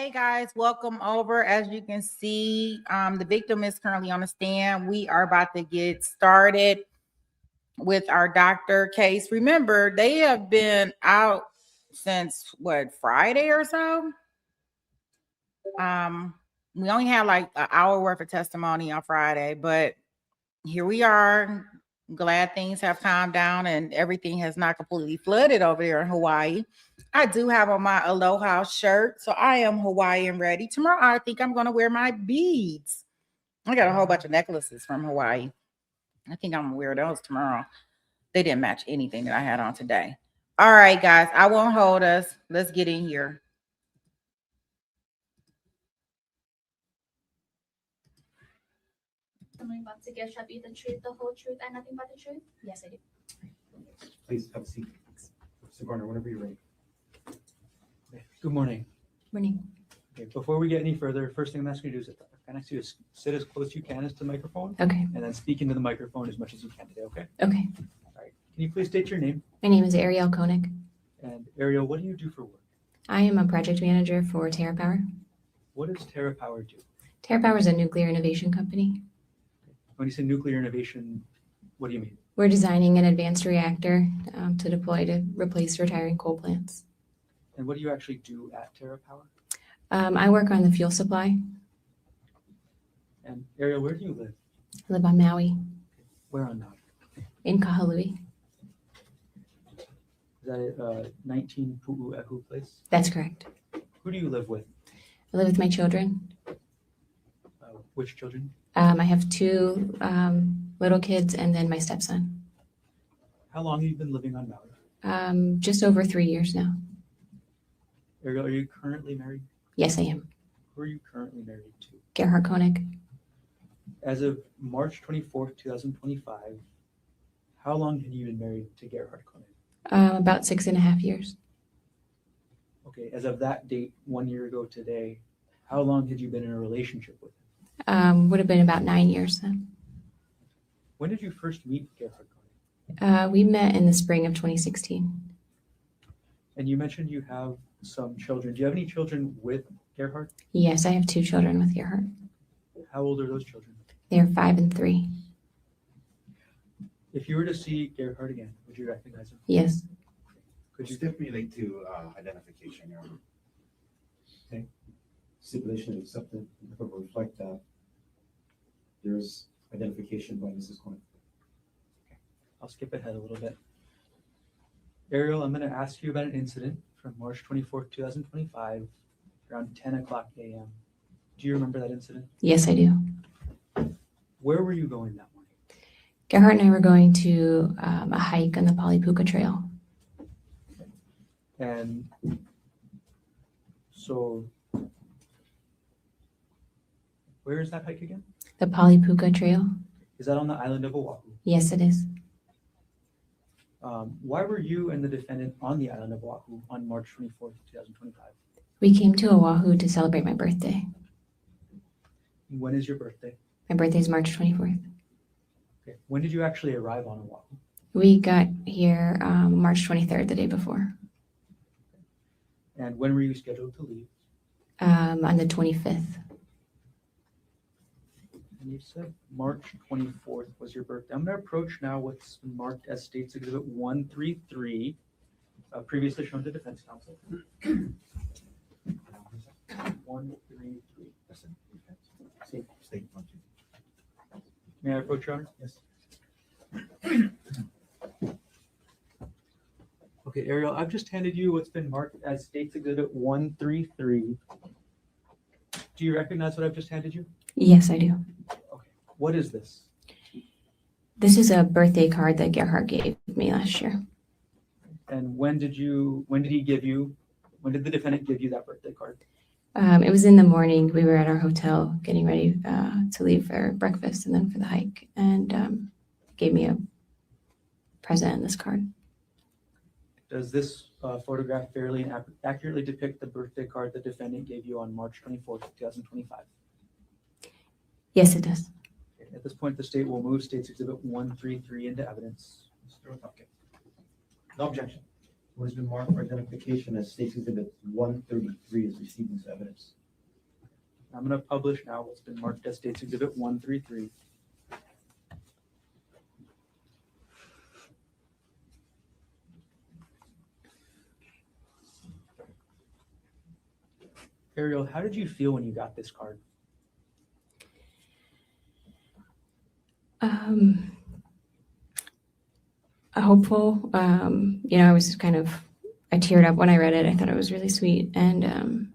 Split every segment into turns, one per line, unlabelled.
Hey guys, welcome over. As you can see, the victim is currently on the stand. We are about to get started with our doctor case. Remember, they have been out since what, Friday or so? We only had like an hour worth of testimony on Friday, but here we are. Glad things have calmed down and everything has not completely flooded over there in Hawaii. I do have on my Aloha shirt, so I am Hawaiian ready. Tomorrow, I think I'm going to wear my beads. I got a whole bunch of necklaces from Hawaii. I think I'm going to wear those tomorrow. They didn't match anything that I had on today. All right, guys, I won't hold us. Let's get in here.
Someone wants to give Shabby the truth, the whole truth, and nothing but the truth? Yes, I do.
Please have a seat. Mr. Garner, whenever you're ready. Good morning.
Morning.
Okay, before we get any further, first thing I'm asking you to do is ask you to sit as close as you can as to the microphone,
Okay.
and then speak into the microphone as much as you can today, okay?
Okay.
All right. Can you please state your name?
My name is Ariel Konig.
And Ariel, what do you do for work?
I am a project manager for TerraPower.
What does TerraPower do?
TerraPower is a nuclear innovation company.
When you say nuclear innovation, what do you mean?
We're designing an advanced reactor to deploy to replace retiring coal plants.
And what do you actually do at TerraPower?
I work on the fuel supply.
And Ariel, where do you live?
I live on Maui,
Where on Maui?
in Kahului.
Is that at 19 Pu'uehu Place?
That's correct.
Who do you live with?
I live with my children.
Which children?
I have two little kids and then my stepson.
How long have you been living on Maui?
Just over 3 years now.
Ariel, are you currently married?
Yes, I am.
Who are you currently married to?
Gerhard Konig.
As of March 24th, 2025, how long had you been married to Gerhard Konig?
About 6.5 years.
Okay, as of that date, 1 year ago today, how long had you been in a relationship with him?
Would have been about 9 years then.
When did you first meet Gerhard Konig?
We met in the spring of 2016.
And you mentioned you have some children. Do you have any children with Gerhard?
Yes, I have two children with Gerhard.
How old are those children?
They're 5 and 3.
If you were to see Gerhard again, would you recognize him?
Yes.
Could you
stipulate to identification, Your Honor? Okay. Stipulation accepted, will reflect that there's identification by Mrs. Koenig.
I'll skip ahead a little bit. Ariel, I'm going to ask you about an incident from March 24th, 2025, around 10 o'clock a.m. Do you remember that incident?
Yes, I do.
Where were you going that morning?
Gerhard and I were going to a hike on the Palipuka Trail.
And so, where is that hike again?
The Palipuka Trail?
Is that on the island of Oahu?
Yes, it is.
Why were you and the defendant on the island of Oahu on March 24th, 2025?
We came to Oahu to celebrate my birthday.
When is your birthday?
My birthday is March 24th.
Okay. When did you actually arrive on Oahu?
We got here March 23rd, the day before.
And when were you scheduled to leave?
On the 25th.
And you said March 24th was your birthday. I'm going to approach now what's been marked as State's Exhibit 133, previously shown to defense counsel. 133.
State 1, 2.
May I approach, Your Honor?
Yes.
Okay, Ariel, I've just handed you what's been marked as State's Exhibit 133. Do you recognize what I've just handed you?
Yes, I do.
Okay. What is this?
This is a birthday card that Gerhard gave me last year.
And when did the defendant give you that birthday card?
It was in the morning. We were at our hotel getting ready to leave for breakfast and then for the hike, and gave me a present in this card.
Does this photograph fairly and accurately depict the birthday card the defendant gave you on March 24th, 2025?
Yes, it does.
Okay. At this point, the state will move State's Exhibit 133 into evidence.
Mr. Otake. No objection. What has been marked for identification as State's Exhibit 133 is received as evidence.
I'm going to publish now what's been marked as State's Exhibit 133. Ariel, how did you feel when you got this card?
Hopeful. I was kind of, I teared up when I read it. I thought it was really sweet. And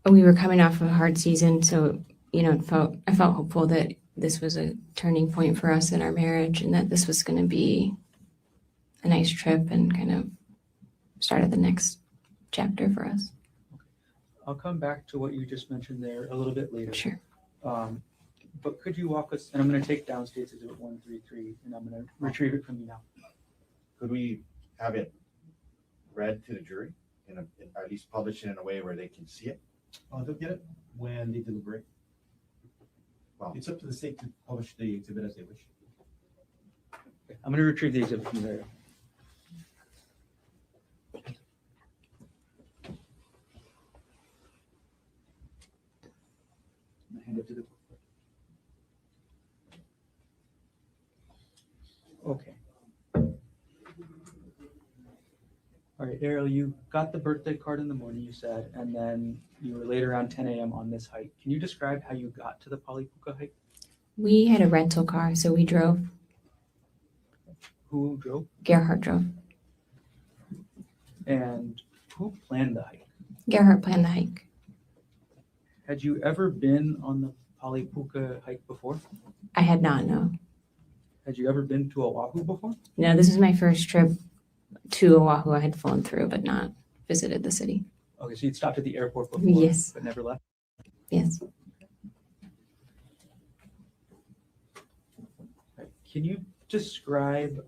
we were coming off of a hard season. So, I felt hopeful that this was a turning point for us in our marriage and that this was going to be a nice trip and kind of start of the next chapter for us.
I'll come back to what you just mentioned there a little bit later.
Sure.
But could you walk us, and I'm going to take down State's Exhibit 133, and I'm going to retrieve it from you now.
Could we have it read to the jury and at least publish it in a way where they can see it?
They'll get it when they deliberate.
Well,
It's up to the state to publish the exhibit as they wish.
I'm going to retrieve the exhibit from there. I'm going to hand it to the Okay. All right, Ariel, you got the birthday card in the morning, you said, and then you were late around 10 a.m. on this hike. Can you describe how you got to the Polypuka hike?
We had a rental car, so we drove.
Who drove?
Gerhard drove.
And who planned the hike?
Gerhard planned the hike.
Had you ever been on the Polypuka hike before?
I had not, no.
Had you ever been to Oahu before?
No, this is my first trip to Oahu. I had flown through, but not visited the city.
Okay, so you'd stopped at the airport before,
Yes.
but never left?
Yes.
Can you describe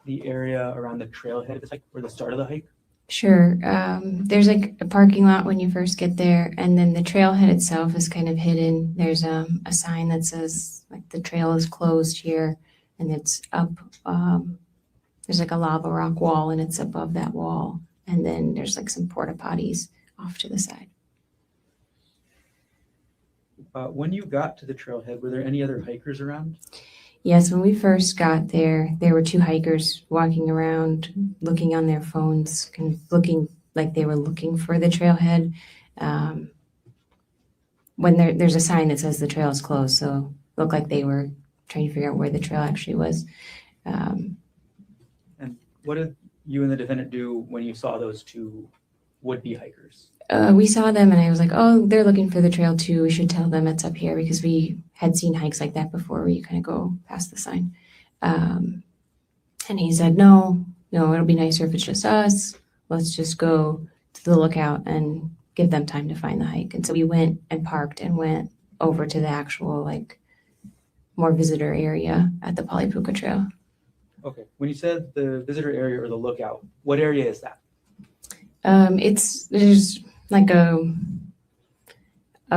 the area around the trailhead of this hike, or the start of the hike?
Sure. There's like a parking lot when you first get there, and then the trailhead itself is kind of hidden. There's a sign that says like the trail is closed here, and it's up. There's like a lava rock wall, and it's above that wall, and then there's like some porta potties off to the side.
When you got to the trailhead, were there any other hikers around?
Yes, when we first got there were two hikers walking around, looking on their phones, kind of looking like they were looking for the trailhead. When there's a sign that says the trail is closed, so it looked like they were trying to figure out where the trail actually was.
And what did you and the defendant do when you saw those two would-be hikers?
We saw them and I was like, oh, they're looking for the trail too. We should tell them it's up here because we had seen hikes like that before where you kind of go past the sign. And he said, no, it'll be nicer if it's just us. Let's just go to the lookout and give them time to find the hike. And so we went and parked and went over to the actual like more visitor area at the Polypuka Trail.
Okay, when you said the visitor area or the lookout, what area is that?
There's like a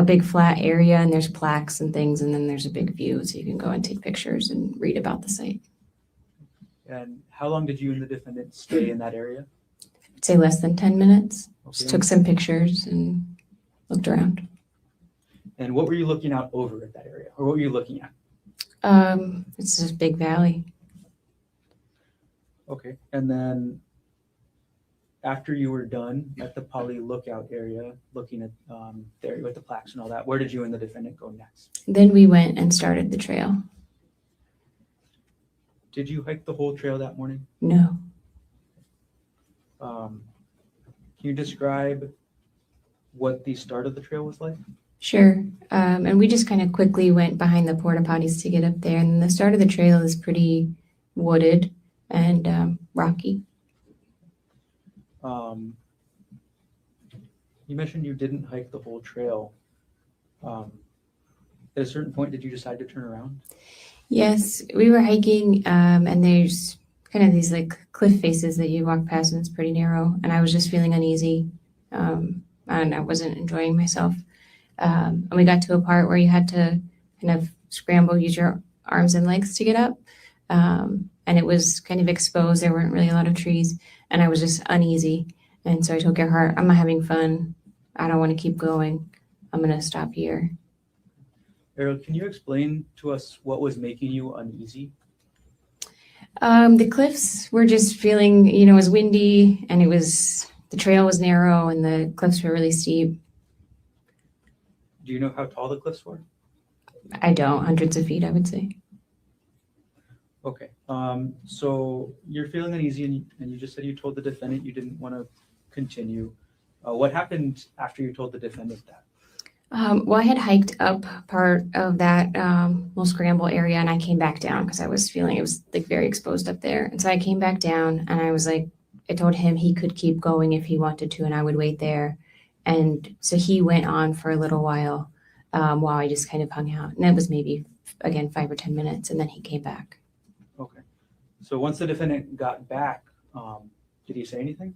big flat area and there's plaques and things, and then there's a big view so you can go and take pictures and read about the site.
And how long did you and the defendant stay in that area?
I'd say less than 10 minutes.
Okay.
Just took some pictures and looked around.
And what were you looking out over at that area, or what were you looking at?
It's this big valley.
Okay, and then after you were done at the Poly lookout area, looking at the area with the plaques and all that, where did you and the defendant go next?
Then we went and started the trail.
Did you hike the whole trail that morning?
No.
Can you describe what the start of the trail was like?
Sure. And we just kind of quickly went behind the porta potties to get up there. And the start of the trail is pretty wooded and rocky.
You mentioned you didn't hike the whole trail. At a certain point, did you decide to turn around?
Yes, we were hiking and there's kind of these like cliff faces that you walk past and it's pretty narrow. And I was just feeling uneasy and I wasn't enjoying myself. And we got to a part where you had to kind of scramble, use your arms and legs to get up. and it was kind of exposed. There weren't really a lot of trees, and I was just uneasy. And so I told Gerhard, I'm not having fun. I don't want to keep going. I'm going to stop here.
Ariel, can you explain to us what was making you uneasy?
The cliffs were just feeling, it was windy, and the trail was narrow, and the cliffs were really steep.
Do you know how tall the cliffs were?
I don't, hundreds of feet, I would say.
Okay, so you're feeling uneasy, and you just said you told the defendant you didn't want to continue. What happened after you told the defendant that?
Well, I had hiked up part of that little scramble area, and I came back down because I was feeling it was like very exposed up there. And so I came back down, and I was like, I told him he could keep going if he wanted to, and I would wait there. And so he went on for a little while I just kind of hung out. And it was maybe, again, 5 or 10 minutes, and then he came back.
Okay, so once the defendant got back, did he say anything?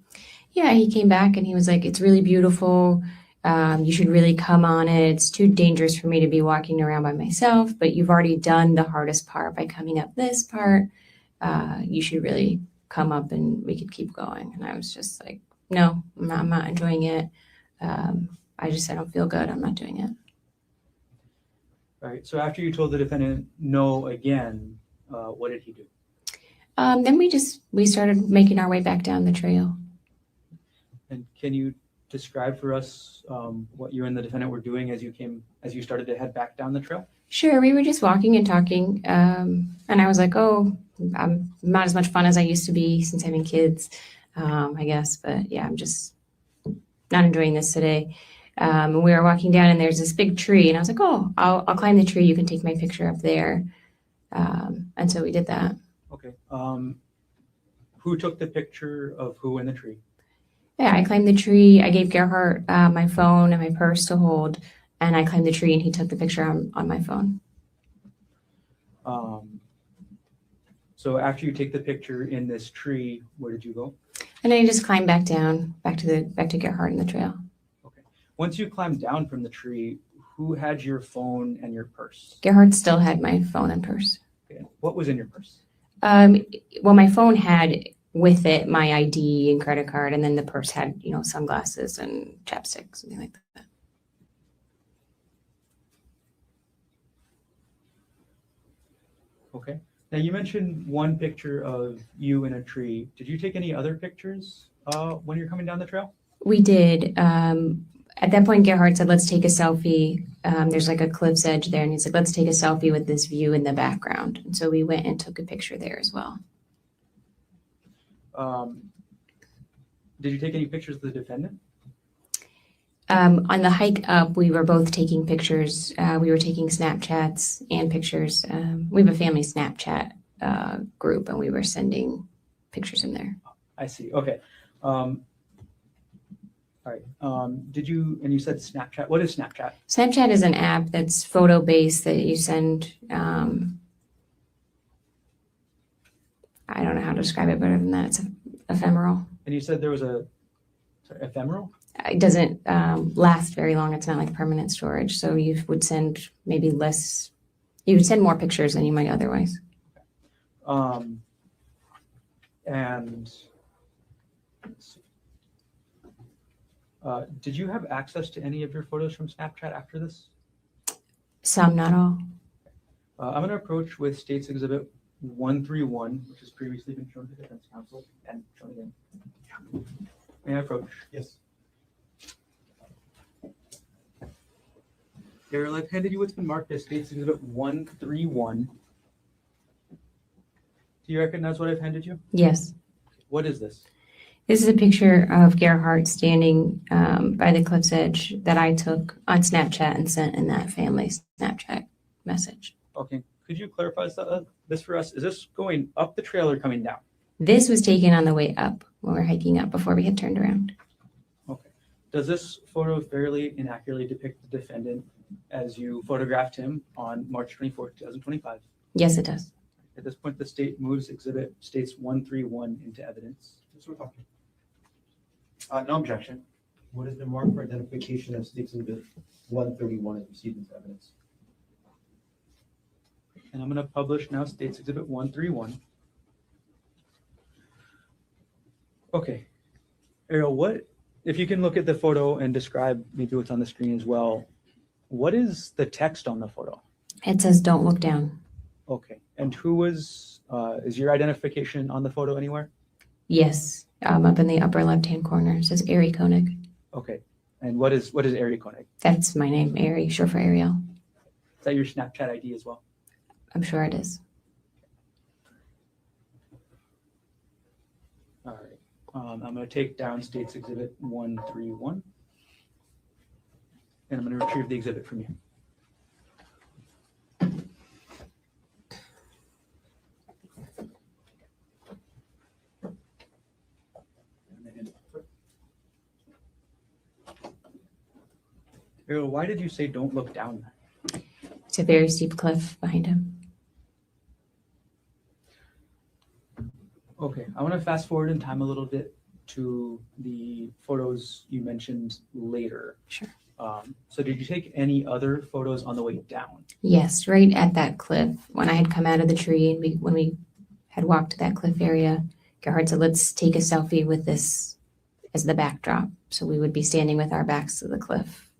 Yeah, he came back, and he was like, it's really beautiful. You should really come on it. It's too dangerous for me to be walking around by myself, but you've already done the hardest part by coming up this part. You should really come up and we could keep going. And I was just like, no, I'm not enjoying it. I just, I don't feel good. I'm not doing it.
All right, so after you told the defendant no again, what did he do?
Then we started making our way back down the trail.
And can you describe for us what you and the defendant were doing as you started to head back down the trail?
Sure, we were just walking and talking, and I was like, "Oh, I'm not as much fun as I used to be since having kids, I guess." But yeah, I'm just not enjoying this today. And we were walking down, and there's this big tree, and I was like, "Oh, I'll climb the tree. You can take my picture up there." And so we did that.
Okay. Who took the picture of who in the tree?
Yeah, I climbed the tree. I gave Gerhard my phone and my purse to hold, and I climbed the tree, and he took the picture on my phone.
So after you take the picture in this tree, where did you go?
And then I just climbed back down, back to Gerhard in the trail.
Okay. Once you climbed down from the tree, who had your phone and your purse?
Gerhard still had my phone and purse.
Okay. What was in your purse?
Well, my phone had with it my ID and credit card, and then the purse had, sunglasses and chapstick, something like that.
Okay. Now you mentioned one picture of you in a tree. Did you take any other pictures when you're coming down the trail?
We did. At that point, Gerhard said, let's take a selfie. There's like a cliff's edge there, and he's like, let's take a selfie with this view in the background. And so we went and took a picture there as well.
Did you take any pictures of the defendant?
On the hike up, we were both taking pictures. We were taking Snapchats and pictures. We have a family Snapchat group, and we were sending pictures in there.
I see. Okay. All right. And you said Snapchat. What is Snapchat?
Snapchat is an app that's photo-based that you send. I don't know how to describe it better than that. It's ephemeral.
And you said there was ephemeral?
It doesn't last very long. It's not like permanent storage. So you would send maybe less. You would send more pictures than you might otherwise.
And let's see. Did you have access to any of your photos from Snapchat after this?
Some, not all.
I'm going to approach with State's Exhibit 131, which has previously been shown to defense counsel and shown again. May I approach?
Yes.
Daryl, I've handed you what's been marked as State's Exhibit 131. Do you recognize what I've handed you?
Yes.
What is this?
This is a picture of Gerhard standing by the cliff's edge that I took on Snapchat and sent in that family Snapchat message.
Okay. Could you clarify this for us? Is this going up the trail or coming down?
This was taken on the way up when we were hiking up before we had turned around.
Okay. Does this photo fairly inaccurately depict the defendant as you photographed him on March 24, 2025?
Yes, it does.
At this point, the state moves Exhibit States 131 into evidence.
That's what we're talking. No objection. What has been marked for identification as State's Exhibit 131 is received into evidence?
And I'm going to publish now States Exhibit 131. Okay. Ariel, what, if you can look at the photo and describe maybe what's on the screen as well, what is the text on the photo?
It says, "Don't look down."
Okay. And who was, is your identification on the photo anywhere?
Yes, up in the upper left-hand corner. It says Ari Konig.
Okay. And what is Ari Konig?
That's my name, Ari, short for Ariel.
Is that your Snapchat ID as well?
I'm sure it is.
All right. I'm going to take down State's Exhibit 131, and I'm going to retrieve the exhibit from you. Ariel, why did you say don't look down?
It's a very steep cliff behind him.
Okay, I want to fast forward in time a little bit to the photos you mentioned later.
Sure.
So did you take any other photos on the way down?
Yes, right at that cliff. When I had come out of the tree and when we had walked to that cliff area, Gerhard said, "Let's take a selfie with this as the backdrop." So we would be standing with our backs to the cliff,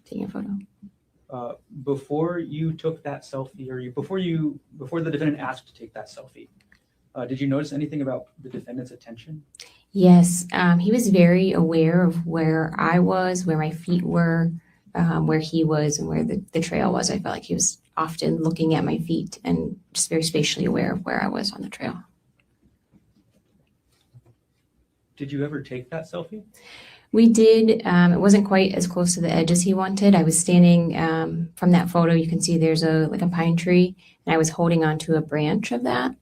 taking a photo.
Before you took that selfie, or before the defendant asked to take that selfie, did you notice anything about the defendant's attention?
Yes, he was very aware of where I was, where my feet were, where he was, and where the trail was. I felt like he was often looking at my feet and just very spatially aware of where I was on the trail.
Did you ever take that selfie?
We did. It wasn't quite as close to the edge as he wanted. I was standing from that photo. You can see there's a pine tree, and I was holding onto a branch of that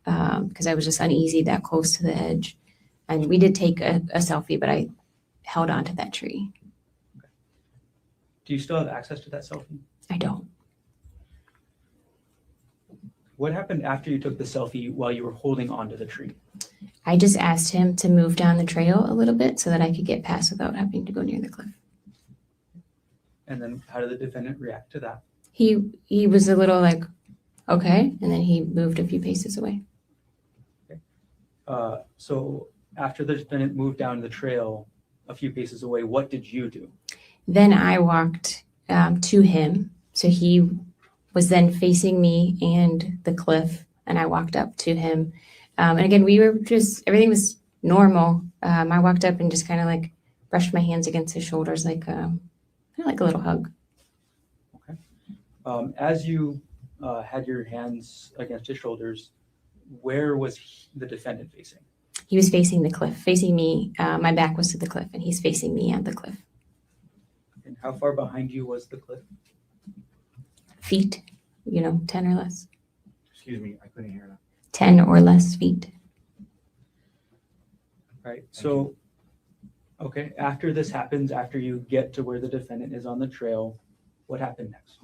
because I was just uneasy that close to the edge. And we did take a selfie, but I held onto that tree.
Do you still have access to that selfie?
I don't.
What happened after you took the selfie while you were holding onto the tree?
I just asked him to move down the trail a little bit so that I could get past without having to go near the cliff.
And then how did the defendant react to that?
He was a little like, okay, and then he moved a few paces away.
So after the defendant moved down the trail a few paces away, what did you do?
Then I walked to him. So he was then facing me and the cliff, and I walked up to him. And again, everything was normal. I walked up and just kind of like brushed my hands against his shoulders, like kind of like a little hug.
Okay. As you had your hands against his shoulders, where was the defendant facing?
He was facing the cliff, facing me. My back was to the cliff, and he's facing me at the cliff.
And how far behind you was the cliff?
Feet, 10 or less.
Excuse me, I couldn't hear that.
10 or less feet.
Right. So, okay, after this happens, after you get to where the defendant is on the trail, what happened next?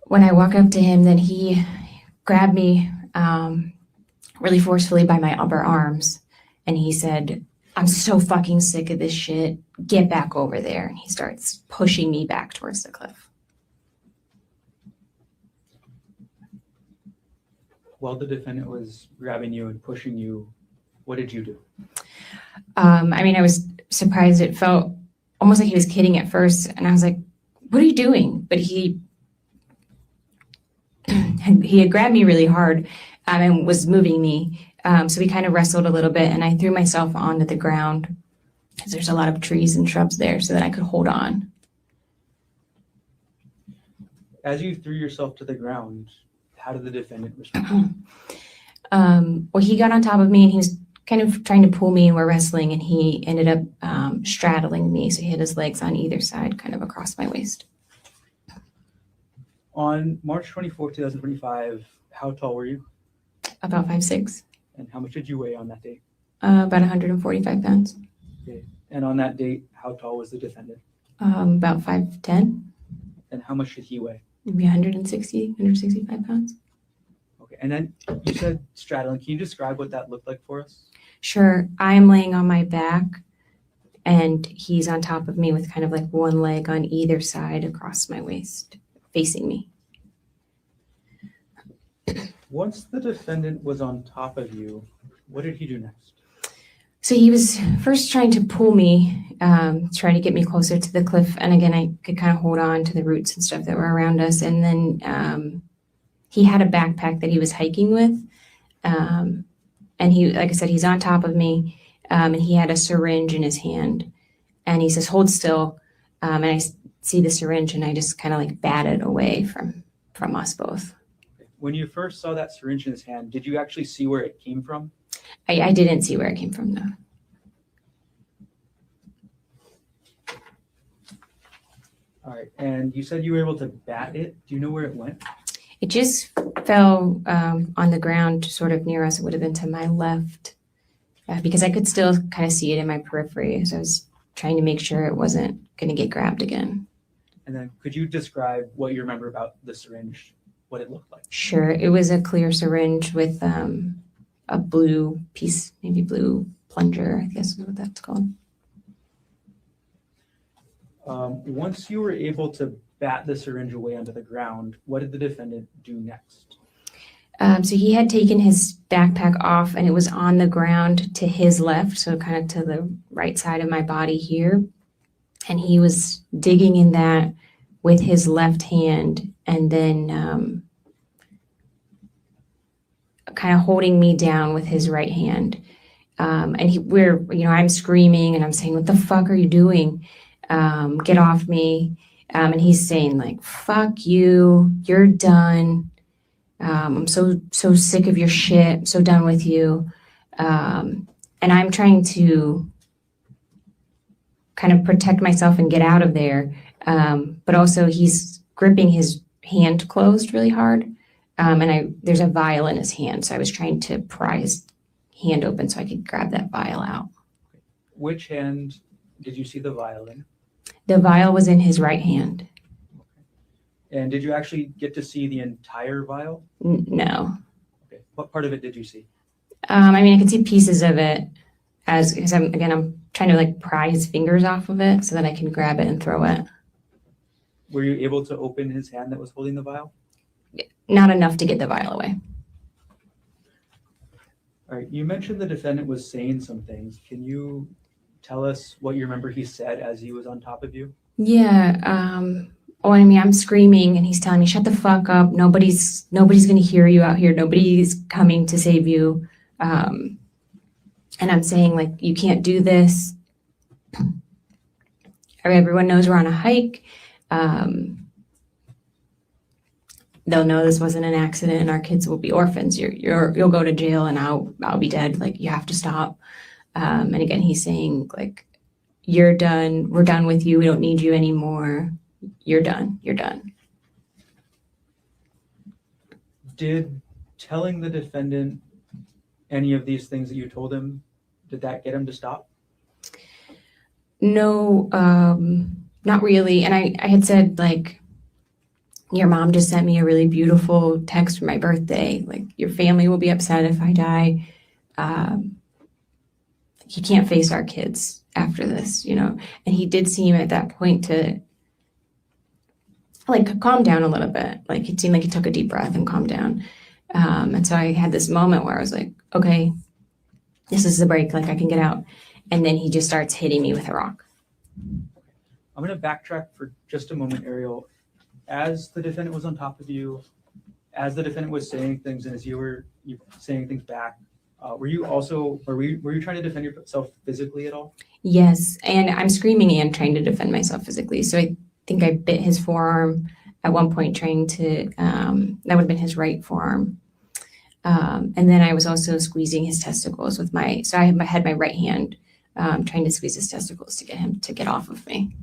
When I walk up to him, then he grabbed me really forcefully by my upper arms, and he said, "I'm so fucking sick of this shit. Get back over there." And he starts pushing me back towards the cliff.
While the defendant was grabbing you and pushing you, what did you do?
I was surprised. It felt almost like he was kidding at first, and I was like, "What are you doing?" But he had grabbed me really hard and was moving me. So we kind of wrestled a little bit, and I threw myself onto the ground because there's a lot of trees and shrubs there so that I could hold on.
As you threw yourself to the ground, how did the defendant respond?
Well, he got on top of me, and he was kind of trying to pull me, and we're wrestling, and he ended up straddling me. So he had his legs on either side, kind of across my waist.
On March 24, 2025, how tall were you?
About 5'6",
And how much did you weigh on that date?
about 145 pounds.
Okay. And on that date, how tall was the defendant?
About 5'10",
And how much did he weigh?
maybe 165 pounds.
Okay. And then you said straddling. Can you describe what that looked like for us?
Sure. I'm laying on my back, and he's on top of me with kind of like one leg on either side across my waist, facing me.
Once the defendant was on top of you, What did he do next?
So he was first trying to pull me, trying to get me closer to the cliff. And again, I could kind of hold on to the roots and stuff that were around us. And then he had a backpack that he was hiking with. And he, like I said, he's on top of me. And he had a syringe in his hand. And he says, hold still. And I see the syringe and I just kind of like bat it away from us both.
When you first saw that syringe in his hand, did you actually see where it came from?
I didn't see where it came from, though.
All right. And you said you were able to bat it. Do you know where it went?
It just fell on the ground sort of near us. It would have been to my left because I could still kind of see it in my periphery. So I was trying to make sure it wasn't going to get grabbed again.
And then could you describe what you remember about the syringe, what it looked like?
Sure. It was a clear syringe with a blue piece, maybe blue plunger, I guess is what that's called.
Once you were able to bat the syringe away onto the ground, what did the defendant do next?
So he had taken his backpack off and it was on the ground to his left, so kind of to the right side of my body here. And he was digging in that with his left hand and then kind of holding me down with his right hand. And I'm screaming and I'm saying, what the fuck are you doing? Get off me. And he's saying like, fuck you, you're done. I'm so sick of your shit, so done with you. And I'm trying to kind of protect myself and get out of there. But also he's gripping his hand closed really hard. And there's a vial in his hand. So I was trying to pry his hand open so I could grab that vial out.
Which hand did you see the vial in?
The vial was in his right hand.
And did you actually get to see the entire vial?
No.
Okay. What part of it did you see?
I could see pieces of it because I'm trying to like pry his fingers off of it so that I can grab it and throw it.
Were you able to open his hand that was holding the vial?
Not enough to get the vial away.
All right. You mentioned the defendant was saying some things. Can you tell us what you remember he said as he was on top of you?
Yeah. I'm screaming and he's telling me, shut the fuck up. Nobody's going to hear you out here. Nobody's coming to save you. And I'm saying like, you can't do this. Everyone knows we're on a hike. They'll know this wasn't an accident and our kids will be orphans. You'll go to jail and I'll be dead. Like you have to stop. And again, he's saying like, you're done. We're done with you. We don't need you anymore. You're done. You're done.
Did telling the defendant any of these things that you told him, did that get him to stop?
No, not really. And I had said like, your mom just sent me a really beautiful text for my birthday. Like your family will be upset if I die. You can't face our kids after this, And he did seem at that point to like calm down a little bit. Like it seemed like he took a deep breath and calmed down. And so I had this moment where I was like, okay, this is the break. Like I can get out. And then he just starts hitting me with a rock.
I'm going to backtrack for just a moment, Ariel. As the defendant was on top of you, as the defendant was saying things, and as you were saying things back, were you trying to defend yourself physically at all?
Yes, and I'm screaming and trying to defend myself physically. So I think I bit his forearm at one point, trying to. That would have been his right forearm, and then I was also squeezing his testicles with my. So I had my right hand trying to squeeze his testicles to get him to get off of me.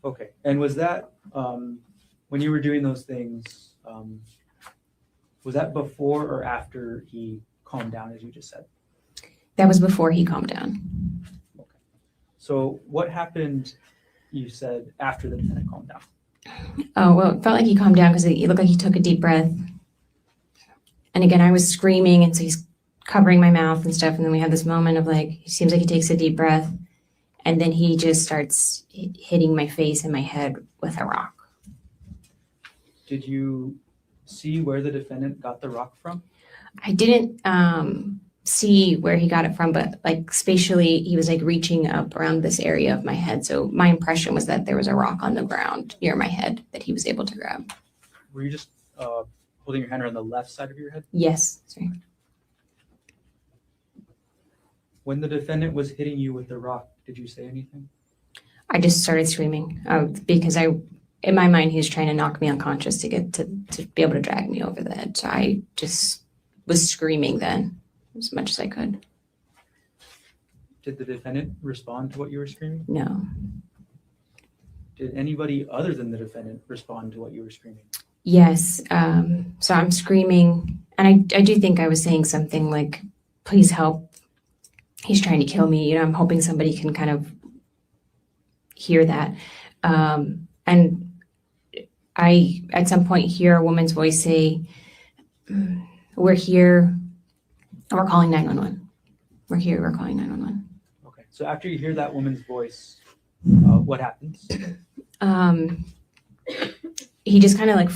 Okay, and was that when you were doing those things? Was that before or after he calmed down, as you just said?
That was before he calmed down.
Okay. So what happened, you said, after the defendant calmed down?
Oh, well, it felt like he calmed down because it looked like he took a deep breath. And again, I was screaming, and so he's covering my mouth and stuff. And then we had this moment of like, it seems like he takes a deep breath. And then he just starts hitting my face and my head with a rock.
Did you see where the defendant got the rock from?
I didn't see where he got it from, but like spatially, he was like reaching up around this area of my head. So my impression was that there was a rock on the ground near my head that he was able to grab.
Were you just holding your hand around the left side of your head?
Yes. Sorry.
When the defendant was hitting you with the rock, did you say anything?
I just started screaming because in my mind, he was trying to knock me unconscious to get to be able to drag me over the head. So I just was screaming then as much as I could.
Did the defendant respond to what you were screaming?
No.
Did anybody other than the defendant respond to what you were screaming?
Yes. So I'm screaming, and I do think I was saying something like, please help. He's trying to kill me. I'm hoping somebody can kind of hear that. And I, at some point, hear a woman's voice say, we're here. We're calling 911. We're here. We're calling 911.
Okay. So after you hear that woman's voice, what happens?
He just kind of like,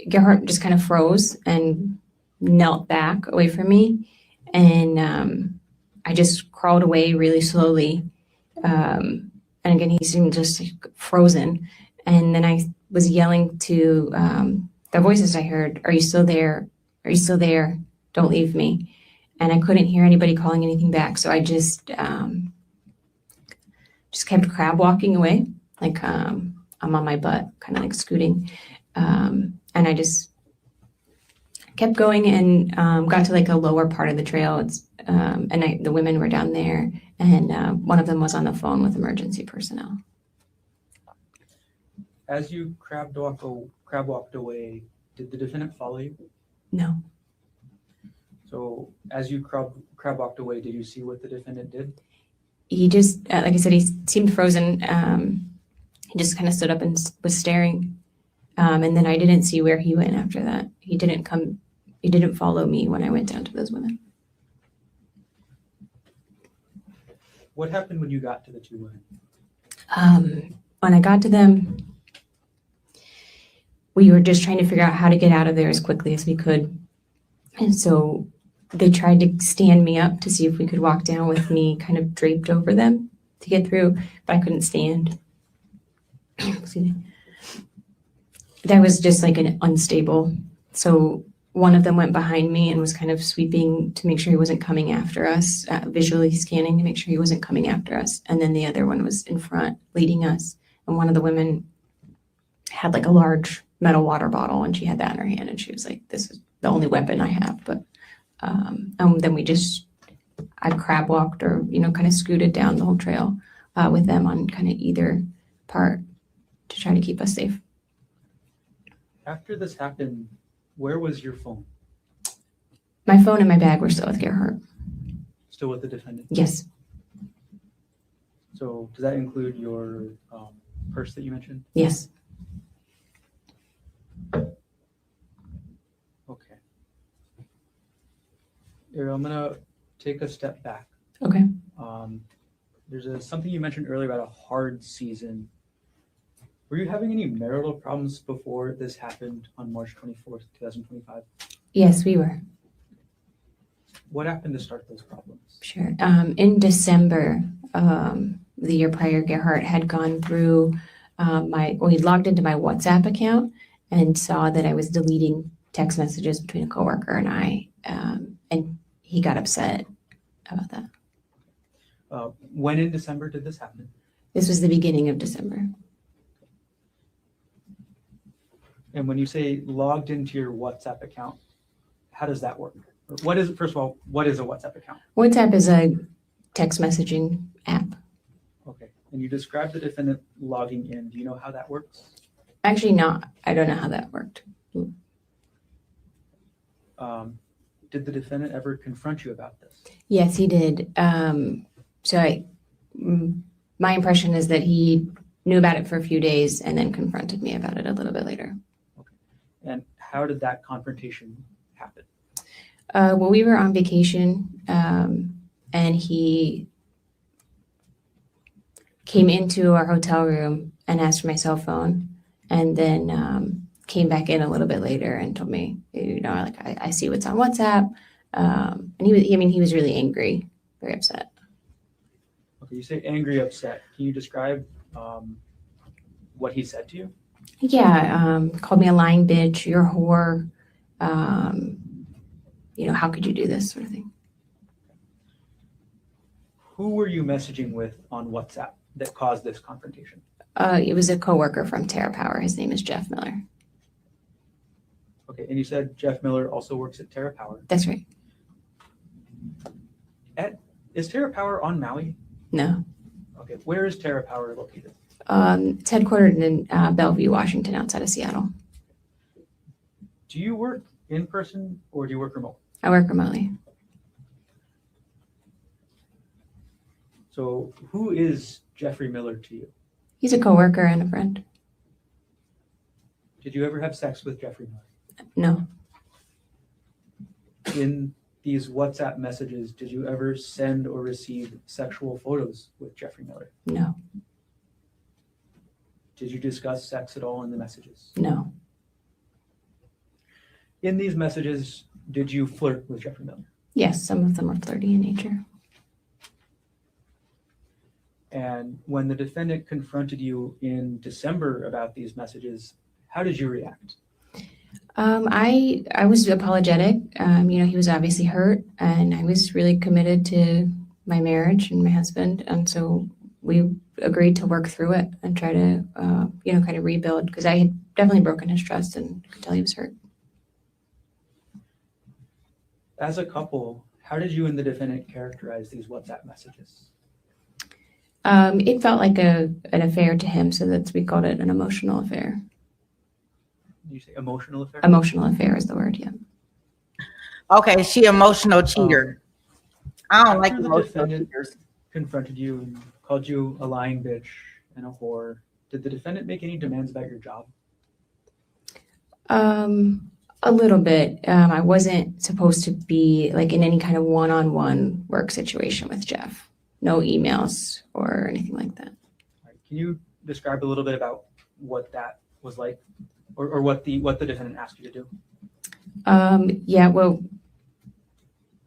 Gerhard just kind of froze and knelt back away from me. And I just crawled away really slowly. And again, he seemed just like frozen. And then I was yelling to the voices I heard, are you still there? Are you still there? Don't leave me. And I couldn't hear anybody calling anything back. So I just kept crab walking away. Like I'm on my butt, kind of like scooting. And I just kept going and got to like a lower part of the trail. The women were down there, and one of them was on the phone with emergency personnel.
As you crab walked away, did the defendant follow you?
No.
So as you crab walked away, did you see what the defendant did?
He just, like I said, he seemed frozen. He just kind of stood up and was staring. And then I didn't see where he went after that. He didn't follow me when I went down to those women.
What happened when you got to the two women?
When I got to them, we were just trying to figure out how to get out of there as quickly as we could. And so they tried to stand me up to see if we could walk down with me kind of draped over them to get through, but I couldn't stand. Excuse me. That was just like an unstable. So one of them went behind me and was kind of sweeping to make sure he wasn't coming after us, visually scanning to make sure he wasn't coming after us. And then the other one was in front leading us. And one of the women had like a large metal water bottle, and she had that in her hand, and she was like, this is the only weapon I have. But and then I crab walked or, kind of scooted down the whole trail with them on kind of either part to try to keep us safe.
After this happened, where was your phone?
My phone and my bag were still with Gerhard.
Still with the defendant?
Yes.
So does that include your purse that you mentioned?
Yes.
Okay. Ariel, I'm gonna take a step back.
Okay.
There's something you mentioned earlier about a hard season. Were you having any marital problems before this happened on March 24th, 2025?
Yes, we were.
What happened to start those problems?
Sure. In December, the year prior, Gerhard had gone through he logged into my WhatsApp account and saw that I was deleting text messages between a coworker and I, and he got upset about that.
When in December did this happen?
This was the beginning of December.
And when you say logged into your WhatsApp account, how does that work? First of all, what is a WhatsApp account?
WhatsApp is a text messaging app.
Okay. And you described the defendant logging in. Do you know how that works?
Actually, not. I don't know how that worked.
Did the defendant ever confront you about this?
Yes, he did. My impression is that he knew about it for a few days and then confronted me about it a little bit later.
Okay. And how did that confrontation happen?
Well, we were on vacation, and he came into our hotel room and asked for my cell phone, and then came back in a little bit later and told me, I see what's on WhatsApp. And he was really angry, very upset.
Okay, you say angry, upset. Can you describe what he said to you?
Yeah, called me a lying bitch, you're a whore. How could you do this sort of thing?
Who were you messaging with on WhatsApp that caused this confrontation?
It was a coworker from Terra Power. His name is Jeff Miller.
Okay, and you said Jeff Miller also works at Terra Power.
That's right.
Is Terra Power on Maui?
No.
Okay, where is Terra Power located?
It's headquartered in Bellevue, Washington, outside of Seattle.
Do you work in person or do you work remote?
I work remotely.
So who is Jeffrey Miller to you?
He's a coworker and a friend.
Did you ever have sex with Jeffrey Miller?
No.
In these WhatsApp messages, did you ever send or receive sexual photos with Jeffrey Miller?
No.
Did you discuss sex at all in the messages?
No.
In these messages, did you flirt with Jeffrey Miller?
Yes, some of them are flirty in nature.
And when the defendant confronted you in December about these messages, how did you react?
I was apologetic. He was obviously hurt, and I was really committed to my marriage and my husband, and so we agreed to work through it and try to, kind of rebuild, because I had definitely broken his trust and could tell he was hurt.
As a couple, how did you and the defendant characterize these WhatsApp messages?
It felt like an affair to him, so we called it an emotional affair.
Did you say emotional affair?
Emotional affair is the word, yeah.
Okay, she emotional cheater. I don't like
After the
emotional
defendant
cheaters.
confronted you and called you a lying bitch and a whore, did the defendant make any demands about your job?
A little bit. I wasn't supposed to be like in any kind of one-on-one work situation with Jeff. No emails or anything like that.
All right, can you describe a little bit about what that was like, or what the defendant asked you to do?
Well,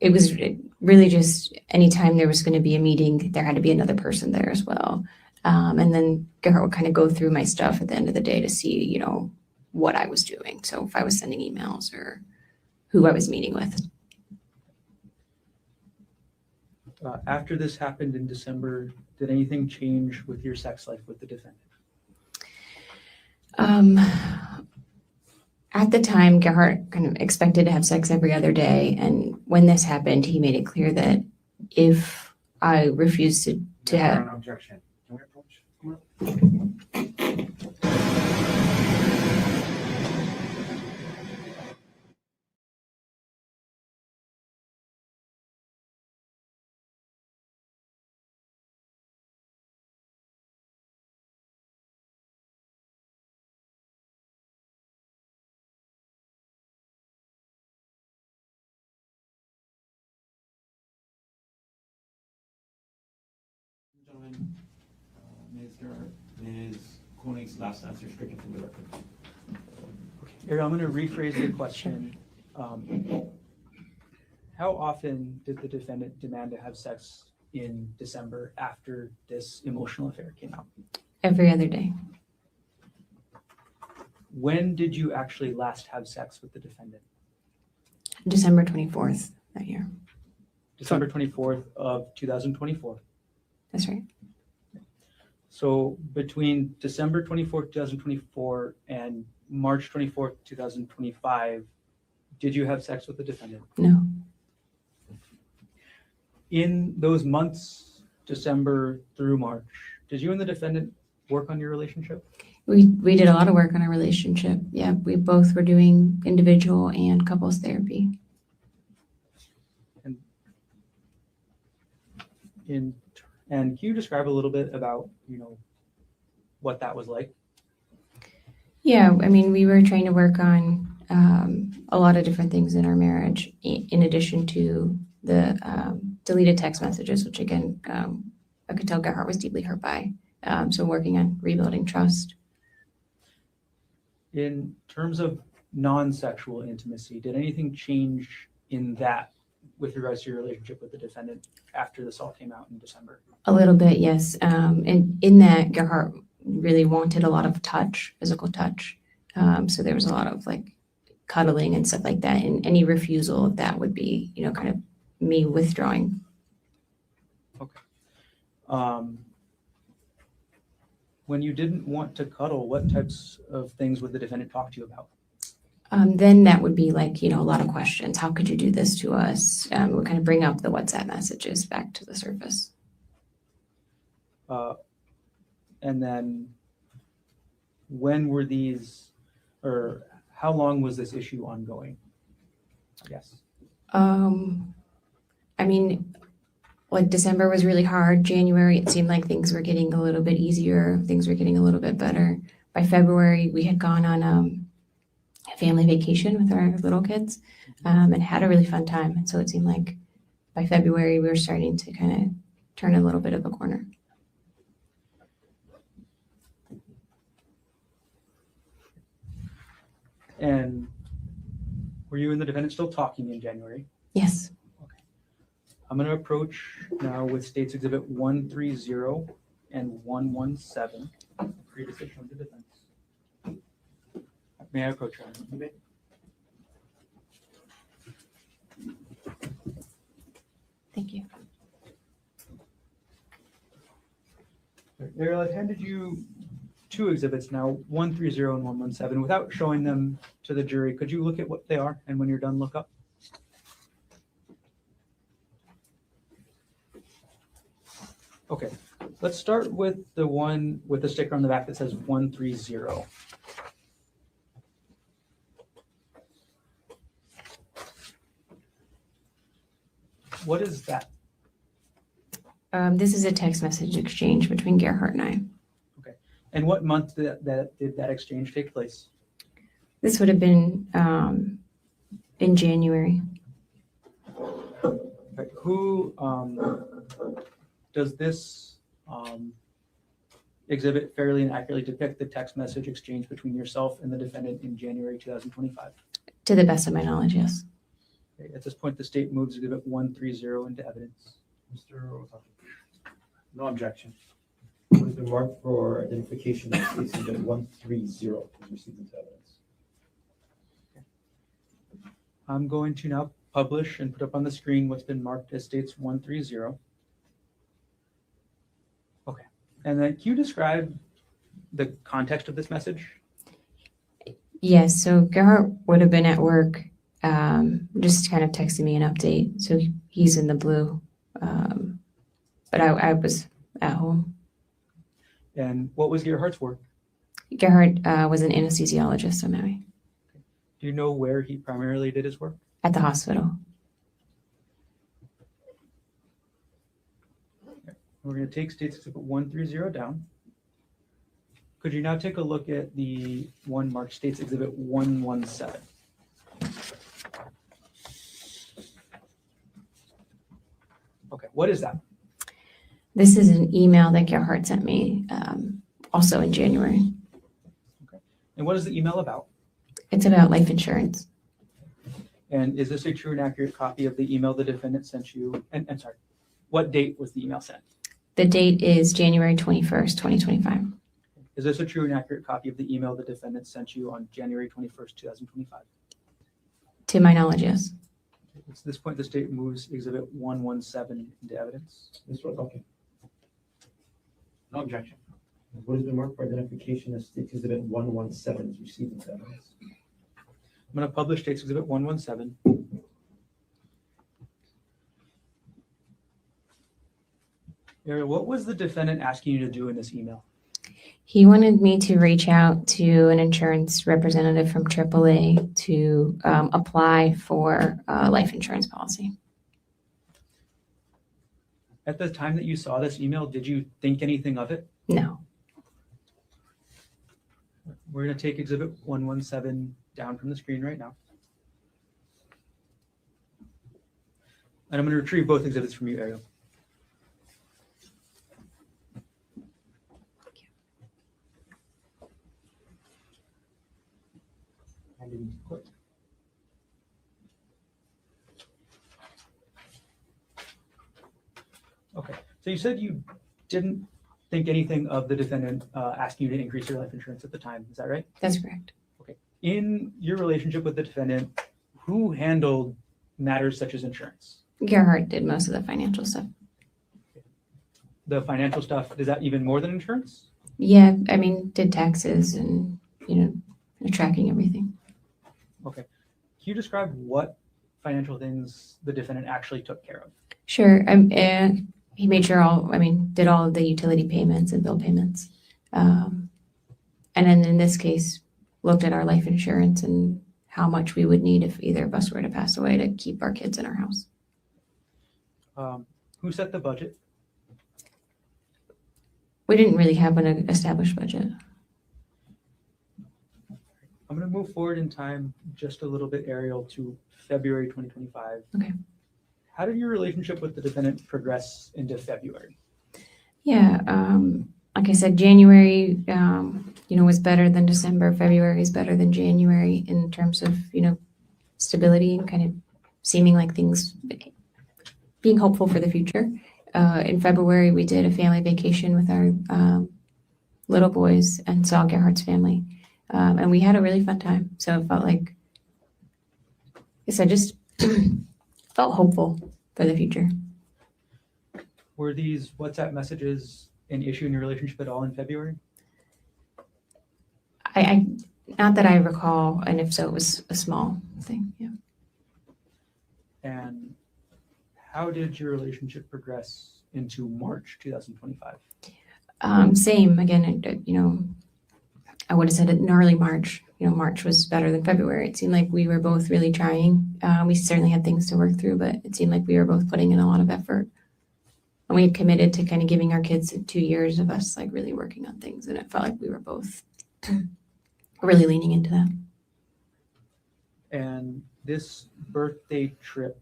it was really just anytime there was going to be a meeting, there had to be another person there as well. And then Gerhard would kind of go through my stuff at the end of the day to see, what I was doing. So if I was sending emails or who I was meeting with.
After this happened in December, did anything change with your sex life with the defendant?
At the time, Gerhard kind of expected to have sex every other day. And when this happened, he made it clear that if I refused to have...
An objection. Can we approach? Come on. Gentlemen, Ms. Konig's last answer is stricken from the record.
Ariel, I'm going to rephrase the question. How often did the defendant demand to have sex in December after this emotional affair came out?
Every other day.
When did you actually last have sex with the defendant?
December 24th that year.
December 24th of 2024.
That's right.
So between December 24th, 2024 and March 24th, 2025, did you have sex with the defendant?
No.
In those months, December through March, did you and the defendant work on your relationship?
We did a lot of work on our relationship. Yeah, we both were doing individual and couples therapy.
And can you describe a little bit about, what that was like?
Yeah, we were trying to work on a lot of different things in our marriage, in addition to the deleted text messages, which again, I could tell Gerhard was deeply hurt by. So working on rebuilding trust.
In terms of non-sexual intimacy, did anything change in that with regards to your relationship with the defendant after this all came out in December?
A little bit, yes. And in that, Gerhard really wanted a lot of touch, physical touch. So there was a lot of like cuddling and stuff like that. And any refusal of that would be, kind of me withdrawing.
When you didn't want to cuddle, what types of things would the defendant talk to you about?
Then that would be like, a lot of questions. How could you do this to us? Would kind of bring up the WhatsApp messages back to the surface.
And then when were these, or how long was this issue ongoing? I guess.
I mean, like December was really hard. January, it seemed like things were getting a little bit easier. Things were getting a little bit better. By February, we had gone on a family vacation with our little kids and had a really fun time. And so it seemed like by February, we were starting to kind of turn a little bit of a corner.
And were you and the defendant still talking in January?
Yes.
I'm going to approach now with States Exhibit 130 and 117 for your decision of the defense. May I approach, Your Honor?
Thank you.
Ariel, I've handed you two exhibits now, 130 and 117. Without showing them to the jury, could you look at what they are, and when you're done, look up? Okay, let's start with the one with the sticker on the back that says 130. What is that?
This is a text message exchange between Gerhard and I.
And what month did that exchange take place?
This would have been in January.
Okay, who does this exhibit fairly and accurately depict the text message exchange between yourself and the defendant in January 2025?
To the best of my knowledge, yes.
Okay, at this point, the state moves exhibit 130 into evidence.
Mr. Ozaki. No objection. What has been marked for identification of case exhibit 130 is received into evidence.
I'm going to now publish and put up on the screen what's been marked as states 130. Okay, and then can you describe the context of this message?
Yes, so Gerhard would have been at work, just kind of texting me an update. So he's in the blue, but I was at home.
And what was Gerhard's work?
Gerhard was an anesthesiologist in Maui
Do you know where he primarily did his work?
at the hospital.
We're going to take states exhibit 130 down. Could you now take a look at the one marked states exhibit 117? Okay, what is that?
This is an email that Gerhard sent me also in January.
And what is the email about?
It's about life insurance.
And is this a true and accurate copy of the email the defendant sent you? And sorry, what date was the email sent?
The date is January 21st, 2025.
Is this a true and accurate copy of the email the defendant sent you on January 21st, 2025?
To my knowledge, yes.
At this point, the state moves exhibit 117 into evidence.
Mr. Ozaki. No objection. What has been marked for identification as state exhibit 117 is received into evidence.
I'm going to publish states exhibit 117. Ariel, what was the defendant asking you to do in this email?
He wanted me to reach out to an insurance representative from AAA to apply for a life insurance policy.
At the time that you saw this email, did you think anything of it?
No.
We're going to take exhibit 117 down from the screen right now. And I'm going to retrieve both exhibits from you, Ariel. Okay, so you said you didn't think anything of the defendant asking you to increase your life insurance at the time. Is that right?
That's correct.
In your relationship with the defendant, who handled matters such as insurance?
Gerhard did most of the financial stuff.
The financial stuff, is that even more than insurance?
Yeah, I mean, did taxes and, tracking everything.
Okay. Can you describe what financial things the defendant actually took care of?
Sure. He made sure did all of the utility payments and bill payments. And then in this case, looked at our life insurance and how much we would need if either of us were to pass away to keep our kids in our house.
Who set the budget?
We didn't really have an established budget.
I'm going to move forward in time just a little bit, Ariel, to February 2025.
Okay.
How did your relationship with the defendant progress into February?
Yeah, like I said, January, was better than December. February is better than January in terms of, stability and kind of seeming like things, being hopeful for the future. In February, we did a family vacation with our little boys and saw Gerhard's family. And we had a really fun time. So it felt like, I guess I just felt hopeful for the future.
Were these WhatsApp messages an issue in your relationship at all in February?
I not that I recall, and if so, it was a small thing. Yeah.
And how did your relationship progress into March 2025?
Same again. I would have said in early March. March was better than February. It seemed like we were both really trying. We certainly had things to work through, but it seemed like we were both putting in a lot of effort. And we had committed to kind of giving our kids 2 years of us like really working on things, and it felt like we were both really leaning into that.
And this birthday trip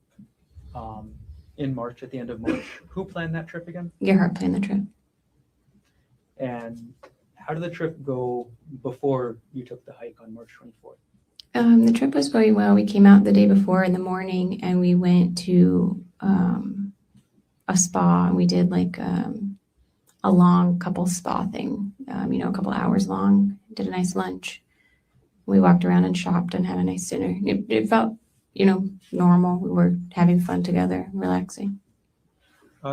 in March, at the end of March, who planned that trip again?
Gerhard planned the trip.
And how did the trip go before you took the hike on March 24th?
The trip was going well. We came out the day before in the morning, and we went to a spa, and we did like a long couple spa thing, a couple hours long. Did a nice lunch. We walked around and shopped and had a nice dinner. It felt, normal. We were having fun together, relaxing.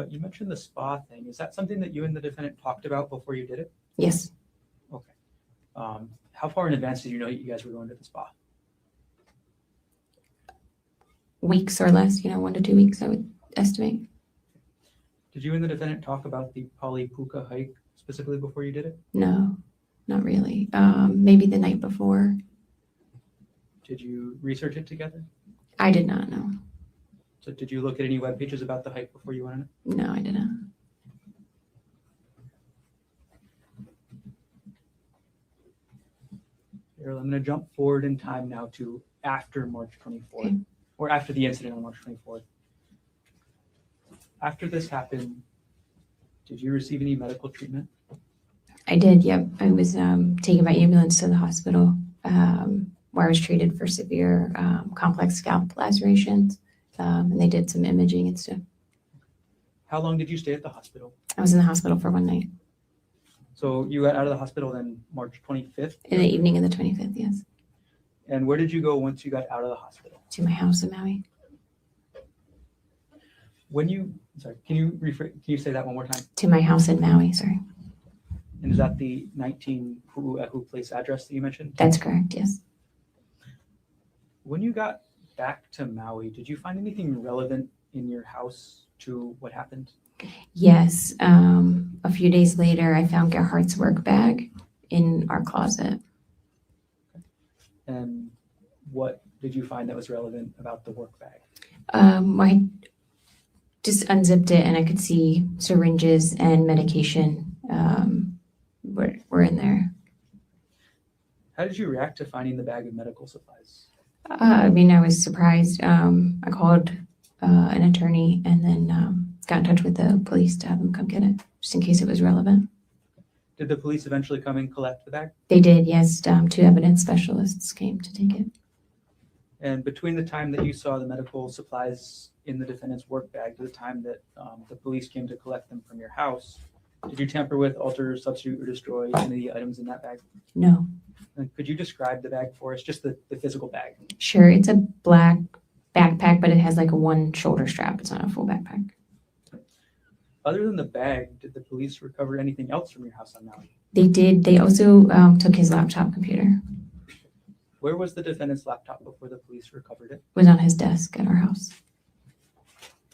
You mentioned the spa thing. Is that something that you and the defendant talked about before you did it?
Yes.
Okay. How far in advance did you know you guys were going to the spa?
Weeks or less, 1 to 2 weeks, I would estimate.
Did you and the defendant talk about the Polypuka hike specifically before you did it?
No, not really. Maybe the night before.
Did you research it together?
I did not know.
So did you look at any web pages about the hike before you went on it?
No, I did not.
Ariel, I'm going to jump forward in time now to after March 24th,
Okay.
or after the incident on March 24th. After this happened, did you receive any medical treatment?
I did, yep. I was taken by ambulance to the hospital where I was treated for severe complex scalp lacerations. And they did some imaging and stuff.
How long did you stay at the hospital?
I was in the hospital for 1 night.
So you got out of the hospital then March 25th?
In the evening of the 25th, yes.
And where did you go once you got out of the hospital?
To my house in Maui.
Can you say that one more time?
To my house in Maui, sorry.
And is that the 19 Hu'u'ehu place address that you mentioned?
That's correct, yes.
When you got back to Maui, did you find anything relevant in your house to what happened?
Yes. A few days later, I found Gerhard's work bag in our closet.
And what did you find that was relevant about the work bag?
I just unzipped it and I could see syringes and medication were in there.
How did you react to finding the bag of medical supplies?
I was surprised. I called an attorney and then got in touch with the police to have them come get it, just in case it was relevant.
Did the police eventually come and collect the bag?
They did, yes. 2 evidence specialists came to take it.
And between the time that you saw the medical supplies in the defendant's work bag to the time that the police came to collect them from your house, did you tamper with, alter, substitute, or destroy any of the items in that bag?
No.
And could you describe the bag for us, just the physical bag?
Sure, it's a black backpack, but it has like a one shoulder strap. It's not a full backpack.
Other than the bag, did the police recover anything else from your house on Maui?
They did. They also took his laptop computer.
Where was the defendant's laptop before the police recovered it?
It was on his desk at our house.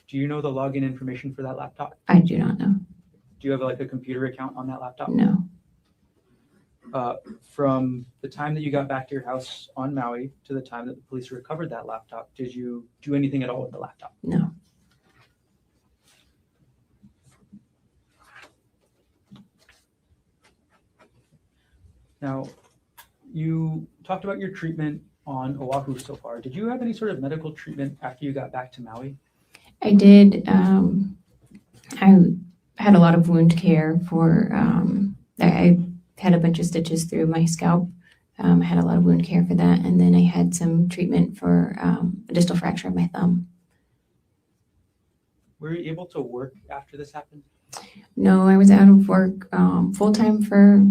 Do you know the login information for that laptop?
I do not know.
Do you have like a computer account on that laptop?
No.
From the time that you got back to your house on Maui to the time that the police recovered that laptop, did you do anything at all with the laptop?
No.
Now, you talked about your treatment on Oahu so far. Did you have any sort of medical treatment after you got back to Maui?
I did. I had a lot of wound care for. I had a bunch of stitches through my scalp. I had a lot of wound care for that, and then I had some treatment for a distal fracture of my thumb.
Were you able to work after this happened?
No, I was out of work full time for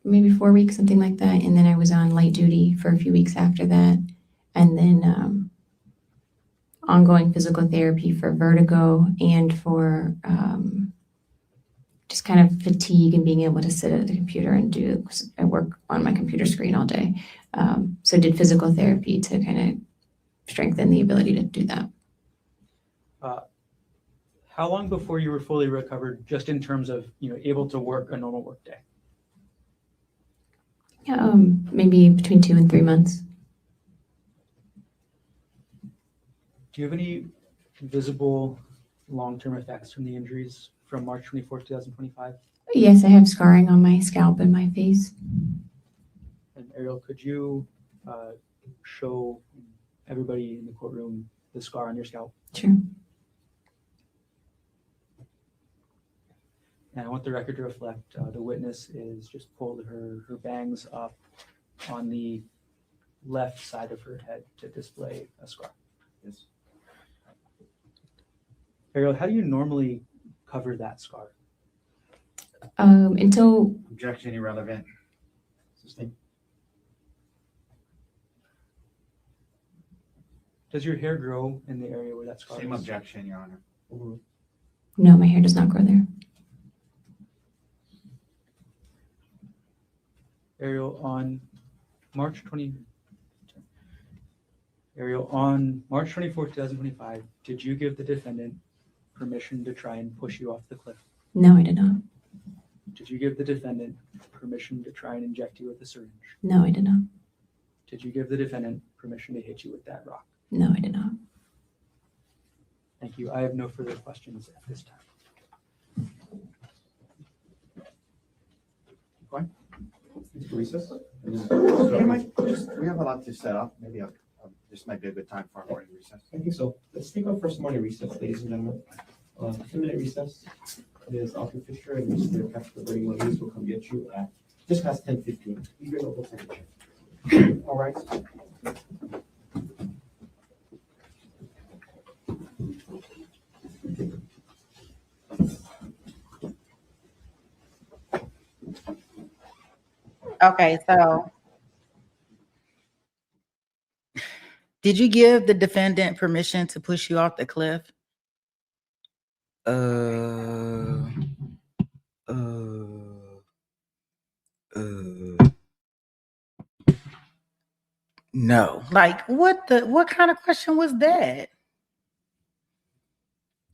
maybe 4 weeks, something like that, and then I was on light duty for a few weeks after that, and then ongoing physical therapy for vertigo and for just kind of fatigue and being able to sit at the computer and do. I work on my computer screen all day, so did physical therapy to kind of strengthen the ability to do that.
How long before you were fully recovered, just in terms of able to work a normal work day?
Maybe between 2 and 3 months.
Do you have any visible long-term effects from the injuries from March 24th, 2025?
Yes, I have scarring on my scalp and my face.
And Ariel, could you show everybody in the courtroom the scar on your scalp?
Sure.
And I want the record to reflect the witness is just pulled her bangs up on the left side of her head to display a scar.
Yes.
Ariel, how do you normally cover that scar?
Until
Objection irrelevant.
Sustain.
Does your hair grow in the area where that scar
Same
is?
objection, Your Honor.
Overruled.
no, my hair does not grow there.
Ariel, on March 24th, 2025, did you give the defendant permission to try and push you off the cliff?
No, I did not.
Did you give the defendant permission to try and inject you with a syringe?
No, I did not.
Did you give the defendant permission to hit you with that rock?
No, I did not.
Thank you. I have no further questions at this time.
Recess.
So we have a lot to set up. Maybe this might be a good time for a morning recess.
I think so. Let's take our first morning recess, ladies and gentlemen. 2-minute recess. It is Officer Fisher and Mr. Captain Williams will come get you at just past 10:15. Be your local temperature. All right.
Okay, so did you give the defendant permission to push you off the cliff? No. Like what kind of question was that?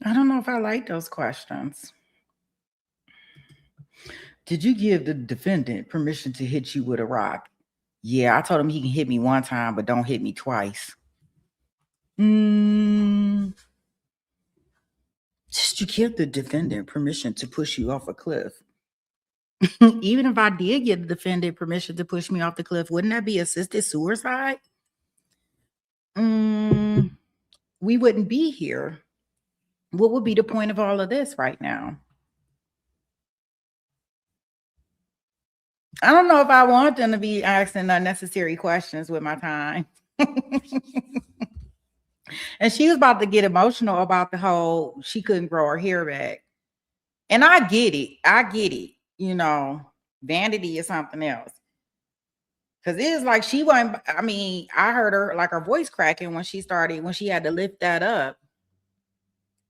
I don't know if I like those questions. Did you give the defendant permission to hit you with a rock? Yeah, I told him he can hit me one time, but don't hit me twice. Did you give the defendant permission to push you off a cliff? Even if I did give the defendant permission to push me off the cliff, wouldn't that be assisted suicide? We wouldn't be here. What would be the point of all of this right now? I don't know if I want them to be asking unnecessary questions with my time. And she was about to get emotional about the whole she couldn't grow her hair back. And I get it. I get it. You know, vanity is something else. Cause it is like she wasn't, I mean, I heard her like her voice cracking when she had to lift that up.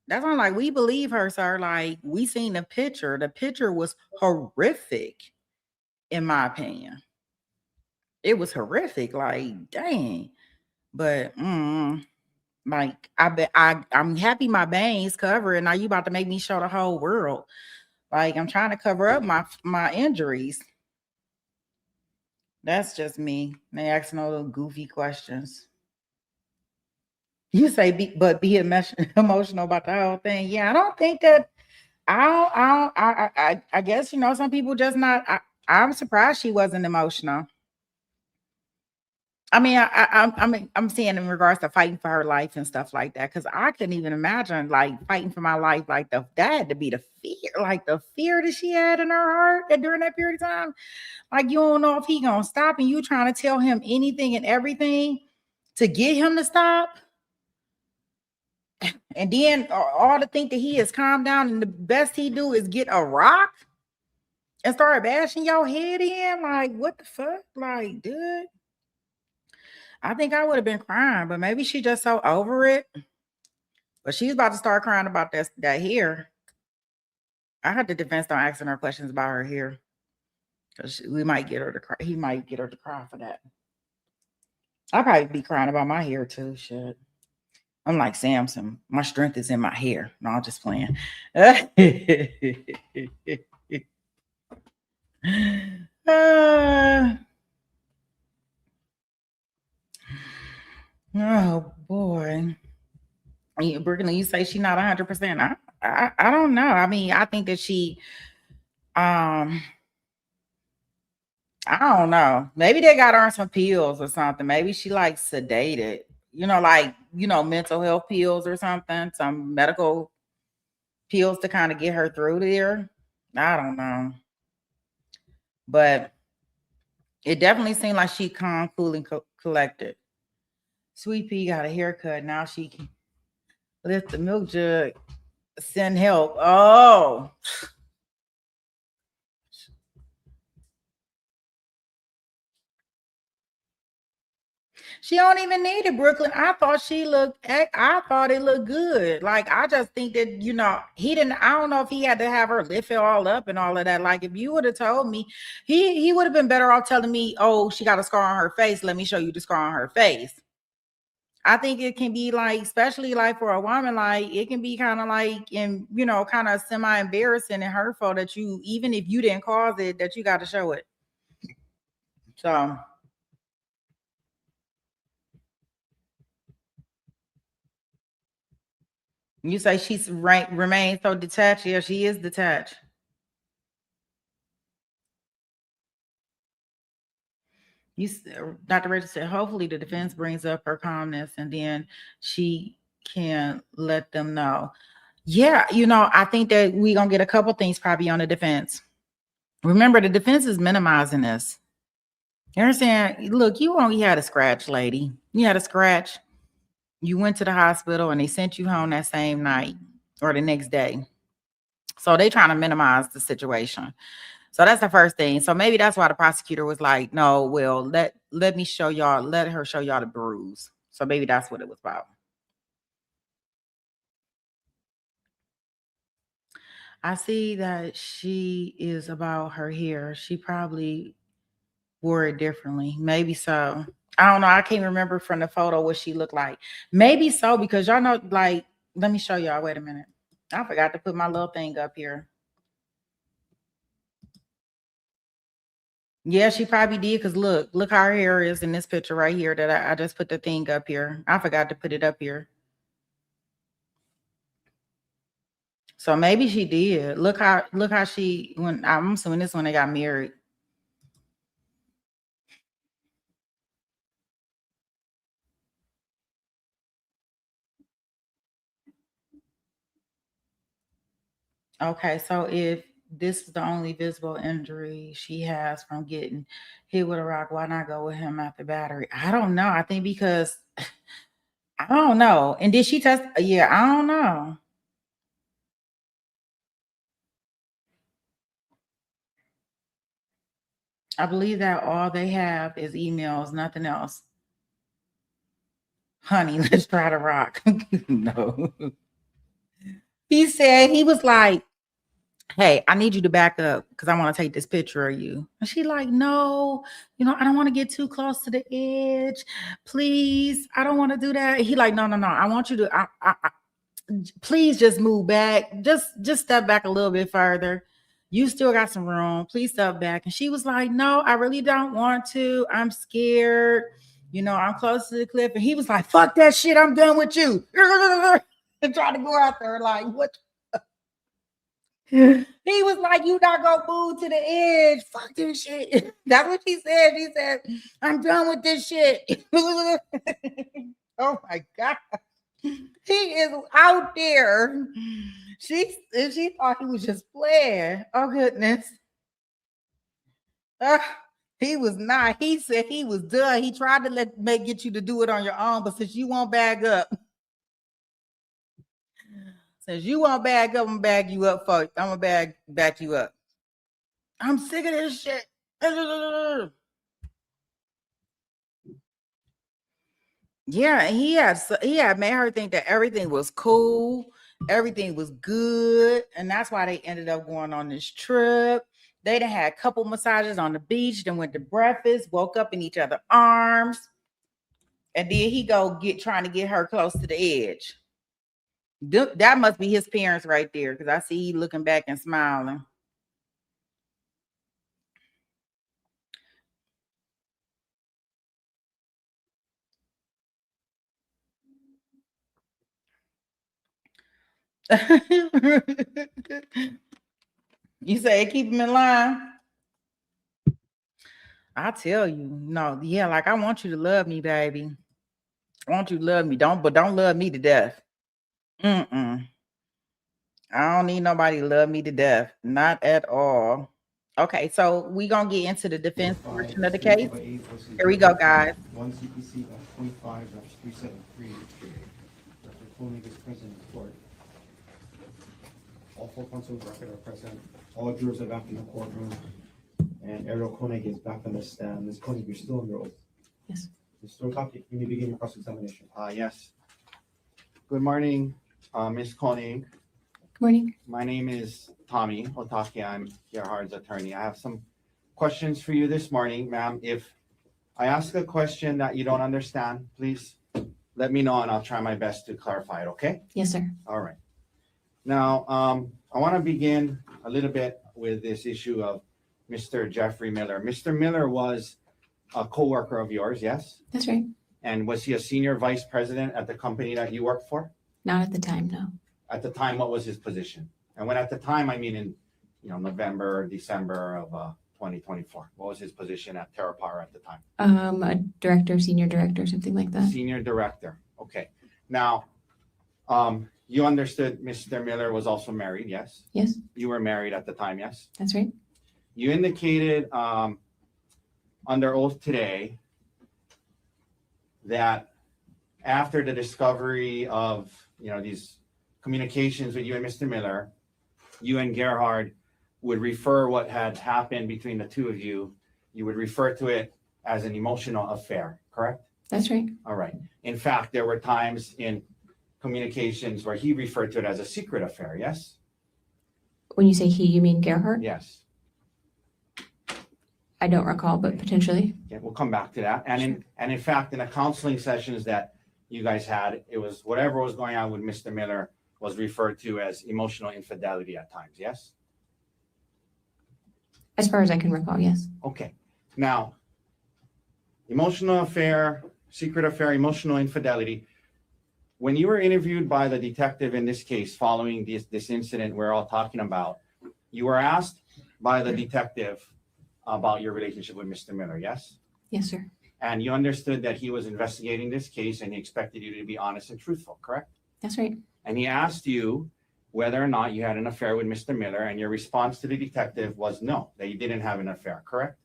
That's why I'm like, we believe her, sir. Like, we seen the picture. The picture was horrific, in my opinion. It was horrific. Like, dang. But like I'm happy my bangs covered. Now you about to make me show the whole world. Like, I'm trying to cover up my injuries. That's just me. They asking all those goofy questions. You say, be emotional about the whole thing. Yeah, I don't think that. I guess, you know, some people just not. I'm surprised she wasn't emotional. I mean, I'm saying in regards to fighting for her life and stuff like that, because I couldn't even imagine like fighting for my life, like that had to be the fear, like the fear that she had in her heart during that period of time. Like, you don't know if he gonna stop, and you trying to tell him anything and everything to get him to stop. And then all to think that he has calmed down, and the best he do is get a rock and start bashing your head in. Like, what the fuck? Like, dude. I think I would have been crying, but maybe she just so over it. But she's about to start crying about that hair. I had the defense don't asking her questions about her hair. Because we might get her to cry. He might get her to cry for that. I'll probably be crying about my hair too. Shit. I'm like Samson. My strength is in my hair. No, I'm just playing. Oh boy. Brooklyn, you say she's not 100%. I don't know. I mean, I think that she I don't know. Maybe they got her on some pills or something. Maybe she like sedated, you know, like, you know, mental health pills or something, some medical pills to kind of get her through there. I don't know. But it definitely seemed like she calm, cool, and collected. Sweet Pea got a haircut. Now she can lift the milk jug, send help. Oh. She don't even need it, Brooklyn. I thought it looked good. Like, I just think that, you know, I don't know if he had to have her lift it all up and all of that. Like, if you would have told me, he would have been better off telling me, oh, she got a scar on her face. Let me show you the scar on her face. I think it can be like, especially like for a woman, like it can be kind of like, and you know, kind of semi-embarrassing and hurtful that you, even if you didn't cause it, that you got to show it. So you say she's remains so detached. Yeah, she is detached. Dr. Rachel said, hopefully the defense brings up her calmness and then she can let them know. Yeah, you know, I think that we're going to get a couple things probably on the defense. Remember, the defense is minimizing this. You understand? Look, you only had a scratch, lady. You had a scratch. You went to the hospital and they sent you home that same night or the next day. So they trying to minimize the situation. So that's the first thing. So maybe that's why the prosecutor was like, no, well, let her show y'all the bruise. So maybe that's what it was about. I see that she is about her hair. She probably wore it differently. Maybe so. I don't know. I can't remember from the photo what she looked like. Maybe so, because y'all know, like, let me show y'all. Wait a minute. I forgot to put my little thing up here. Yeah, she probably did, because look how her hair is in this picture right here that I just put the thing up here. I forgot to put it up here. So maybe she did. Look how she, when I'm assuming this when they got married. Okay, so if this is the only visible injury she has from getting hit with a rock, why not go with him after battery? I don't know. I think because I don't know. And did she test? Yeah, I don't know. I believe that all they have is emails, nothing else. Honey, let's try to rock. No. He said, he was like, hey, I need you to back up because I want to take this picture of you. And she like, no, I don't want to get too close to the edge. Please, I don't want to do that. He like, no. I want you to, please just move back. Just step back a little bit further. You still got some room. Please step back. And she was like, no, I really don't want to. I'm scared. I'm close to the cliff. And he was like, fuck that shit. I'm done with you. And trying to go out there like, what? He was like, you not gonna move to the edge. Fuck this shit. That's what she said. She said, I'm done with this shit. Oh my God. He is out there. She thought he was just playing. Oh goodness. He was not. He said he was done. He tried to get you to do it on your own, but since you won't bag up, I'm gonna bag you up for you. I'm gonna back you up. I'm sick of this shit. Yeah, he had made her think that everything was cool, everything was good, and that's why they ended up going on this trip. They done had a couple massages on the beach, then went to breakfast, woke up in each other's arms, and then he trying to get her close to the edge. That must be his parents right there, because I see he looking back and smiling. You say keep him in line? I tell you, no, yeah, like I want you to love me, baby. I want you to love me. Don't love me to death. I don't need nobody to love me to death. Not at all. Okay, so we gonna get into the defense portion of the case. Here we go, guys.
1 CPC 25-373. Dr. Konig is present in court. All 4 counsel record are present. All jurors are back in the courtroom. And Gerhard Konig is back on the stand. Ms. Konig, you're still under oath.
Yes.
Mr. Otake, you may begin your cross-examination.
Yes. Good morning, Ms. Konig.
Good morning.
My name is Tommy Otake. I'm Gerhard's attorney. I have some questions for you this morning, ma'am. If I ask a question that you don't understand, please let me know and I'll try my best to clarify it, okay?
Yes, sir.
All right. Now, I want to begin a little bit with this issue of Mr. Jeffrey Miller. Mr. Miller was a co-worker of yours, yes?
That's right.
And was he a senior vice president at the company that you worked for?
Not at the time, no.
At the time, what was his position? And when at the time, I mean in November, December of 2024. What was his position at TerraPower at the time?
A director, senior director, something like that.
Senior director. Okay. Now, you understood Mr. Miller was also married, yes?
Yes,
You were married at the time, yes?
that's right.
You indicated under oath today that after the discovery of these communications with you and Mr. Miller, you and Gerhard would refer what had happened between the two of you. You would refer to it as an emotional affair, correct?
That's right.
All right. In fact, there were times in communications where he referred to it as a secret affair, yes?
When you say he, you mean Gerhard?
Yes.
I don't recall, but potentially.
Okay, we'll come back to that. And in fact, in the counseling sessions that you guys had, it was whatever was going on with Mr. Miller was referred to as emotional infidelity at times, yes?
As far as I can recall, yes.
Okay. Now, emotional affair, secret affair, emotional infidelity. When you were interviewed by the detective in this case, following this incident we're all talking about, you were asked by the detective about your relationship with Mr. Miller, yes?
Yes, sir.
And you understood that he was investigating this case and he expected you to be honest and truthful, correct?
That's right.
And he asked you whether or not you had an affair with Mr. Miller, and your response to the detective was no, that you didn't have an affair, correct?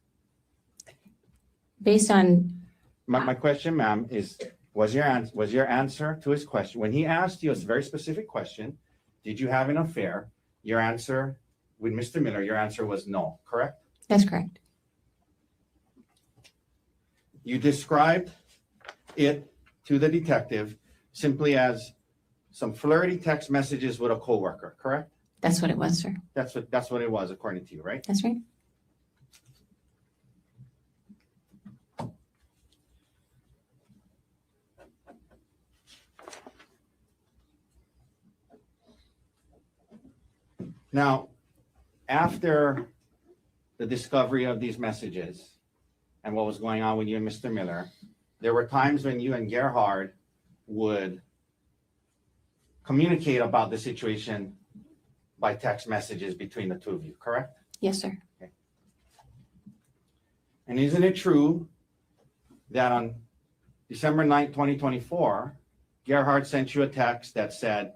Based on,
My question, ma'am, is was your answer to his question, when he asked you a very specific question, did you have an affair? Your answer with Mr. Miller, your answer was no, correct?
That's correct.
You described it to the detective simply as some flirty text messages with a coworker, correct?
That's what it was, sir.
That's what it was, according to you, right?
That's right.
Now, after the discovery of these messages and what was going on with you and Mr. Miller, there were times when you and Gerhard would communicate about the situation by text messages between the two of you, correct?
Yes, sir.
And isn't it true that on December 9th, 2024, Gerhard sent you a text that said,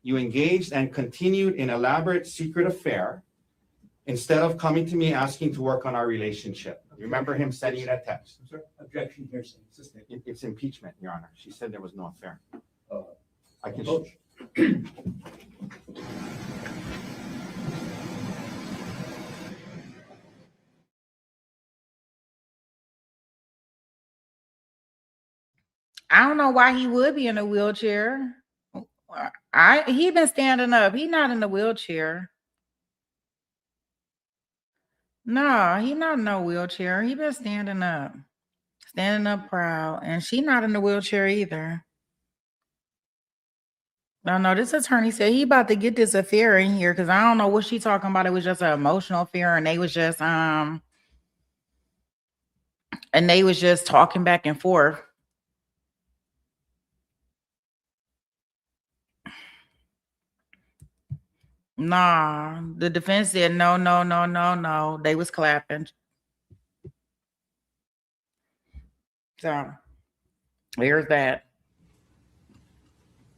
you engaged and continued an elaborate secret affair instead of coming to me asking to work on our relationship? You remember him sending you that text?
I'm sorry, objection here, Assistant.
It's impeachment, Your Honor. She said there was no affair.
Uh,
I can.
Coach.
I don't know why he would be in a wheelchair. He been standing up. He not in the wheelchair. No, he not in no wheelchair. He been standing up proud. And she not in the wheelchair either. No, this attorney said he about to get this affair in here because I don't know what she talking about. It was just an emotional affair, and they was just talking back and forth. Nah, the defense said no. They was clapping. So here's that.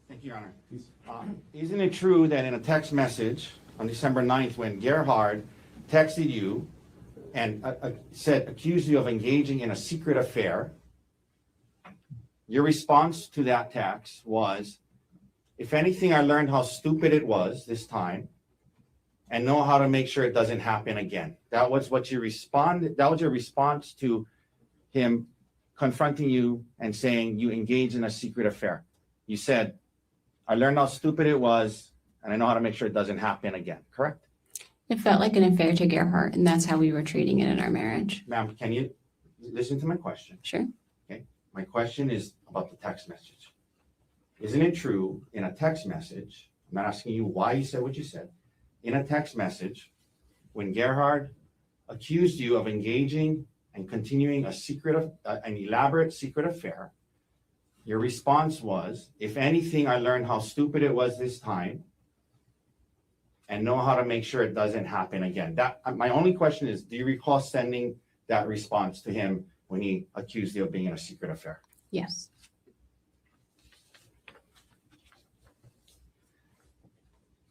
Thank you, Your Honor. Isn't it true that in a text message on December 9th, when Gerhard texted you and accused you of engaging in a secret affair, your response to that text was, if anything, I learned how stupid it was this time and know how to make sure it doesn't happen again. That was what you responded. That was your response to him confronting you and saying you engaged in a secret affair. You said, I learned how stupid it was, and I know how to make sure it doesn't happen again, correct?
It felt like an affair to Gerhard, and that's how we were treating it in our marriage.
Ma'am, can you listen to my question?
Sure.
Okay. My question is about the text message. Isn't it true in a text message, I'm not asking you why you said what you said, in a text message, when Gerhard accused you of engaging and continuing an elaborate secret affair, your response was, if anything, I learned how stupid it was this time and know how to make sure it doesn't happen again. My only question is, do you recall sending that response to him when he accused you of being in a secret affair?
Yes.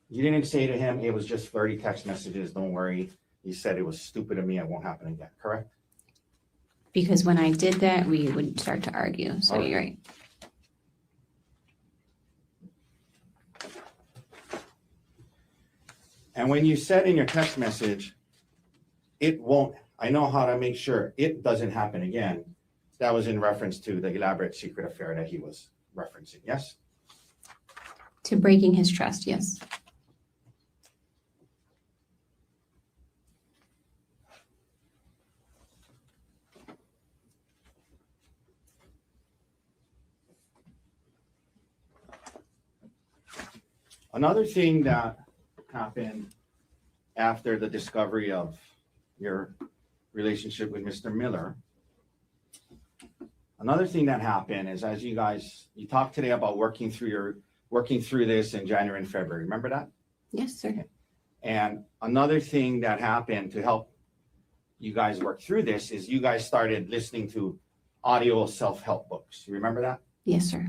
You didn't say to him, it was just flirty text messages, don't worry. You said it was stupid of me, it won't happen again, correct?
Because when I did that, we would start to argue. So
Okay.
you're right.
And when you said in your text message, I know how to make sure it doesn't happen again, that was in reference to the elaborate secret affair that he was referencing, yes?
To breaking his trust, yes.
Another thing that happened after the discovery of your relationship with Mr. Miller, another thing that happened is, as you talked today about working through this in January and February. Remember that?
Yes, sir.
And another thing that happened to help you guys work through this is you guys started listening to audio self-help books. You remember that?
Yes, sir.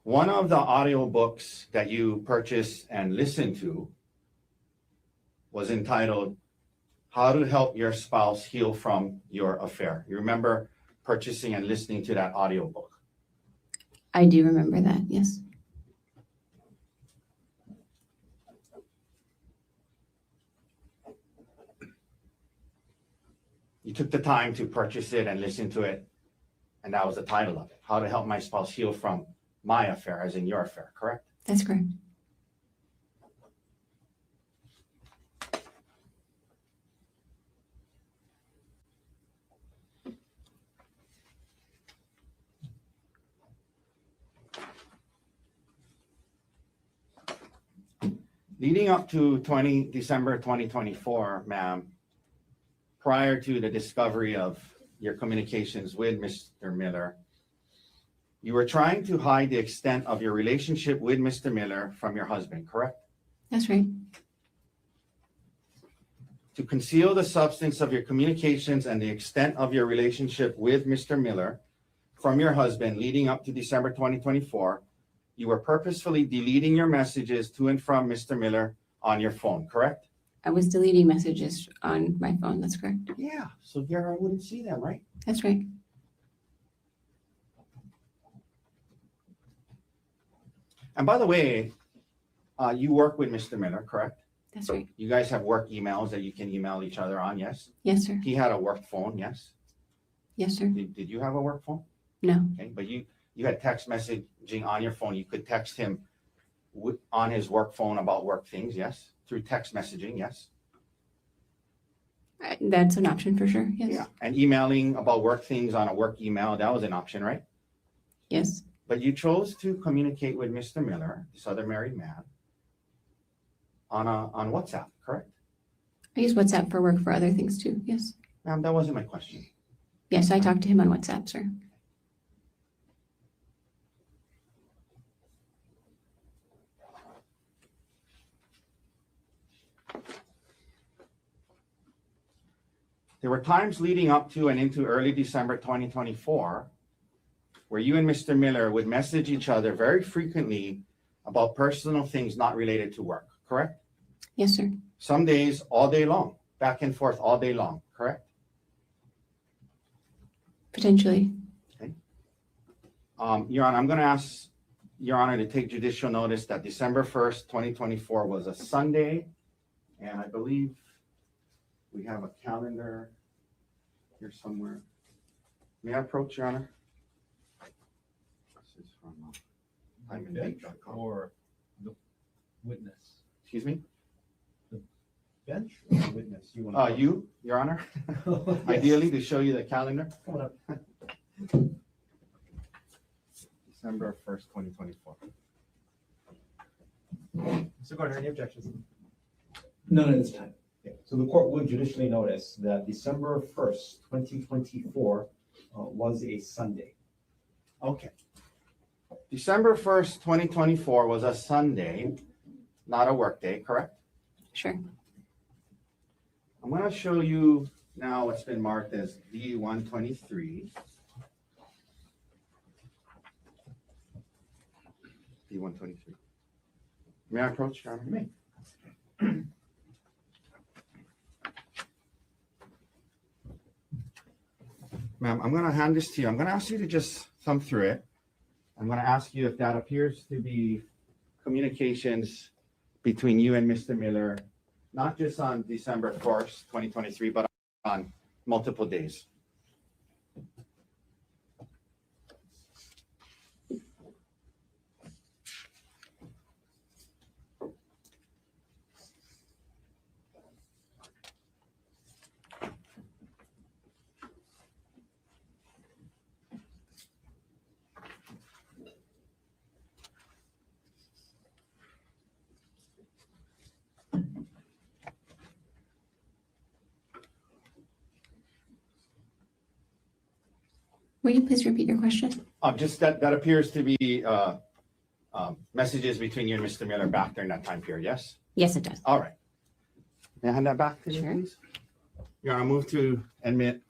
One of the audio books that you purchased and listened to was entitled How to help your spouse heal from your affair. You remember purchasing and listening to that audiobook.
I do remember that, yes.
You took the time to purchase it and listen to it, and that was the title of it. How to help my spouse heal from my affair, as in your affair, correct?
That's correct.
Leading up to December 2024, ma'am, prior to the discovery of your communications with Mr. Miller, you were trying to hide the extent of your relationship with Mr. Miller from your husband, correct?
That's right.
To conceal the substance of your communications and the extent of your relationship with Mr. Miller from your husband leading up to December 2024, you were purposefully deleting your messages to and from Mr. Miller on your phone, correct?
I was deleting messages on my phone. That's correct.
Yeah, so Gerhard wouldn't see them, right?
That's right.
And by the way, you work with Mr. Miller, correct?
That's right.
You guys have work emails that you can email each other on, yes?
Yes, sir.
He had a work phone, yes?
Yes, sir.
Did you have a work phone?
No.
Okay, but you had text messaging on your phone. You could text him on his work phone about work things, yes? Through text messaging, yes?
That's an option for sure. Yes.
Yeah, and emailing about work things on a work email, that was an option, right?
Yes.
But you chose to communicate with Mr. Miller, this other married man, on WhatsApp, correct?
I use WhatsApp for work for other things too. Yes.
Ma'am, that wasn't my question.
Yes, I talked to him on WhatsApp, sir.
There were times leading up to and into early December 2024 where you and Mr. Miller would message each other very frequently about personal things not related to work, correct?
Yes, sir.
Some days all day long, back and forth all day long, correct?
Potentially.
Your Honor, I'm going to ask Your Honor to take judicial notice that December 1st, 2024 was a Sunday, and I believe we have a calendar here somewhere. May I approach, Your Honor? This is from timemandDate.com.
Or the witness.
Excuse me?
Bench or the witness? You want to?
You, Your Honor, ideally to show you the calendar.
Come on up.
December 1st, 2024.
Mr. Gardner, any objections?
None at this time. Okay, so the court would judicially notice that December 1st, 2024 was a Sunday.
Okay. December 1st, 2024 was a Sunday, not a work day, correct?
Sure.
I'm going to show you now what's been marked as D123. D123. May I approach, Your Honor?
You may.
Ma'am, I'm going to hand this to you. I'm going to ask you to just thumb through it. I'm going to ask you if that appears to be communications between you and Mr. Miller, not just on December 1st, 2023, but on multiple days.
Will you please repeat your question?
Just that appears to be messages between you and Mr. Miller back during that time period, yes?
Yes, it does.
All right. May I hand that back to you,
Sure.
please? Your Honor, move to admit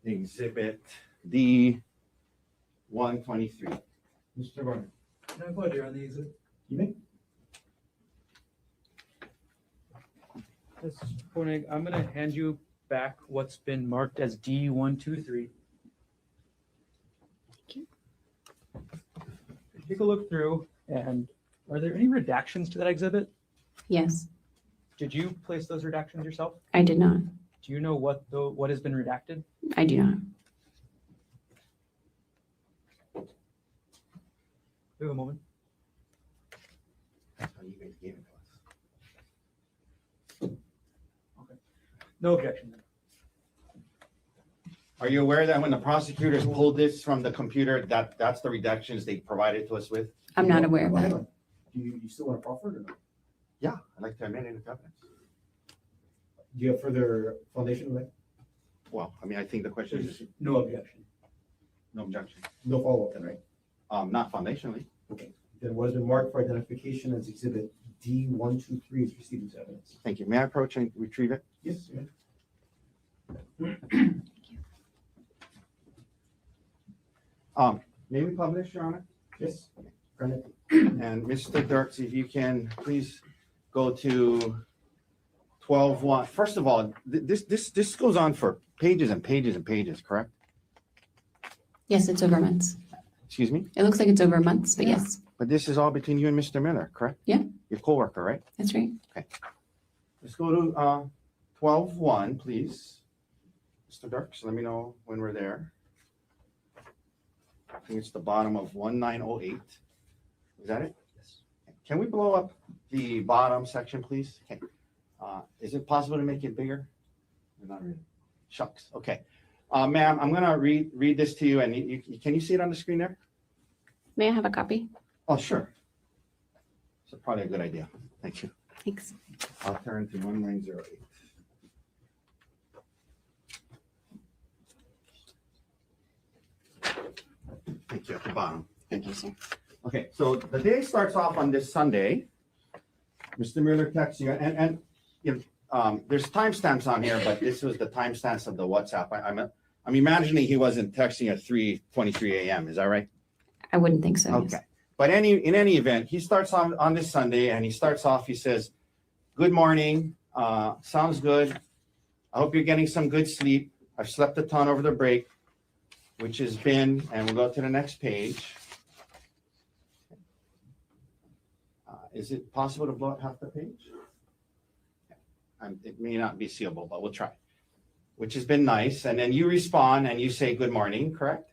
Exhibit D123.
Mr. Gardner,
Can I put here on the exhibit?
you may.
Ms. Koenig, I'm gonna hand you back what's been marked as D123. Take a look through, and are there any redactions to that exhibit?
Yes,
Did you place those redactions yourself?
I did not.
Do you know what has been redacted?
I do not.
We have a moment.
That's how you guys gave it to us.
No objection.
Are you aware that when the prosecutors pulled this from the computer, that's the reductions they provided to us with?
I'm not aware of
Well, hang
that.
on. Do you still want to proffer it or not?
Yeah, I'd like to amend it into evidence.
Do you have further foundation, like,
Well, I mean, I think the question is,
No objection.
no objection.
no follow-up then, right?
Not foundationally.
Then what has been marked for identification as exhibit D123 is received into evidence.
Thank you. May I approach and retrieve it?
Yes, yeah.
May we publish, Your Honor?
Yes. Granted.
And Mr. Dirks, if you can please go to 12:1. First of all, this goes on for pages and pages and pages, correct?
Yes, it's over months.
Excuse me?
It looks like it's over months, but
Yeah.
yes,
But this is all between you and Mr. Miller, correct?
Yeah.
Your coworker, right?
that's right.
Let's go to 12:1, please. Mr. Dirks, let me know when we're there. I think it's the bottom of 1908. Is that it?
Yes.
Can we blow up the bottom section, please? Okay. Is it possible to make it bigger? Not really. Shucks. Okay. Ma'am, I'm gonna read this to you, and can you see it on the screen there?
May I have a copy?
Oh, sure. It's probably a good idea. Thank you.
Thanks.
I'll turn to 1908. Thank you at the bottom.
Thank you, sir.
Okay, so the day starts off on this Sunday. Mr. Miller texts you, and you know, there's timestamps on here, but this was the timestamps of the WhatsApp. I'm imagining he wasn't texting at 3:23 a.m. Is that right?
I wouldn't think so.
Okay. But in any event, he starts on this Sunday, and he starts off, he says, "Good morning, sounds good. I hope you're getting some good sleep. I've slept a ton over the break," which has been, and we'll go to the next page. Is it possible to blow up half the page? It may not be seeable, but we'll try. Which has been nice. And then you respond and you say good morning, correct?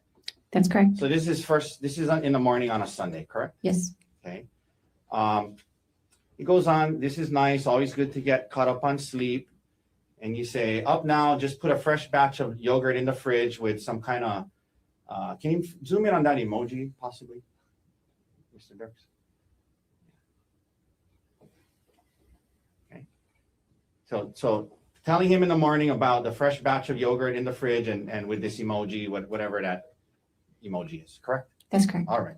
That's correct.
So this is in the morning on a Sunday, correct?
Yes.
Okay. It goes on, this is nice, always good to get caught up on sleep. And you say, up now, just put a fresh batch of yogurt in the fridge with some kind of, can you zoom in on that emoji possibly, Mr. Dirks? Okay. So telling him in the morning about the fresh batch of yogurt in the fridge and with this emoji, whatever that emoji is, correct?
That's correct.
All right.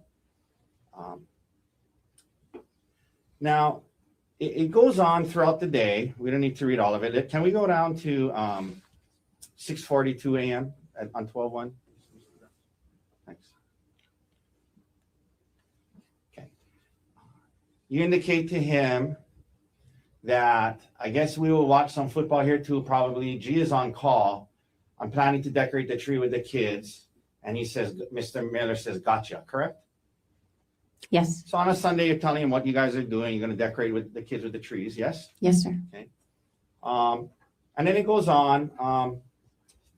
Now, it goes on throughout the day. We don't need to read all of it. Can we go down to 6:42 a.m. on 12/1? Thanks. Okay. You indicate to him that I guess we will watch some football here too, probably. G is on call. I'm planning to decorate the tree with the kids. And he says, Mr. Miller says, gotcha, correct?
Yes.
So on a Sunday, you're telling him what you guys are doing. You're going to decorate with the kids with the trees, yes?
Yes, sir.
And then it goes on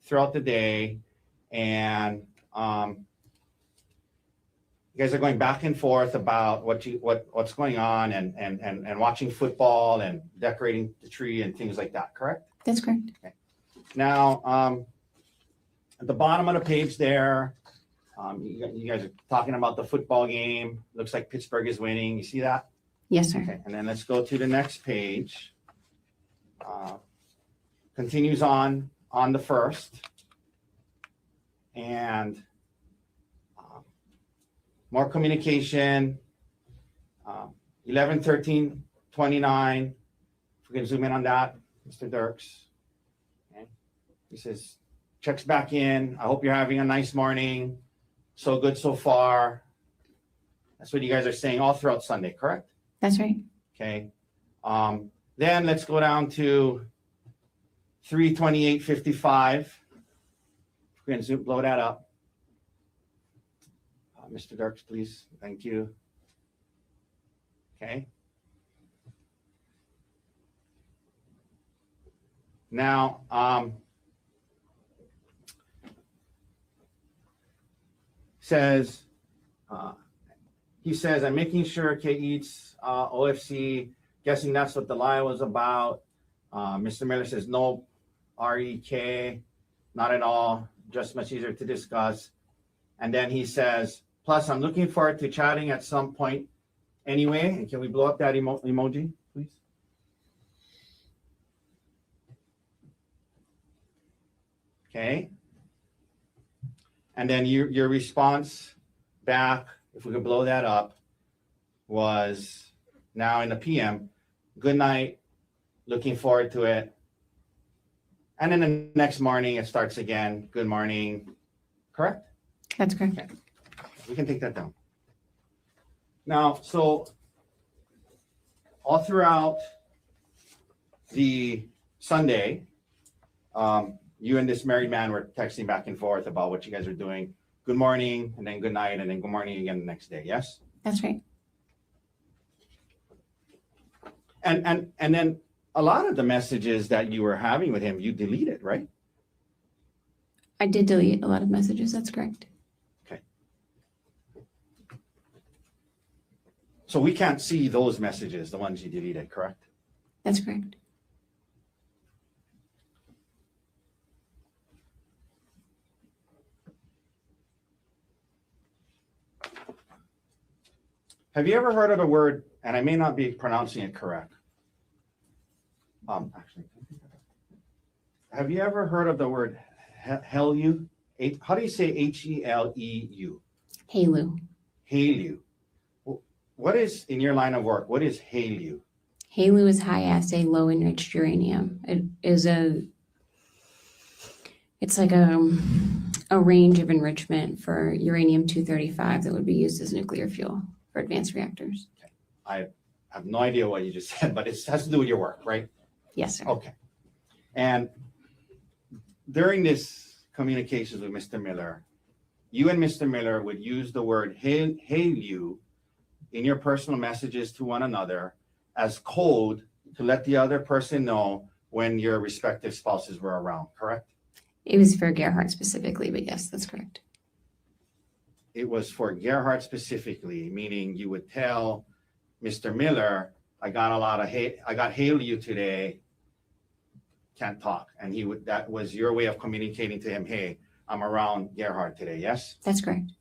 throughout the day. And you guys are going back and forth about what's going on and watching football and decorating the tree and things like that, correct?
That's correct.
Now, at the bottom of the page there, you guys are talking about the football game. Looks like Pittsburgh is winning. You see that?
Yes, sir.
Okay, and then let's go to the next page. Continues on the first. And more communication. 11:13:29. If we can zoom in on that, Mr. Dirks. Okay. He says, checks back in. I hope you're having a nice morning. So good so far. That's what you guys are saying all throughout Sunday, correct?
That's right.
Okay. Then let's go down to 3/28/55. We're going to blow that up. Mr. Dirks, please. Thank you. Okay. Now, he says, I'm making sure Kay eats OFC, guessing that's what the lie was about. Mr. Miller says, no, REK, not at all, just much easier to discuss. And then he says, plus, I'm looking forward to chatting at some point anyway. And can we blow up that emoji, please? Okay. And then your response back, if we could blow that up, was now in the PM. Good night. Looking forward to it. And then the next morning, it starts again. Good morning. Correct?
That's correct.
Okay. We can take that down. Now, so all throughout the Sunday, you and this married man were texting back and forth about what you guys are doing. Good morning, and then good night, and then good morning again the next day. Yes?
That's right.
And then a lot of the messages that you were having with him, you deleted, right?
I did delete a lot of messages. That's correct.
So we can't see those messages, the ones you deleted, correct?
That's correct.
Have you ever heard of the word, and I may not be pronouncing it correct. Actually, have you ever heard of the word Heleu? How do you say Heleu?
Haleu.
Haleu. What is, in your line of work, what is Haleu?
Haleu is high assay, low enriched uranium. It's like a range of enrichment for uranium-235 that would be used as nuclear fuel for advanced reactors.
I have no idea what you just said, but it has to do with your work, right?
Yes, sir.
Okay. And during this communications with Mr. Miller, you and Mr. Miller would use the word Haleu in your personal messages to one another as code to let the other person know when your respective spouses were around, correct?
It was for Gerhard specifically, but yes, that's correct.
It was for Gerhard specifically, meaning you would tell Mr. Miller, I got Haleu today, can't talk. And that was your way of communicating to him, hey, I'm around Gerhard today, yes?
That's correct.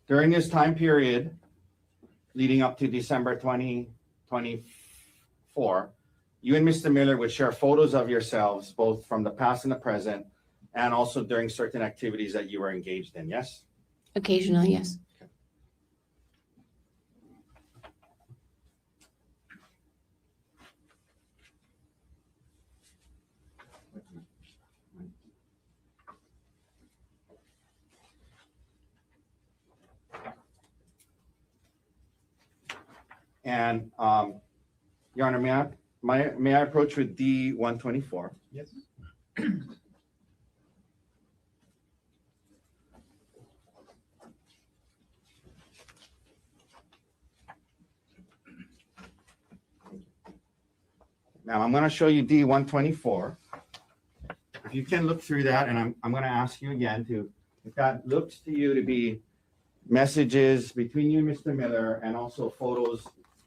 During this time period, leading up to December 2024, you and Mr. Miller would share photos of yourselves, both from the past and the present, and also during certain activities that you were engaged in, yes?
Occasionally, yes.
And Your Honor, may I approach with D-124?
Yes.
Now I'm going to show you D-124. If you can look through that, and I'm going to ask you again if that looks to you to be messages between you and Mr. Miller, and also photos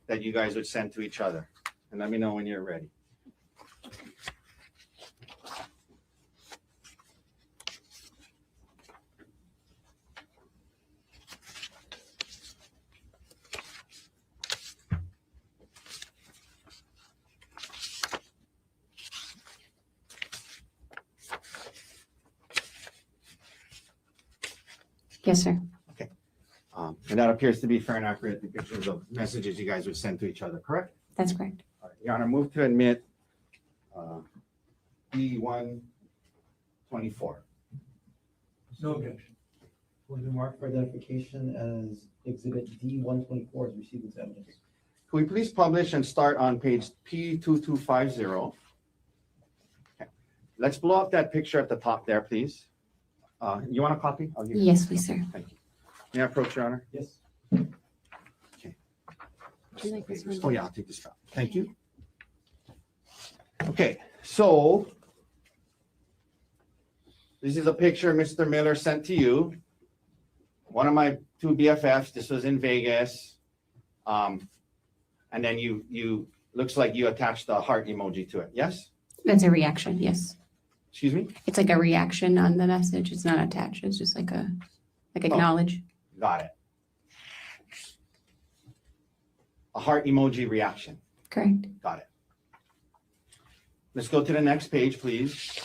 that you guys would send to each other. And let me know when you're ready.
Yes, sir.
And that appears to be fair and accurate depictions of messages you guys would send to each other, correct?
That's correct.
All right, Your Honor, move to admit D124.
No objection.
Will be marked for identification as exhibit D124 as received as evidence.
Can we please publish and start on page P2250? Okay. Let's blow up that picture at the top there, please. You want a copy? I'll give you.
Yes, please, sir.
Thank you. May I approach, Your Honor?
Yes.
Would you like this one?
Oh, yeah, I'll take this out. Thank you. Okay, so this is a picture Mr. Miller sent to you. One of my two BFFs. This was in Vegas. And then you looks like you attached a heart emoji to it. Yes?
That's a reaction, yes.
Excuse me?
It's like a reaction on the message. It's not attached. It's just like acknowledge.
Got it. A heart emoji reaction.
Correct.
Got it. Let's go to the next page, please.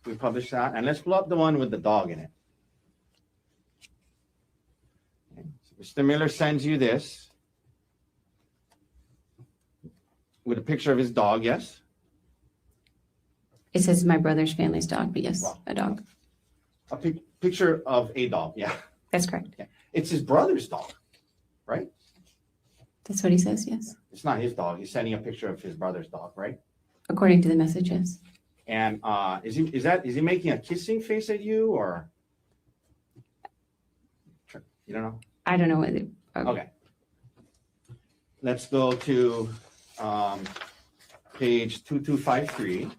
We publish that, and let's pull up the one with the dog in it. Okay. So Mr. Miller sends you this with a picture of his dog, yes?
It says my brother's family's dog, but yes,
Wow.
a dog.
A picture of a dog, yeah.
That's correct.
It's his brother's dog, right?
That's what he says, yes.
It's not his dog. He's sending a picture of his brother's dog, right?
According to the message, yes.
And is he making a kissing face at you, or you don't know?
I don't know what it,
Okay. Let's go to page 2253.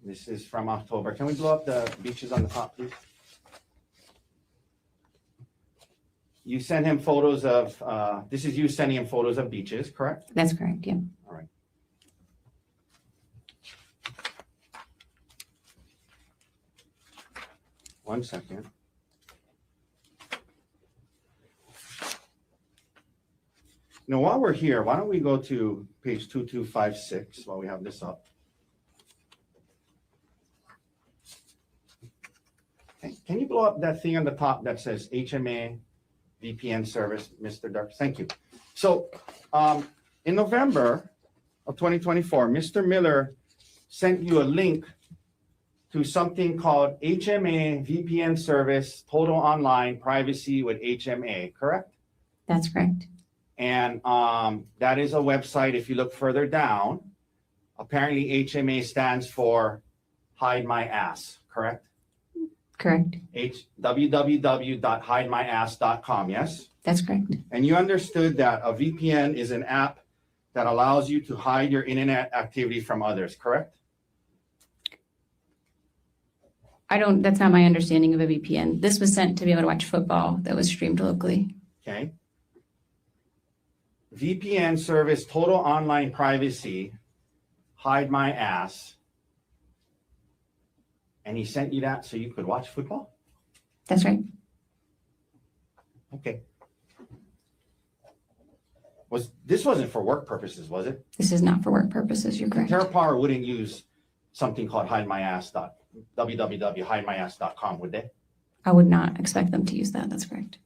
This is from October. Can we blow up the beaches on the top, please? You sent him photos of, this is you sending him photos of beaches, correct?
That's correct, yeah.
All right. One second. Now, while we're here, why don't we go to page 2256 while we have this up? Okay. Can you blow up that thing on the top that says HMA VPN service, Mr. Dark? Thank you. So in November of 2024, Mr. Miller sent you a link to something called HMA VPN service, total online privacy with HMA, correct?
That's correct.
And that is a website. If you look further down, apparently HMA stands for hide my ass, correct?
Correct.
www.hidemyass.com, yes?
That's correct.
And you understood that a VPN is an app that allows you to hide your internet activity from others, correct?
That's not my understanding of a VPN. This was sent to be able to watch football that was streamed locally.
Okay. VPN service, total online privacy, hide my ass. And he sent you that so you could watch football?
That's right.
Okay. This wasn't for work purposes, was it?
This is not for work purposes. You're correct.
TerraPower wouldn't use something called www.hidemyass.com, would they?
I would not expect them to use that. That's correct.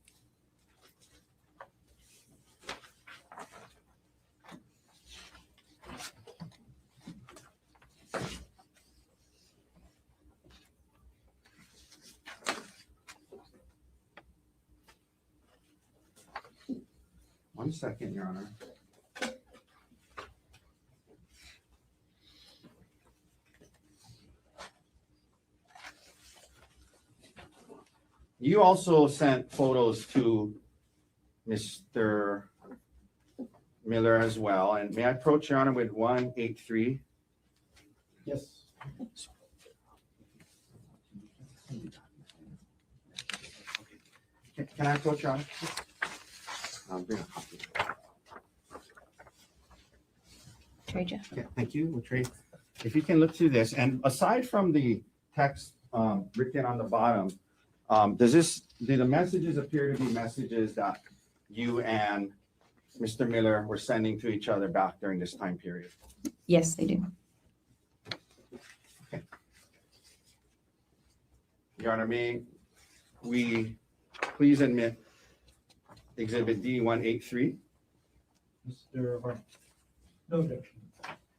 One second, Your Honor. You also sent photos to Mr. Miller as well. And may I approach, Your Honor, with 183?
Yes.
Can I approach, Your Honor? I'll bring a copy.
Trade you.
Okay, thank you. We'll trade. If you can look through this, and aside from the text written on the bottom, do the messages appear to be messages that you and Mr. Miller were sending to each other back during this time period?
Yes, they do.
Your Honor, may we please admit Exhibit D183?
Mr. Hart.
No objection.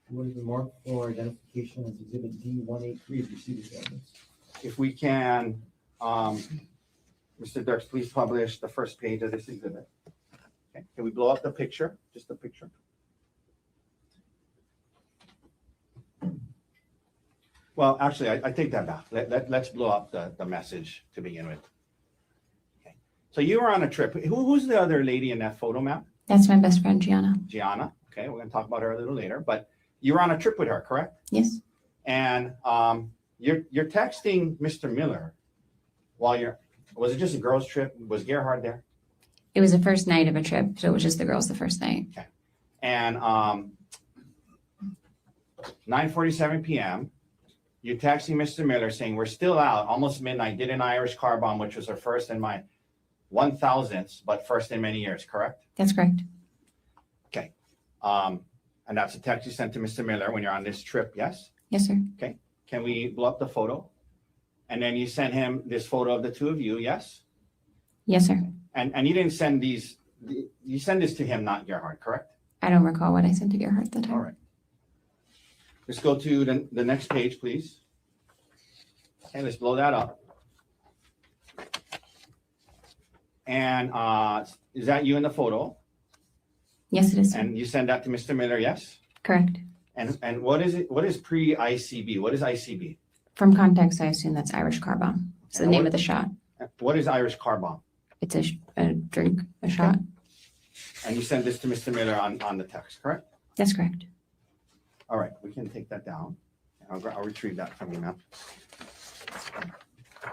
What is the mark for identification as exhibit D183 is received as evidence?
If we can, Mr. Dirks, please publish the first page of this exhibit. Okay, can we blow up the picture, just the picture? Well, actually, I take that back. Let's blow up the message to begin with. Okay, so you were on a trip. Who's the other lady in that photo, ma'am?
That's my best friend, Gianna.
Gianna. Okay, we're gonna talk about her a little later, but you were on a trip with her, correct?
Yes.
And you're texting Mr. Miller while was it just a girls' trip? Was Gerhard there?
It was the first night of a trip, so it was just the girls the first night.
And 9:47 p.m., you're texting Mr. Miller saying, we're still out, almost midnight, did an Irish car bomb, which was her first in my 1000th, but first in many years, correct?
That's correct.
Okay. And that's a text you sent to Mr. Miller when you're on this trip, yes?
Yes, sir.
Can we blow up the photo? And then you sent him this photo of the two of you, yes?
Yes, sir.
And you didn't send these, you send this to him, not Gerhard, correct?
I don't recall what I sent to Gerhard that time.
All right. Let's go to the next page, please. Okay, let's blow that up. And is that you in the photo?
Yes, it is, sir.
And you send that to Mr. Miller, yes?
Correct.
And what is it? What is pre-ICB? What is ICB?
From context, I assume that's Irish car bomb. It's the
And
name
what-
of the shot.
What is Irish car bomb?
It's a drink, a shot.
And you send this to Mr. Miller on the text, correct?
That's correct.
All right, we can take that down. I'll retrieve that from you now.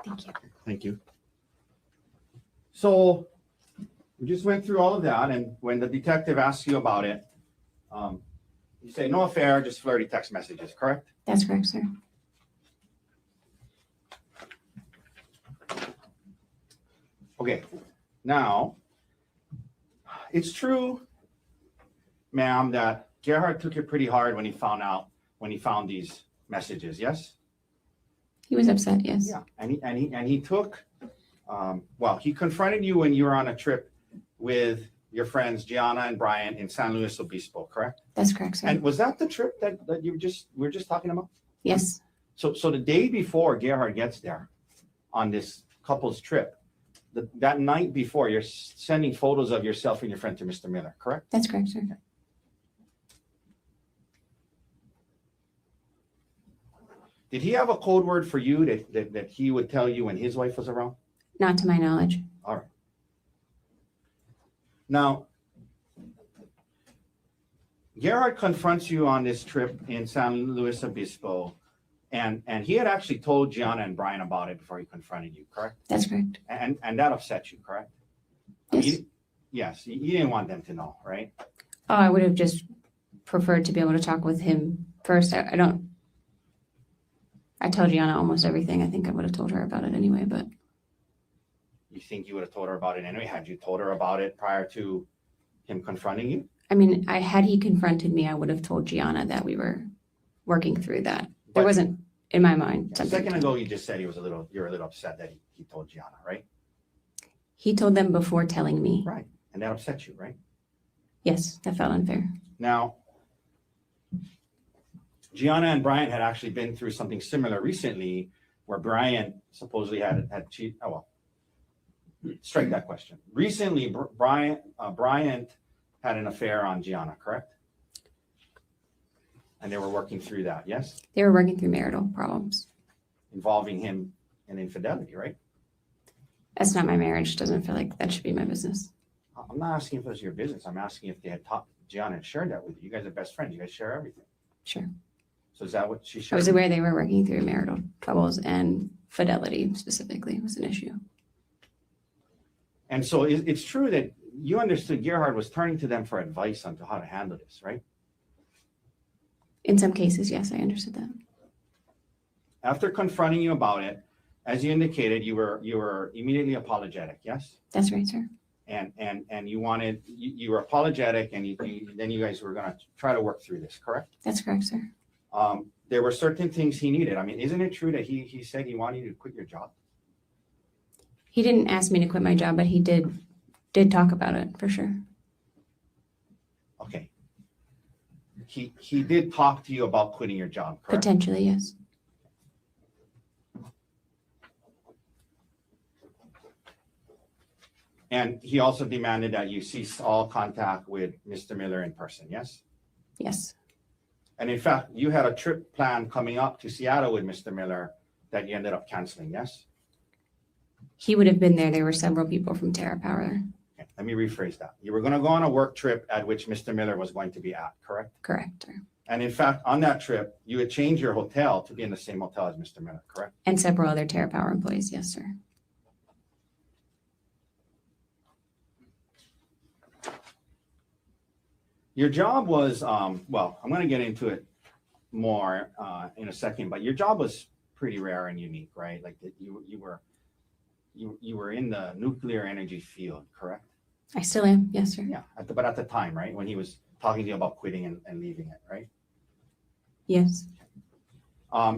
Thank you.
Thank you. So we just went through all of that, and when the detective asks you about it, you say no affair, just flirty text messages, correct?
That's correct, sir.
Okay, now, it's true, ma'am, that Gerhard took it pretty hard when he found these messages, yes?
He was upset, yes.
Yeah, and he took, he confronted you when you were on a trip with your friends Gianna and Brian in San Luis Obispo, correct?
That's correct, sir.
And was that the trip that we're just talking about?
Yes,
So the day before Gerhard gets there on this couple's trip, that night before, you're sending photos of yourself and your friend to Mr. Miller, correct?
that's correct, sir.
Did he have a code word for you that he would tell you when his wife was around?
Not to my knowledge.
All right. Now, Gerhard confronts you on this trip in San Luis Obispo, and he had actually told Gianna and Brian about it before he confronted you, correct?
That's correct.
And that upset you, correct?
Yes.
Yes, you didn't want them to know, right?
Oh, I would have just preferred to be able to talk with him first. I told Gianna almost everything. I think I would have told her about it anyway, but
You think you would have told her about it anyway? Had you told her about it prior to him confronting you?
I mean, had he confronted me, I would have told Gianna that we were working through that. There
But-
wasn't, in my mind,
A
something.
second ago, you just said you're a little upset that he told Gianna, right?
He told them before telling me.
Right. And that upset you, right?
Yes, that felt unfair.
Now, Gianna and Brian had actually been through something similar recently where Brian supposedly had cheated. Oh, well, strike that question. Recently, Brian had an affair on Gianna, correct? And they were working through that, yes?
They were working through marital problems.
Involving him in infidelity, right?
That's not my marriage. Doesn't feel like that should be my business.
I'm not asking if it was your business. I'm asking if they had talked, Gianna had shared that with you. You guys are best friends. You guys share everything.
Sure.
So is that what she
I
shared?
was aware they were working through marital troubles, and fidelity specifically was an issue.
And so it's true that you understood Gerhard was turning to them for advice on how to handle this, right?
In some cases, yes, I understood that.
After confronting you about it, as you indicated, you were immediately apologetic, yes?
That's right, sir.
And you were apologetic, and then you guys were gonna try to work through this, correct?
That's correct, sir.
There were certain things he needed. I mean, isn't it true that he said he wanted you to quit your job?
He didn't ask me to quit my job, but he did talk about it for sure.
Okay. he did talk to you about quitting your job, correct?
Potentially, yes.
And he also demanded that you cease all contact with Mr. Miller in person, yes?
Yes.
And in fact, you had a trip planned coming up to Seattle with Mr. Miller that you ended up canceling, yes?
He would have been there. There were several people from Terra Power.
Okay, let me rephrase that. You were going to go on a work trip at which Mr. Miller was going to be at, correct?
Correct.
And in fact, on that trip, you had changed your hotel to be in the same hotel as Mr. Miller, correct?
And several other Terra Power employees. Yes, sir.
Your job was, well, I'm going to get into it more in a second, but your job was pretty rare and unique, right? Like that you were in the nuclear energy field, correct?
I still am. Yes, sir.
Yeah, but at the time, right, when he was talking to you about quitting and leaving it, right?
Yes.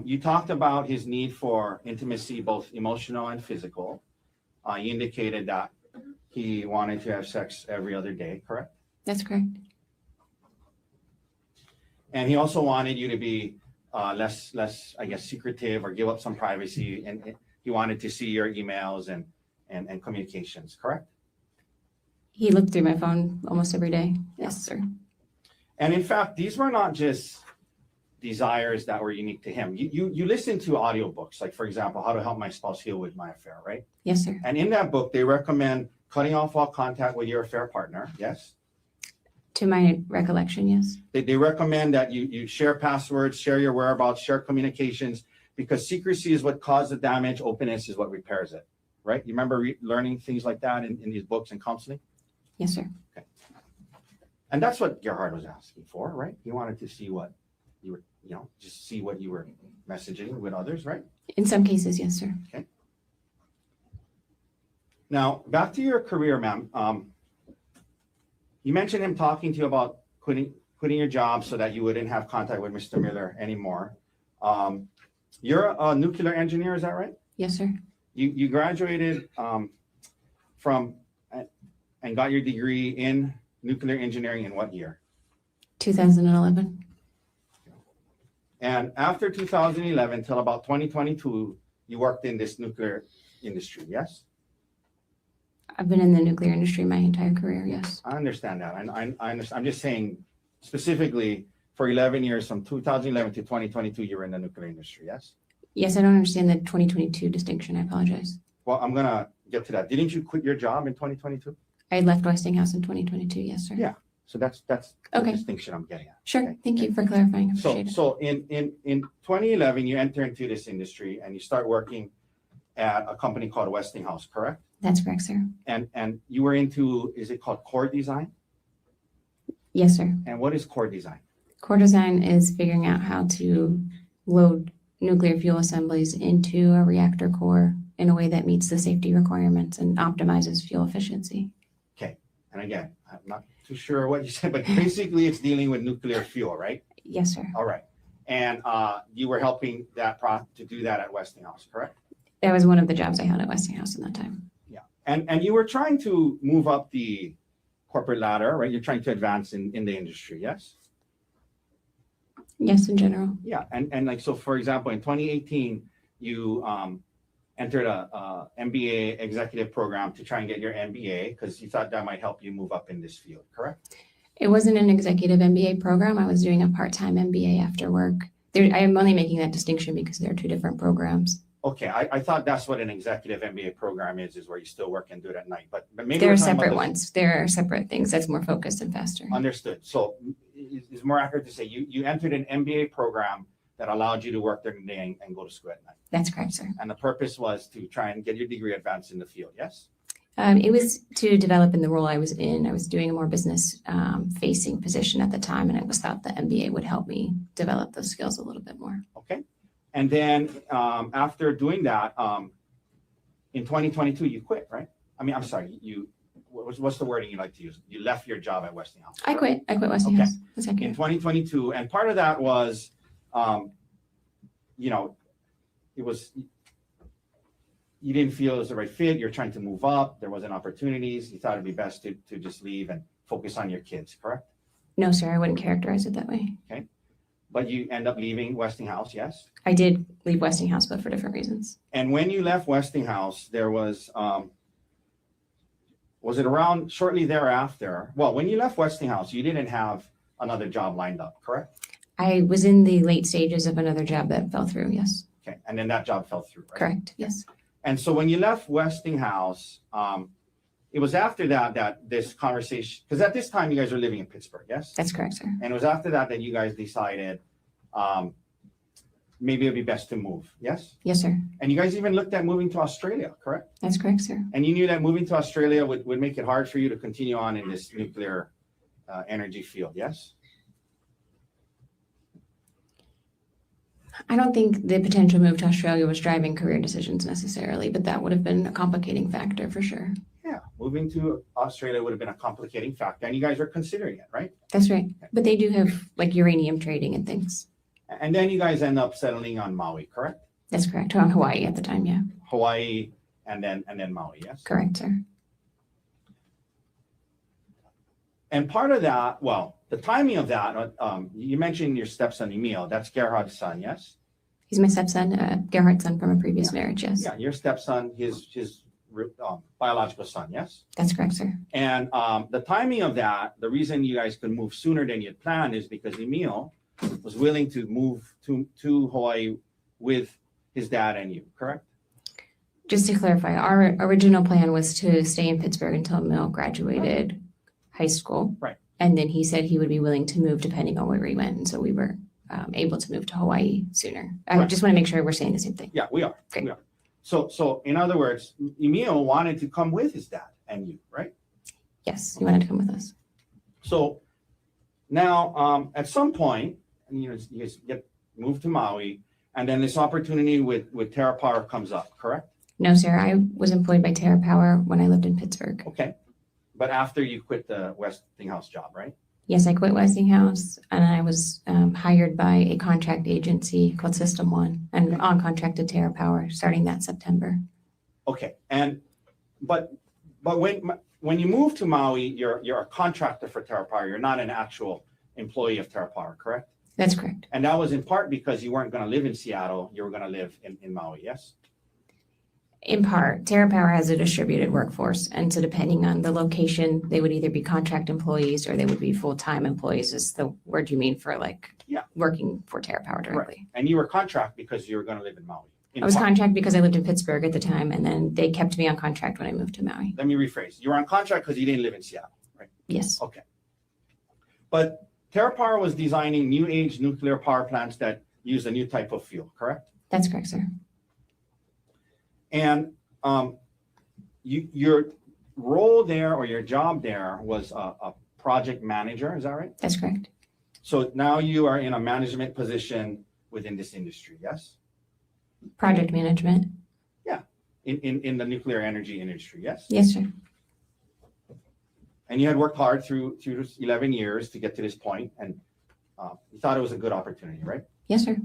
You talked about his need for intimacy, both emotional and physical. You indicated that he wanted to have sex every other day, correct?
That's correct.
And he also wanted you to be less, I guess, secretive or give up some privacy. And he wanted to see your emails and communications, correct?
He looked through my phone almost every day. Yes, sir.
And in fact, these were not just desires that were unique to him. You listen to audiobooks, like, for example, How to Help My Spouse Heal with My Affair, right?
Yes, sir.
And in that book, they recommend cutting off all contact with your affair partner, yes?
To my recollection, yes.
They recommend that you share passwords, share your whereabouts, share communications, because secrecy is what caused the damage, openness is what repairs it, right? You remember learning things like that in these books and counseling?
Yes, sir.
Okay. And that's what Gerhard was asking for, right? He wanted to see what you were, just see what you were messaging with others, right?
In some cases, yes, sir.
Okay. Now, back to your career, ma'am. You mentioned him talking to you about quitting your job so that you wouldn't have contact with Mr. Miller anymore. You're a nuclear engineer, is that right?
Yes, sir.
You graduated from and got your degree in nuclear engineering in what year?
2011.
And after 2011 till about 2022, you worked in this nuclear industry, yes?
I've been in the nuclear industry my entire career, yes.
I understand that. I understand. I'm just saying specifically for 11 years, from 2011 to 2022, you were in the nuclear industry, yes?
Yes, I don't understand the 2022 distinction. I apologize.
Well, I'm going to get to that. Didn't you quit your job in 2022?
I left Westinghouse in 2022, yes, sir.
Yeah. So that's the
Okay.
distinction I'm getting at.
Sure.
Okay.
Thank you for clarifying. Appreciate it.
So in 2011, you enter into this industry and you start working at a company called Westinghouse, correct?
That's correct, sir.
And you were into, is it called core design?
Yes, sir.
And what is core design?
Core design is figuring out how to load nuclear fuel assemblies into a reactor core in a way that meets the safety requirements and optimizes fuel efficiency.
Okay. And again, I'm not too sure what you said, but basically it's dealing with nuclear fuel, right?
Yes, sir.
All right. And you were helping to do that at Westinghouse, correct?
That was one of the jobs I had at Westinghouse at that time.
Yeah. And you were trying to move up the corporate ladder, right? You're trying to advance in the industry, yes?
Yes, in general.
Yeah. And like, so for example, in 2018, you entered a MBA executive program to try and get your MBA because you thought that might help you move up in this field, correct?
It wasn't an executive MBA program. I was doing a part-time MBA after work. I am only making that distinction because there are two different programs.
Okay, I thought that's what an executive MBA program is where you still work and do it at night, but maybe
There
we're
are
talking about
separate
the-
ones. There are separate things that's more focused and faster.
Understood. So it's more accurate to say you entered an MBA program that allowed you to work during the day and go to school at night.
That's correct, sir.
And the purpose was to try and get your degree advanced in the field, yes?
It was to develop in the role I was in. I was doing a more business facing position at the time, and it was thought the MBA would help me develop those skills a little bit more.
Okay. And then after doing that, in 2022, you quit, right? I mean, I'm sorry, what's the wording you like to use? You left your job at Westinghouse.
I
correct?
quit Westinghouse. That's
In
accurate.
2022, and part of that was, it was, you didn't feel it was the right fit. You're trying to move up. There wasn't opportunities. You thought it'd be best to just leave and focus on your kids, correct?
No, sir, I wouldn't characterize it that way.
But you end up leaving Westinghouse, yes?
I did leave Westinghouse, but for different reasons.
And when you left Westinghouse, there was it around shortly thereafter? Well, when you left Westinghouse, you didn't have another job lined up, correct?
I was in the late stages of another job that fell through, yes.
Okay, and then that job fell through, right?
Correct, yes.
And so when you left Westinghouse, it was after that this conversation, because at this time you guys were living in Pittsburgh, yes?
That's correct, sir.
And it was after that you guys decided maybe it'd be best to move, yes?
Yes, sir.
And you guys even looked at moving to Australia, correct?
That's correct, sir.
And you knew that moving to Australia would make it hard for you to continue on in this nuclear energy field, yes?
I don't think the potential move to Australia was driving career decisions necessarily, but that would have been a complicating factor for sure.
Yeah, moving to Australia would have been a complicating factor, and you guys were considering it, right?
That's right. But they do have like uranium trading and things.
And then you guys end up settling on Maui, correct?
That's correct. On Hawaii at the time, yeah.
Hawaii and then Maui, yes?
Correct, sir.
And part of that, well, the timing of that, you mentioned your stepson Emil. That's Gerhard's son, yes?
He's my stepson, Gerhard's son from a previous marriage, yes.
Yeah, your stepson, his biological son, yes?
That's correct, sir.
And the timing of that, the reason you guys could move sooner than you had planned is because Emil was willing to move to Hawaii with his dad and you, correct?
Just to clarify, our original plan was to stay in Pittsburgh until Emil graduated high school.
Right.
And then he said he would be willing to move depending on where we went. And so we were able to move to Hawaii sooner. I
Right.
just want to make sure we're saying the same thing.
Yeah, we are.
Great.
We are. So in other words, Emil wanted to come with his dad and you, right?
Yes, you wanted to come with us.
So now, at some point, you guys get moved to Maui, and then this opportunity with TerraPower comes up, correct?
No, sir, I was employed by TerraPower when I lived in Pittsburgh.
Okay. But after you quit the Westinghouse job, right?
Yes, I quit Westinghouse and I was hired by a contract agency called System One and on contract to TerraPower starting that September.
Okay. But when you move to Maui, you're a contractor for TerraPower. You're not an actual employee of TerraPower, correct?
That's correct.
And that was in part because you weren't going to live in Seattle. You were going to live in Maui, yes?
In part, TerraPower has a distributed workforce. And so depending on the location, they would either be contract employees or they would be full-time employees is the word you mean for working for TerraPower directly.
And you were contract because you were going to live in Maui.
I was contract because I lived in Pittsburgh at the time and then they kept me on contract when I moved to Maui.
Let me rephrase. You were on contract because you didn't live in Seattle, right?
Yes,
Okay. But TerraPower was designing new age nuclear power plants that use a new type of fuel, correct?
that's correct, sir.
And your role there or your job there was a project manager, is that right?
That's correct.
So now you are in a management position within this industry, yes?
Project management.
In the nuclear energy industry, yes?
Yes, sir.
And you had worked hard through 11 years to get to this point, and you thought it was a good opportunity, right?
Yes, sir.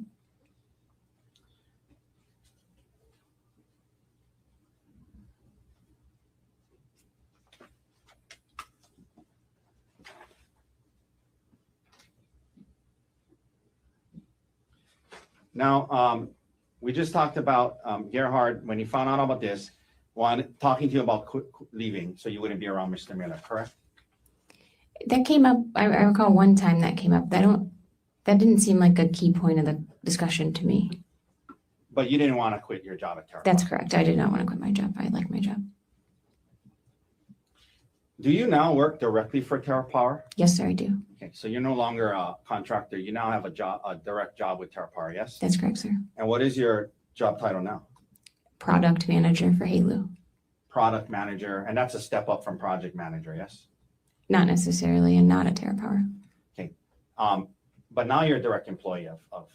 Now, we just talked about Gerhard, when he found out about this, talking to you about leaving, so you wouldn't be around Mr. Miller, correct?
That came up, I recall one time that came up. That didn't seem like a key point of the discussion to me.
But you didn't want to quit your job at TerraPower.
That's correct. I did not want to quit my job. I like my job.
Do you now work directly for TerraPower?
Yes, sir, I do.
Okay, so you're no longer a contractor. You now have a direct job with TerraPower, yes?
That's correct, sir.
And what is your job title now?
Product manager for Halo.
Product manager, and that's a step up from project manager, yes?
Not necessarily, and not at TerraPower.
But now you're a direct employee of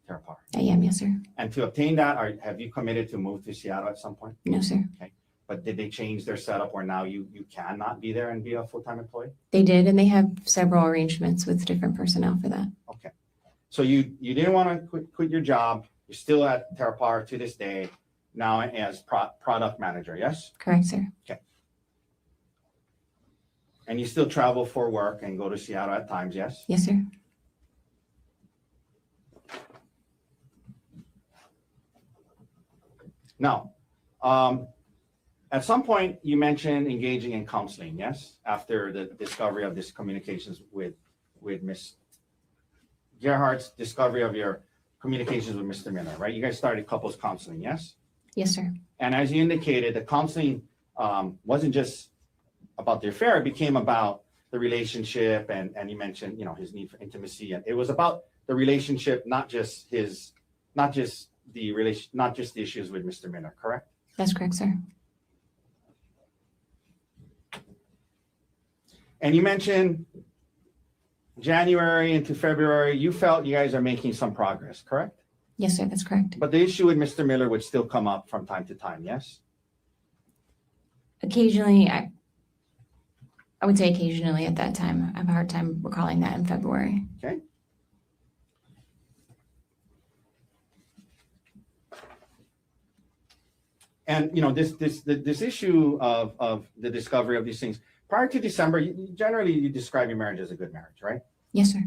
TerraPower.
I am, yes, sir.
And to obtain that, have you committed to move to Seattle at some point?
No, sir.
But did they change their setup where now you cannot be there and be a full-time employee?
They did, and they have several arrangements with different personnel for that.
Okay. So you didn't want to quit your job. You're still at TerraPower to this day, now as product manager, yes?
Correct, sir.
And you still travel for work and go to Seattle at times, yes?
Yes, sir.
Now, at some point you mentioned engaging in counseling, yes? After the discovery of this communications with Miss Gerhard's discovery of your communications with Mr. Miller, right? You guys started couples counseling, yes?
Yes, sir.
And as you indicated, the counseling wasn't just about the affair, it became about the relationship, and you mentioned, you know, his need for intimacy, and it was about the relationship, not just the issues with Mr. Miller, correct?
That's correct, sir.
And you mentioned January into February, you felt you guys are making some progress, correct?
Yes, sir. That's correct.
But the issue with Mr. Miller would still come up from time to time, yes?
Occasionally, I would say occasionally at that time. I have a hard time recalling that in February.
Okay. And you know, this issue of the discovery of these things prior to December, generally you describe your marriage as a good marriage, right?
Yes, sir.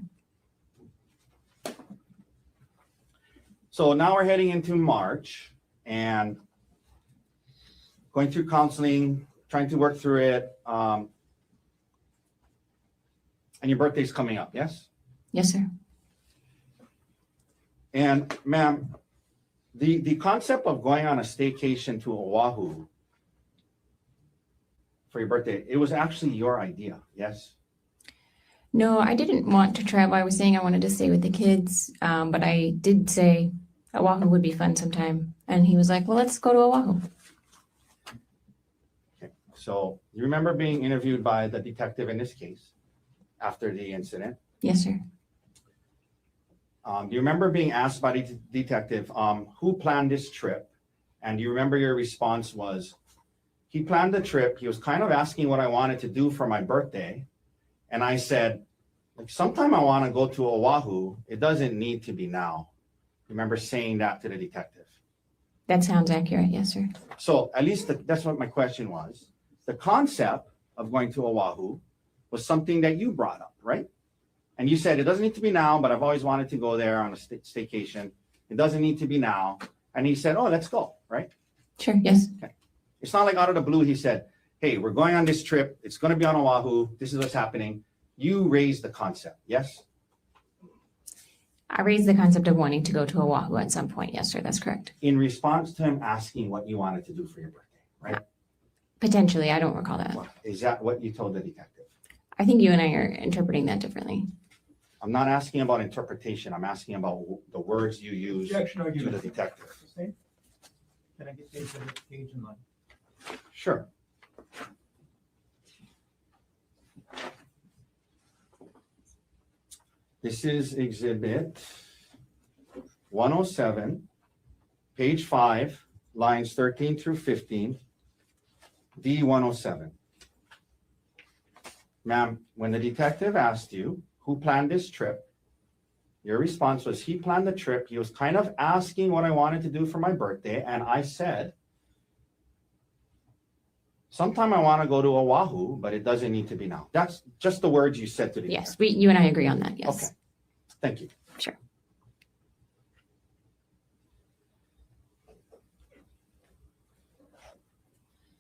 So now we're heading into March and going through counseling, trying to work through it. And your birthday's coming up, yes?
Yes, sir.
And ma'am, the concept of going on a staycation to Oahu for your birthday, it was actually your idea, yes?
No, I didn't want to travel. I was saying I wanted to stay with the kids, but I did say Oahu would be fun sometime. And he was like, well, let's go to Oahu.
Okay. So you remember being interviewed by the detective in this case after the incident?
Yes, sir.
Do you remember being asked by the detective, who planned this trip? And do you remember your response was, he planned the trip. He was kind of asking what I wanted to do for my birthday. And I said, like, sometime I want to go to Oahu. It doesn't need to be now. Remember saying that to the detective?
That sounds accurate. Yes, sir.
So at least that's what my question was. The concept of going to Oahu was something that you brought up, right? And you said, it doesn't need to be now, but I've always wanted to go there on a staycation. It doesn't need to be now. And he said, oh, let's go, right?
Sure. Yes.
Okay. It's not like out of the blue, he said, hey, we're going on this trip. It's going to be on Oahu. This is what's happening. You raised the concept, yes?
I raised the concept of wanting to go to Oahu at some point. Yes, sir. That's correct.
In response to him asking what you wanted to do for your birthday, right?
Potentially. I don't recall that.
Is that what you told the detective?
I think you and I are interpreting that differently.
I'm not asking about interpretation. I'm asking about the words you use
Objection
to the
argument.
detective.
Can I get page in line?
Sure. This is exhibit 107, page 5, lines 13 through 15, D107. Ma'am, when the detective asked you who planned this trip, your response was he planned the trip. He was kind of asking what I wanted to do for my birthday, and I said, sometime I want to go to Oahu, but it doesn't need to be now. That's just the words you said to the
Yes. You and I agree on that. Yes.
Okay. Thank you.
Sure.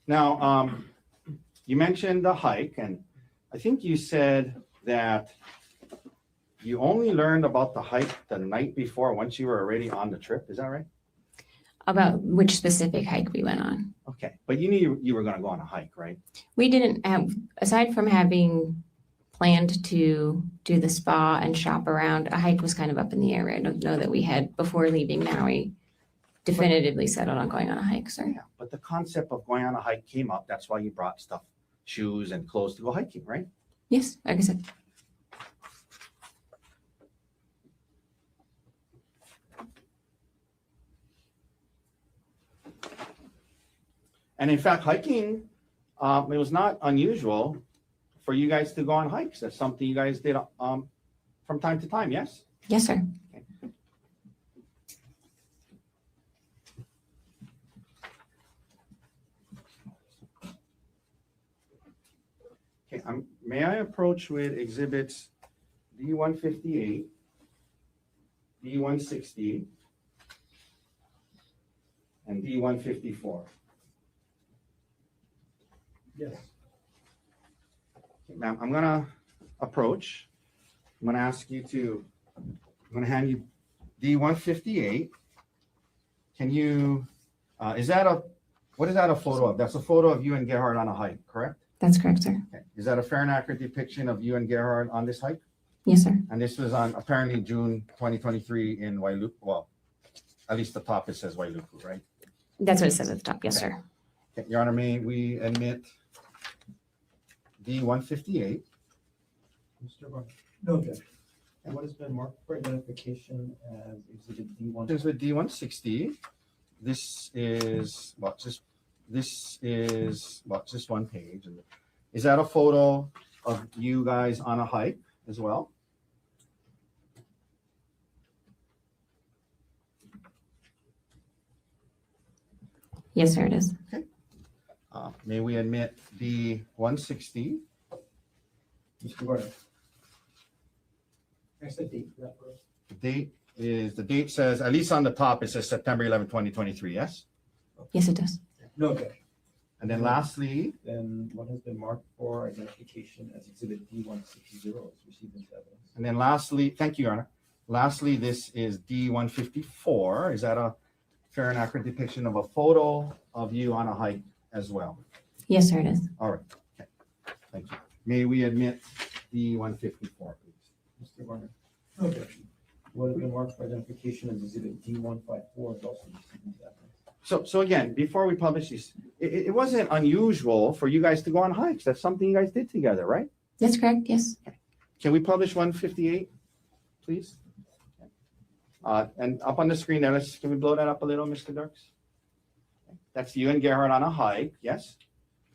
Now, you mentioned the hike, and I think you said that you only learned about the hike the night before once you were already on the trip. Is that right?
About which specific hike we went on.
Okay. But you knew you were going to go on a hike, right?
We didn't have, aside from having planned to do the spa and shop around, a hike was kind of up in the air. I don't know that we had, before leaving Maui, definitively settled on going on a hike, sir.
Yeah. But the concept of going on a hike came up. That's why you brought stuff, shoes and clothes to go hiking, right?
Yes, like I said.
And in fact, hiking, it was not unusual for you guys to go on hikes. That's something you guys did from time to time, yes?
Yes, sir.
Okay, may I approach with exhibits D158, D160, and D154?
Yes.
Ma'am, I'm gonna approach. I'm gonna ask you to, I'm gonna hand you D158. Can you, what is that a photo of? That's a photo of you and Gerhard on a hike, correct?
That's correct, sir.
Okay. Is that a fair and accurate depiction of you and Gerhard on this hike?
Yes, sir.
And this was on apparently June 2023 in Wailuku. Well, at least the top it says Wailuku, right?
That's what it says at the top. Yes, sir.
Okay, Your Honor, may we admit D158?
Mr. Barr,
No objection.
and what has been marked for identification as exhibit D1?
This with D160. This is just one page. Is that a photo of you guys on a hike as well?
Yes, sir, it is.
May we admit D160?
Mr. Barr,
That's the date for that photo.
The date says, at least on the top, it says September 11, 2023, yes?
Yes, it does.
No objection.
And then lastly,
then what has been marked for identification as exhibit D160 is received into evidence?
and then lastly, thank you, Your Honor. Lastly, this is D154. Is that a fair and accurate depiction of a photo of you on a hike as well?
Yes, sir, it is.
All right, okay, thank you. May we admit D154, please?
Mr. Barr,
No objection.
what has been marked for identification as exhibit D154 is also received into evidence?
So again, before we publish these, it wasn't unusual for you guys to go on hikes. That's something you guys did together, right?
That's correct. Yes.
Can we publish 158, please? And up on the screen there, can we blow that up a little, Mr. Dirks? That's you and Gerhard on a hike, yes?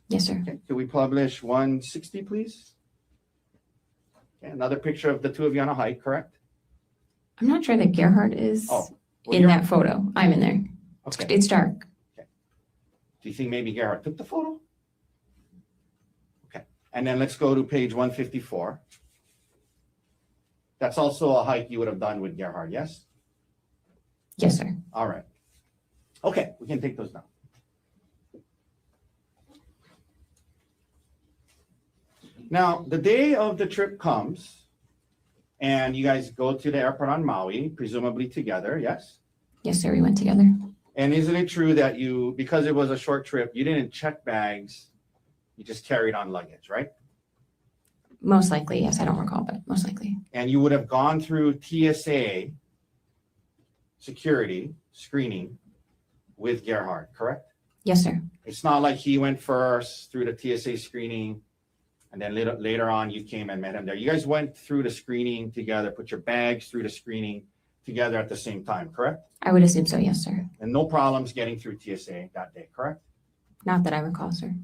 Yes, sir.
Okay, can we publish 160, please? Okay, another picture of the two of you on a hike, correct?
I'm not sure that Gerhard is
Oh, well,
in
you're-
that photo. I'm in there.
Okay,
It's dark.
do you think maybe Gerhard took the photo? Okay, and then let's go to page 154. That's also a hike you would have done with Gerhard, yes?
Yes, sir.
All right. Okay, we can take those down. Now, the day of the trip comes and you guys go to the airport on Maui, presumably together, yes?
Yes, sir. We went together.
And isn't it true that you, because it was a short trip, you didn't check bags, you just carried on luggage, right?
Most likely. Yes. I don't recall, but most likely.
And you would have gone through TSA security screening with Gerhard, correct?
Yes, sir.
It's not like he went first through the TSA screening and then later on you came and met him there. You guys went through the screening together, put your bags through the screening together at the same time, correct?
I would assume so. Yes, sir.
And no problems getting through TSA that day, correct?
Not that I recall, sir.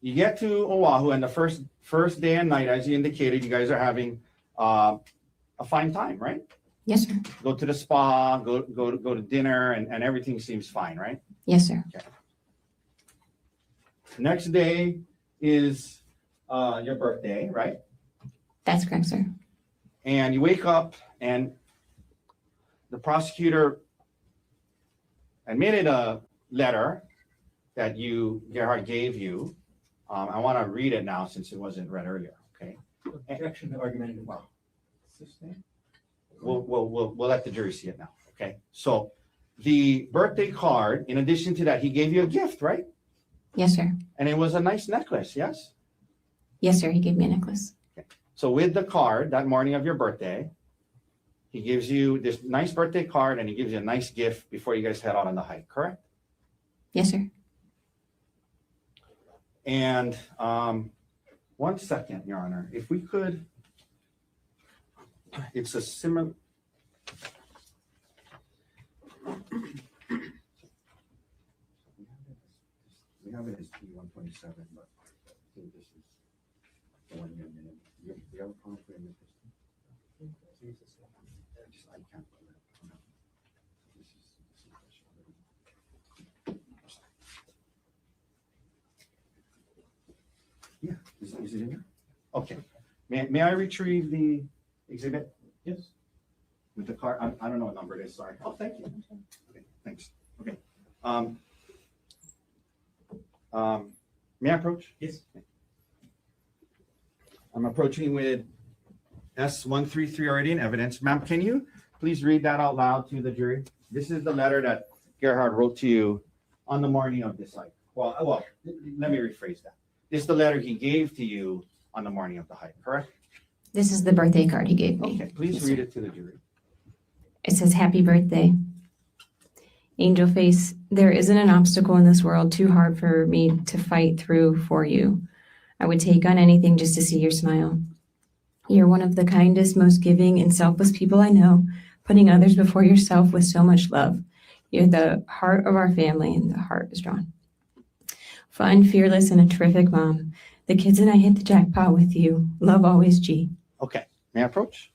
You get to Oahu and the first day and night, as you indicated, you guys are having a fine time, right?
Yes, sir.
Go to the spa, go to dinner, and everything seems fine, right?
Yes, sir.
Next day is your birthday, right?
That's correct, sir.
And you wake up and the prosecutor admitted a letter that Gerhard gave you. I want to read it now since it wasn't read earlier, okay?
Objection to argumentative.
Wow. We'll let the jury see it now, okay? So the birthday card, in addition to that, he gave you a gift, right?
Yes, sir.
And it was a nice necklace, yes?
Yes, sir. He gave me a necklace.
So with the card that morning of your birthday, he gives you this nice birthday card and he gives you a nice gift before you guys head out on the hike, correct?
Yes, sir.
And 1 second, Your Honor, if we could, it's a similar. We have it as P127, but I think this is the one you're in. You have a problem with this? I can't pull it up. This is Yeah, is it in there? Okay. May I retrieve the exhibit?
Yes.
With the card? I don't know what number it is, sorry. Oh, thank you. Okay, thanks. Okay. May I approach?
Yes.
I'm approaching with S-133 already in evidence. Ma'am, can you please read that out loud to the jury? This is the letter that Gerhard wrote to you on the morning of this hike. Well, let me rephrase that. This is the letter he gave to you on the morning of the hike, correct?
This is the birthday card he gave me.
Okay, please
Yes,
read
sir.
it to the jury.
It says, "Happy birthday. Angel face, there isn't an obstacle in this world too hard for me to fight through for you. I would take on anything just to see your smile. You're one of the kindest, most giving, and selfless people I know, putting others before yourself with so much love. You're the heart of our family, and the heart is drawn. Fun, fearless, and a terrific mom. The kids and I hit the jackpot with you. Love always, G."
Okay, may I approach?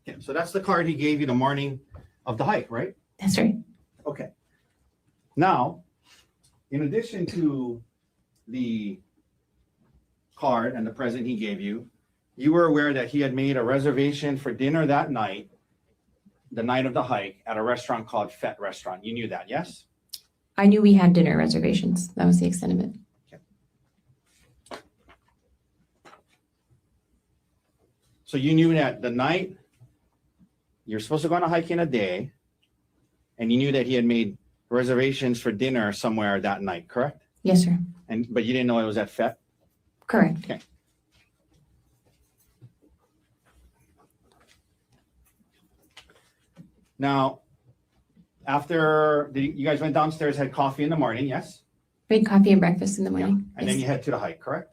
Yeah, so that's the card he gave you the morning of the hike, right?
That's right.
Okay. Now, in addition to the card and the present he gave you, you were aware that he had made a reservation for dinner that night, the night of the hike, at a restaurant called Fett Restaurant. You knew that, yes?
I knew we had dinner reservations. That was the extent of it.
So you knew that the night you're supposed to go on a hike in a day, and you knew that he had made reservations for dinner somewhere that night, correct?
Yes, sir.
But you didn't know it was at Fett?
Correct.
Now, after you guys went downstairs, had coffee in the morning, yes?
We had coffee and breakfast in the morning.
And then
Yes.
you head to the hike, correct?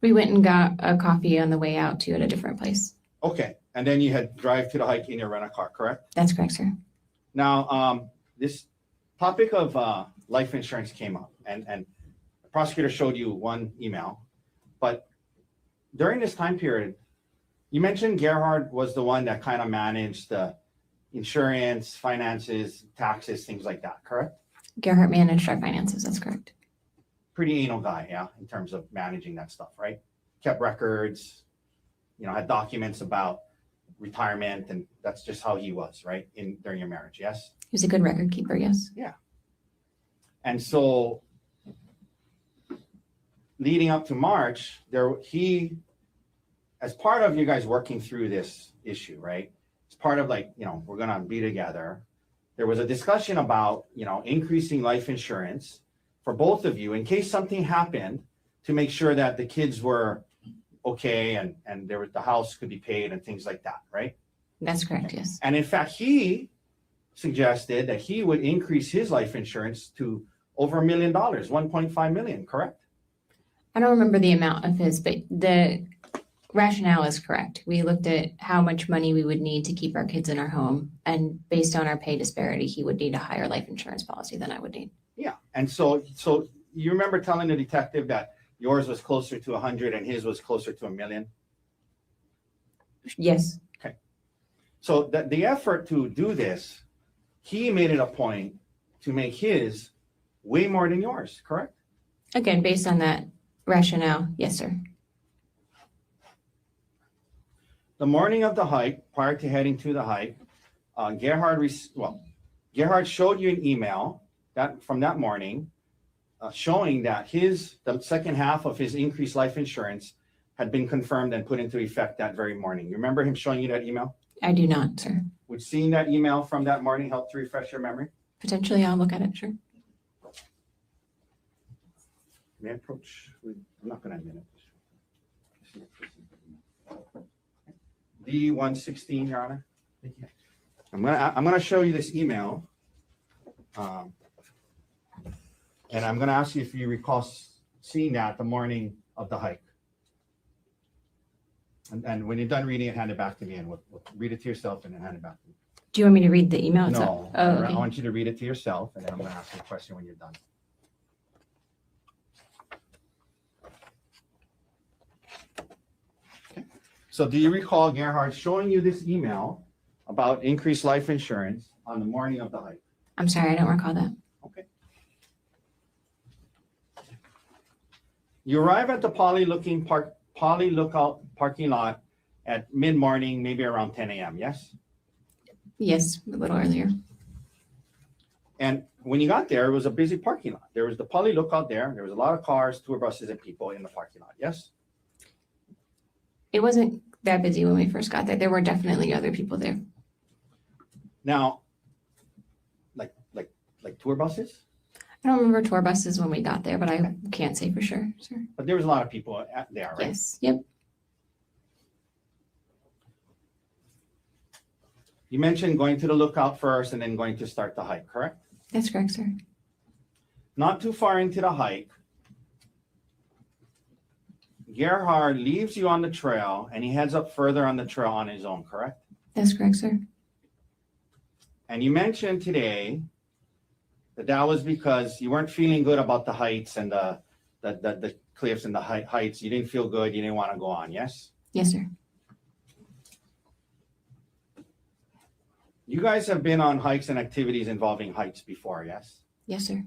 We went and got a coffee on the way out to at a different place.
Okay, and then you had drive to the hike in your rent-a-car, correct?
That's correct, sir.
Now, this topic of life insurance came up, and the prosecutor showed you one email, but during this time period, you mentioned Gerhard was the one that kind of managed the insurance, finances, taxes, things like that, correct?
Gerhard managed our finances. That's correct.
Pretty anal guy, yeah, in terms of managing that stuff, right? Kept records, had documents about retirement, and that's just how he was, right? During your marriage, yes?
He was a good record keeper, yes.
And so leading up to March, as part of you guys working through this issue, right? It's part of we're gonna be together. There was a discussion about, increasing life insurance for both of you in case something happened, to make sure that the kids were okay and the house could be paid and things like that, right?
That's correct, yes.
And in fact, he suggested that he would increase his life insurance to over $1 million, 1.5 million, correct?
I don't remember the amount of his, but the rationale is correct. We looked at how much money we would need to keep our kids in our home, and based on our pay disparity, he would need a higher life insurance policy than I would need.
Yeah, and so you remember telling the detective that yours was closer to 100 and his was closer to $1 million?
Yes.
So the effort to do this, he made it a point to make his way more than yours, correct?
Again, based on that rationale, yes, sir.
The morning of the hike, prior to heading to the hike, Gerhard showed you an email from that morning showing that the second half of his increased life insurance had been confirmed and put into effect that very morning. You remember him showing you that email?
I do not, sir.
Would seeing that email from that morning help to refresh your memory?
Potentially, I'll look at it, sure.
May I approach? I'm not going to admit it. D-116, Your Honor.
Thank you.
I'm gonna show you this email, and I'm gonna ask you if you recall seeing that the morning of the hike. And when you're done reading it, hand it back to me, and we'll read it to yourself and then hand it back to me.
Do you want me to read the email
No,
itself? Oh,
I
okay.
want you to read it to yourself, and then I'm gonna ask you a question when you're done. Okay. So do you recall Gerhard showing you this email about increased life insurance on the morning of the hike?
I'm sorry, I don't recall that.
Okay. You arrive at the Poly Lookout parking lot at mid-morning, maybe around 10 a.m., yes?
Yes, a little earlier.
And when you got there, it was a busy parking lot. There was the Poly Lookout there. There was a lot of cars, tour buses, and people in the parking lot, yes?
It wasn't that busy when we first got there. There were definitely other people there.
Now, like tour buses?
I don't remember tour buses when we got there, but I can't say for sure, sir.
But there was a lot of people there, right?
Yes, yep,
You mentioned going to the lookout first and then going to start the hike, correct?
that's correct, sir.
Not too far into the hike, Gerhard leaves you on the trail and he heads up further on the trail on his own, correct?
That's correct, sir.
And you mentioned today that was because you weren't feeling good about the heights and the cliffs and the heights. You didn't feel good. You didn't want to go on, yes?
Yes, sir.
You guys have been on hikes and activities involving heights before, yes?
Yes, sir.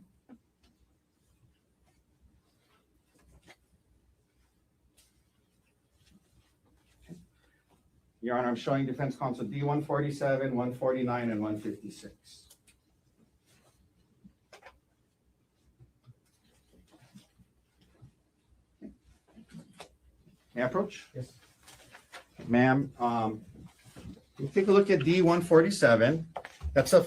Your Honor, I'm showing defense counsel D-147, 149, and 156. May I approach?
Yes.
Ma'am, you take a look at D-147. That's a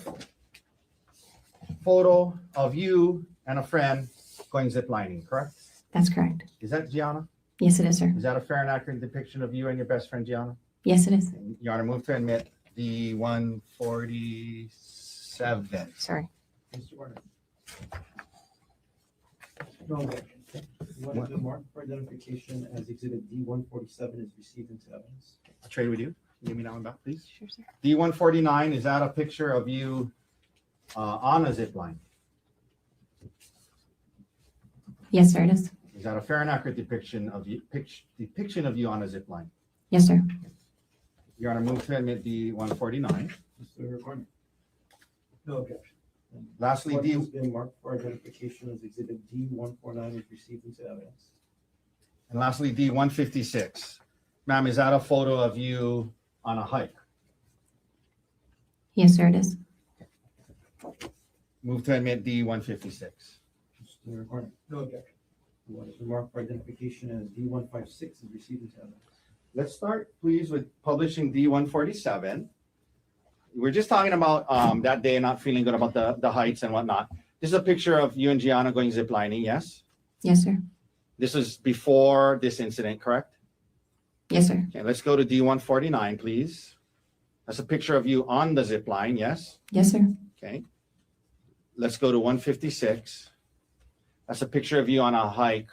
photo of you and a friend going ziplining, correct?
That's correct.
Is that Gianna?
Yes, it is, sir.
Is that a fair and accurate depiction of you and your best friend, Gianna?
Yes, it is.
Your Honor, move to admit D-147.
Sorry.
Mr. Warner. No objection. You want to mark for identification as exhibit D-147 is received into evidence.
I'll trade with you. Give me that one back, please.
Sure, sir.
D-149, is that a picture of you on a zip line?
Yes, sir, it is.
Is that a fair and accurate depiction of you on a zip line?
Yes, sir.
Your Honor, move to admit D-149.
Mr. Gardner. No objection.
Lastly,
What
D,
has been marked for identification as exhibit D-149 is received into evidence.
and lastly, D-156. Ma'am, is that a photo of you on a hike?
Yes, sir, it is.
Move to admit D-156.
Mr. Gardner. No objection. What has been marked for identification as D-156 is received into evidence.
Let's start, please, with publishing D-147. We're just talking about that day not feeling good about the heights and whatnot. This is a picture of you and Gianna going ziplining, yes?
Yes, sir.
This is before this incident, correct?
Yes, sir.
Okay, let's go to D-149, please. That's a picture of you on the zip line, yes?
Yes, sir.
Okay. Let's go to 156. That's a picture of you on a hike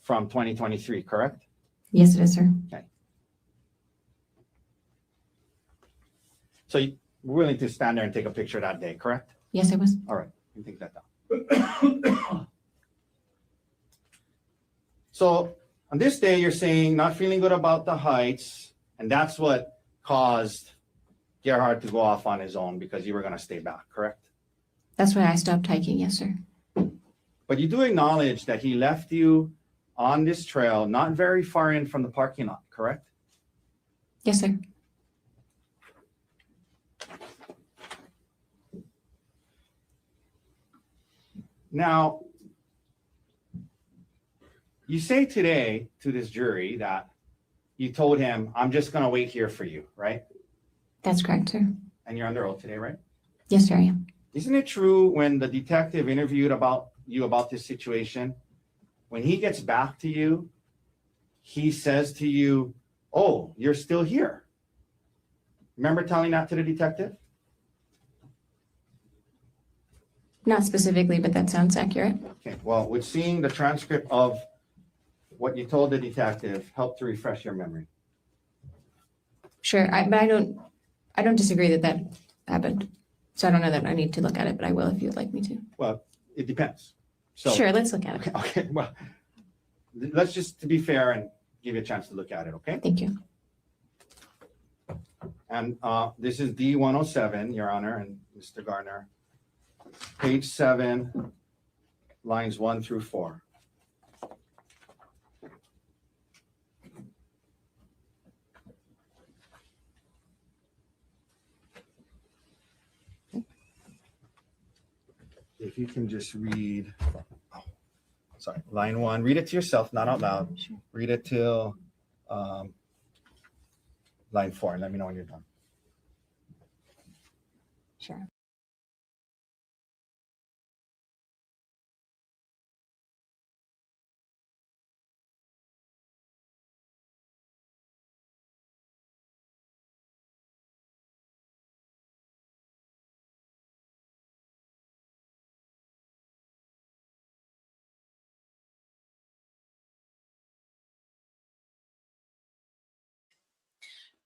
from 2023, correct?
Yes, it is, sir.
So you were willing to stand there and take a picture that day, correct?
Yes, I was.
All right, you take that down. So on this day, you're saying not feeling good about the heights, and that's what caused Gerhard to go off on his own because you were going to stay back, correct?
That's why I stopped hiking. Yes, sir.
But you do acknowledge that he left you on this trail, not very far in from the parking lot, correct?
Yes, sir.
Now, you say today to this jury that you told him, I'm just going to wait here for you, right?
That's correct, sir.
And you're under oath today, right?
Yes, sir, I am.
Isn't it true when the detective interviewed about this situation, when he gets back to you, he says to you, oh, you're still here. Remember telling that to the detective?
Not specifically, but that sounds accurate.
Okay, well, with seeing the transcript of what you told the detective helped to refresh your memory.
Sure, but I don't disagree that happened. So I don't know that I need to look at it, but I will if you'd like me to.
Well, it depends. So,
Sure, let's look at it.
Okay, well, let's just, to be fair, and give you a chance to look at it, okay?
Thank you.
And this is D-107, Your Honor, and Mr. Gardner. Page 7, lines 1 through 4. if you can just read, sorry, line 1, read it to yourself, not out loud. Read it till line 4, and let me know when you're done.
Sure.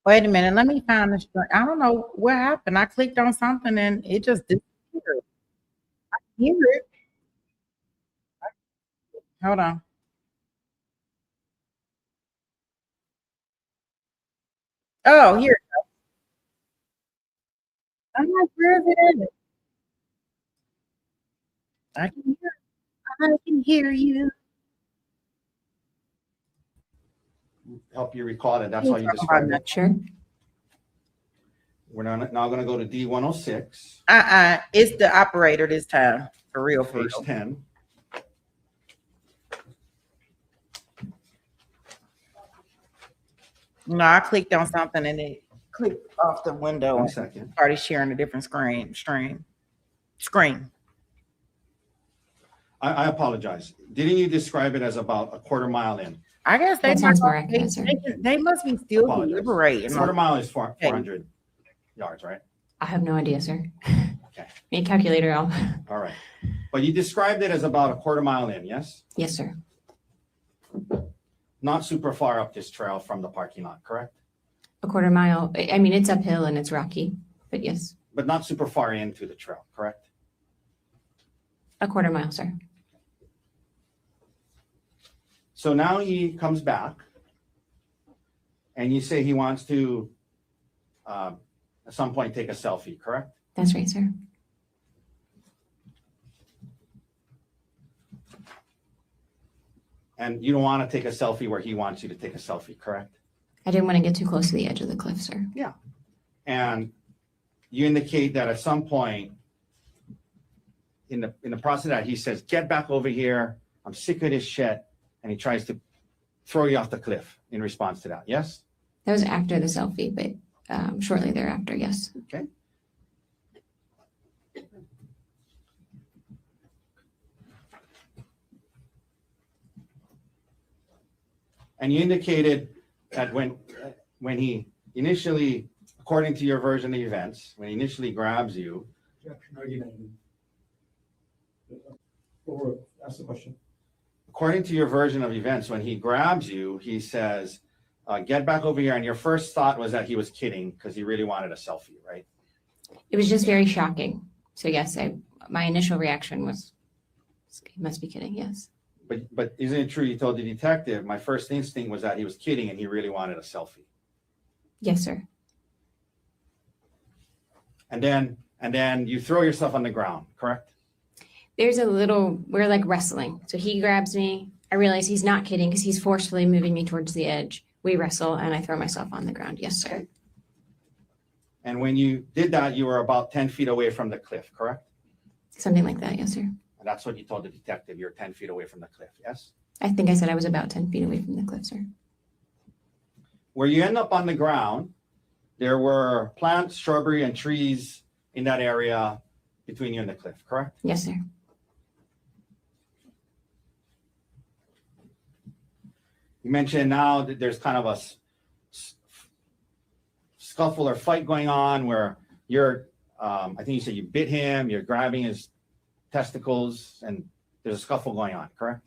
Wait a minute, let me find this. I don't know what happened. I clicked on something and it just disappeared. I hear it. Hold on. Oh, here. I'm like, where is it at? I can hear you.
Help you recall it. That's
We'll
how you
talk
describe
about
it.
Sure.
We're now going to go to D106.
It's the operator this time, for real.
Page 10.
No, I clicked on something and it clicked off the window
1
and
second.
started sharing a different screen.
I apologize. Didn't you describe it as about a quarter mile in?
I guess they
That sounds more
they,
accurate, sir.
they must be still
Apologize.
deliberating.
Quarter mile is 400 yards, right?
I have no idea, sir.
Okay.
Need a calculator out.
All right. But you described it as about a quarter mile in, yes?
Yes, sir.
Not super far up this trail from the parking lot, correct?
A quarter mile. I mean, it's uphill and it's rocky, but yes,
But not super far into the trail, correct?
a quarter mile, sir.
So now he comes back and you say he wants to, at some point, take a selfie, correct?
That's right, sir.
And you don't want to take a selfie where he wants you to take a selfie, correct?
I didn't want to get too close to the edge of the cliff, sir.
And you indicate that at some point in the process of that, he says, get back over here. I'm sick of this shit. And he tries to throw you off the cliff in response to that. Yes?
That was after the selfie, but shortly thereafter, yes.
Okay. And you indicated that when he initially, according to your version of events, when he initially grabs you,
Or ask the question.
according to your version of events, when he grabs you, he says, get back over here. And your first thought was that he was kidding because he really wanted a selfie, right?
It was just very shocking. So yes, my initial reaction was, he must be kidding. Yes.
But isn't it true you told the detective, my first instinct was that he was kidding and he really wanted a selfie?
Yes, sir.
And then you throw yourself on the ground, correct?
We're like wrestling. So he grabs me. I realize he's not kidding because he's forcefully moving me towards the edge. We wrestle and I throw myself on the ground. Yes, sir.
And when you did that, you were about 10 feet away from the cliff, correct?
Something like that. Yes, sir.
And that's what you told the detective, you're 10 feet away from the cliff, yes?
I think I said I was about 10 feet away from the cliff, sir.
Where you end up on the ground, there were plants, shrubbery, and trees in that area between you and the cliff, correct?
Yes, sir.
You mentioned now that there's kind of a scuffle or fight going on where you're, I think you said you bit him, you're grabbing his testicles, and there's a scuffle going on, correct?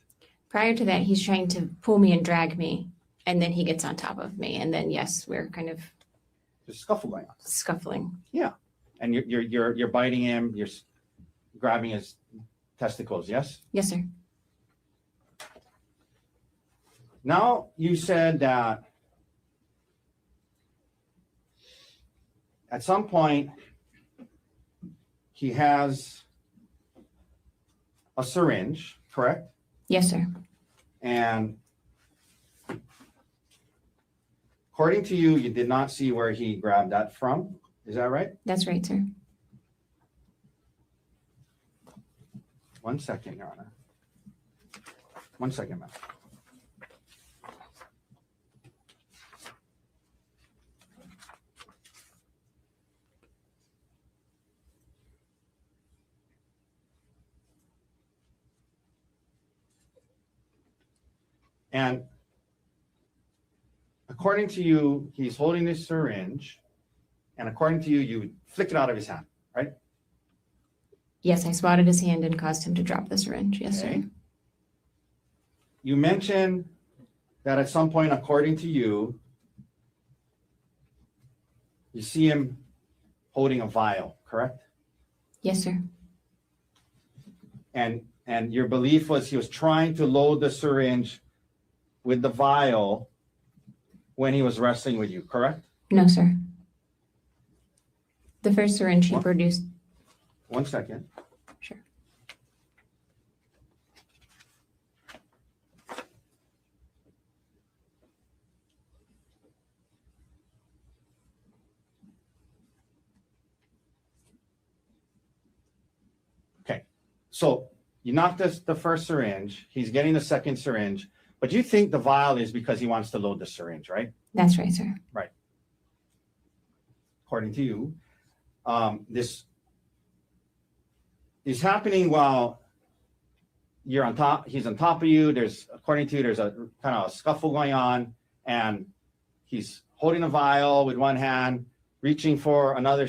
Prior to that, he's trying to pull me and drag me, and then he gets on top of me, and then yes, we're kind of
There's a scuffle going on.
scuffling.
And you're biting him, you're grabbing his testicles, yes?
Yes, sir.
Now, you said that at some point, he has a syringe, correct?
Yes, sir.
And according to you, you did not see where he grabbed that from. Is that right?
That's right, sir.
1 second, Your Honor. 1 second, ma'am. And according to you, he's holding this syringe, and according to you, you flick it out of his hand, right?
Yes, I swatted his hand and caused him to drop the syringe. Yes,
Okay.
sir.
You mentioned that at some point, according to you, you see him holding a vial, correct?
Yes, sir.
And your belief was he was trying to load the syringe with the vial when he was wrestling with you, correct?
No, sir. The first syringe he
What?
produced.
1 second.
Sure.
Okay. So you knocked the first syringe. He's getting the second syringe. But you think the vial is because he wants to load the syringe, right?
That's right, sir.
According to you. This is happening while you're on top. He's on top of you. According to you, there's a kind of a scuffle going on, and he's holding a vial with one hand, reaching for another,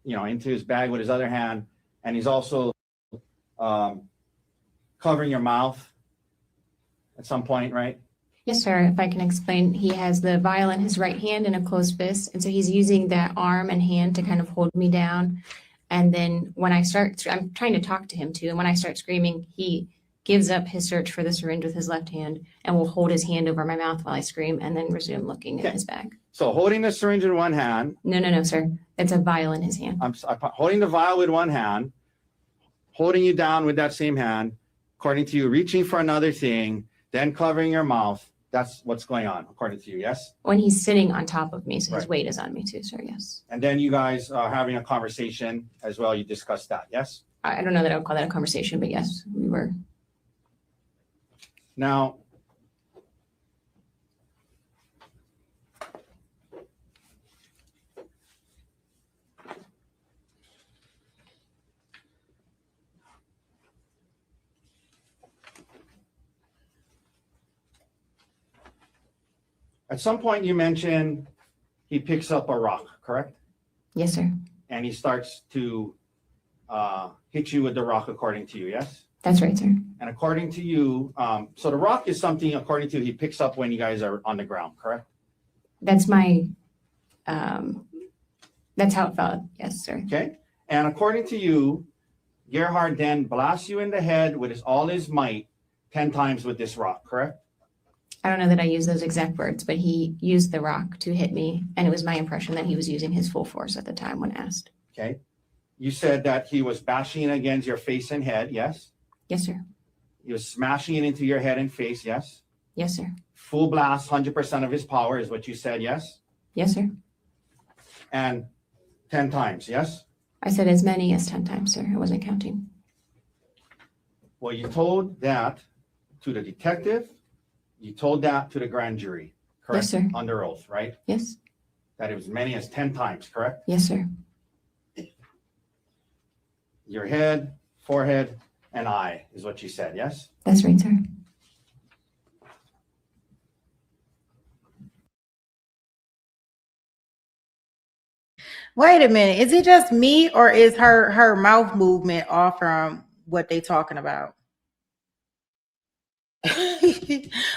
into his bag with his other hand, and he's also covering your mouth at some point, right?
Yes, sir. If I can explain, he has the vial in his right hand in a closed fist. And so he's using that arm and hand to kind of hold me down. And then when I'm trying to talk to him too. And when I start screaming, he gives up his search for the syringe with his left hand and will hold his hand over my mouth while I scream and then resume looking
Okay.
at his bag.
So holding the syringe in one hand,
No, sir. It's a vial in his hand.
I'm holding the vial with one hand, holding you down with that same hand, according to you, reaching for another thing, then covering your mouth. That's what's going on, according to you, yes?
When he's sitting on top of me, so his
Right.
weight is on me too, sir. Yes.
And then you guys are having a conversation as well. You discussed that, yes?
I don't know that I would call that a conversation, but yes, we were.
Now, at some point you mentioned he picks up a rock, correct?
Yes, sir.
And he starts to hit you with the rock, according to you, yes?
That's right, sir.
And according to you, so the rock is something, according to you, he picks up when you guys are on the ground, correct?
That's my, that's how it felt. Yes, sir.
Okay? And according to you, Gerhard then blasts you in the head with all his might 10 times with this rock, correct?
I don't know that I used those exact words, but he used the rock to hit me. And it was my impression that he was using his full force at the time when asked.
Okay? You said that he was bashing it against your face and head, yes?
Yes, sir.
He was smashing it into your head and face, yes?
Yes, sir.
Full blast, 100% of his power is what you said, yes?
Yes, sir.
And 10 times, yes?
I said as many as 10 times, sir. I wasn't counting.
Well, you told that to the detective. You told that to the grand jury, correct?
Yes, sir.
Under oath, right?
Yes.
That it was as many as 10 times, correct?
Yes, sir.
Your head, forehead, and eye is what you said, yes?
That's right, sir.
Wait a minute. Is it just me or is her mouth movement off from what they talking about?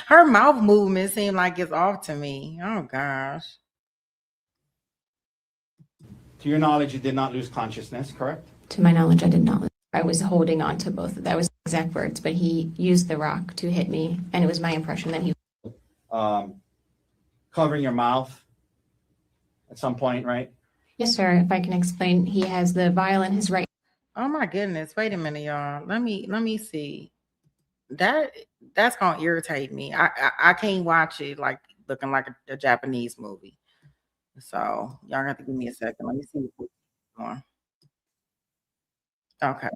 Her mouth movement seemed like it's off to me. Oh gosh.
To your knowledge, you did not lose consciousness, correct?
To my knowledge, I did not. I was holding on to both. That was exact words, but he used the rock to hit me. And it was my impression that he.
Covering your mouth at some point, right?
Yes, sir. If I can explain, he has the vial in his right.
Oh my goodness. Wait a minute, y'all. Let me see. That's gonna irritate me. I can't watch it like looking like a Japanese movie. So y'all have to give me a second. Let me see what's going on. Okay.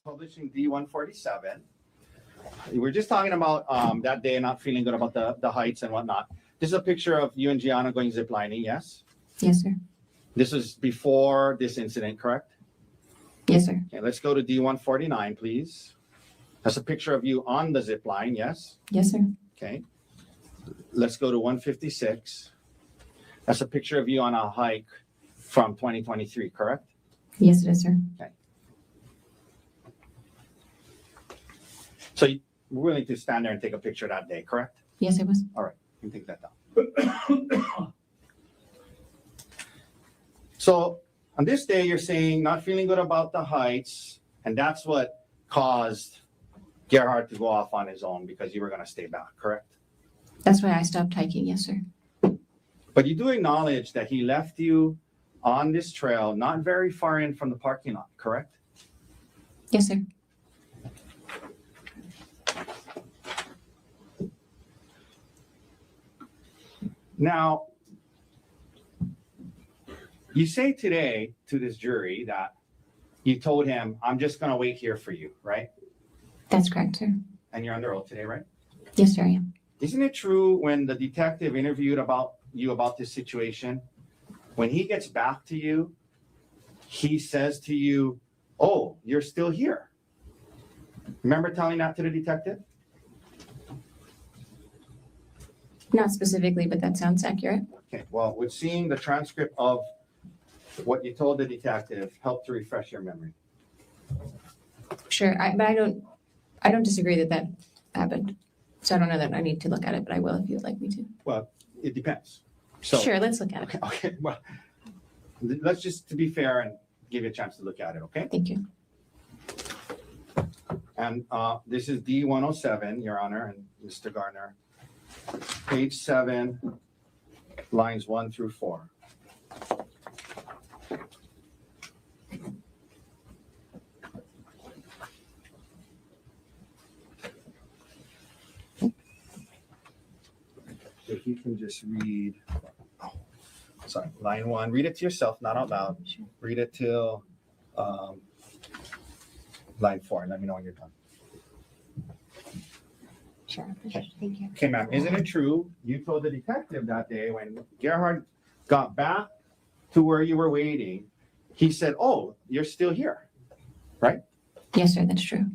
publishing D147. We're just talking about that day not feeling good about the heights and whatnot. This is a picture of you and Gianna going ziplining, yes?
Yes, sir.
This was before this incident, correct?
Yes, sir.
Okay, let's go to D149, please. That's a picture of you on the zip line, yes?
Yes, sir.
Okay. Let's go to 156. That's a picture of you on a hike from 2023, correct?
Yes, it is, sir.
So you were willing to stand there and take a picture that day, correct?
Yes, it was.
You can take that down. So on this day, you're saying not feeling good about the heights, and that's what caused Gerhard to go off on his own because you were going to stay back, correct?
That's why I stopped hiking. Yes, sir.
But you do acknowledge that he left you on this trail not very far in from the parking lot, correct?
Yes, sir.
Now, you say today to this jury that you told him, I'm just going to wait here for you, right?
That's correct, sir.
And you're under oath today, right?
Yes, sir, I am.
Isn't it true when the detective interviewed about this situation, when he gets back to you, he says to you, oh, you're still here. Remember telling that to the detective?
Not specifically, but that sounds accurate.
Okay, well, would seeing the transcript of what you told the detective help to refresh your memory?
Sure, but I don't disagree that happened. So I don't know that I need to look at it, but I will if you'd like me to.
Well, it depends. So,
Sure, let's look at it.
okay, well, let's just, to be fair, and give you a chance to look at it, okay?
Thank you.
And this is D107, Your Honor, and Mr. Garner. Page 7, lines 1 through 4. If you can just read, sorry, line 1. Read it to yourself, not out loud.
Sure.
Read it till line 4. Let me know when you're done.
Sure. Thank you.
Okay, ma'am, isn't it true you told the detective that day when Gerhard got back to where you were waiting, he said, oh, you're still here, right?
Yes, sir, that's true.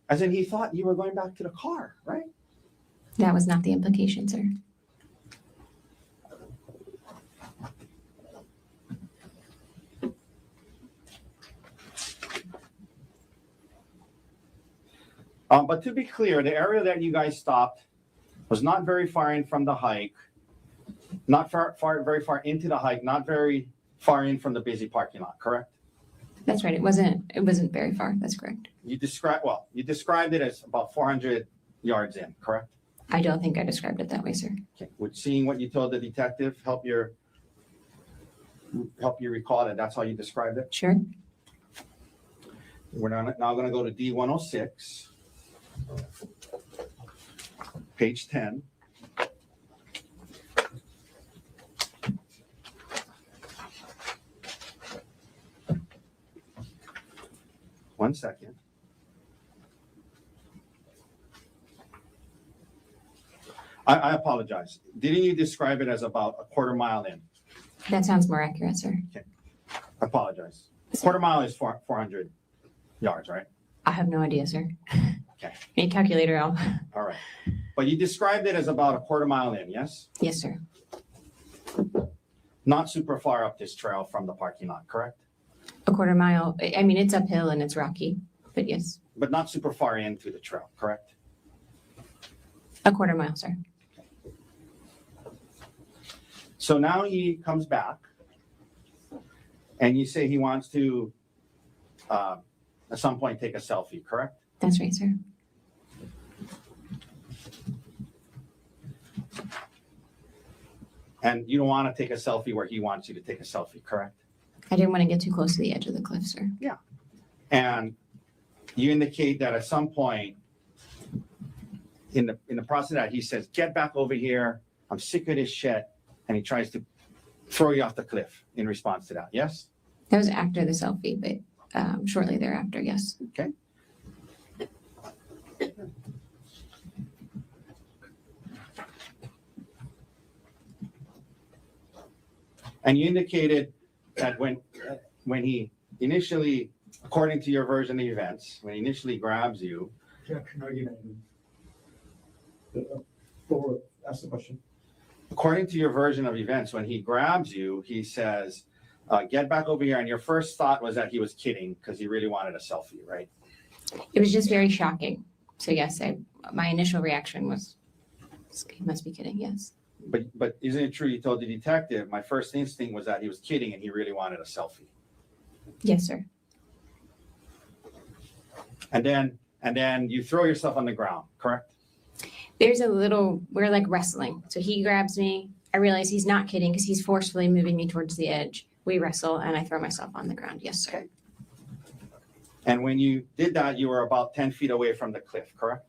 As in he thought you were going back to the car, right?
That was not the implication, sir.
But to be clear, the area that you guys stopped was not very far in from the hike, not very far into the hike, not very far in from the busy parking lot, correct?
That's right. It wasn't very far. That's correct.
You described it as about 400 yards in, correct?
I don't think I described it that way, sir.
Okay. Would seeing what you told the detective help you recall that that's how you described it?
Sure.
We're now going to go to D106, page 10. One second. I apologize. Didn't you describe it as about a quarter mile in?
That sounds more accurate, sir.
I apologize. A quarter mile is 400 yards, right?
I have no idea, sir.
Okay.
Any calculator out?
All right. But you described it as about a quarter mile in, yes?
Yes, sir.
Not super far up this trail from the parking lot, correct?
A quarter mile. I mean, it's uphill and it's rocky, but yes,
But not super far into the trail, correct?
a quarter mile, sir.
So now he comes back and you say he wants to, at some point, take a selfie, correct?
That's right, sir.
And you don't want to take a selfie where he wants you to take a selfie, correct?
I didn't want to get too close to the edge of the cliff, sir.
And you indicate that at some point in the process of that, he says, get back over here. I'm sick of this shit. And he tries to throw you off the cliff in response to that. Yes?
That was after the selfie, but shortly thereafter, yes.
Okay. And you indicated that when he initially, according to your version of events, when he initially grabs you,
Objection argument.
Forward, ask the question.
according to your version of events, when he grabs you, he says, get back over here. And your first thought was that he was kidding because he really wanted a selfie, right?
It was just very shocking. So yes, my initial reaction was, he must be kidding, yes.
But isn't it true you told the detective, my first instinct was that he was kidding and he really wanted a selfie?
Yes, sir.
And then you throw yourself on the ground, correct?
We're like wrestling. So he grabs me. I realize he's not kidding because he's forcefully moving me towards the edge. We wrestle and I throw myself on the ground. Yes, sir.
Okay. And when you did that, you were about 10 feet away from the cliff, correct?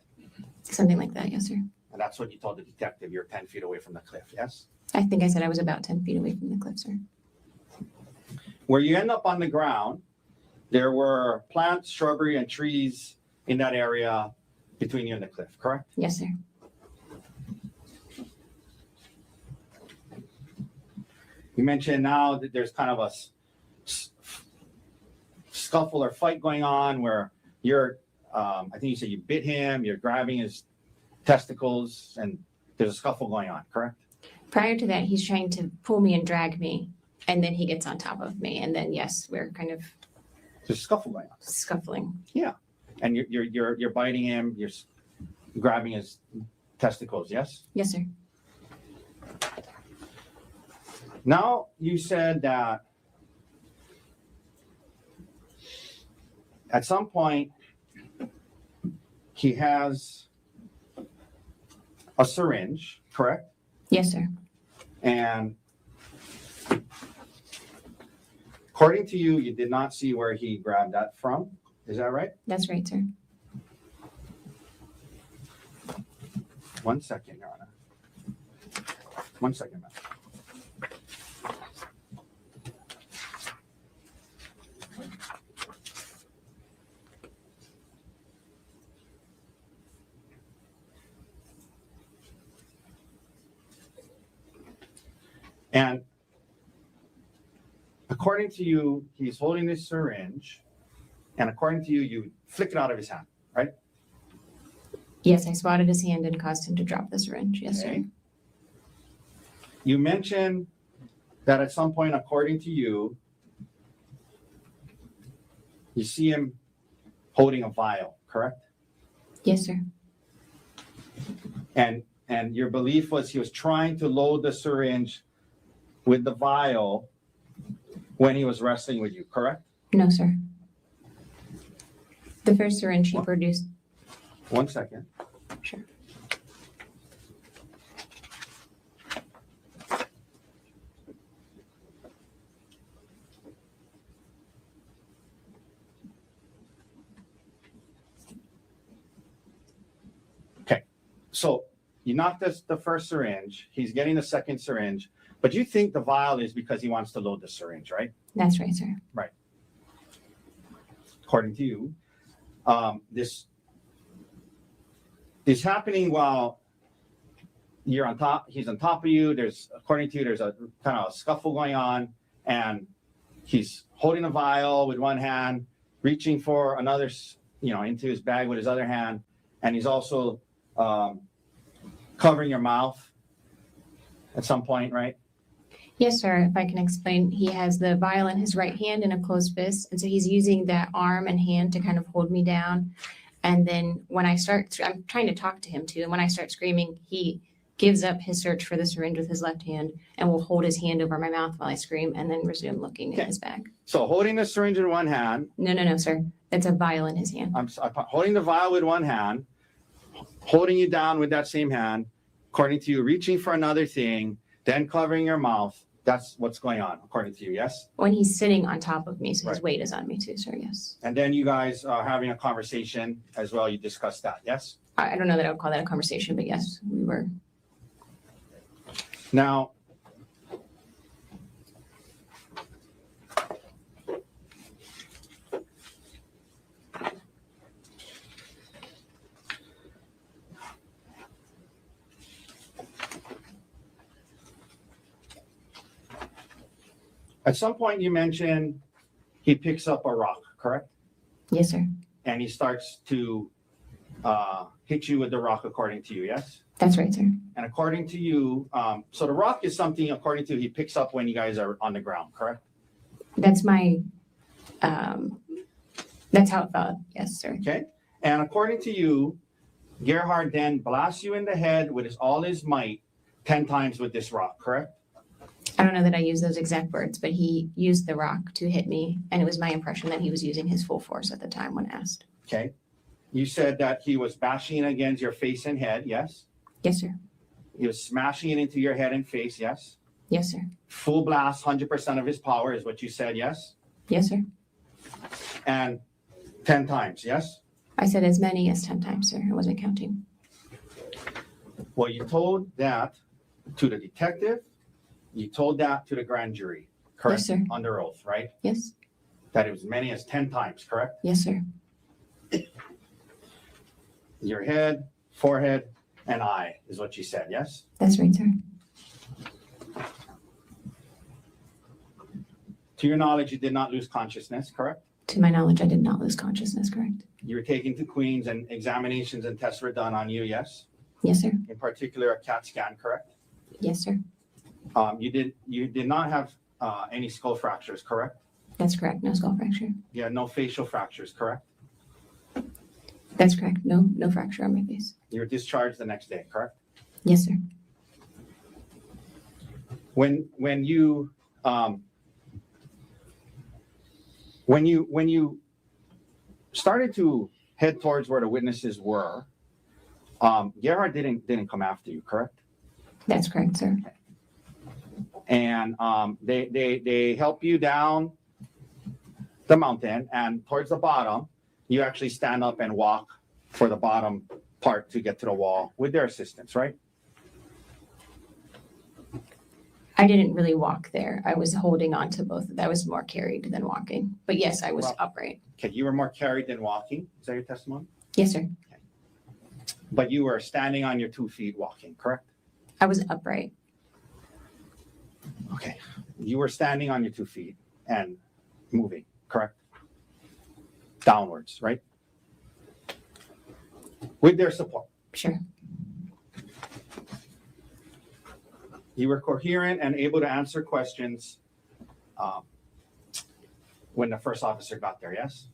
Something like that. Yes, sir.
And that's what you told the detective, you're 10 feet away from the cliff, yes?
I think I said I was about 10 feet away from the cliff, sir.
Where you end up on the ground, there were plants, shrubbery, and trees in that area between you and the cliff, correct?
Yes, sir.
You mentioned now that there's kind of a scuffle or fight going on where you're, I think you said you bit him, you're grabbing his testicles, and there's a scuffle going on, correct?
Prior to that, he's trying to pull me and drag me, and then he gets on top of me, and then yes, we're kind of
There's a scuffle going on.
scuffling.
And you're biting him, you're grabbing his testicles, yes?
Yes, sir.
Now, you said that at some point, he has a syringe, correct?
Yes, sir.
And according to you, you did not see where he grabbed that from. Is that right?
That's right, sir.
1 second, Your Honor. 1 second, ma'am. And according to you, he's holding this syringe, and according to you, you flick it out of his hand, right?
Yes, I swatted his hand and caused him to drop the syringe. Yes, sir.
Okay. You mentioned that at some point, according to you, you see him holding a vial, correct?
Yes, sir.
And your belief was he was trying to load the syringe with the vial when he was wrestling with you, correct?
No, sir. The first syringe he
What?
produced.
1 second.
Sure.
So you knocked the first syringe, he's getting the second syringe, but you think the vial is because he wants to load the syringe, right?
That's right, sir.
According to you. This is happening while you're on top, he's on top of you. According to you, there's a kind of a scuffle going on, and he's holding a vial with one hand, reaching for another, into his bag with his other hand, and he's also covering your mouth at some point, right?
Yes, sir. If I can explain, he has the vial in his right hand in a closed fist. And so he's using that arm and hand to kind of hold me down. And then when I'm trying to talk to him too. And when I start screaming, he gives up his search for the syringe with his left hand and will hold his hand over my mouth while I scream and then resume looking
Okay.
in his bag.
So holding the syringe in one hand,
No, sir. That's a vial in his hand.
I'm holding the vial with one hand, holding you down with that same hand, according to you, reaching for another thing, then covering your mouth. That's what's going on, according to you, yes?
When he's sitting on top of me, so his
Right.
weight is on me too, sir. Yes.
And then you guys are having a conversation as well. You discussed that, yes?
I don't know that I would call that a conversation, but yes, we were.
Now, At some point, you mentioned he picks up a rock, correct?
Yes, sir.
And he starts to hit you with the rock, according to you, yes?
That's right, sir.
And according to you, so the rock is something, according to you, he picks up when you guys are on the ground, correct?
That's my, that's how it felt. Yes, sir.
Okay. And according to you, Gerhard then blasts you in the head with all his might 10 times with this rock, correct?
I don't know that I used those exact words, but he used the rock to hit me. And it was my impression that he was using his full force at the time when asked.
Okay. You said that he was bashing against your face and head, yes?
Yes, sir.
He was smashing it into your head and face, yes?
Yes, sir.
Full blast, 100% of his power is what you said, yes?
Yes, sir.
And 10 times, yes?
I said as many as 10 times, sir. I wasn't counting.
Well, you told that to the detective. You told that to the grand jury, correct?
Yes, sir.
Under oath, right?
Yes.
That it was as many as 10 times, correct?
Yes, sir.
Your head, forehead, and eye is what you said, yes?
That's right, sir.
To your knowledge, you did not lose consciousness, correct?
To my knowledge, I did not lose consciousness, correct?
You were taken to Queens and examinations and tests were done on you, yes?
Yes, sir.
In particular, a CAT scan, correct?
Yes, sir.
You did not have any skull fractures, correct?
That's correct. No skull fracture.
You had no facial fractures, correct?
That's correct. No fracture on my face.
You were discharged the next day, correct?
Yes, sir.
When you started to head towards where the witnesses were, Gerhard didn't come after you, correct?
That's correct, sir.
And they help you down the mountain, and towards the bottom, you actually stand up and walk for the bottom part to get to the wall with their assistance, right?
I didn't really walk there. I was holding on to both. That was more carried than walking. But yes, I was
Well-
upright.
Okay, you were more carried than walking. Is that your testimony?
Yes, sir.
But you were standing on your 2 feet walking, correct?
I was upright.
Okay. You were standing on your 2 feet and moving, correct? Downwards, right? With their support.
Sure.
You were coherent and able to answer questions when the first officer got there, yes?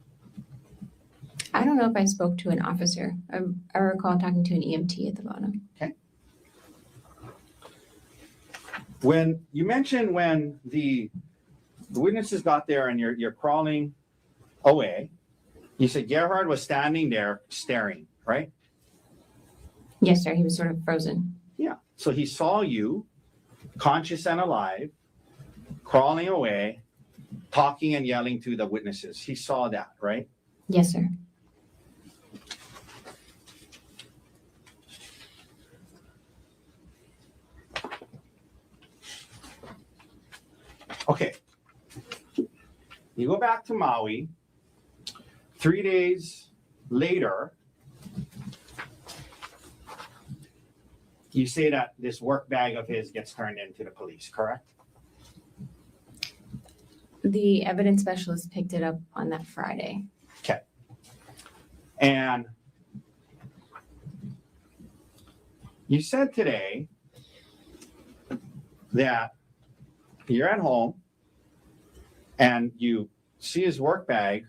I don't know if I spoke to an officer. I recall talking to an EMT at the bottom.
When you mentioned when the witnesses got there and you're crawling away, you said Gerhard was standing there staring, right?
Yes, sir. He was sort of frozen.
Yeah. So he saw you, conscious and alive, crawling away, talking and yelling to the witnesses. He saw that, right?
Yes, sir.
Okay. You go back to Maui. 3 days later, you say that this work bag of his gets turned into the police, correct?
The evidence specialist picked it up on that Friday.
And you said today that you're at home and you see his work bag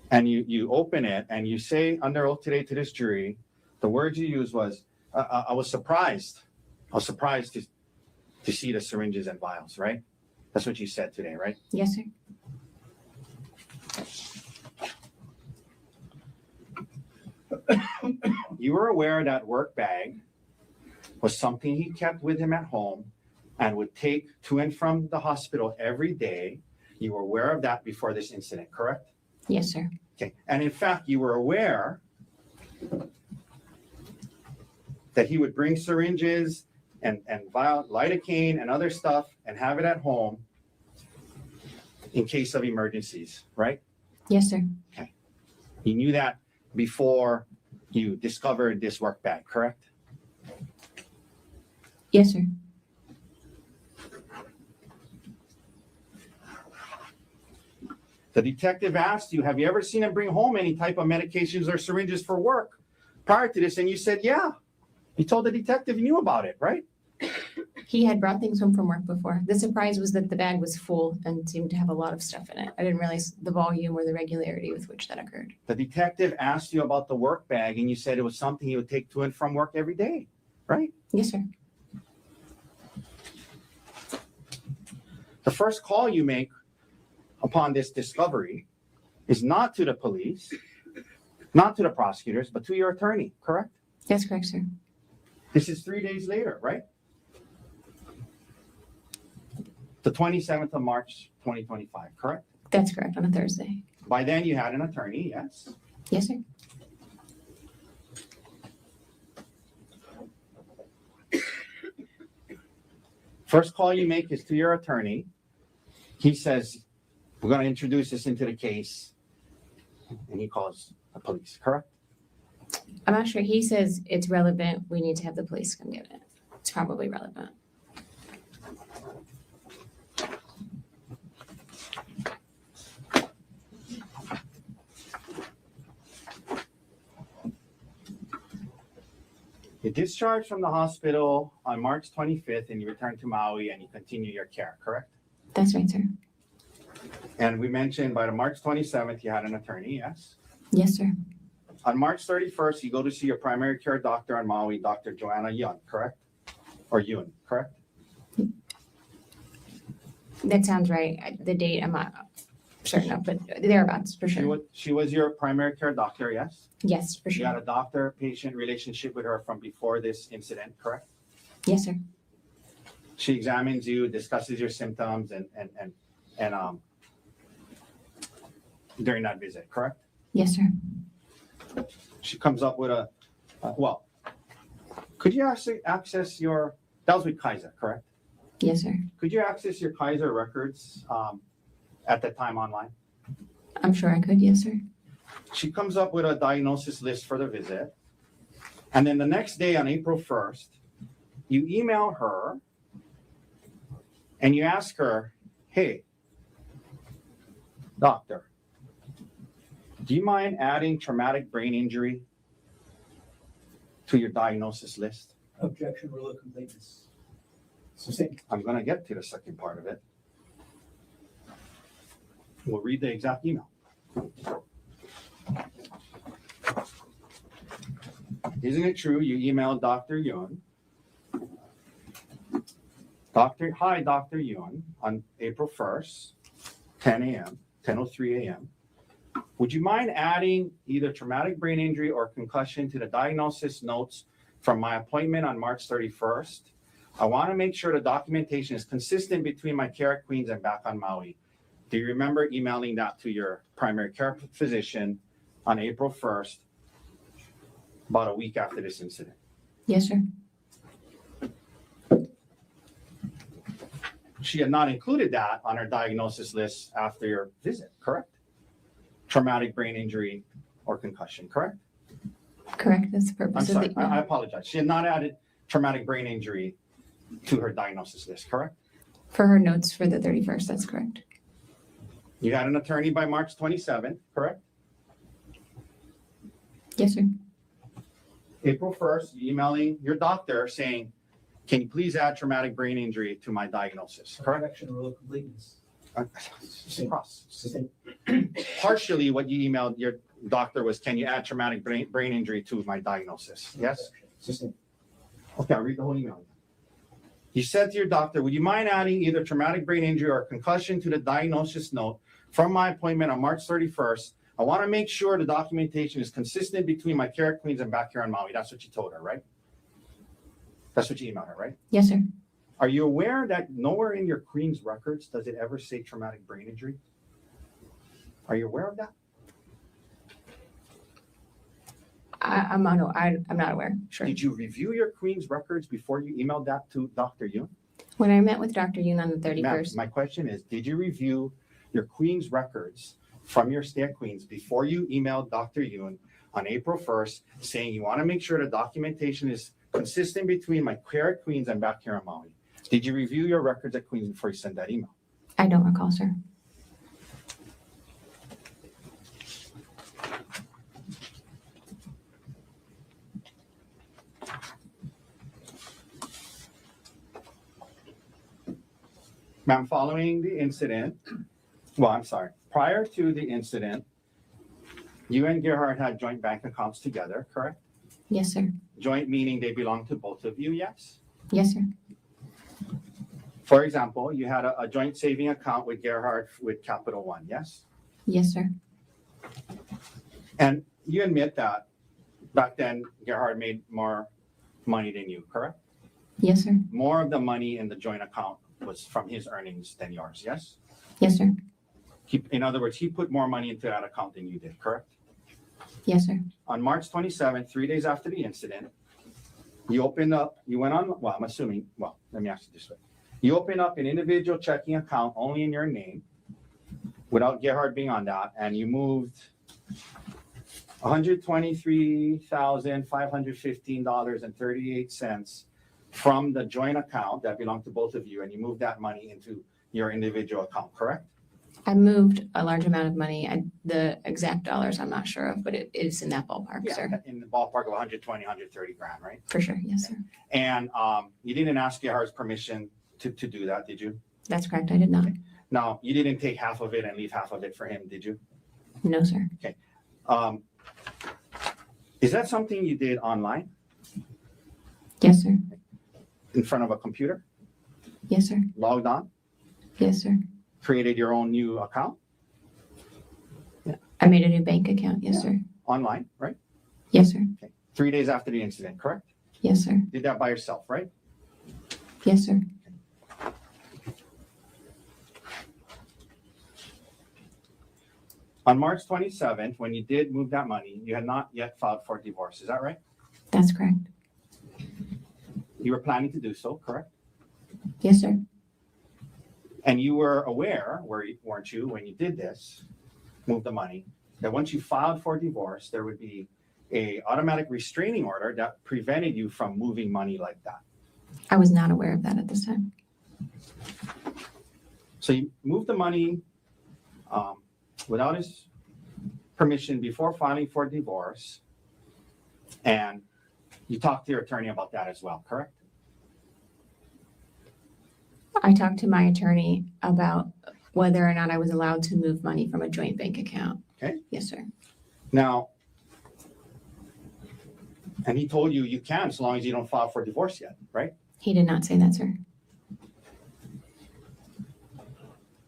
and you open it and you say under oath today to this jury, the words you used was, I was surprised. I was surprised to see the syringes and vials, right? That's what you said today, right?
Yes, sir.
You were aware that work bag was something he kept with him at home and would take to and from the hospital every day. You were aware of that before this incident, correct?
Yes, sir.
Okay. And in fact, you were aware that he would bring syringes and vial, lidocaine and other stuff and have it at home in case of emergencies, right?
Yes, sir.
You knew that before you discovered this work bag, correct?
Yes, sir.
The detective asked you, have you ever seen him bring home any type of medications or syringes for work prior to this? And you said, yeah. You told the detective you knew about it, right?
He had brought things home from work before. The surprise was that the bag was full and seemed to have a lot of stuff in it. I didn't realize the volume or the regularity with which that occurred.
The detective asked you about the work bag and you said it was something he would take to and from work every day, right?
Yes, sir.
The first call you make upon this discovery is not to the police, not to the prosecutors, but to your attorney, correct?
That's correct, sir.
This is 3 days later, right? The 27th of March, 2025, correct?
That's correct, on a Thursday.
By then you had an attorney, yes?
Yes, sir.
First call you make is to your attorney. He says, we're going to introduce this into the case. And he calls the police, correct?
I'm not sure. He says it's relevant. We need to have the police come get it. It's probably relevant.
You discharged from the hospital on March 25th and you return to Maui and you continue your care, correct?
That's right, sir.
And we mentioned by the March 27th, you had an attorney, yes?
Yes, sir.
On March 31st, you go to see your primary care doctor on Maui, Dr. Joanna Yun, correct? Or Yun, correct?
That sounds right. The date, I'm not certain of, but thereabouts, for sure.
She was your primary care doctor, yes?
Yes, for
You had
sure.
a doctor-patient relationship with her from before this incident, correct?
Yes, sir.
She examines you, discusses your symptoms and during that visit, correct?
Yes, sir.
She comes up with well, could you actually access your, that was with Kaiser, correct?
Yes, sir.
Could you access your Kaiser records at that time online?
I'm sure I could. Yes, sir.
She comes up with a diagnosis list for the visit. And then the next day on April 1st, you email her and you ask her, hey, doctor, do you mind adding traumatic brain injury to your diagnosis list?
Objection, rule of completeness.
Sustained.
I'm going to get to the second part of it. We'll read the exact email. Isn't it true you emailed Dr. Yun? Hi, Dr. Yun, on April 1st, 10 a.m., 10:03 a.m. Would you mind adding either traumatic brain injury or concussion to the diagnosis notes from my appointment on March 31st? I want to make sure the documentation is consistent between my care at Queens and back on Maui. Do you remember emailing that to your primary care physician on April 1st, about a week after this incident?
Yes, sir.
She had not included that on her diagnosis list after your visit, correct? Traumatic brain injury or concussion, correct?
Correct. That's the
I'm
purpose of
sorry,
the
I
email.
apologize. She had not added traumatic brain injury to her diagnosis list, correct?
For her notes for the 31st. That's correct.
You had an attorney by March 27th, correct?
Yes, sir.
April 1st, you emailing your doctor saying, can you please add traumatic brain injury to my diagnosis, correct?
Objection, rule of completeness.
Sustained.
Partially what you emailed your doctor was, can you add traumatic brain injury to my diagnosis? Yes?
Sustained.
Okay, I'll read the whole email. You said to your doctor, would you mind adding either traumatic brain injury or concussion to the diagnosis note from my appointment on March 31st? I want to make sure the documentation is consistent between my care at Queens and back here on Maui. That's what you told her, right? That's what you emailed her, right?
Yes, sir.
Are you aware that nowhere in your Queens records does it ever say traumatic brain injury? Are you aware of that?
I'm not aware. Sure.
Did you review your Queens records before you emailed that to Dr. Yun?
When I met with Dr. Yoon on the
Ma'am,
31st,
my question is, did you review your Queens records from your stay at Queens before you emailed Dr. Yun on April 1st saying you want to make sure the documentation is consistent between my care at Queens and back here on Maui? Did you review your records at Queens before you sent that email?
I don't recall, sir.
Ma'am, following the incident, well, I'm sorry, prior to the incident, you and Gerhard had joint bank accounts together, correct?
Yes, sir.
Joint meaning they belong to both of you, yes?
Yes, sir.
For example, you had a joint saving account with Gerhard with Capital One, yes?
Yes, sir.
And you admit that back then Gerhard made more money than you, correct?
Yes, sir.
More of the money in the joint account was from his earnings than yours, yes?
Yes, sir.
In other words, he put more money into that account than you did, correct?
Yes, sir.
On March 27th, 3 days after the incident, you opened up, you went on, well, I'm assuming, well, let me ask you this way. You opened up an individual checking account only in your name without Gerhard being on that, and you moved $123,515.38 from the joint account that belonged to both of you, and you moved that money into your individual account, correct?
I moved a large amount of money. The exact dollars I'm not sure of, but it is in that ballpark, sir.
In the ballpark of 120, 130 grand, right?
For sure. Yes, sir.
And you didn't ask Gerhard's permission to do that, did you?
That's correct. I did not.
No, you didn't take half of it and leave half of it for him, did you?
No, sir.
Is that something you did online
Yes, sir.
in front of a computer,
Yes, sir.
logged on,
Yes, sir.
created your own new account
I made a new bank account. Yes, sir.
online, right?
Yes, sir.
3 days after the incident, correct?
Yes, sir.
Did that by yourself, right?
Yes, sir.
On March 27th, when you did move that money, you had not yet filed for divorce. Is that right?
That's correct.
You were planning to do so, correct?
Yes, sir.
And you were aware, weren't you, when you did this, move the money, that once you filed for divorce, there would be a automatic restraining order that prevented you from moving money like that.
I was not aware of that at this time.
So you moved the money without his permission before filing for divorce, and you talked to your attorney about that as well, correct?
I talked to my attorney about whether or not I was allowed to move money from a joint bank account.
Okay.
Yes, sir.
Now, and he told you you can as long as you don't file for divorce yet, right?
He did not say that, sir.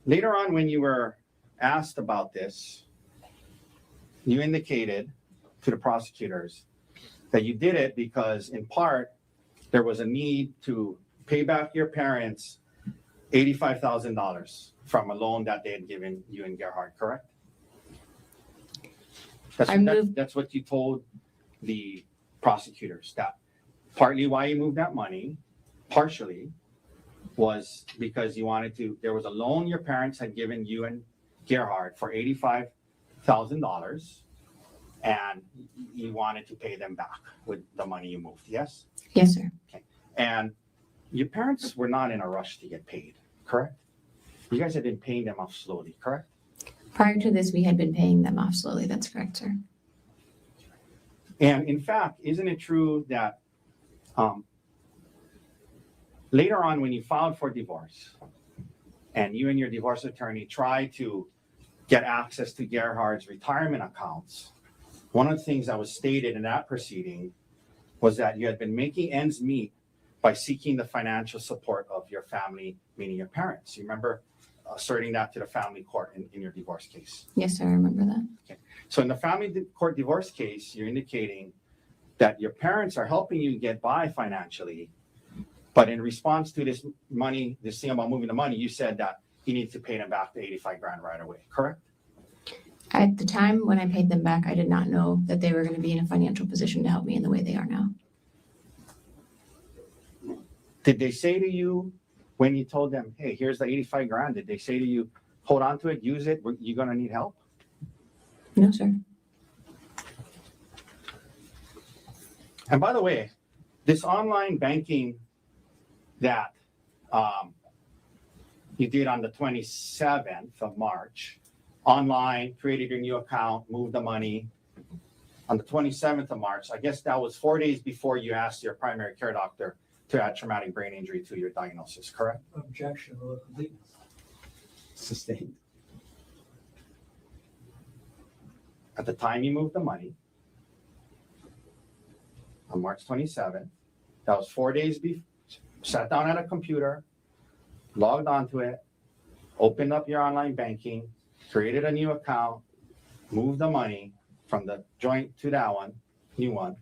Later on, when you were asked about this, you indicated to the prosecutors that you did it because, in part, there was a need to pay back your parents $85,000 from a loan that they had given you and Gerhard, correct? That's what you told the prosecutors, that partly why you moved that money, partially, was because you wanted to, there was a loan your parents had given you and Gerhard for $85,000, and you wanted to pay them back with the money you moved, yes?
Yes, sir.
And your parents were not in a rush to get paid, correct? You guys had been paying them off slowly, correct?
Prior to this, we had been paying them off slowly. That's correct, sir.
And in fact, isn't it true that later on when you filed for divorce and you and your divorce attorney tried to get access to Gerhard's retirement accounts, one of the things that was stated in that proceeding was that you had been making ends meet by seeking the financial support of your family, meaning your parents. You remember asserting that to the family court in your divorce case?
Yes, sir. I remember that.
So in the family court divorce case, you're indicating that your parents are helping you get by financially, but in response to this money, this thing about moving the money, you said that you need to pay them back the 85 grand right away, correct?
At the time when I paid them back, I did not know that they were going to be in a financial position to help me in the way they are now.
Did they say to you when you told them, hey, here's the 85 grand, did they say to you, hold on to it, use it, you're going to need help?
No, sir.
And by the way, this online banking that you did on the 27th of March, online, created your new account, moved the money on the 27th of March, I guess that was 4 days before you asked your primary care doctor to add traumatic brain injury to your diagnosis, correct?
Objection, rule of completeness.
Sustained.
At the time you moved the money, on March 27th, that was 4 days before, sat down at a computer, logged onto it, opened up your online banking, created a new account, moved the money from the joint to that one, new one.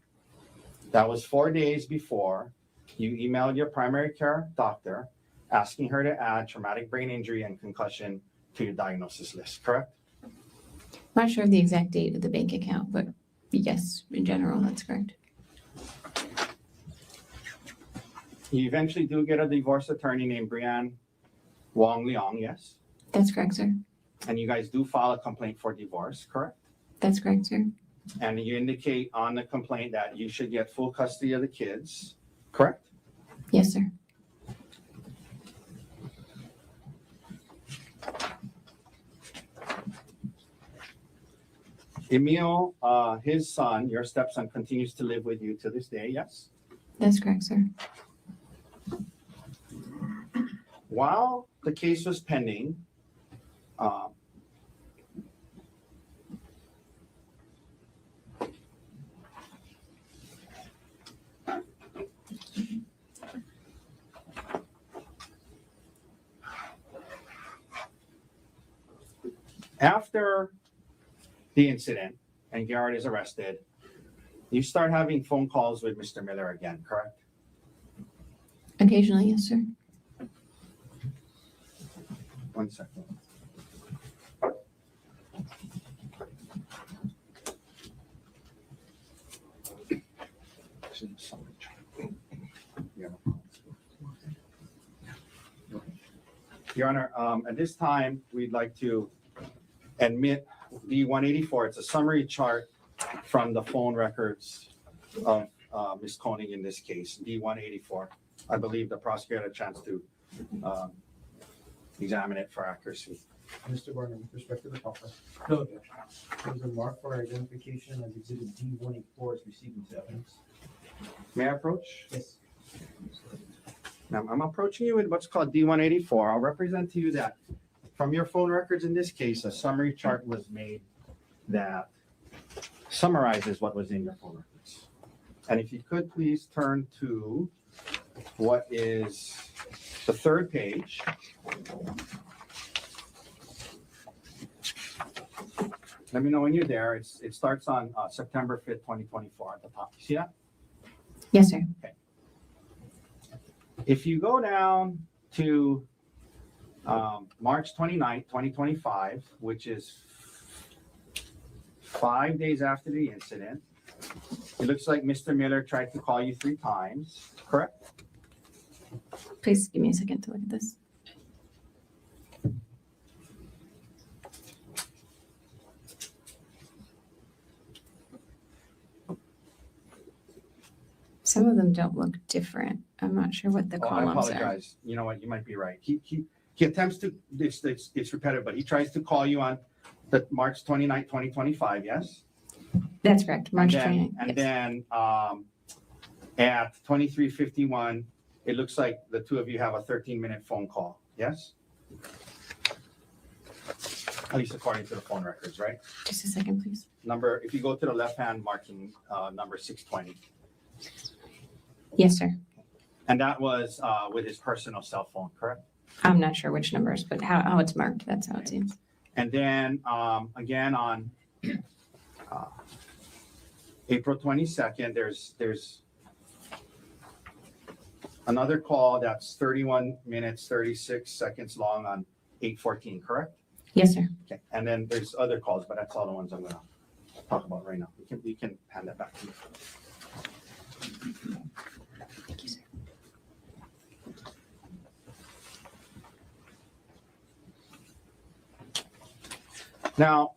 That was 4 days before you emailed your primary care doctor asking her to add traumatic brain injury and concussion to your diagnosis list, correct?
I'm not sure of the exact date of the bank account, but yes, in general, that's correct.
You eventually do get a divorce attorney named Brianne Wong Leong, yes?
That's correct, sir.
And you guys do file a complaint for divorce, correct?
That's correct, sir.
And you indicate on the complaint that you should get full custody of the kids, correct?
Yes, sir.
Emil, his son, your stepson, continues to live with you to this day, yes?
That's correct, sir.
While the case was pending, after the incident and Gerhard is arrested, you start having phone calls with Mr. Miller again, correct?
Occasionally, yes, sir.
1 second. Your Honor, at this time, we'd like to admit D-184. It's a summary chart from the phone records of Ms. Konig in this case, D-184. I believe the prosecutor had a chance to examine it for accuracy.
Mr. Gardner, with respect to the offer,
No objection.
it was marked for identification as exhibit D-184 is received into evidence.
May I approach?
Yes.
Now, I'm approaching you with what's called D-184. I'll represent to you that from your phone records in this case, a summary chart was made that summarizes what was in your phone records. And if you could please turn to what is the third page. Let me know when you're there. It starts on September 5th, 2024 at the top. You see that?
Yes, sir.
If you go down to March 29th, 2025, which is 5 days after the incident, it looks like Mr. Miller tried to call you 3 times, correct?
Please give me a second to look at this. Some of them don't look different. I'm not sure what the
Oh, I
columns are.
apologize. You know what? You might be right. He attempts to, it's repetitive, but he tries to call you on the March 29th, 2025, yes?
That's correct, March
And then-
29th.
And
yes.
then at 23:51, it looks like the two of you have a 13-minute phone call, yes? At least according to the phone records, right?
Just a second, please.
Number, if you go to the left-hand marking, number 620.
Yes, sr.
And that was with his personal cell phone, correct?
I'm not sure which numbers, but how it's marked, that's how it seems.
And then again on April 22nd, there's another call that's 31 minutes, 36 seconds long on 8/14, correct?
Yes, sir.
Okay. And then there's other calls, but that's all the ones I'm gonna talk about right now. You can hand that back to me.
Thank you, sir.
Now,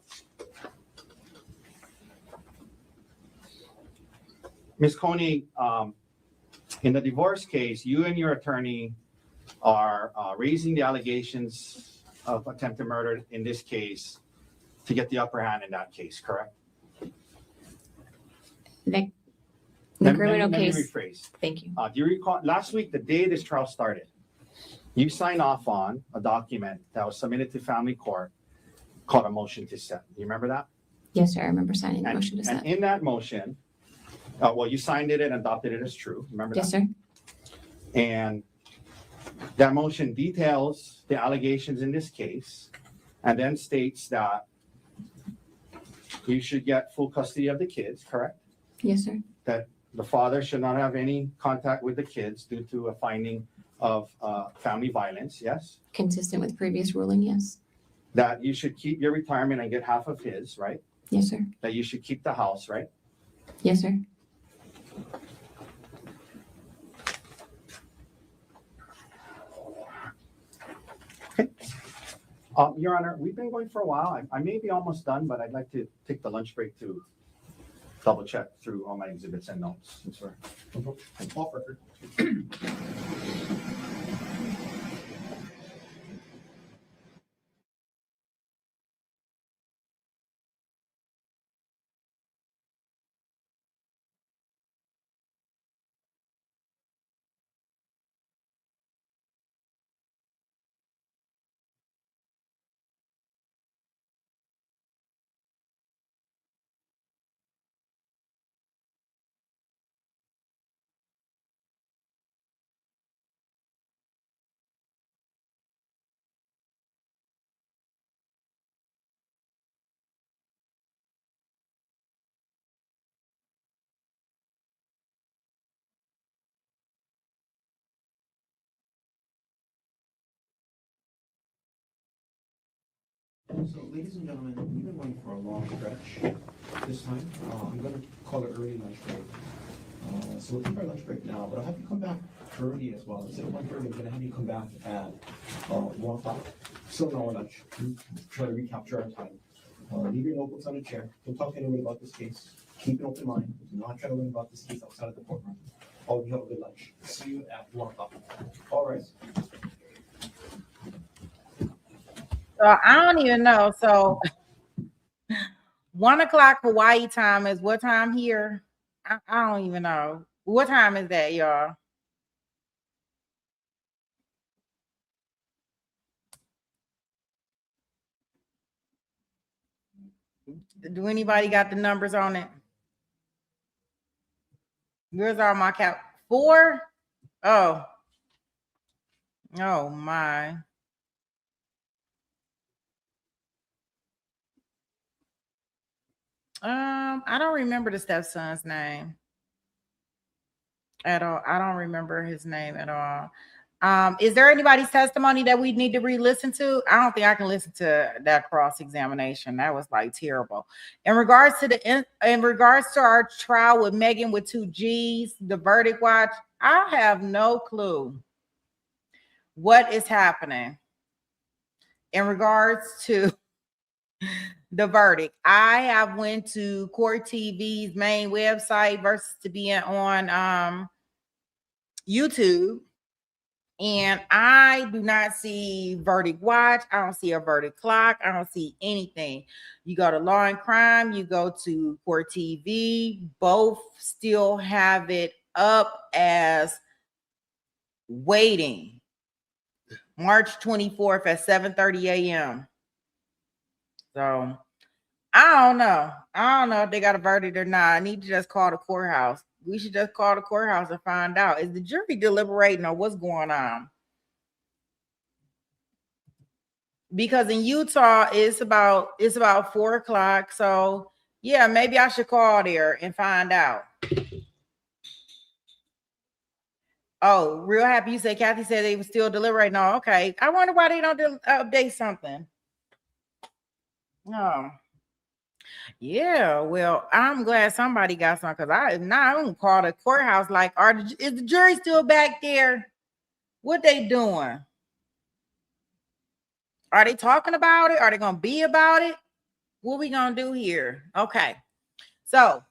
Ms. Konig, in the divorce case, you and your attorney are raising the allegations of attempted murder in this case to get the upper hand in that case, correct?
The
Let me-
criminal
let me
case.
rephrase.
Thank you.
Do you recall last week, the day this trial started, you signed off on a document that was submitted to family court called a motion to set. Do you remember that?
Yes, sir. I remember signing the
And,
motion to
and
set.
in that motion, well, you signed it and adopted it as true. Remember
Yes,
that?
sir.
And that motion details the allegations in this case and then states that you should get full custody of the kids, correct?
Yes, sir.
That the father should not have any contact with the kids due to a finding of family violence, yes?
Consistent with previous ruling, yes.
That you should keep your retirement and get half of his, right?
Yes, sir.
That you should keep the house, right?
Yes, sir.
Your Honor, we've been going for a while. I may be almost done, but I'd like to take the lunch break to double check through all my exhibits and notes. Since we're
Off record. So, ladies and gentlemen, we've been going for a long stretch this time. I'm going to call it early lunch break. So we'll take our lunch break now, but I'll have you come back early as well. Instead of 1:30, I'm going to have you come back at 1 o'clock. Still an hour lunch. Try to recapture our time. Leave your notebooks on a chair. Don't talk to anyone about this case. Keep an open mind. Do not try to learn about this case outside of the courtroom. All of you have a good lunch. See you at 1 o'clock. All right.
So I don't even know. So 1 o'clock Hawaii time is what time here? I don't even know. What time is that, y'all? Do anybody got the numbers on it? Where's all my cap? 4? Oh. Oh my. I don't remember the stepson's name at all. I don't remember his name at all. Is there anybody's testimony that we need to re-listen to? I don't think I can listen to that cross-examination. That was like terrible. In regards to our trial with Megan with 2 G's, the verdict watch, I have no clue what is happening in regards to the verdict. I have went to Court TV's main website versus to being on YouTube, and I do not see verdict watch. I don't see a verdict clock. I don't see anything. You go to Law and Crime, you go to Court TV, both still have it up as waiting. March 24th at 7:30 a.m. So I don't know. I don't know if they got a verdict or not. I need to just call the courthouse. We should just call the courthouse and find out. Is the jury deliberating or what's going on? Because in Utah, it's about 4 o'clock. So yeah, maybe I should call there and find out. Oh, real happy you said Kathy said they were still deliberating. Oh, okay. I wonder why they don't update something. No. Yeah, well, I'm glad somebody got some because I'm gonna call the courthouse. Like, is the jury still back there? What they doing? Are they talking about it? Are they gonna be about it? What we gonna do here? Okay, so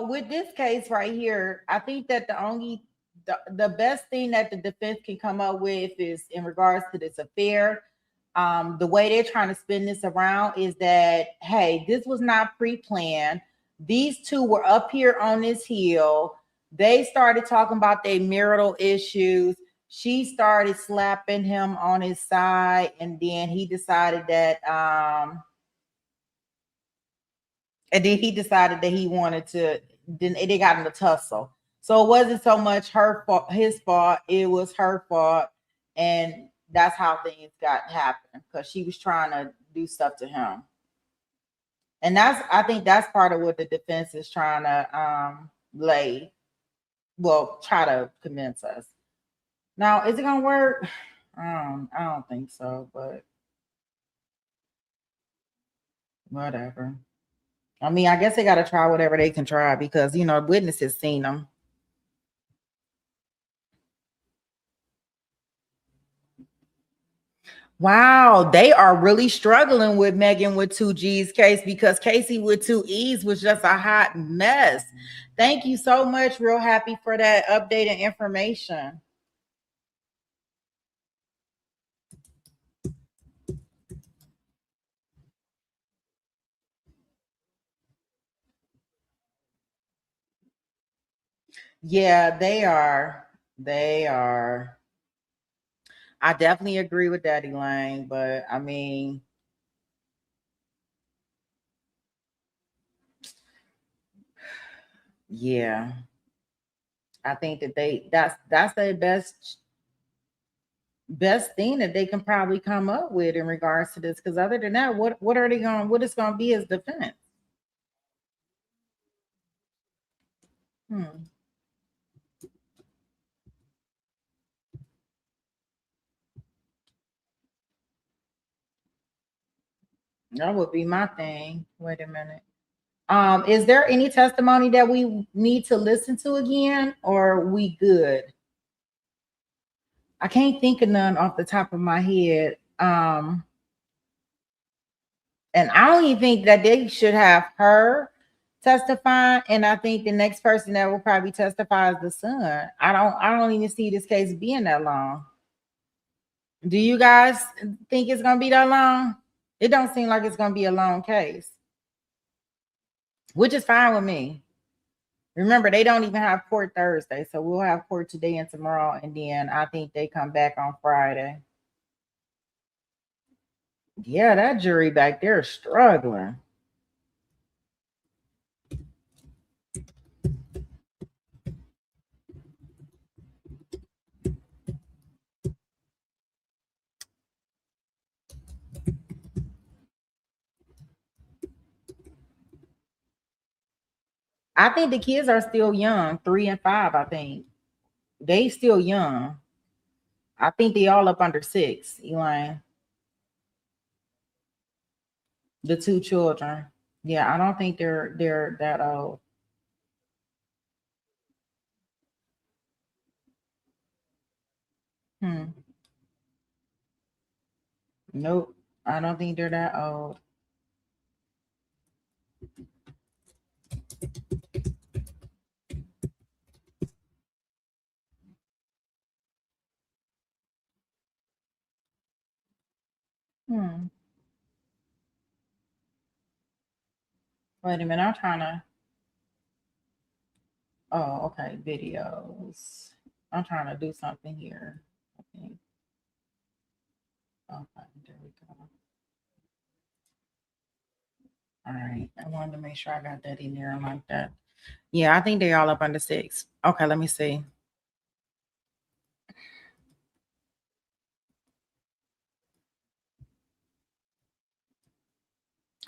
with this case right here, I think that the best thing that the defense can come up with is in regards to this affair. The way they're trying to spin this around is that, hey, this was not pre-planned. These two were up here on this hill. They started talking about their marital issues. She started slapping him on his side, and then he decided that he wanted to. Then they got in a tussle. So it wasn't so much her fault, his fault. It was her fault, and that's how things got happened because she was trying to do stuff to him. And I think that's part of what the defense is trying to try to convince us. Now, is it gonna work? I don't think so, but whatever. I mean, I guess they got to try whatever they can try because, witnesses seen them. Wow, they are really struggling with Megan with 2G's case because Casey with 2E's was just a hot mess. Thank you so much. Real happy for that updated information. Yeah, they are. They are. I definitely agree with that, Elaine, but I mean, yeah. I think that that's their best thing that they can probably come up with in regards to this. Because other than that, what is gonna be his defense? That would be my thing. Wait a minute. Is there any testimony that we need to listen to again, or are we good? I can't think of none off the top of my head. And I don't even think that they should have her testify. And I think the next person that will probably testify is the son. I don't even see this case being that long. Do you guys think it's gonna be that long? It don't seem like it's gonna be a long case, which is fine with me. Remember, they don't even have court Thursday, so we'll have court today and tomorrow, and then I think they come back on Friday. Yeah, that jury back there is struggling. I think the kids are still young, 3 and 5. I think they still young. I think they all up under 6, Elaine. The 2 children. Yeah, I don't think they're that old. Nope. I don't think they're that old. Wait a minute, I'm trying to. Oh, okay, videos. I'm trying to do something here. I think. Okay, there we go. All right, I wanted to make sure I got that in there like that. Yeah, I think they all up under 6. Okay, let me see.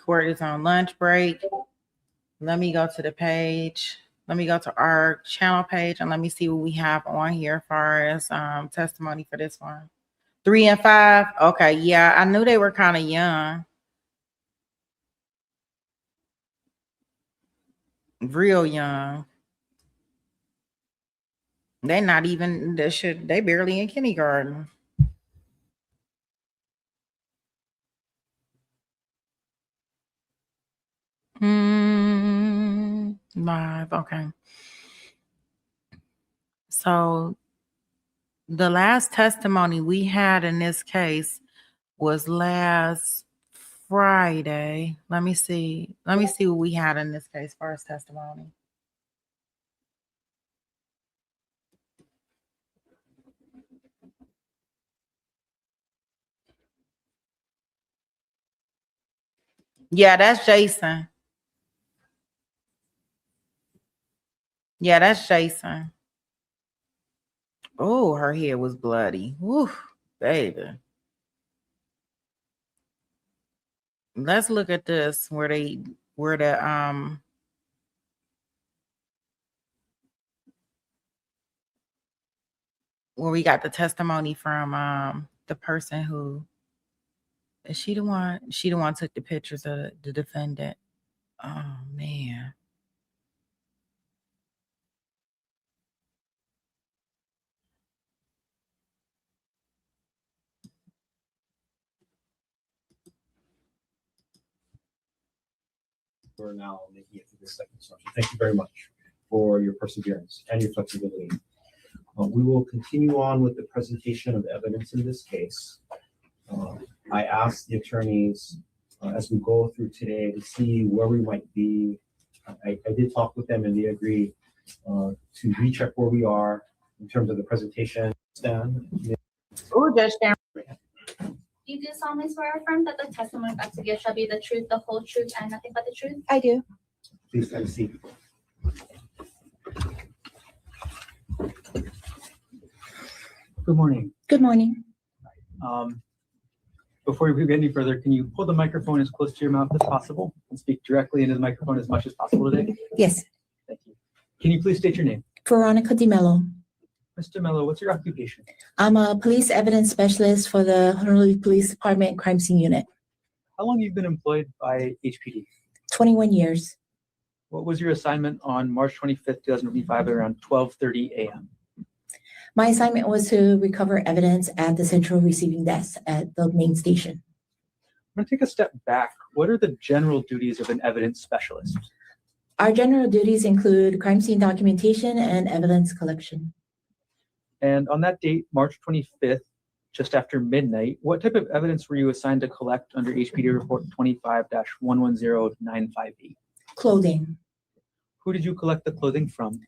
Court is on lunch break. Let me go to the page. Let me go to our channel page and let me see what we have on here as far as testimony for this one. 3 and 5. Okay, yeah, I knew they were kind of young. Real young. They're not even they barely in kindergarten. Live, okay. So the last testimony we had in this case was last Friday. Let me see. Let me see what we had in this case for his testimony. Yeah, that's Jason. Yeah, that's Jason. Oh, her head was bloody. Woo, baby. Let's look at this where the where we got the testimony from the person who is she the one took the pictures of the defendant. Oh man.
We're now making it to the second instruction. Thank you very much for your perseverance and your flexibility. We will continue on with the presentation of evidence in this case. I asked the attorneys as we go through today to see where we might be. I did talk with them and they agreed to recheck where we are in terms of the presentation. Stan?
Oh, Judge Sharon.
You do solemnly swear or affirm that the testimony about to give shall be the truth, the whole truth, and nothing but the truth?
I do.
Please have a seat.
Good morning.
Good morning.
Before we get any further, can you pull the microphone as close to your mouth as possible and speak directly into the microphone as much as possible today?
Yes,
Thank you. Can you please state your name?
Veronica DiMello.
Mr. Mello, what's your occupation?
I'm a police evidence specialist for the Honolulu Police Department Crime Scene Unit.
How long have you been employed by HPD?
21 years.
What was your assignment on March 25th, 2025 at around 12:30 a.m.?
My assignment was to recover evidence at the central receiving desk at the main station.
I'm going to take a step back. What are the general duties of an evidence specialist?
Our general duties include crime scene documentation and evidence collection.
And on that date, March 25th, just after midnight, what type of evidence were you assigned to collect under HPD Report 25-110958?
Clothing.
Who did you collect the clothing from?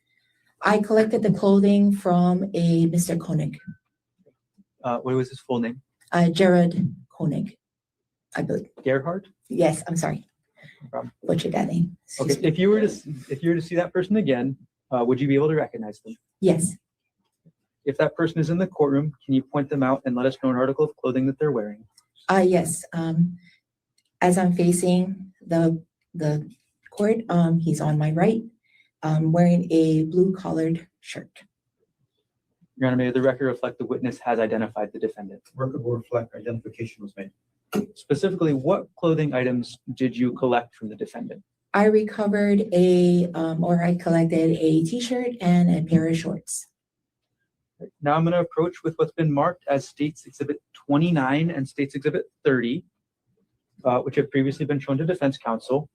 I collected the clothing from a Mr. Konig,
What was his full name?
Gerhard Konig, I believe.
Gerhard?
Yes, I'm sorry.
No problem.
Butchered that name.
Okay,
Excuse me.
if you were to see that person again, would you be able to recognize them?
Yes,
If that person is in the courtroom, can you point them out and let us know an article of clothing that they're wearing?
yes. As I'm facing the court, he's on my right, wearing a blue collared shirt.
Your Honor, may the record reflect the witness has identified the defendant.
Record will reflect identification was made.
Specifically, what clothing items did you collect from the defendant?
I recovered I collected a t-shirt and a pair of shorts.
Now I'm going to approach with what's been marked as States Exhibit 29 and States Exhibit 30, which have previously been shown to defense counsel.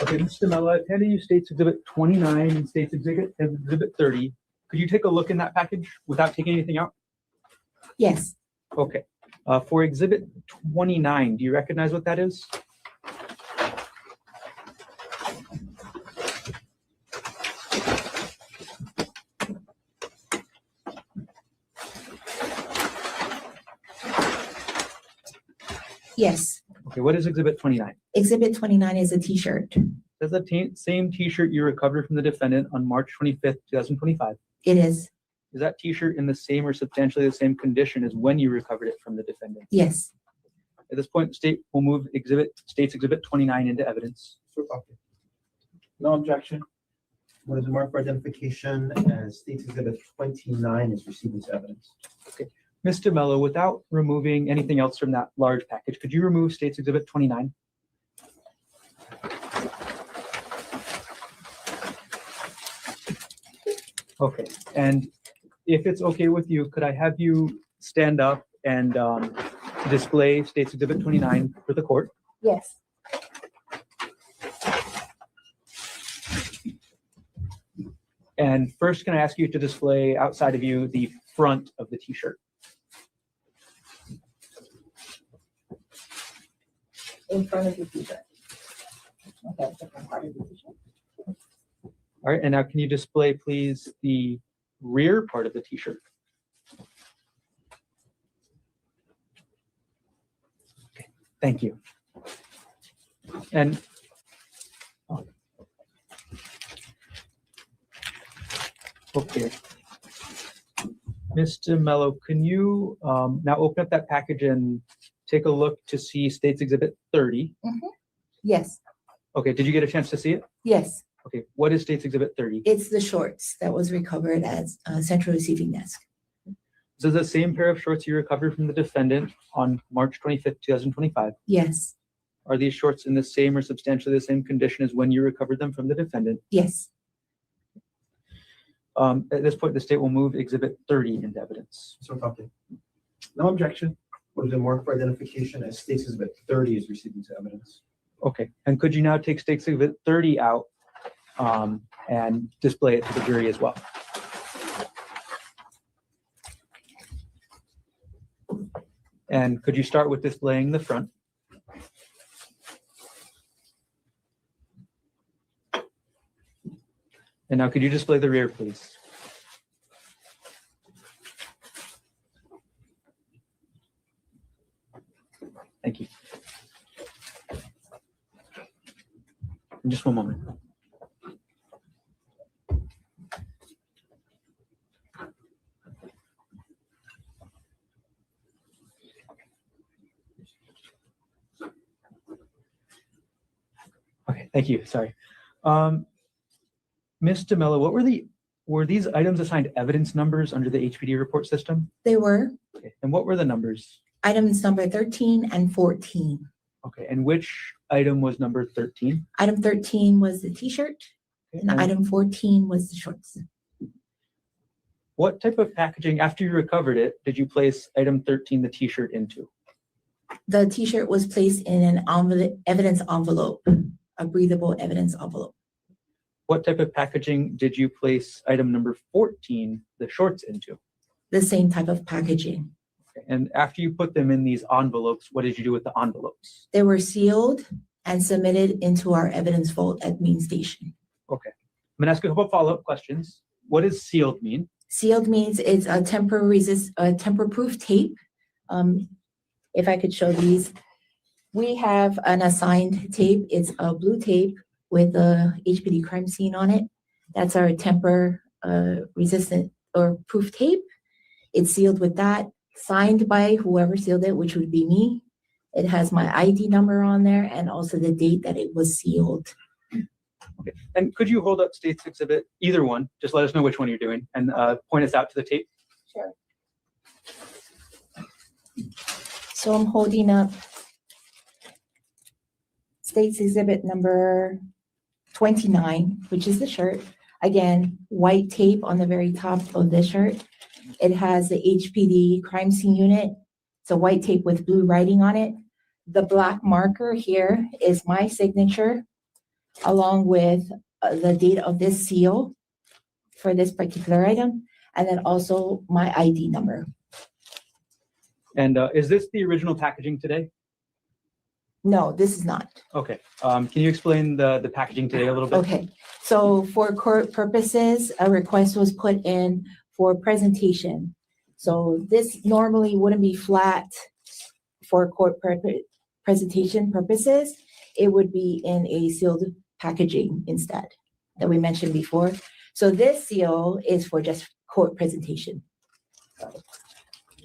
Okay, Mr. Mello, I've handed you States Exhibit 29 and States Exhibit 30. Could you take a look in that package without taking anything out?
Yes,
Okay. For Exhibit 29, do you recognize what that is?
yes.
Okay, what is Exhibit 29?
Exhibit 29 is a t-shirt.
Does the same t-shirt you recovered from the defendant on March 25th, 2025,
It is,
is that t-shirt in the same or substantially the same condition as when you recovered it from the defendant?
yes.
At this point, state will move States Exhibit 29 into evidence.
No objection. What is marked for identification as States Exhibit 29 is received as evidence.
Mr. Mello, without removing anything else from that large package, could you remove States Exhibit 29? Okay, and if it's okay with you, could I have you stand up and display States Exhibit 29 for the court?
Yes.
And first, can I ask you to display outside of you the front of the t-shirt?
In front of the t-shirt. Okay, different part of the t-shirt.
All right, and now can you display, please, the rear part of the t-shirt? Okay, thank you. And okay, Mr. Mello, can you now open up that package and take a look to see States Exhibit 30?
Yes,
Okay, did you get a chance to see it?
yes,
Okay, what is States Exhibit 30?
it's the shorts that was recovered at Central Receiving Desk.
This is the same pair of shorts you recovered from the defendant on March 25th, 2025.
Yes,
Are these shorts in the same or substantially the same condition as when you recovered them from the defendant?
yes,
At this point, the state will move Exhibit 30 into evidence.
So prompted. No objection. Would have been marked for identification as States Exhibit 30 is received into evidence.
Okay, and could you now take States Exhibit 30 out and display it to the jury as well? And could you start with displaying the front? And now could you display the rear, please? Thank you. Just one moment. Okay, thank you. Sorry. Ms. DeMello, were these items assigned evidence numbers under the HPD report system?
they were
Okay, and what were the numbers?
items number 13 and 14.
Okay, and which item was number 13?
Item 13 was the t-shirt,
Okay,
and
and
item 14 was the shorts.
what type of packaging, after you recovered it, did you place item 13, the t-shirt, into?
The t-shirt was placed in an evidence envelope, a breathable evidence envelope.
What type of packaging did you place item number 14, the shorts, into?
The same type of packaging.
Okay, and after you put them in these envelopes, what did you do with the envelopes?
They were sealed and submitted into our evidence vault at main station.
Okay, I'm gonna ask you a couple follow-up questions. What does sealed mean?
Sealed means it's a tamper-proof tape. If I could show these, we have an assigned tape. It's a blue tape with a HPD crime scene on it. That's our temper resistant or proof tape. It's sealed with that, signed by whoever sealed it, which would be me. It has my ID number on there and also the date that it was sealed.
Okay, and could you hold up State's Exhibit, either one, just let us know which one you're doing, and point us out to the tape?
Sure. So I'm holding up State's Exhibit number 29, which is the shirt. Again, white tape on the very top of the shirt. It has the HPD crime scene unit. It's a white tape with blue writing on it. The black marker here is my signature, along with the date of this seal for this particular item, and then also my ID number.
And is this the original packaging today?
No, this is not.
Okay, can you explain the packaging today a little bit?
Okay, so for court purposes, a request was put in for presentation. So this normally wouldn't be flat for court presentation purposes. It would be in a sealed packaging instead that we mentioned before. So this seal is for just court presentation.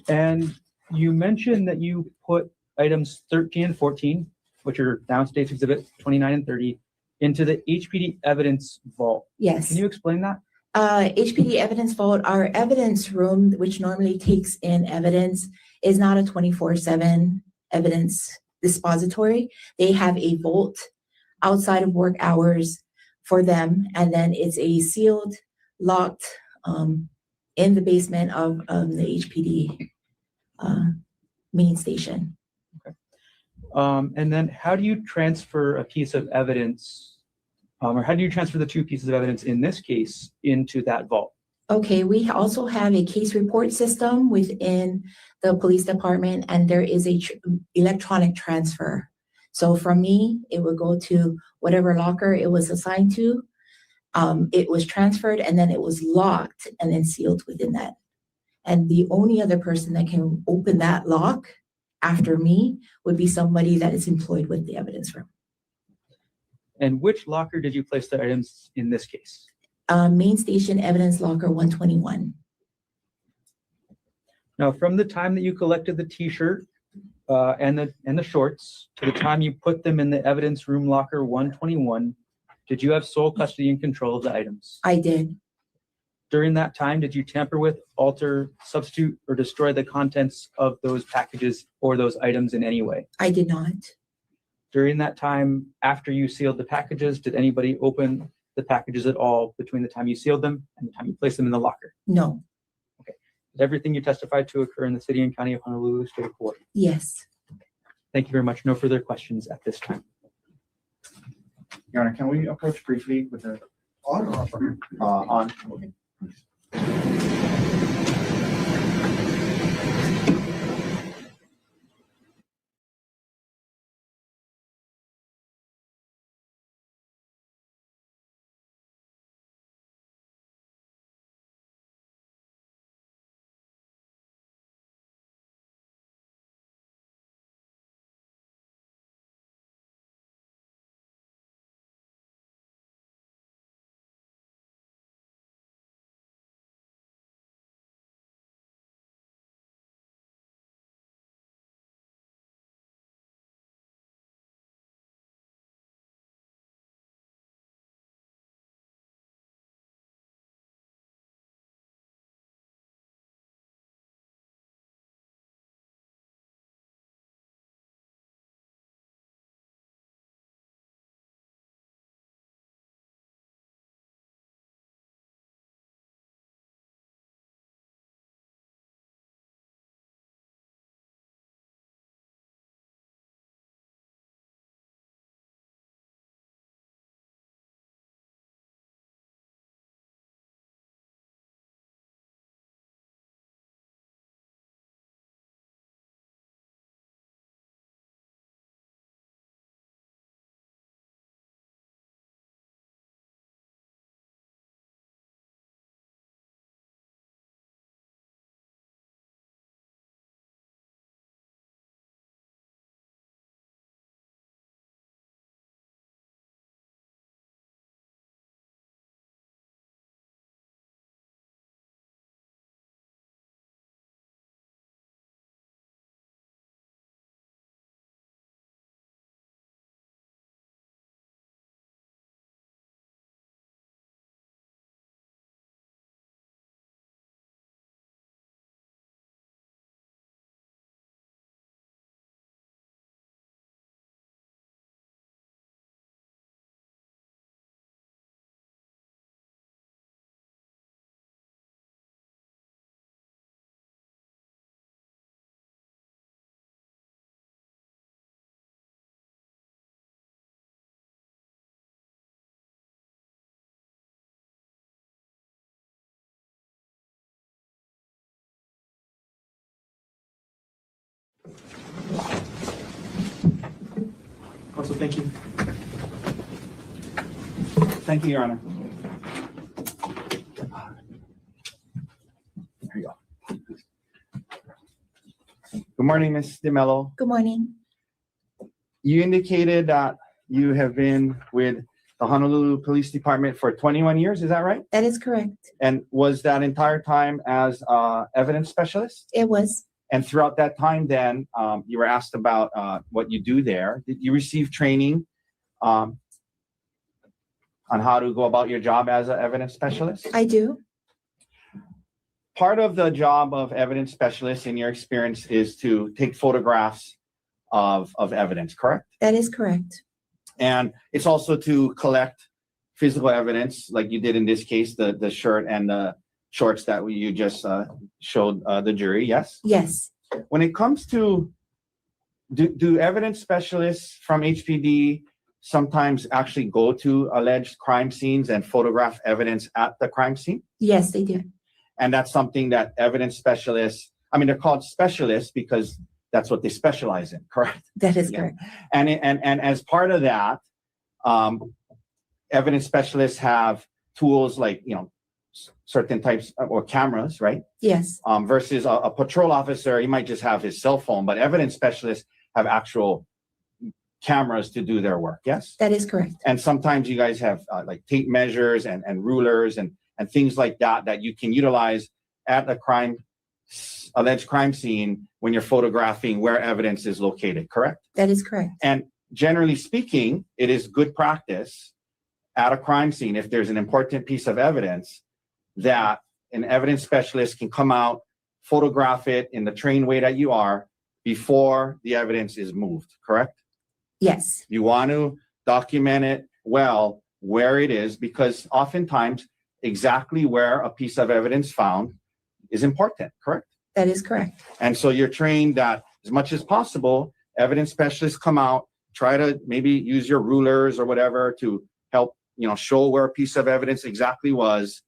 And you mentioned that you put items 13 and 14, which are now State's Exhibit 29 and 30, into the HPD evidence vault.
Yes.
Can you explain that?
HPD evidence vault, our evidence room, which normally takes in evidence, is not a 24/7 evidence dispository. They have a vault outside of work hours for them, and then it's a sealed, locked in the basement of the HPD main station.
And then how do you transfer a piece of evidence Or how do you transfer the two pieces of evidence in this case into that vault?
Okay, we also have a case report system within the police department, and there is a electronic transfer. So from me, it would go to whatever locker it was assigned to. It was transferred and then it was locked and then sealed within that. And the only other person that can open that lock after me would be somebody that is employed with the evidence room.
And which locker did you place the items in this case?
Main station evidence locker 121.
Now, from the time that you collected the T-shirt and the shorts to the time you put them in the evidence room locker 121, did you have sole custody and control of the items?
I did.
During that time, did you tamper with, alter, substitute, or destroy the contents of those packages or those items in any way?
I did not.
During that time, after you sealed the packages, did anybody open the packages at all between the time you sealed them and the time you placed them in the locker?
No.
Did everything you testified to occur in the city and county of Honolulu State Court?
Yes.
Thank you very much. No further questions at this time.
Your Honor, can we approach briefly with the
On or off?
on?
Also, thank you.
Thank you, Your Honor. There you go. Good morning, Ms. DeMello.
Good morning.
You indicated that you have been with the Honolulu Police Department for 21 years, is that right?
That is correct.
And was that entire time as evidence specialist?
It was.
And throughout that time then, you were asked about what you do there. Did you receive training on how to go about your job as an evidence specialist?
I do.
Part of the job of evidence specialist in your experience is to take photographs of evidence, correct?
That is correct.
And it's also to collect physical evidence like you did in this case, the shirt and the shorts that you just showed the jury, yes?
Yes.
When it comes to, do evidence specialists from HPD sometimes actually go to alleged crime scenes and photograph evidence at the crime scene?
Yes, they do.
And that's something that evidence specialists, I mean, they're called specialists because that's what they specialize in, correct?
That is
Yeah.
correct.
And as part of that, evidence specialists have tools like, certain types or cameras, right?
Yes,
Versus a patrol officer, he might just have his cell phone, but evidence specialists have actual cameras to do their work, yes?
that is correct.
And sometimes you guys have like tape measures and rulers and things like that you can utilize at a alleged crime scene when you're photographing where evidence is located, correct?
That is correct.
And generally speaking, it is good practice at a crime scene, if there's an important piece of evidence, that an evidence specialist can come out, photograph it in the trained way that you are before the evidence is moved, correct?
Yes,
You want to document it well where it is, because oftentimes exactly where a piece of evidence found is important, correct?
that is correct.
And so you're trained that as much as possible, evidence specialists come out, try to maybe use your rulers or whatever to help, show where a piece of evidence exactly was,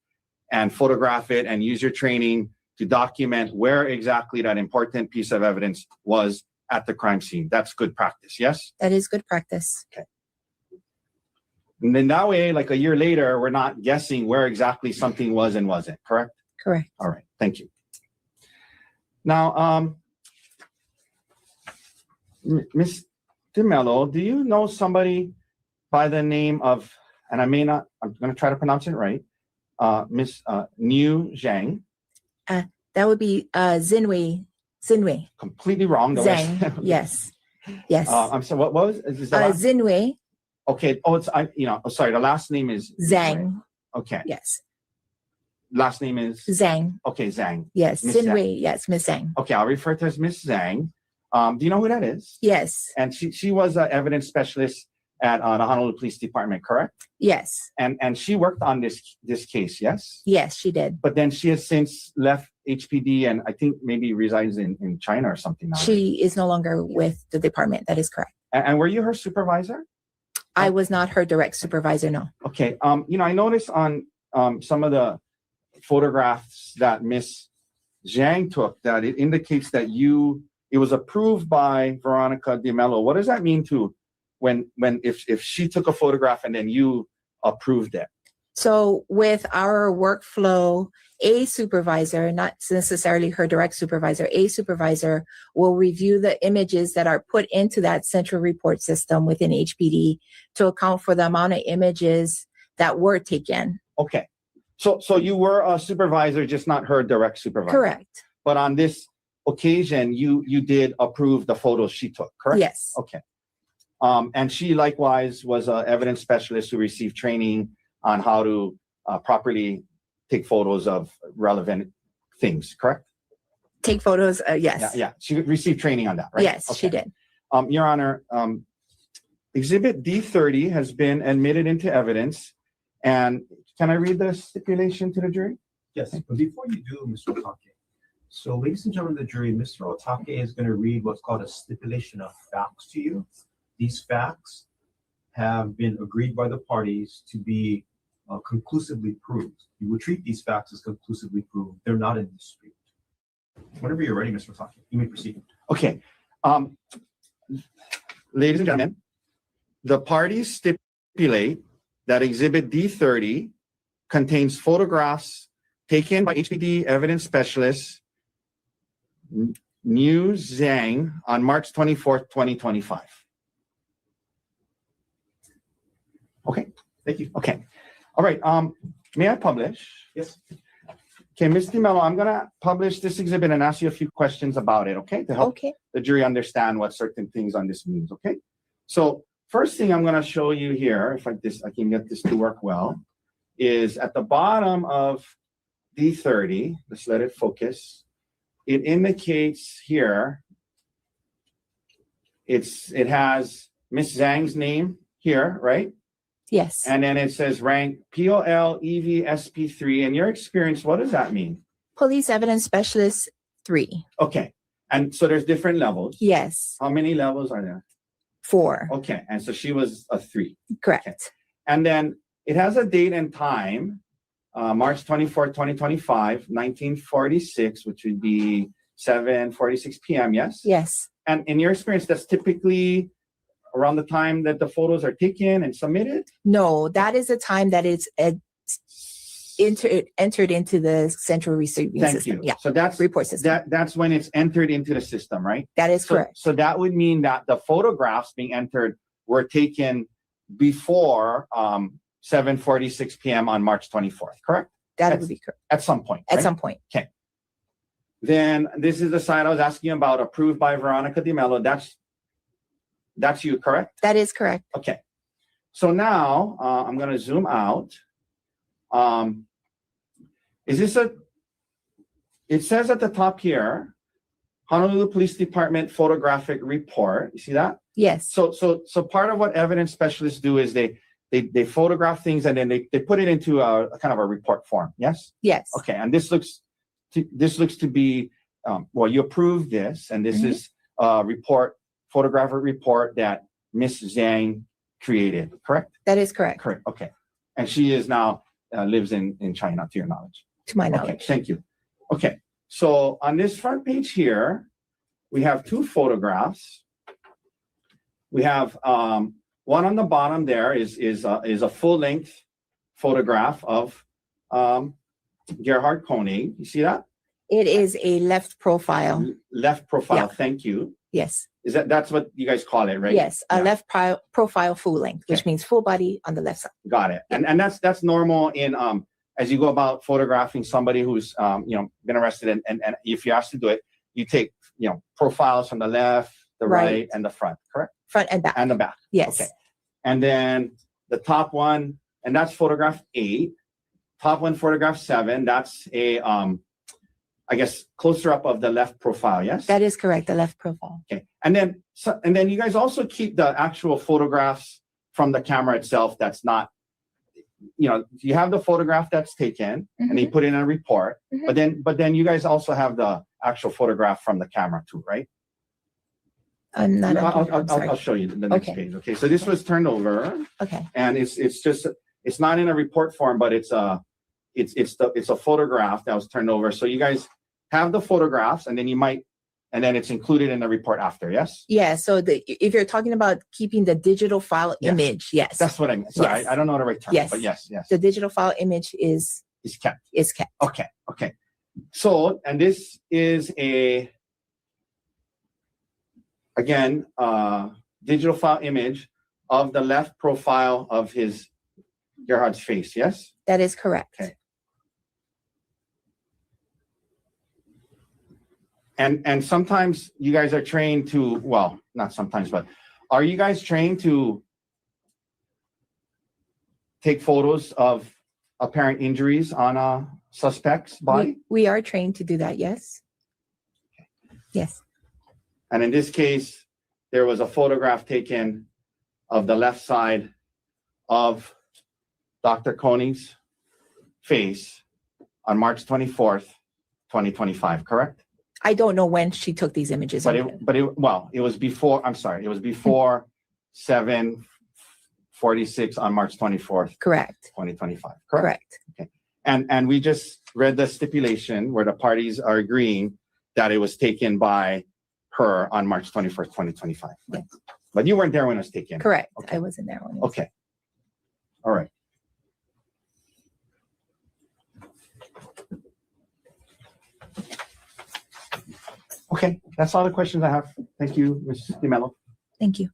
and photograph it and use your training to document where exactly that important piece of evidence was at the crime scene. That's good practice, yes?
That is good practice.
And then that way, like a year later, we're not guessing where exactly something was and wasn't, correct?
Correct.
All right, thank you. Now, Ms. DeMello, do you know somebody by the name of, and I'm going to try to pronounce it right, Miss Niu Zhang?
That would be Zinwei.
Completely wrong. The rest-
Zhang. Yes. Yes.
I'm sorry, what was, is that?
Zinwei
Okay, sorry, the last name is
Zhang.
Okay,
Yes.
last name is,
Zhang.
okay, Zhang.
Yes.
Miss Zhang.
Zinwei. Yes. Miss Zhang.
Okay, I'll refer to her as Miss Zhang. Do you know who that is?
Yes.
And she was an evidence specialist at the Honolulu Police Department, correct?
Yes.
And she worked on this case, yes?
Yes, she did.
But then she has since left HPD and I think maybe resides in China or something now.
She is no longer with the department. That is correct.
And were you her supervisor?
I was not her direct supervisor. No.
Okay. I noticed on some of the photographs that Miss Zhang took that it indicates that it was approved by Veronica DeMello. What does that mean to if she took a photograph and then you approved it?
So with our workflow, a supervisor, not necessarily her direct supervisor, a supervisor will review the images that are put into that central report system within HPD to account for the amount of images that were taken.
Okay. So you were a supervisor, just not her direct supervisor.
Correct.
But on this occasion, you did approve the photos she took, correct?
Yes.
Okay. And she likewise was an evidence specialist who received training on how to properly take photos of relevant things, correct?
Take photos. Yes.
Yeah. She received training on that, right?
Yes, she did.
Your Honor, Exhibit D30 has been admitted into evidence. And can I read the stipulation to the jury?
Yes, but before you do, Mr. Otake, so ladies and gentlemen of the jury, Mr. Otake is going to read what's called a stipulation of facts to you. These facts have been agreed by the parties to be conclusively proved. You will treat these facts as conclusively proved. They're not in dispute. Whenever you're ready, Mr. Otake, you may proceed.
Okay. Ladies and gentlemen, the parties stipulate that Exhibit D30 contains photographs taken by HPD evidence specialist Niu Zhang on March 24th, 2025. Okay.
Thank you.
Okay. All right. May I publish?
Yes.
Okay, Ms. DeMello, I'm going to publish this exhibit and ask you a few questions about it, okay? To help
Okay.
the jury understand what certain things on this means, okay? So first thing I'm going to show you here, if I can get this to work well, is at the bottom of D30, let's let it focus. It indicates here, it has Ms. Zhang's name here, right?
Yes.
And then it says rank POL EV SP3. In your experience, what does that mean?
Police evidence specialist 3.
Okay. And so there's different levels.
Yes.
How many levels are there?
4.
Okay, and so she was a 3.
Correct.
And then it has a date and time, March 24th, 2025, 1946, which would be 7:46 p.m., yes?
Yes.
And in your experience, that's typically around the time that the photos are taken and submitted?
No, that is the time that it's entered into the central receiving
Thank
system.
you.
Yeah,
So that's
report system.
that's when it's entered into the system, right?
That is
So,
correct.
so that would mean that the photographs being entered were taken before 7:46 p.m. on March 24th, correct?
That would be correct.
At some point.
At
right?
some point.
Then this is the site I was asking about, approved by Veronica Di Mello. That's you, correct?
That is correct.
Okay. So now I'm going to zoom out. It says at the top here, Honolulu Police Department photographic report. You see that?
Yes.
So part of what evidence specialists do is they photograph things and then they put it into a kind of a report form. Yes.
Yes.
Okay. And this looks to be well, you approved this, and this is a photographic report that Miss Zhang created. Correct.
That is correct.
Correct. Okay. And she is now lives in China, to your knowledge.
To my
Okay.
knowledge.
Thank you. Okay. So on this front page here, we have 2 photographs. We have one on the bottom there is a full-length photograph of Gerhard Konig. You see that?
It is a left profile.
Left profile.
Yeah.
Thank you.
Yes.
That's what you guys call it, right?
Yes. A
Yeah.
left profile full length, which means full body on the left side.
Got it. And that's normal in as you go about photographing somebody who's been arrested, and if you ask to do it, you take profiles from the left, the right, and the front, correct?
Front and back.
And the back.
Yes.
Okay. And then the top one, and that's photograph 8. Top one, photograph 7. That's a I guess closer up of the left profile. Yes.
That is correct. The left profile.
Okay. And then you guys also keep the actual photographs from the camera itself. That's not, you have the photograph that's taken and you put it in a report, but then you guys also have the actual photograph from the camera too, right?
I'm not.
I'll show you the next page. Okay. So this was turned over,
Okay.
and it's not in a report form, but it's a photograph that was turned over. So you guys have the photographs, and then it's included in the report after. Yes.
Yeah. So if you're talking about keeping the digital file
Yes.
image, yes,
That's what I mean. Sorry,
Yes.
I don't know the right term,
Yes.
but yes.
the digital file image is
It's kept.
kept.
Okay. So, and this is again, digital file image of the left profile of Gerhard's face. Yes.
That is correct.
Okay. And sometimes you guys are trained to, well, not sometimes, but are you guys trained to take photos of apparent injuries on a suspect's body?
We are trained to do that. Yes. Yes.
And in this case, there was a photograph taken of the left side of Dr. Konig's face on March 24th, 2025, correct?
I don't know when she took these images.
But it was before, I'm sorry, it was before 7:46 on March 24th,
Correct.
2025, correct?
Correct.
And we just read the stipulation where the parties are agreeing that it was taken by her on March 21st, 2025. Right? But you weren't there when it was taken.
Correct.
Okay.
I wasn't there when.
Okay. All right. Okay, that's all the questions I have. Thank you, Ms. Di Mello.
Thank you.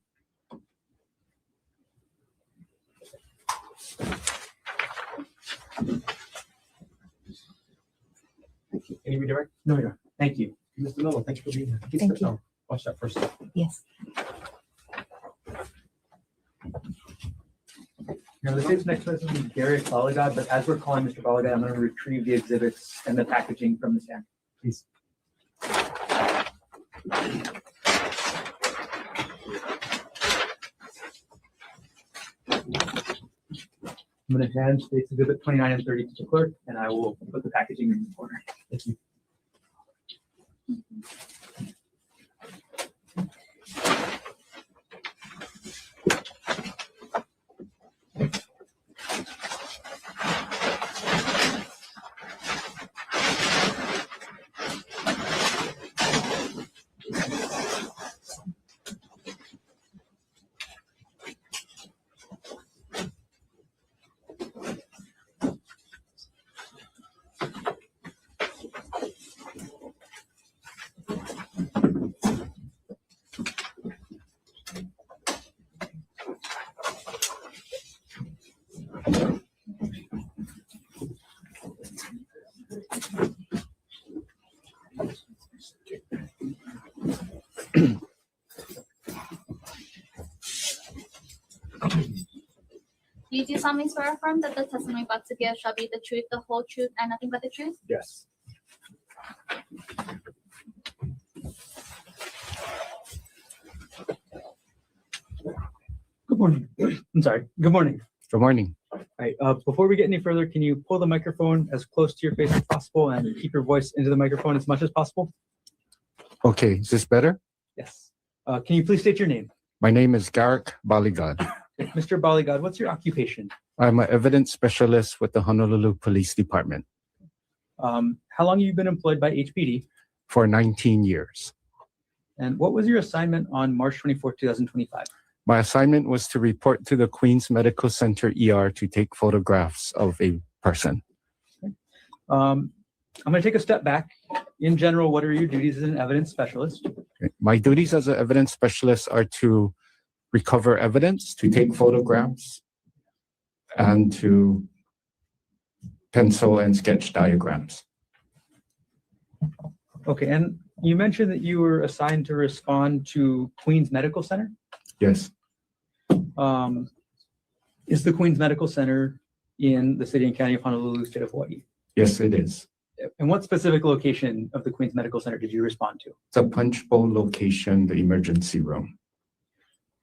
Any redirect? No, you don't. Thank you.
Mr. Mello, thanks for being here. Please
Thank
sit
you.
down. Watch that first.
Yes.
Now, the state's next person is Gerhard Konig, but as we're calling Mr. Konig, I'm going to retrieve the exhibits and the packaging from the stand. Please. I'm going to hand State's Exhibit 29 and 30 to the clerk, and I will put the packaging in the corner. Thank you.
You do solemnly swear or affirm that the testimony about to give shall be the truth, the whole truth, and nothing but the truth?
Yes. Good morning. I'm sorry. Good morning.
Good morning.
All right. Before we get any further, can you pull the microphone as close to your face as possible and keep your voice into the microphone as much as possible?
Okay, is this better?
Yes. Can you please state your name?
My name is Gerhard Konig.
Mr. Baligad, what's your occupation?
I'm an evidence specialist with the Honolulu Police Department
How long have you been employed by HPD?
for 19 years.
And what was your assignment on March 24, 2025?
My assignment was to report to the Queens Medical Center ER to take photographs of a person.
I'm going to take a step back. In general, what are your duties as an evidence specialist?
My duties as an evidence specialist are to recover evidence, to take photographs, and to pencil and sketch diagrams.
Okay, and you mentioned that you were assigned to respond to Queens Medical Center.
Yes,
Is the Queens Medical Center in the city and county of Honolulu, state of Hawaii?
yes, it is.
And what specific location of the Queens Medical Center did you respond to?
It's a punch bowl location, the emergency room.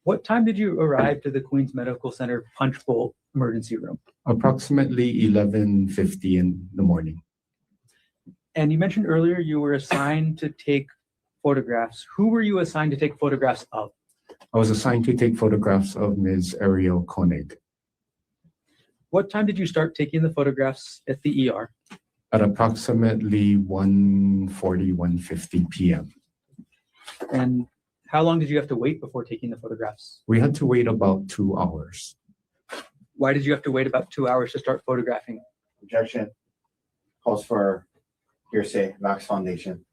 What time did you arrive to the Queens Medical Center punch bowl emergency room?
Approximately 11:50 in the morning.
And you mentioned earlier you were assigned to take photographs. Who were you assigned to take photographs of?
I was assigned to take photographs of Ms. Ariel Konig
What time did you start taking the photographs at the ER?
at approximately 1:40, 1:50 p.m.
And how long did you have to wait before taking the photographs?
We had to wait about 2 hours.
Why did you have to wait about 2 hours to start photographing?
Objection. Calls for hearsay, Max Foundation.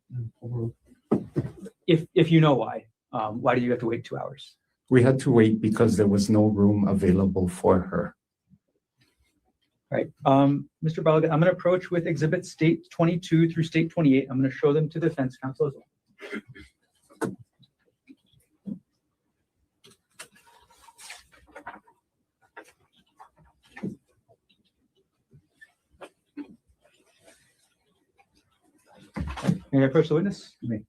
If you know why did you have to wait 2 hours?
We had to wait because there was no room available for her.
All right, Mr. Balaga, I'm going to approach with exhibit state 22 through state 28. I'm going to show them to the defense counsel as well. May I approach the witness? You may.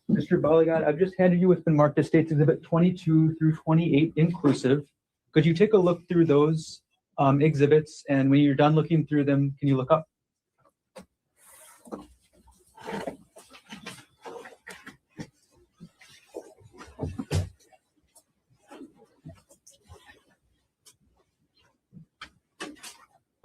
Mr. Baligad, I've just handed you what's been marked as States Exhibit 22 through 28 inclusive. Could you take a look through those exhibits, and when you're done looking through them, can you look up?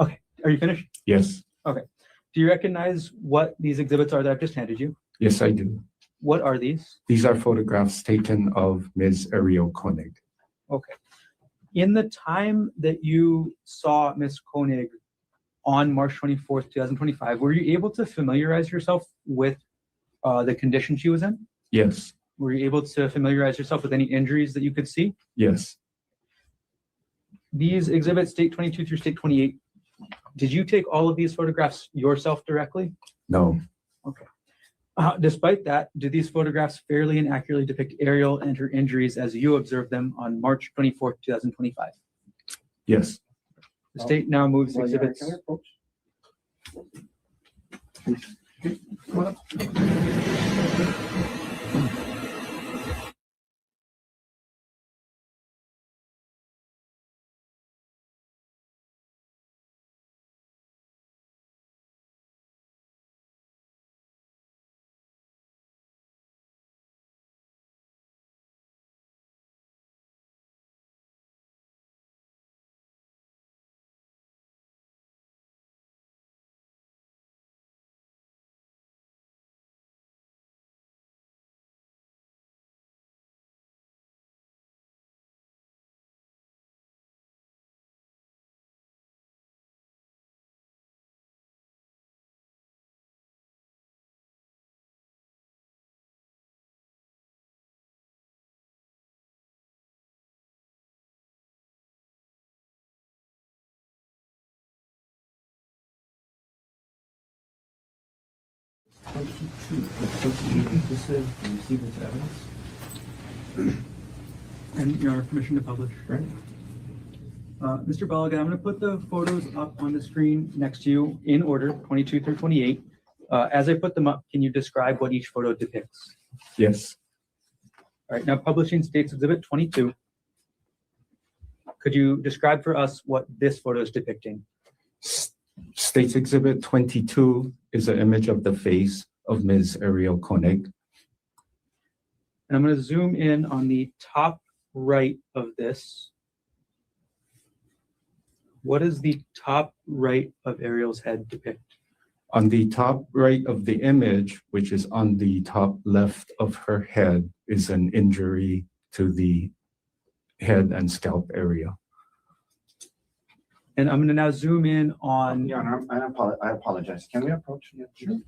Okay, are you finished?
Yes,
Do you recognize what these exhibits are that I've just handed you?
yes, I do.
What are these?
These are photographs taken of Ms. Ariel Konig.
Okay. In the time that you saw Ms. Konig on March 24th, 2025, were you able to familiarize yourself with the condition she was in?
Yes,
Were you able to familiarize yourself with any injuries that you could see?
yes,
These exhibits, state 22 through state 28, did you take all of these photographs yourself directly?
no,
Despite that, do these photographs fairly and accurately depict Ariel and her injuries as you observed them on March 24th, 2025?
yes.
The state now moves
Well, Your Honor,
exhibits.
can I approach?
receive this evidence. And your permission to publish.
Right.
Mr. Balagan, I'm going to put the photos up on the screen next to you in order, 22 through 28. As I put them up, can you describe what each photo depicts?
Yes.
All right, now publishing States Exhibit 22. Could you describe for us what this photo is depicting?
States Exhibit 22 is an image of the face of Ms. Ariel Konig.
And I'm going to zoom in on the top right of this. What does the top right of Ariel's head depict?
On the top right of the image, which is on the top left of her head, is an injury to the head and scalp area.
And I'm going to now zoom in on.
Your Honor, I apologize. Can we approach? Sure.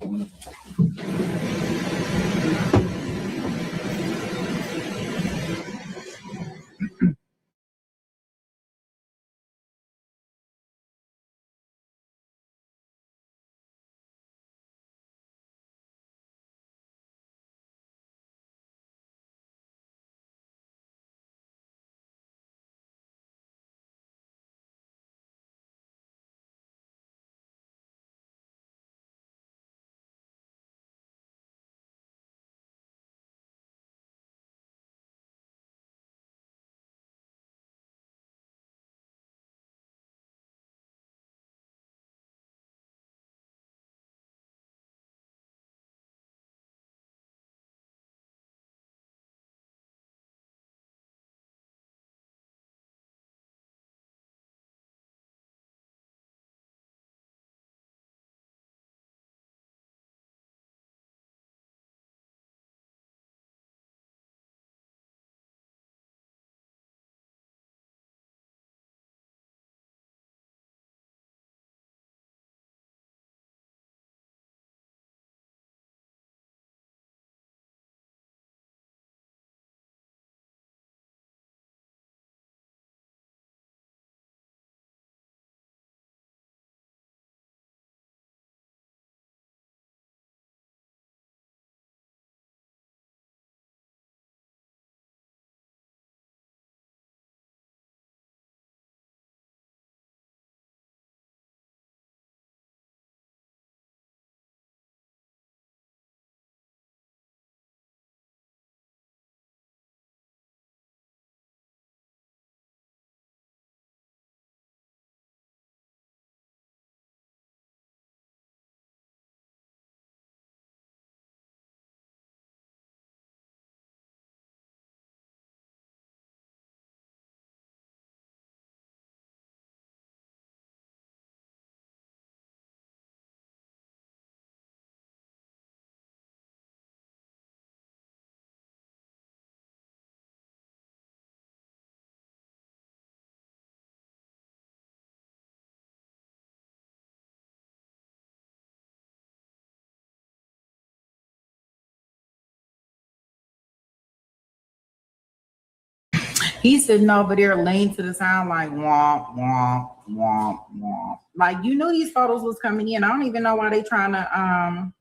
He's sitting over there laying to the sound like womp, womp, womp, womp. Like, you knew these photos was coming in. I don't even know why they trying to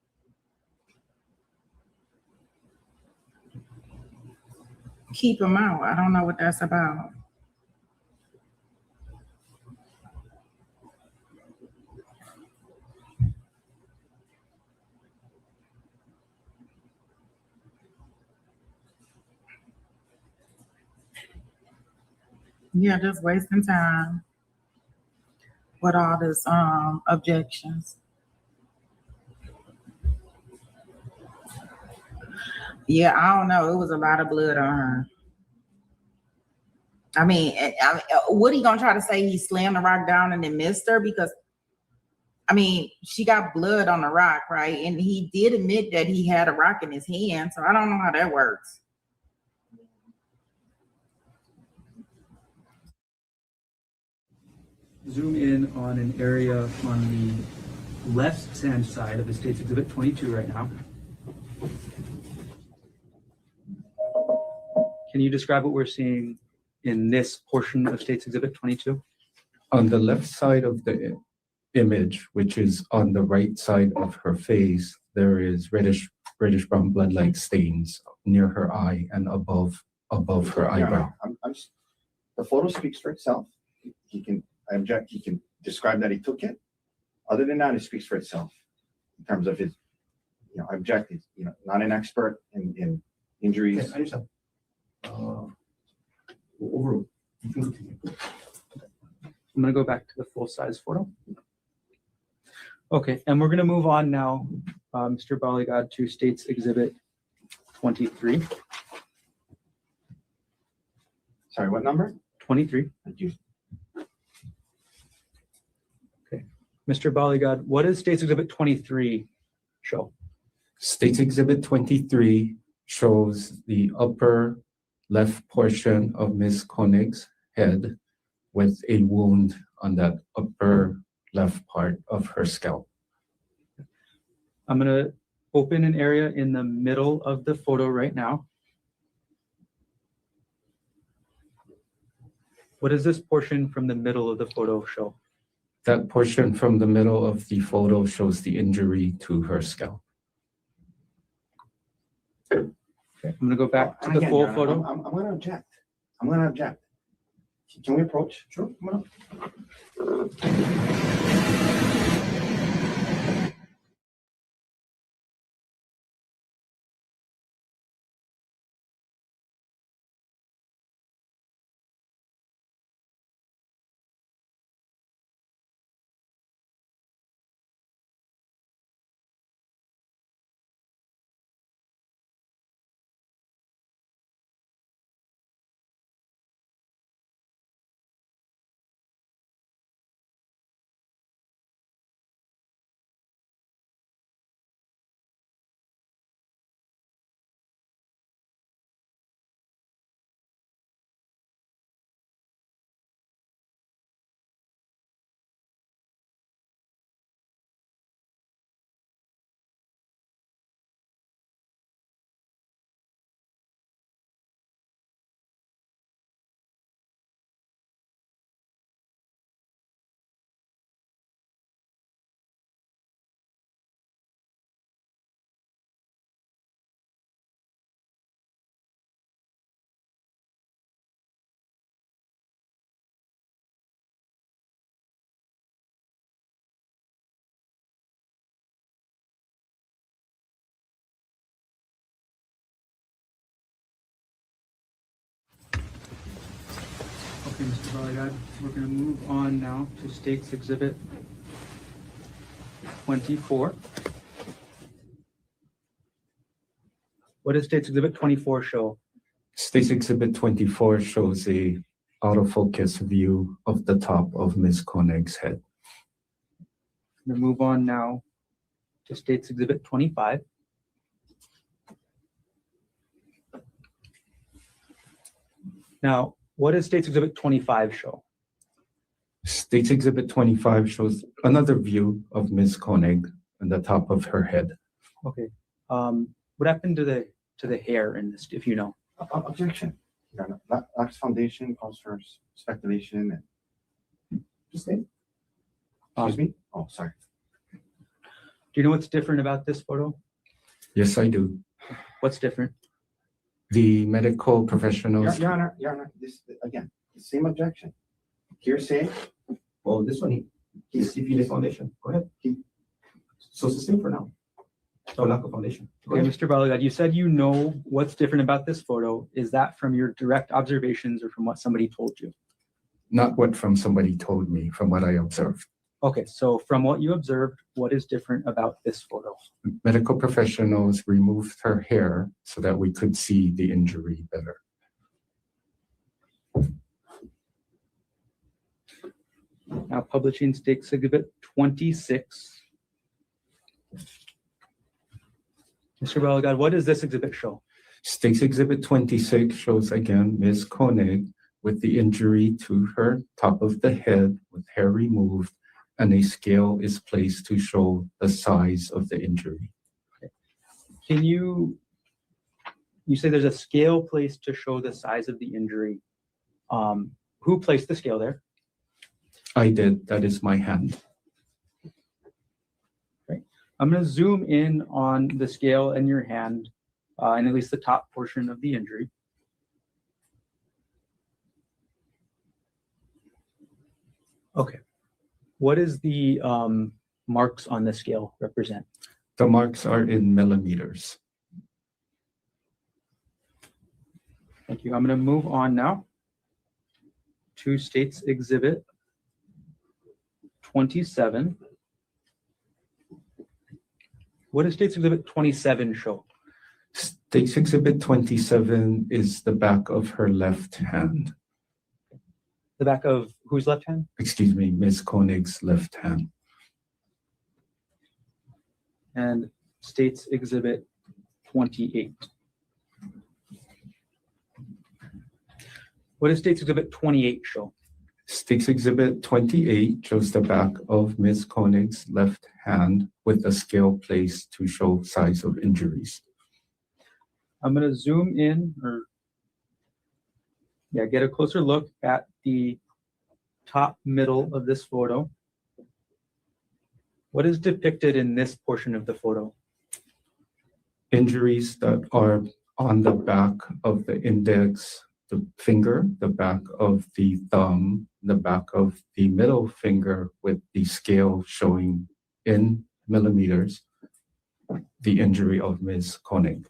keep them out. I don't know what that's about. Yeah, just wasting time with all this objections. Yeah, I don't know. It was a lot of blood on her. I mean, what are you gonna try to say? He slammed the rock down and then missed her? Because I mean, she got blood on the rock, right? And he did admit that he had a rock in his hand, so I don't know how that works.
Zoom in on an area on the left-hand side of the State's Exhibit 22 right now. Can you describe what we're seeing in this portion of State's Exhibit 22?
On the left side of the image, which is on the right side of her face, there is reddish brown blood-like stains near her eye and above her eyebrow.
The photo speaks for itself. I object, he can describe that he took it. Other than that, it speaks for itself in terms of his, I object, he's, not an expert in injuries.
Yes, I understand. Overruled. You can continue.
I'm gonna go back to the full-size photo. Okay, and we're gonna move on now, Mr. Baligad, to State's Exhibit 23.
Sorry, what number?
23.
Thank you.
Mr. Baligad, what does State's Exhibit 23 show?
State's Exhibit 23 shows the upper left portion of Ms. Konig's head with a wound on that upper left part of her scalp.
I'm gonna open an area in the middle of the photo right now. What does this portion from the middle of the photo show?
That portion from the middle of the photo shows the injury to her scalp.
Okay, I'm gonna go back to
And
the
again,
full
Your Honor,
photo.
I'm gonna object. I'm gonna object. Can we approach?
Sure, come on up.
Okay, Mr. Baligad, we're gonna move on now to State's Exhibit 24. What does State's Exhibit 24 show?
State's Exhibit 24 shows a out of focus view of the top of Ms. Konig's head.
I'm gonna move on now to State's Exhibit 25. Now, what does State's Exhibit 25 show?
State's Exhibit 25 shows another view of Ms. Konig on the top of her head.
Okay, what happened to the hair in this, if you know?
Objection. Your Honor, Lax foundation calls for speculation and.
Just name.
Excuse me? Oh, sorry.
Do you know what's different about this photo?
Yes, I do.
What's different?
The medical professionals.
Your Honor, this, again, the same objection. Hearsay,
Well, this one, he's CPA foundation. Go ahead. So it's the same for now. No lack of foundation. Go
Okay,
ahead.
Mr. Baligad, you said you know what's different about this photo. Is that from your direct observations or from what somebody told you?
Not what from somebody told me, from what I observed.
Okay, so from what you observed, what is different about this photo?
Medical professionals removed her hair so that we could see the injury better.
Now publishing State's Exhibit 26. Mr. Baligad, what does this exhibit show?
State's Exhibit 26 shows again Ms. Konig with the injury to her top of the head with hair removed, and a scale is placed to show the size of the injury.
Can you say there's a scale placed to show the size of the injury. Who placed the scale there?
I did. That is my hand.
I'm going to zoom in on the scale in your hand and at least the top portion of the injury. Okay. What does the marks on the scale represent?
The marks are in millimeters.
Thank you. I'm going to move on now to State's Exhibit 27. What does State's Exhibit 27 show?
State's Exhibit 27 is the back of her left hand.
The back of whose left hand?
Excuse me, Ms. Konig's left hand.
And State's Exhibit 28. What does State's Exhibit 28 show?
State's Exhibit 28 shows the back of Ms. Konig's left hand with a scale placed to show size of injuries.
I'm going to zoom in get a closer look at the top middle of this photo. What is depicted in this portion of the photo?
Injuries that are on the back of the index, the finger, the back of the thumb, the back of the middle finger with the scale showing in millimeters the injury of Ms. Konig.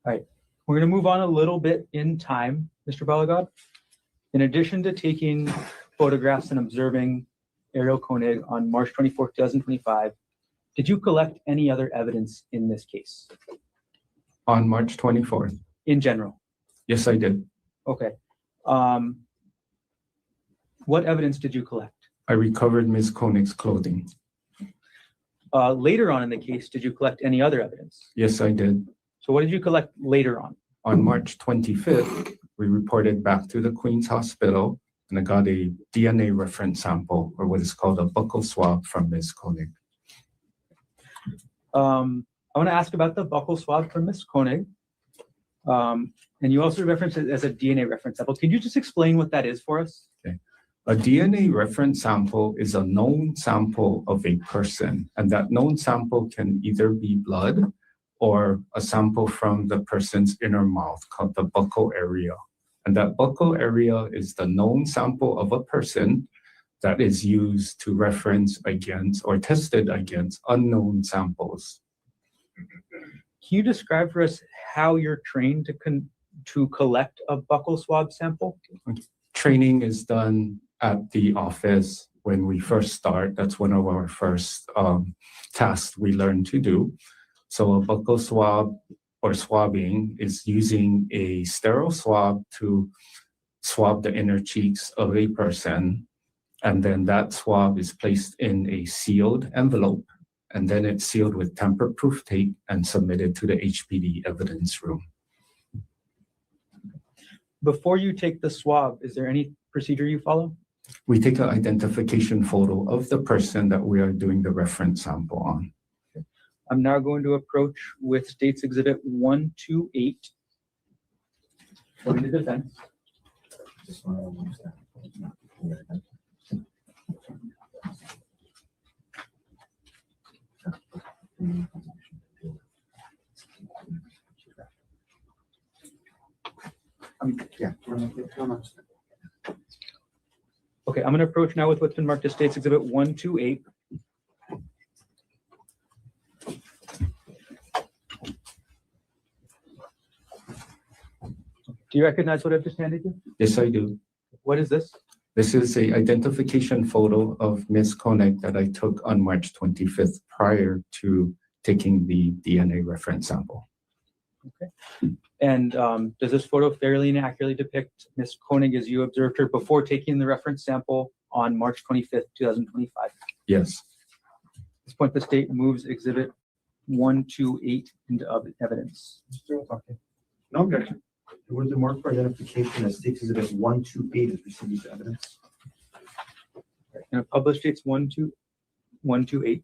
All right, we're going to move on a little bit in time, Mr. Balagod. In addition to taking photographs and observing Ariel Konig on March 24, 2025, did you collect any other evidence in this case?
On March 24th?
In general?
Yes, I did.
Okay. What evidence did you collect?
I recovered Ms. Konig's clothing.
Later on in the case, did you collect any other evidence?
Yes, I did.
So what did you collect later on?
On March 25th, we reported back to the Queen's Hospital and I got a DNA reference sample, or what is called a buccal swab, from Ms. Konig.
I want to ask about the buccal swab from Ms. Konig. And you also referenced it as a DNA reference sample. Can you just explain what that is for us?
Okay. A DNA reference sample is a known sample of a person, and that known sample can either be blood or a sample from the person's inner mouth called the buccal area. And that buccal area is the known sample of a person that is used to reference against or tested against unknown samples.
Can you describe for us how you're trained to collect a buccal swab sample?
Training is done at the office when we first start. That's one of our first tasks we learn to do. So a buccal swab or swabbing is using a sterile swab to swab the inner cheeks of a person. And then that swab is placed in a sealed envelope, and then it's sealed with tamper-proof tape and submitted to the HPD evidence room.
Before you take the swab, is there any procedure you follow?
We take an identification photo of the person that we are doing the reference sample on.
I'm now going to approach with State's Exhibit 128. Going to defense. Okay, I'm going to approach now with what's been marked as State's Exhibit 128. Do you recognize what I've just handed you?
Yes, I do.
What is this?
This is an identification photo of Ms. Konig that I took on March 25th prior to taking the DNA reference sample.
Okay. And does this photo fairly and accurately depict Ms. Konig as you observed her before taking the reference sample on March 25th, 2025?
Yes.
At this point, the state moves Exhibit 128 into evidence.
Okay. No objection. It would have been marked for identification as State's Exhibit 128 as received evidence.
And publish States 128.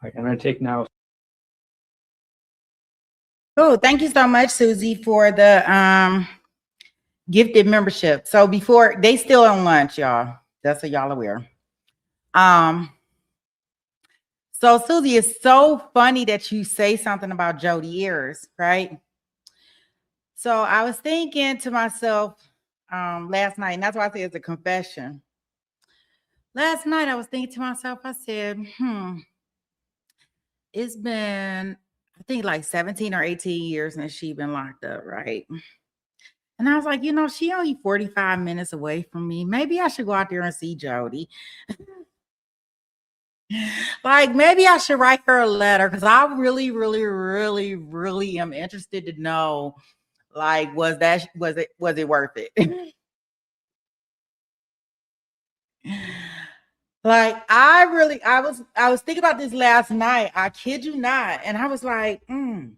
All right, I'm going to take now
Oh, thank you so much, Susie, for the gifted membership. So before they still on lunch, y'all. Just so y'all aware. So Susie, it's so funny that you say something about Jody Ears, right? So I was thinking to myself last night, and that's why I say it's a confession. Last night I was thinking to myself, I said, it's been, I think like 17 or 18 years since she's been locked up, right? And I was like, she only 45 minutes away from me. Maybe I should go out there and see Jody. Like, maybe I should write her a letter because I really, really, really, really am interested to know, like, was it worth it? Like, I was thinking about this last night. I kid you not. And I was like, I'm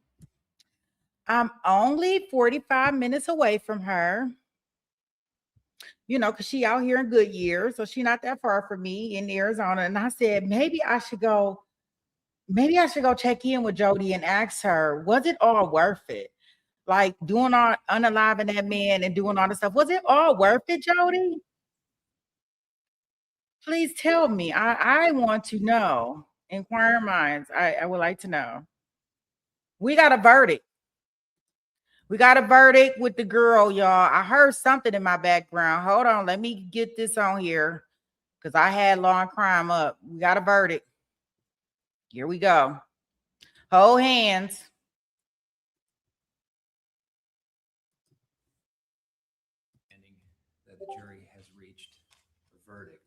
only 45 minutes away from her, because she out here in Goodyear. So she's not that far from me in Arizona. And I said, maybe I should go check in with Jody and ask her, was it all worth it? Like doing all unaliving that man and doing all this stuff. Was it all worth it, Jody? Please tell me. I want to know. Inquiring minds. I would like to know. We got a verdict. We got a verdict with the girl, y'all. I heard something in my background. Hold on. Let me get this on here because I had law and crime up. We got a verdict. Here we go. Hold hands.
That the jury has reached a verdict.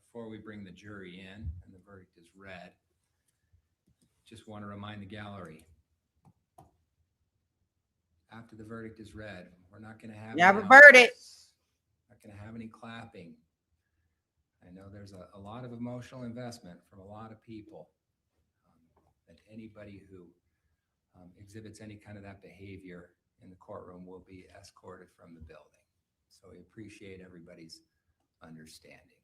Before we bring the jury in and the verdict is read, just want to remind the gallery, after the verdict is read, we're not going to have
You have a verdict.
Not going to have any clapping. I know there's a lot of emotional investment from a lot of people. That anybody who exhibits any kind of that behavior in the courtroom will be escorted from the building. So we appreciate everybody's understanding.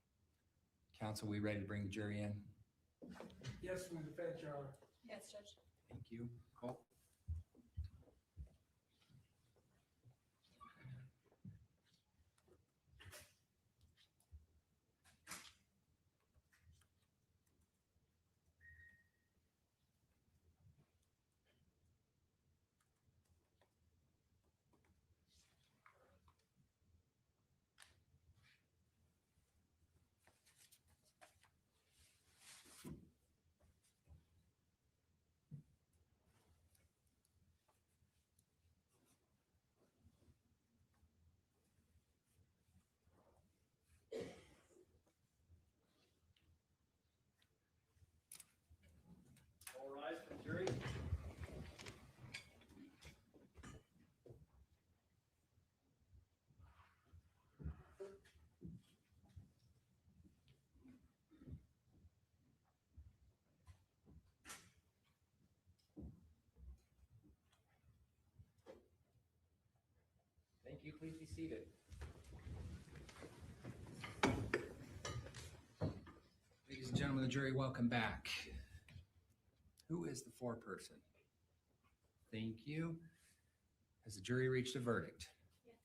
Counsel, we ready to bring the jury in?
Yes, from the defense, Your Honor.
Yes, Judge.
Thank you. Cole. All rise for the jury. Thank you. Please be seated. Ladies and gentlemen of the jury, welcome back. Who is the foreperson? Thank you. Has the jury reached a verdict?
Yes.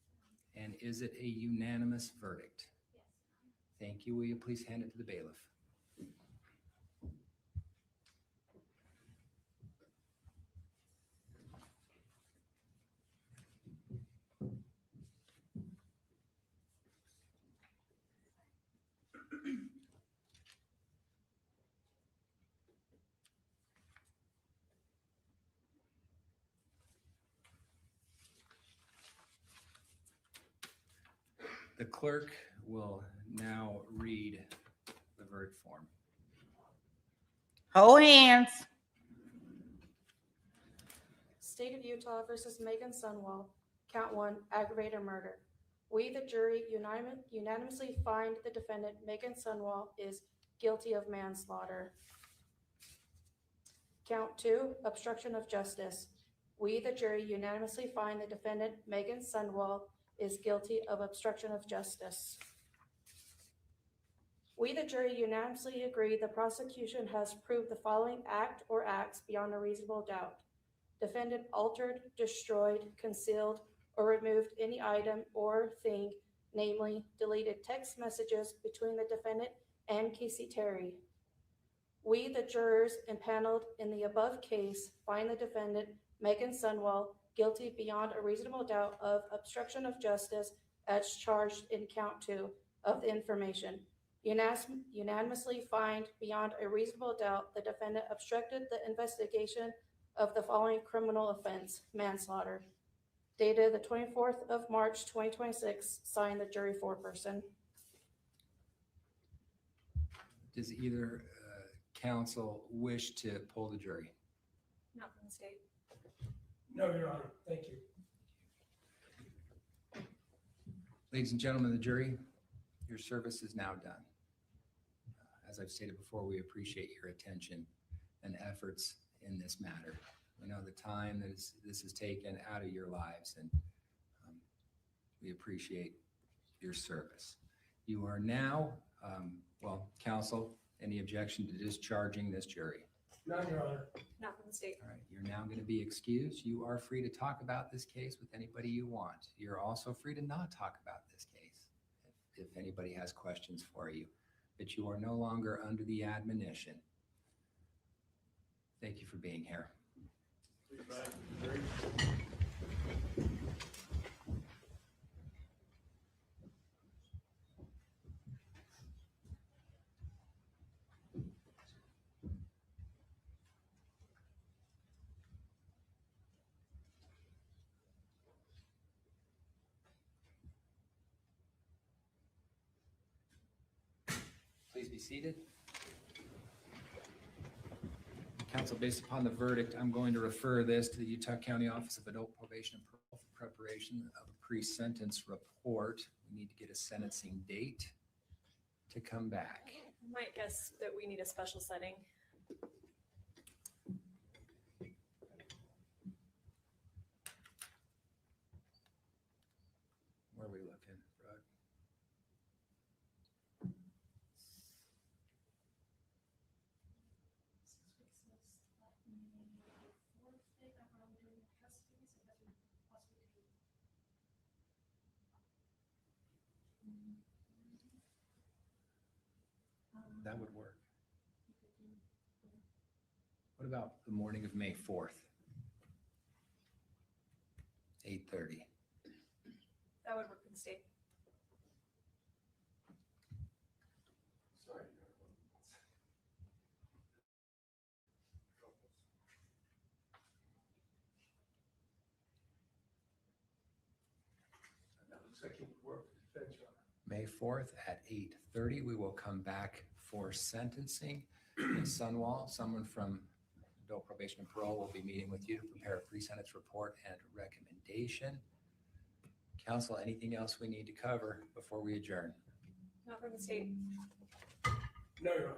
And is it a unanimous verdict?
Yes.
Thank you. Will you please hand it to the bailiff? The clerk will now read the verdict form.
Hold hands.
State of Utah versus Megan Sunwell, count 1, aggravated murder. We, the jury, unanimously find the defendant, Megan Sunwell, is guilty of manslaughter. Count 2, obstruction of justice. We, the jury, unanimously find the defendant, Megan Sunwell, is guilty of obstruction of justice. We, the jury, unanimously agree the prosecution has proved the following act or acts beyond a reasonable doubt. defendant altered, destroyed, concealed, or removed any item or thing, namely deleted text messages between the defendant and Casey Terry. We, the jurors impaneled in the above case, find the defendant, Megan Sunwell, guilty beyond a reasonable doubt of obstruction of justice as charged in count 2 of the information. Unanimously find beyond a reasonable doubt the defendant obstructed the investigation of the following criminal offense, manslaughter. Dated the 24th of March, 2026, signed the jury foreperson.
Does either counsel wish to poll the jury?
Not from the state.
No, Your Honor. Thank you.
Ladies and gentlemen of the jury, your service is now done. As I've stated before, we appreciate your attention and efforts in this matter. We know the time that this has taken out of your lives, and we appreciate your service. You are now, counsel, any objection to discharging this jury?
None, Your Honor.
Not from the state.
All right, you're now going to be excused. You are free to talk about this case with anybody you want. You're also free to not talk about this case if anybody has questions for you, but you are no longer under the admonition. Thank you for being here. Please be seated. Counsel, based upon the verdict, I'm going to refer this to the Utah County Office of Adult Probation and Parole for preparation of a pre-sentence report. We need to get a sentencing date to come back.
I might guess that we need a special setting.
Where are we looking, Rod? That would work. What about the morning of May 4th? 8:30.
That would work for the state.
That looks like it would work for the defense, Your Honor.
May 4th at 8:30, we will come back for sentencing. Ms. Sunwall, someone from Adult Probation and Parole will be meeting with you to prepare a pre-sentence report and recommendation. Counsel, anything else we need to cover before we adjourn?
Not from the state.
No, Your Honor.
All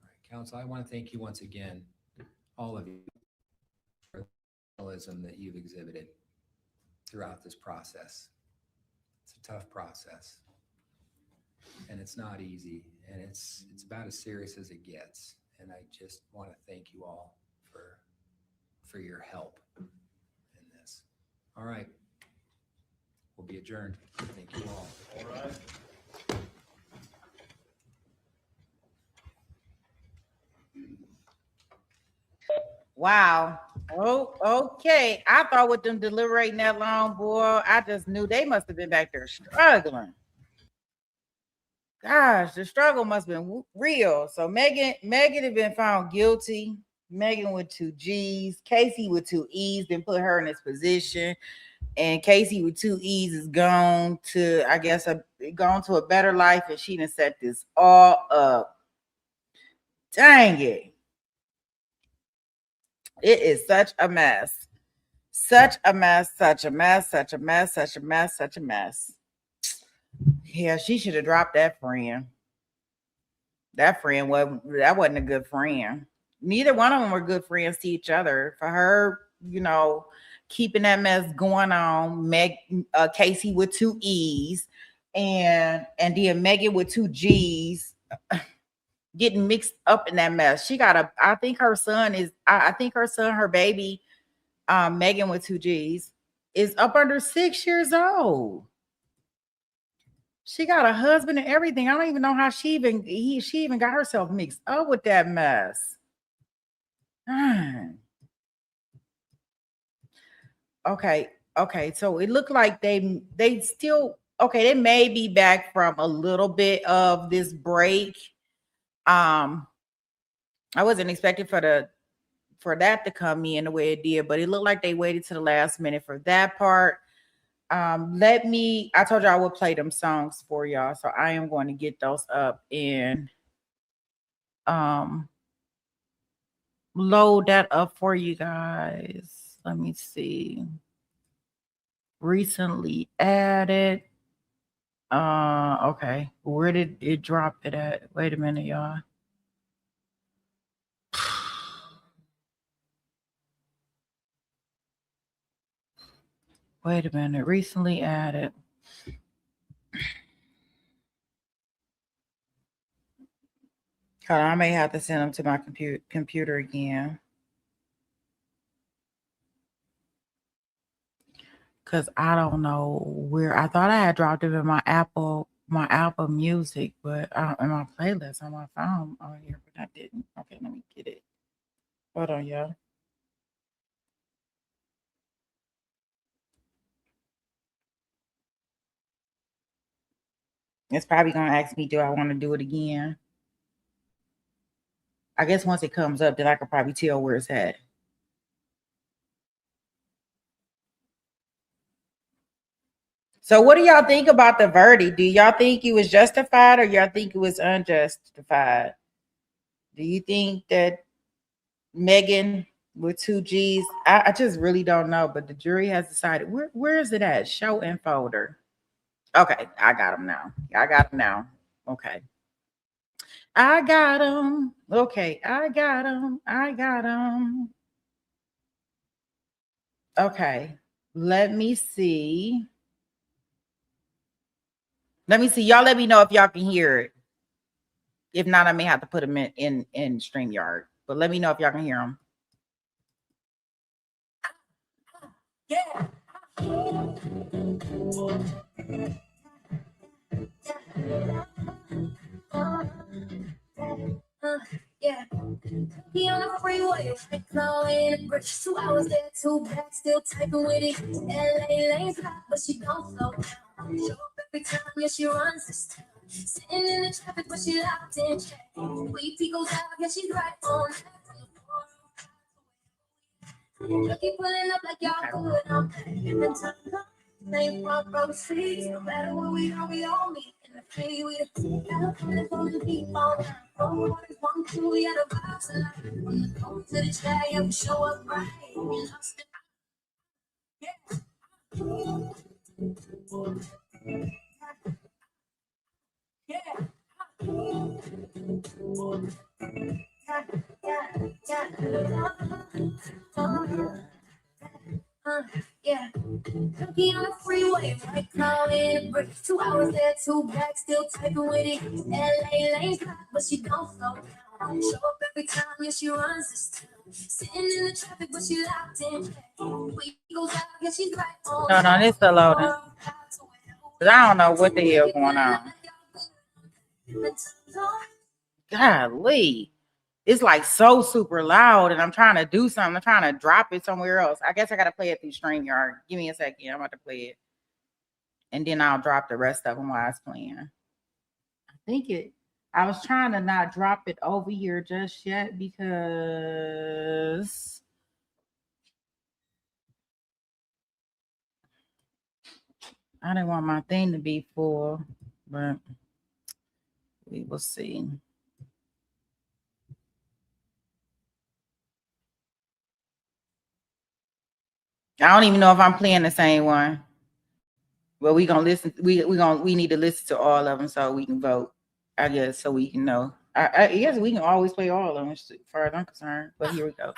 right, counsel, I want to thank you once again, all of you, for the professionalism that you've exhibited throughout this process. It's a tough process, and it's not easy, and it's about as serious as it gets. And I just want to thank you all for your help in this. All right. We'll be adjourned. Thank you all.
All right.
Wow. Oh, okay. I thought with them deliberating that long, boy, I just knew they must have been back there struggling. Gosh, the struggle must have been real. So Megan had been found guilty. Megan with 2 G's, Casey with 2 E's, then put her in this position. And Casey with 2 E's is gone to, I guess, gone to a better life, and she done set this all up. Dang it. It is such a mess. Such a mess, such a mess, such a mess, such a mess, such a mess. Yeah, she should have dropped that friend. That wasn't a good friend. Neither one of them were good friends to each other. For her, keeping that mess going on, Casey with 2 E's and then Megan with 2 G's getting mixed up in that mess. I think her baby, Megan with 2 G's, is up under 6 years old. She got a husband and everything. I don't even know how she even got herself mixed up with that mess. Okay. So it looked like they still they may be back from a little bit of this break. I wasn't expecting for that to come in the way it did, but it looked like they waited to the last minute for that part. I told you I would play them songs for y'all, so I am going to get those up and load that up for you guys. Let me see. Recently added. Okay. Where did it drop it at? Wait a minute, y'all. Wait a minute. Recently added. Hold on, I may have to send them to my computer again. Because I don't know where. I thought I had dropped it in my Apple Music, but in my playlist on my phone on here, but I didn't. Okay, let me get it. Hold on, y'all. It's probably gonna ask me, do I want to do it again? I guess once it comes up, then I could probably tell where it's at. So what do y'all think about the verdict? Do y'all think it was justified or y'all think it was unjustified? Do you think that Megan with 2 G's? I just really don't know, but the jury has decided. Where is it at? Show and folder. Okay, I got them now. Okay. I got them. Okay, I got them. Okay, let me see. Y'all let me know if y'all can hear it. If not, I may have to put them in StreamYard. But let me know if y'all can hear them.
Yeah. Yeah, he on the freeway, blowing a bridge. 2 hours there, 2 back, still typing with it. LA lanes hot, but she don't slow down. Show up every time, yeah, she runs this town. Sitting in the traffic, but she locked in check. Weepy goes out, yeah, she's right on. Looking pulling up like y'all good, I'm in the time. Name front row seats, no matter where we are, we all meet. In the free, we the California keep on. From 1, 2, we had a vibes and life. From the coast to the sky, yeah, we show up right. We lost it. Yeah. Yeah, Cookie on the freeway, right now in a break. 2 hours there, 2 back, still typing with it. LA lanes hot, but she don't slow down. Show up every time, yeah, she runs this town. Sitting in the traffic, but she locked in. We goes out, yeah, she's right on.
No, it's still loading. But I don't know what the hell going on. Golly. It's like so super loud, and I'm trying to do something. I'm trying to drop it somewhere else. I guess I got to play it through StreamYard. Give me a second. I'm about to play it. And then I'll drop the rest of them while it's playing. I was trying to not drop it over here just yet because I didn't want my thing to be full, but we will see. I don't even know if I'm playing the same one, but we gonna listen. We need to listen to all of them so we can vote. I guess so we can know. I guess we can always play all of them as far as I'm concerned. But here we go.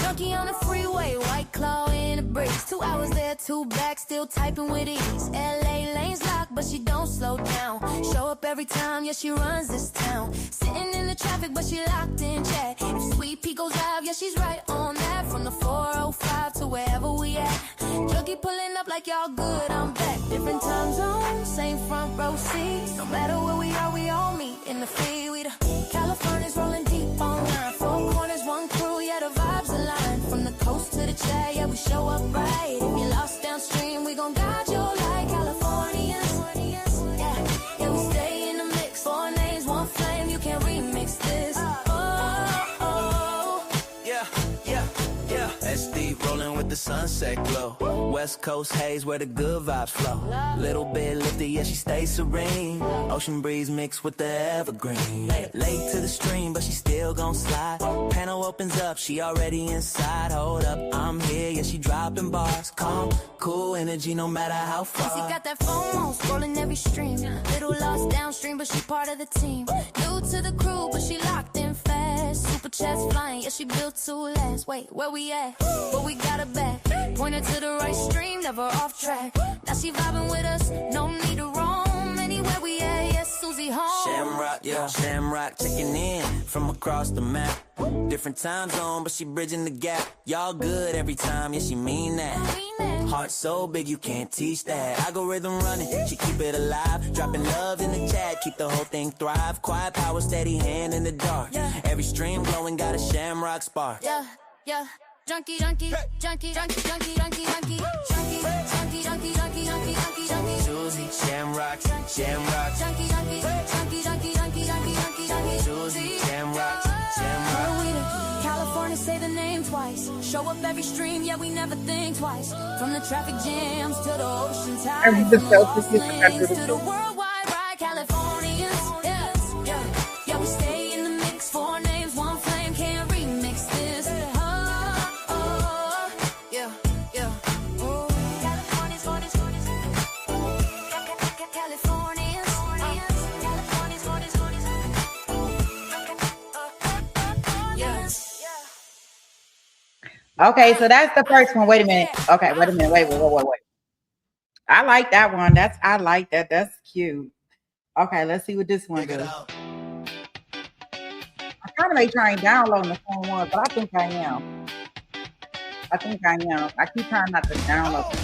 Junkie on the freeway, white claw in a brace. 2 hours there, 2 back, still typing with ease. LA lanes locked, but she don't slow down. Show up every time, yeah, she runs this town. Sitting in the traffic, but she locked in check. If Sweet Pea goes live, yeah, she's right on that. From the 405 to wherever we at. Junkie pulling up like y'all good, I'm back. Different time zones, same front row seats. No matter where we are, we all meet in the free. We the California's rolling deep on line. Four corners, one crew, yeah, the vibes align. From the coast to the chat, yeah, we show up right. If you lost downstream, we gon' guide you like Californians. Yeah, we stay in the mix. Four names, one flame, you can't remix this.
SD rolling with the sunset glow. West Coast haze where the good vibes flow. Little bit lifted, yeah, she stays serene. Ocean breeze mixed with the evergreen. Late to the stream, but she still gon' slide. Panel opens up, she already inside. Hold up, I'm here, yeah, she dropping bars. Calm, cool energy, no matter how far.
She got that FOMO, scrolling every stream. Little lost downstream, but she part of the team. New to the crew, but she locked in fast. Super chats flying, yeah, she built to last. Wait, where we at? But we got her back. Pointed to the right stream, never off track. Now she vibing with us, no need to roam. Anywhere we at, yes, Susie home.
Shamrock, yeah, Shamrock checking in from across the map. Different time zone, but she bridging the gap. Y'all good every time, yeah, she mean that. Heart so big, you can't teach that. Algorithm running, she keep it alive. Dropping love in the chat, keep the whole thing thrive. Quiet power, steady hand in the dark. Every stream glowing, got a Shamrock spark.
Yeah. Junkie, junkie, junkie, junkie, junkie, junkie, junkie, junkie, junkie, junkie, junkie, junkie, junkie, junkie.
Susie, Shamrock, Shamrock.
Junkie, junkie, junkie, junkie, junkie, junkie, junkie, junkie.
Susie, Shamrock, Shamrock.
We the California, say the name twice. Show up every stream, yeah, we never think twice. From the traffic jams to the ocean tide. From the lost lanes to the worldwide ride. Californians, yeah, we stay in the mix. Four names, one flame, can't remix this.
Okay, so that's the first one. Wait a minute. Okay, wait a minute. Wait. I like that one. I like that. That's cute. Okay, let's see what this one does. I kind of may try and download the phone one, but I think I am. I keep trying not to download it.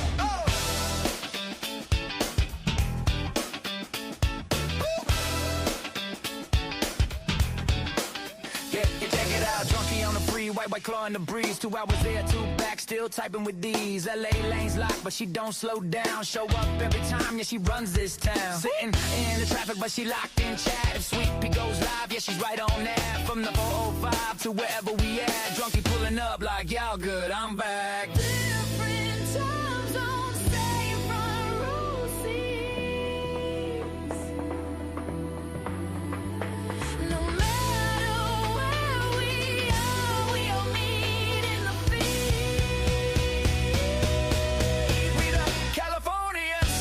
White claw in the breeze, 2 hours there, 2 back, still typing with these. LA lanes locked, but she don't slow down. Show up every time, yeah, she runs this town. Sitting in the traffic, but she locked in chat. If Sweet Pea goes live, yeah, she's right on that. From the 405 to wherever we at. Drunkie pulling up like y'all good, I'm back.
Different time zones, same front row seats. No matter where we are, we all meet in the feed.
We the Californians,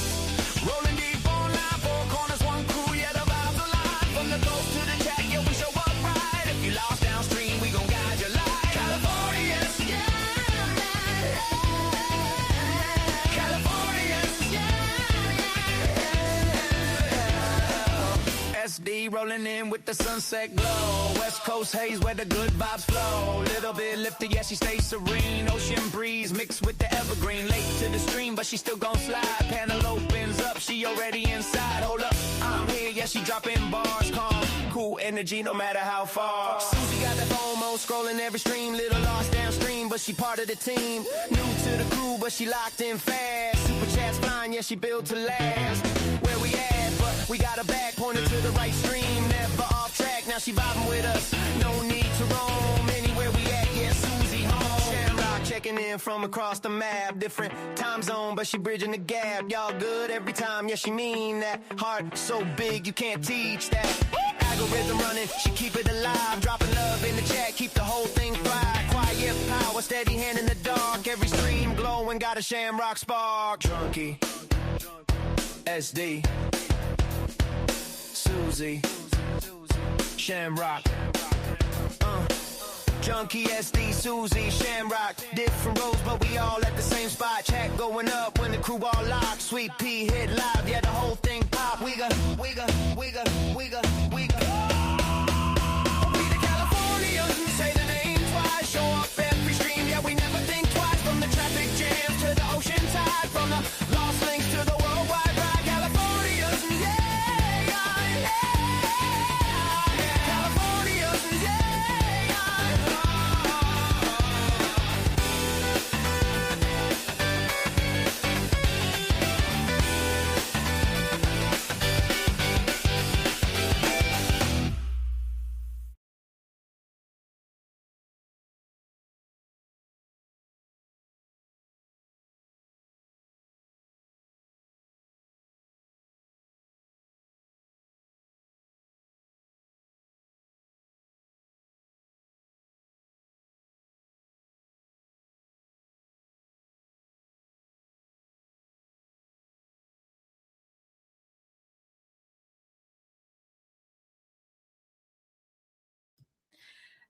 rolling deep on line. 4 corners, one crew, yeah, the vibes alive. From the coast to the chat, yeah, we show up right. If you lost downstream, we gon' guide your life. Californians, SD rolling in with the sunset glow. West Coast haze where the good vibes flow. Little bit lifted, yeah, she stays serene. Ocean breeze mixed with the evergreen. Late to the stream, but she still gon' slide. Panel opens up, she already inside. Hold up, I'm here, yeah, she dropping bars. Calm, cool energy, no matter how far. Susie got that FOMO, scrolling every stream. Little lost downstream, but she part of the team. New to the crew, but she locked in fast. Super chats flying, yeah, she built to last. Where we at, but we got her back, pointed to the right stream. Never off track, now she vibing with us. No need to roam, anywhere we at, yeah, Susie home. Shamrock checking in from across the map. Different time zone, but she bridging the gap. Y'all good every time, yeah, she mean that. Heart so big, you can't teach that. Algorithm running, she keep it alive. Dropping love in the chat, keep the whole thing fly. Quiet power, steady hand in the dark. Every stream glowing, got a Shamrock spark. Drunkie, SD, Susie, Shamrock, Junkie, SD, Susie, Shamrock. Different roads, but we all at the same spot. Chat going up when the crew all locked. Sweet P hit live, yeah, the whole thing pop. We the Californians, say the name twice. Show up every stream, yeah, we never think twice. From the traffic jams to the ocean tide, from the lost links to the worldwide ride. Californians, yeah, yeah, yeah. Californians, yeah.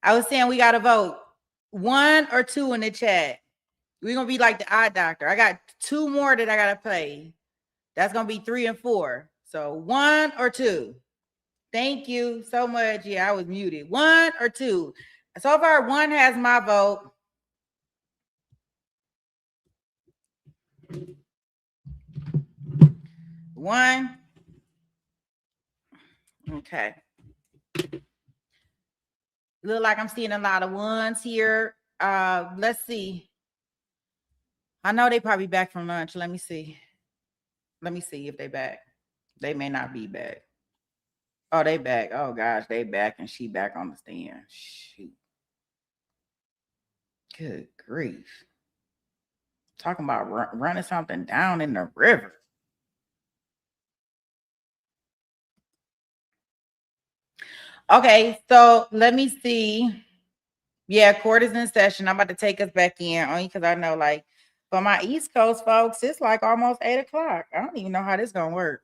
I was saying we got to vote 1 or 2 in the chat. We're going to be like the eye doctor. I got 2 more that I got to play. That's going to be 3 and 4. So 1 or 2. Thank you so much. Yeah, I was muted. 1 or 2. So far, 1 has my vote. One. Okay. Look like I'm seeing a lot of 1s here. Let's see. I know they probably back from lunch. Let me see. Let me see if they back. They may not be back. Oh, they back. Oh gosh, they back and she back on the stand. Shoot. Good grief. Talking about running something down in the river. Okay, so let me see. Yeah, court is in session. I'm about to take us back in only because I know, like, for my East Coast folks, it's like almost 8 o'clock. I don't even know how this gonna work,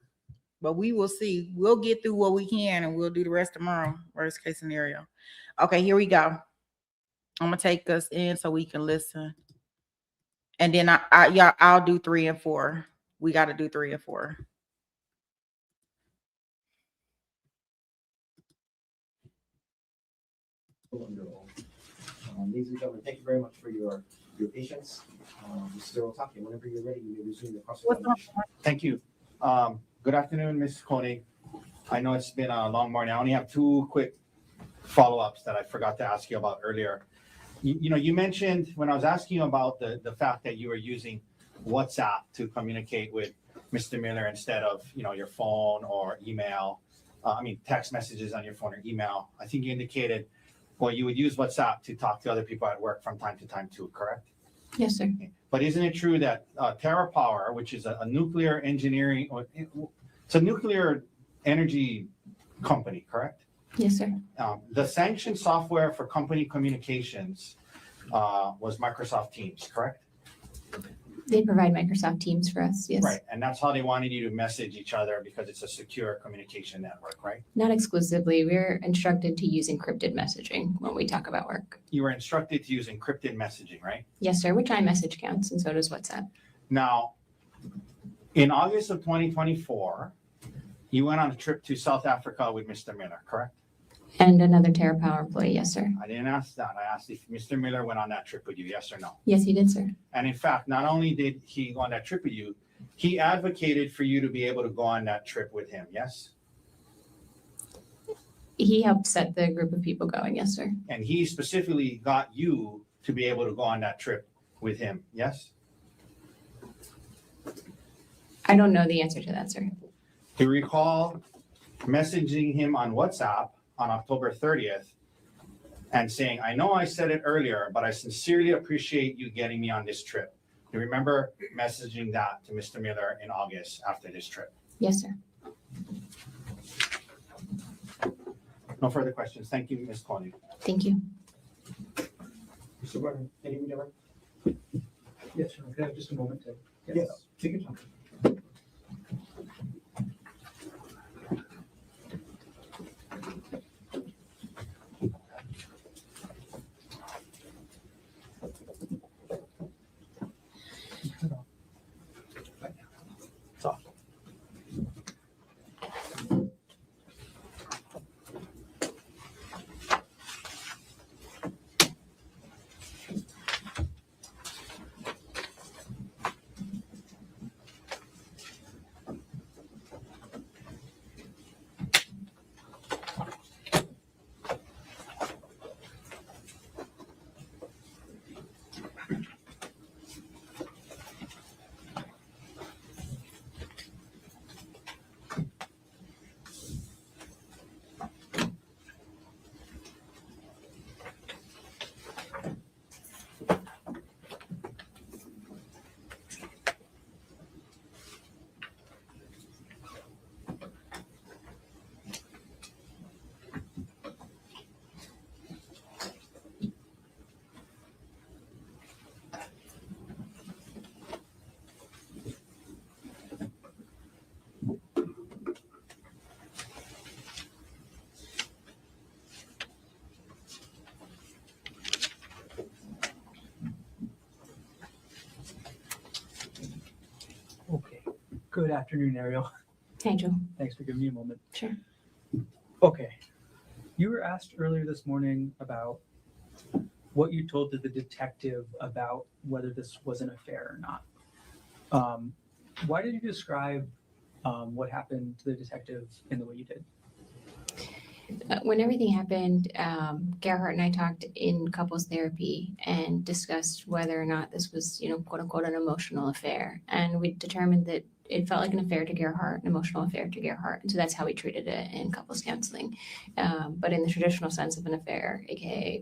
but we will see. We'll get through what we can and we'll do the rest tomorrow. Worst case scenario. Okay, here we go. I'm gonna take us in so we can listen, and then I'll do 3 and 4. We got to do 3 and 4.
Ladies and gentlemen, thank you very much for your patience. Mr. Otake, whenever you're ready, you may resume the cross-examination.
Thank you. Good afternoon, Ms. Konig. I know it's been a long morning. I only have 2 quick follow-ups that I forgot to ask you about earlier. You mentioned when I was asking you about the fact that you were using WhatsApp to communicate with Mr. Miller instead of, your phone or email. Text messages on your phone or email. I think you indicated, well, you would use WhatsApp to talk to other people at work from time to time too, correct?
Yes, sir.
But isn't it true that TerraPower, which is a nuclear engineering, it's a nuclear energy company, correct?
Yes, sir.
The sanctioned software for company communications was Microsoft Teams, correct?
They provide Microsoft Teams for us, yes.
Right, and that's how they wanted you to message each other because it's a secure communication network, right?
Not exclusively. We're instructed to use encrypted messaging when we talk about work.
You were instructed to use encrypted messaging, right?
Yes, sir, which iMessage counts, and so does WhatsApp.
Now, in August of 2024, you went on a trip to South Africa with Mr. Miller, correct?
And another TerraPower employee, yes, sir.
I didn't ask that. I asked if Mr. Miller went on that trip with you, yes or no?
Yes, he did, sir.
And in fact, not only did he go on that trip with you, he advocated for you to be able to go on that trip with him, yes?
He helped set the group of people going, yes, sir.
And he specifically got you to be able to go on that trip with him, yes?
I don't know the answer to that, sir.
Do you recall messaging him on WhatsApp on October 30th and saying, I know I said it earlier, but I sincerely appreciate you getting me on this trip. Do you remember messaging that to Mr. Miller in August after this trip?
Yes, sir.
No further questions. Thank you, Ms. Konig.
Thank you.
Mr. Gardner, anything you ever?
Yes, sir. Can I have just a moment to?
Yes, take your time.
Good afternoon, Ariel.
Hi, Joe.
Thanks for giving me a moment.
Sure.
Okay. You were asked earlier this morning about what you told to the detective about whether this was an affair or not. Why did you describe what happened to the detective in the way you did?
When everything happened, Gerhard and I talked in couples therapy and discussed whether or not this was, quote unquote, an emotional affair. And we determined that it felt like an affair to Gerhard, an emotional affair to Gerhard. And so that's how we treated it in couples counseling. But in the traditional sense of an affair, aka,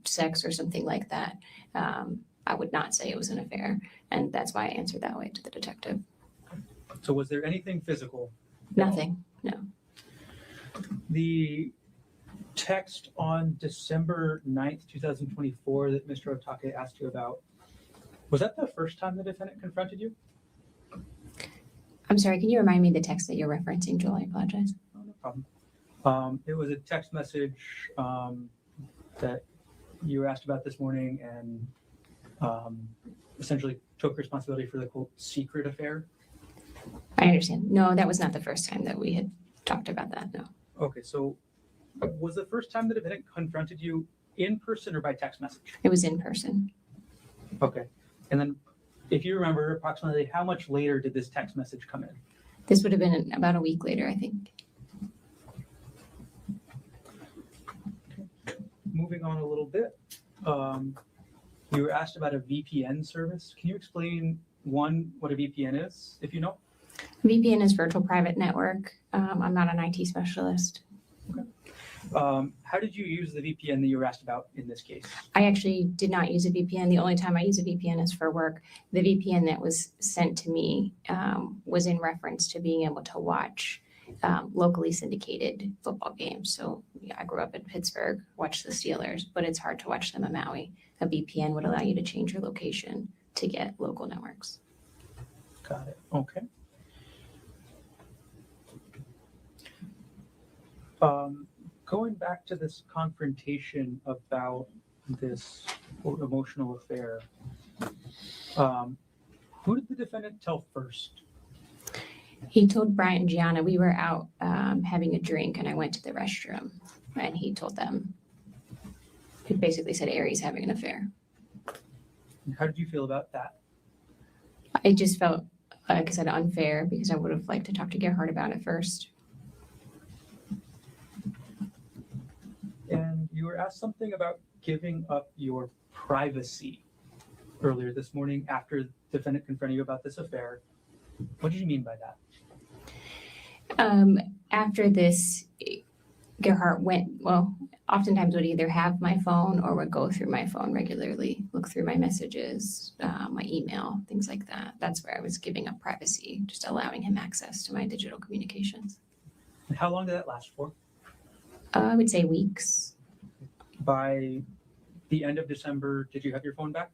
sex or something like that, I would not say it was an affair. And that's why I answered that way to the detective.
So was there anything physical?
Nothing, no.
The text on December 9th, 2024 that Mr. Otake asked you about, was that the first time the defendant confronted you?
I'm sorry, can you remind me the text that you're referencing, Joel? I apologize.
Oh, no problem. It was a text message that you were asked about this morning and essentially took responsibility for the quote secret affair.
I understand. No, that was not the first time that we had talked about that, no.
Okay, so was the first time the defendant confronted you in person or by text message?
It was in person.
Okay, and then if you remember, approximately how much later did this text message come in?
This would have been about a week later, I think.
Moving on a little bit, you were asked about a VPN service. Can you explain, one, what a VPN is, if you know?
VPN is virtual private network. I'm not an IT specialist.
Okay. How did you use the VPN that you were asked about in this case?
I actually did not use a VPN. The only time I use a VPN is for work. The VPN that was sent to me was in reference to being able to watch locally syndicated football games. So yeah, I grew up in Pittsburgh, watched the Steelers, but it's hard to watch them in Maui. A VPN would allow you to change your location to get local networks.
Got it. Okay. Going back to this confrontation about this quote, emotional affair, who did the defendant tell first?
He told Brian and Gianna we were out having a drink and I went to the restroom and he told them, he basically said Aries having an affair.
How did you feel about that?
I just felt, like I said, unfair because I would have liked to talk to Gerhard about it first.
And you were asked something about giving up your privacy earlier this morning after the defendant confronted you about this affair. What did you mean by that?
After this, Gerhard oftentimes would either have my phone or would go through my phone regularly, look through my messages, my email, things like that. That's where I was giving up privacy, just allowing him access to my digital communications.
And how long did that last for?
I would say weeks.
By the end of December, did you have your phone back?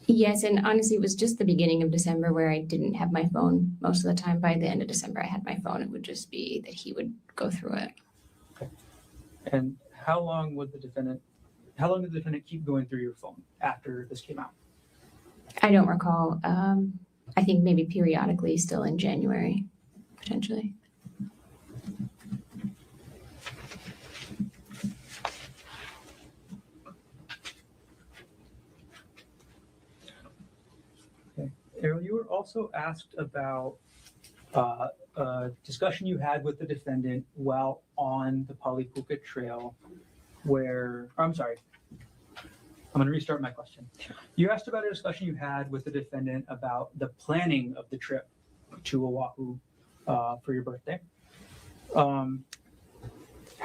Yes, and honestly, it was just the beginning of December where I didn't have my phone most of the time. By the end of December, I had my phone. It would just be that he would go through it.
Okay. And how long did the defendant keep going through your phone after this came out?
I don't recall. I think maybe periodically still in January, potentially.
Ariel, you were also asked about a discussion you had with the defendant while on the Palipuca Trail I'm going to restart my question. You asked about a discussion you had with the defendant about the planning of the trip to Oahu for your birthday. How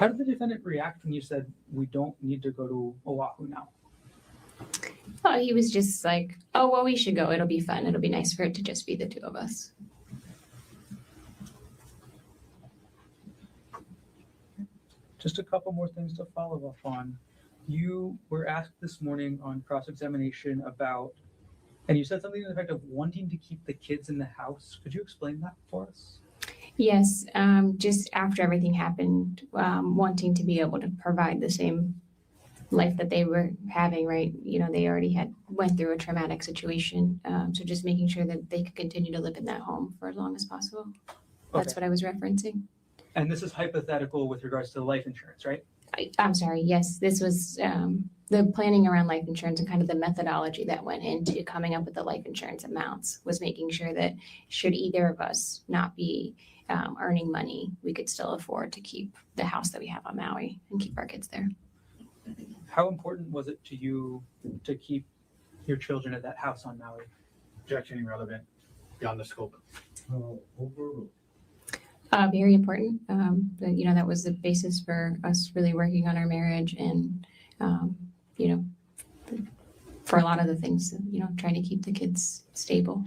did the defendant react when you said, we don't need to go to Oahu now?
Oh, he was just like, oh, well, we should go. It'll be fun. It'll be nice for it to just be the two of us.
Just a couple more things to follow up on. You were asked this morning on cross-examination about, and you said something to the effect of wanting to keep the kids in the house. Could you explain that for us?
Yes, just after everything happened, wanting to be able to provide the same life that they were having, right? You know, they already went through a traumatic situation. So just making sure that they could continue to live in that home for as long as possible. That's
Okay.
what I was referencing.
And this is hypothetical with regards to life insurance, right?
I'm sorry. Yes, this was the planning around life insurance and kind of the methodology that went into coming up with the life insurance amounts was making sure that should either of us not be earning money, we could still afford to keep the house that we have on Maui and keep our kids there.
How important was it to you to keep your children at that house on Maui?
Objection irrelevant, beyond the scope.
Overruled.
Very important. You know, that was the basis for us really working on our marriage and, you know, for a lot of the things, you know, trying to keep the kids stable.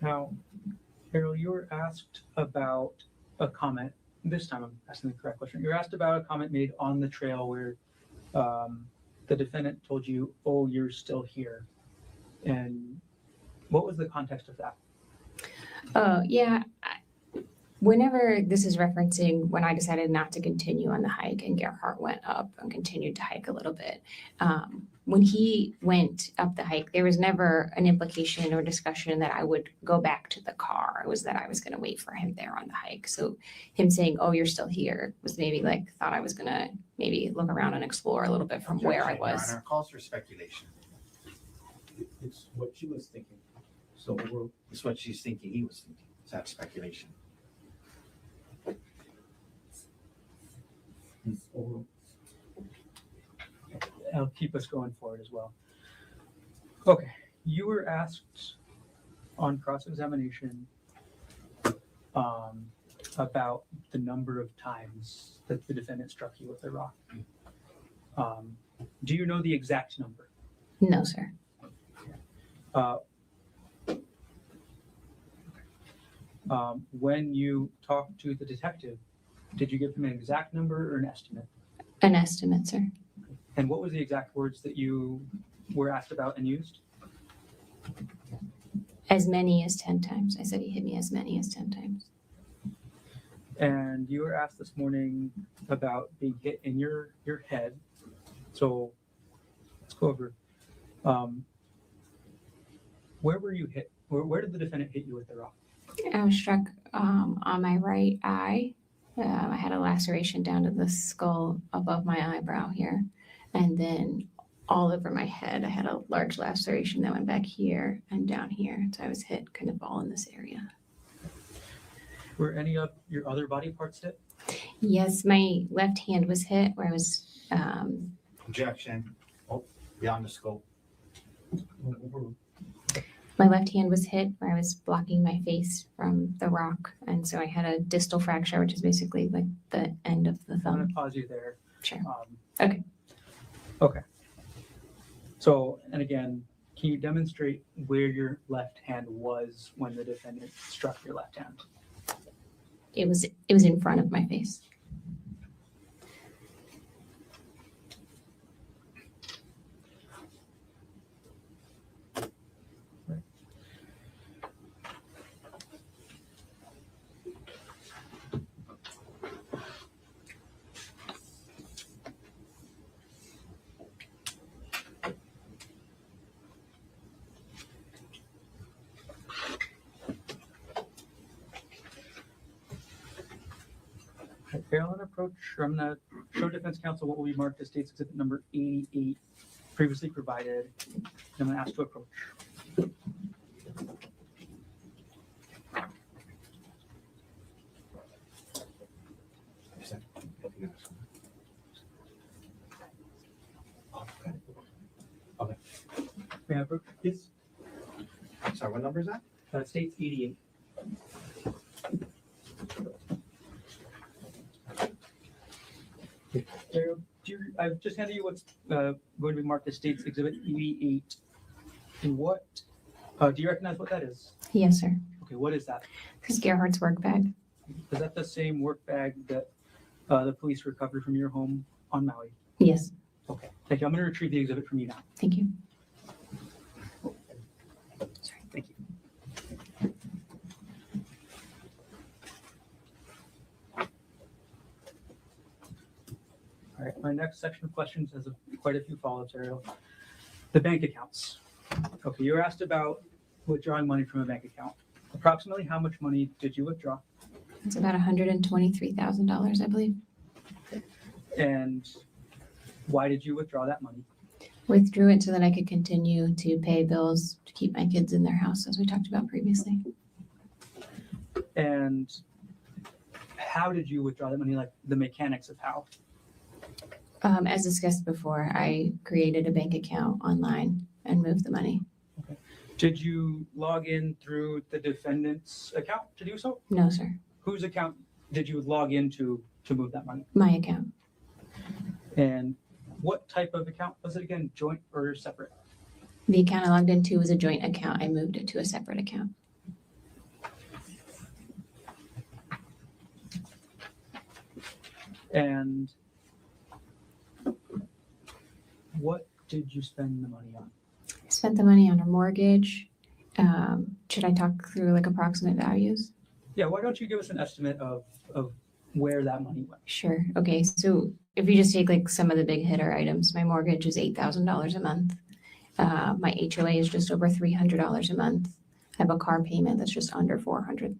Now, Errol, you were asked about a comment. This time I'm asking the correct question. You were asked about a comment made on the trail where the defendant told you, "Oh, you're still here." And what was the context of that?
Yeah. Whenever this is referencing when I decided not to continue on the hike and Gerhard went up and continued to hike a little bit, when he went up the hike, there was never an implication or discussion that I would go back to the car. It was that I was going to wait for him there on the hike. So him saying, "Oh, you're still here," was maybe like thought I was going to maybe look around and explore a little bit from where I was.
Your Honor, calls for speculation.
It's what she was thinking. So overruled.
It's what she's thinking, he was thinking. Is that speculation?
It's overruled.
It'll keep us going forward as well. Okay, you were asked on cross-examination about the number of times that the defendant struck you with a rock. Do you know the exact number?
No, sir.
When you talked to the detective, did you give him an exact number or an estimate?
An estimate, sir.
And what was the exact words that you were asked about and used?
As many as 10 times. I said he hit me as many as 10 times.
And you were asked this morning about being hit in your head. So let's go over. Where were you hit? Where did the defendant hit you with the rock?
I was struck on my right eye. I had a laceration down to the skull above my eyebrow here. And then all over my head, I had a large laceration that went back here and down here. So I was hit kind of all in this area.
Were any of your other body parts hit?
Yes, my left hand was hit where I was.
Objection. Oh, beyond the scope.
Overruled.
My left hand was hit where I was blocking my face from the rock. And so I had a distal fracture, which is basically like the end of the
I'm going
thumb.
to pause you there.
Sure.
Okay. So, and again, can you demonstrate where your left hand was when the defendant struck your left hand?
It was in front of my face.
Carolyn approach, or I'm going to show defense counsel what will be marked as state's exhibit number 88, previously provided. I'm going to ask to approach.
Okay.
May I approach? Yes.
Sorry, what number is that?
State's 88. I've just handed you what's going to be marked as state's exhibit 88. And what, do you recognize what that is?
Yes, sir.
Okay, what is that?
This is Gerhard's work bag.
Is that the same work bag that the police recovered from your home on Maui?
Yes.
Okay, thank you. I'm going to retrieve the exhibit from you now.
Thank you.
All right, my next section of questions has quite a few follow-ups, Ariel. The bank accounts. Okay, you were asked about withdrawing money from a bank account. Approximately how much money did you withdraw?
It's about $123,000, I believe.
And why did you withdraw that money?
Withdrew it so that I could continue to pay bills to keep my kids in their house, as we talked about previously.
And how did you withdraw that money? Like the mechanics of how?
As discussed before, I created a bank account online and moved the money.
Did you log in through the defendant's account to do so?
No, sir.
Whose account did you log into to move that money?
My account.
And what type of account was it again? Joint or separate?
The account I logged into was a joint account. I moved it to a separate account.
And what did you spend the money on?
I spent the money on a mortgage. Should I talk through like approximate values?
Yeah, why don't you give us an estimate of where that money went?
Sure. Okay. So if you just take like some of the big hitter items, my mortgage is $8,000 a month. My HOA is just over $300 a month. I have a car payment that's just under $400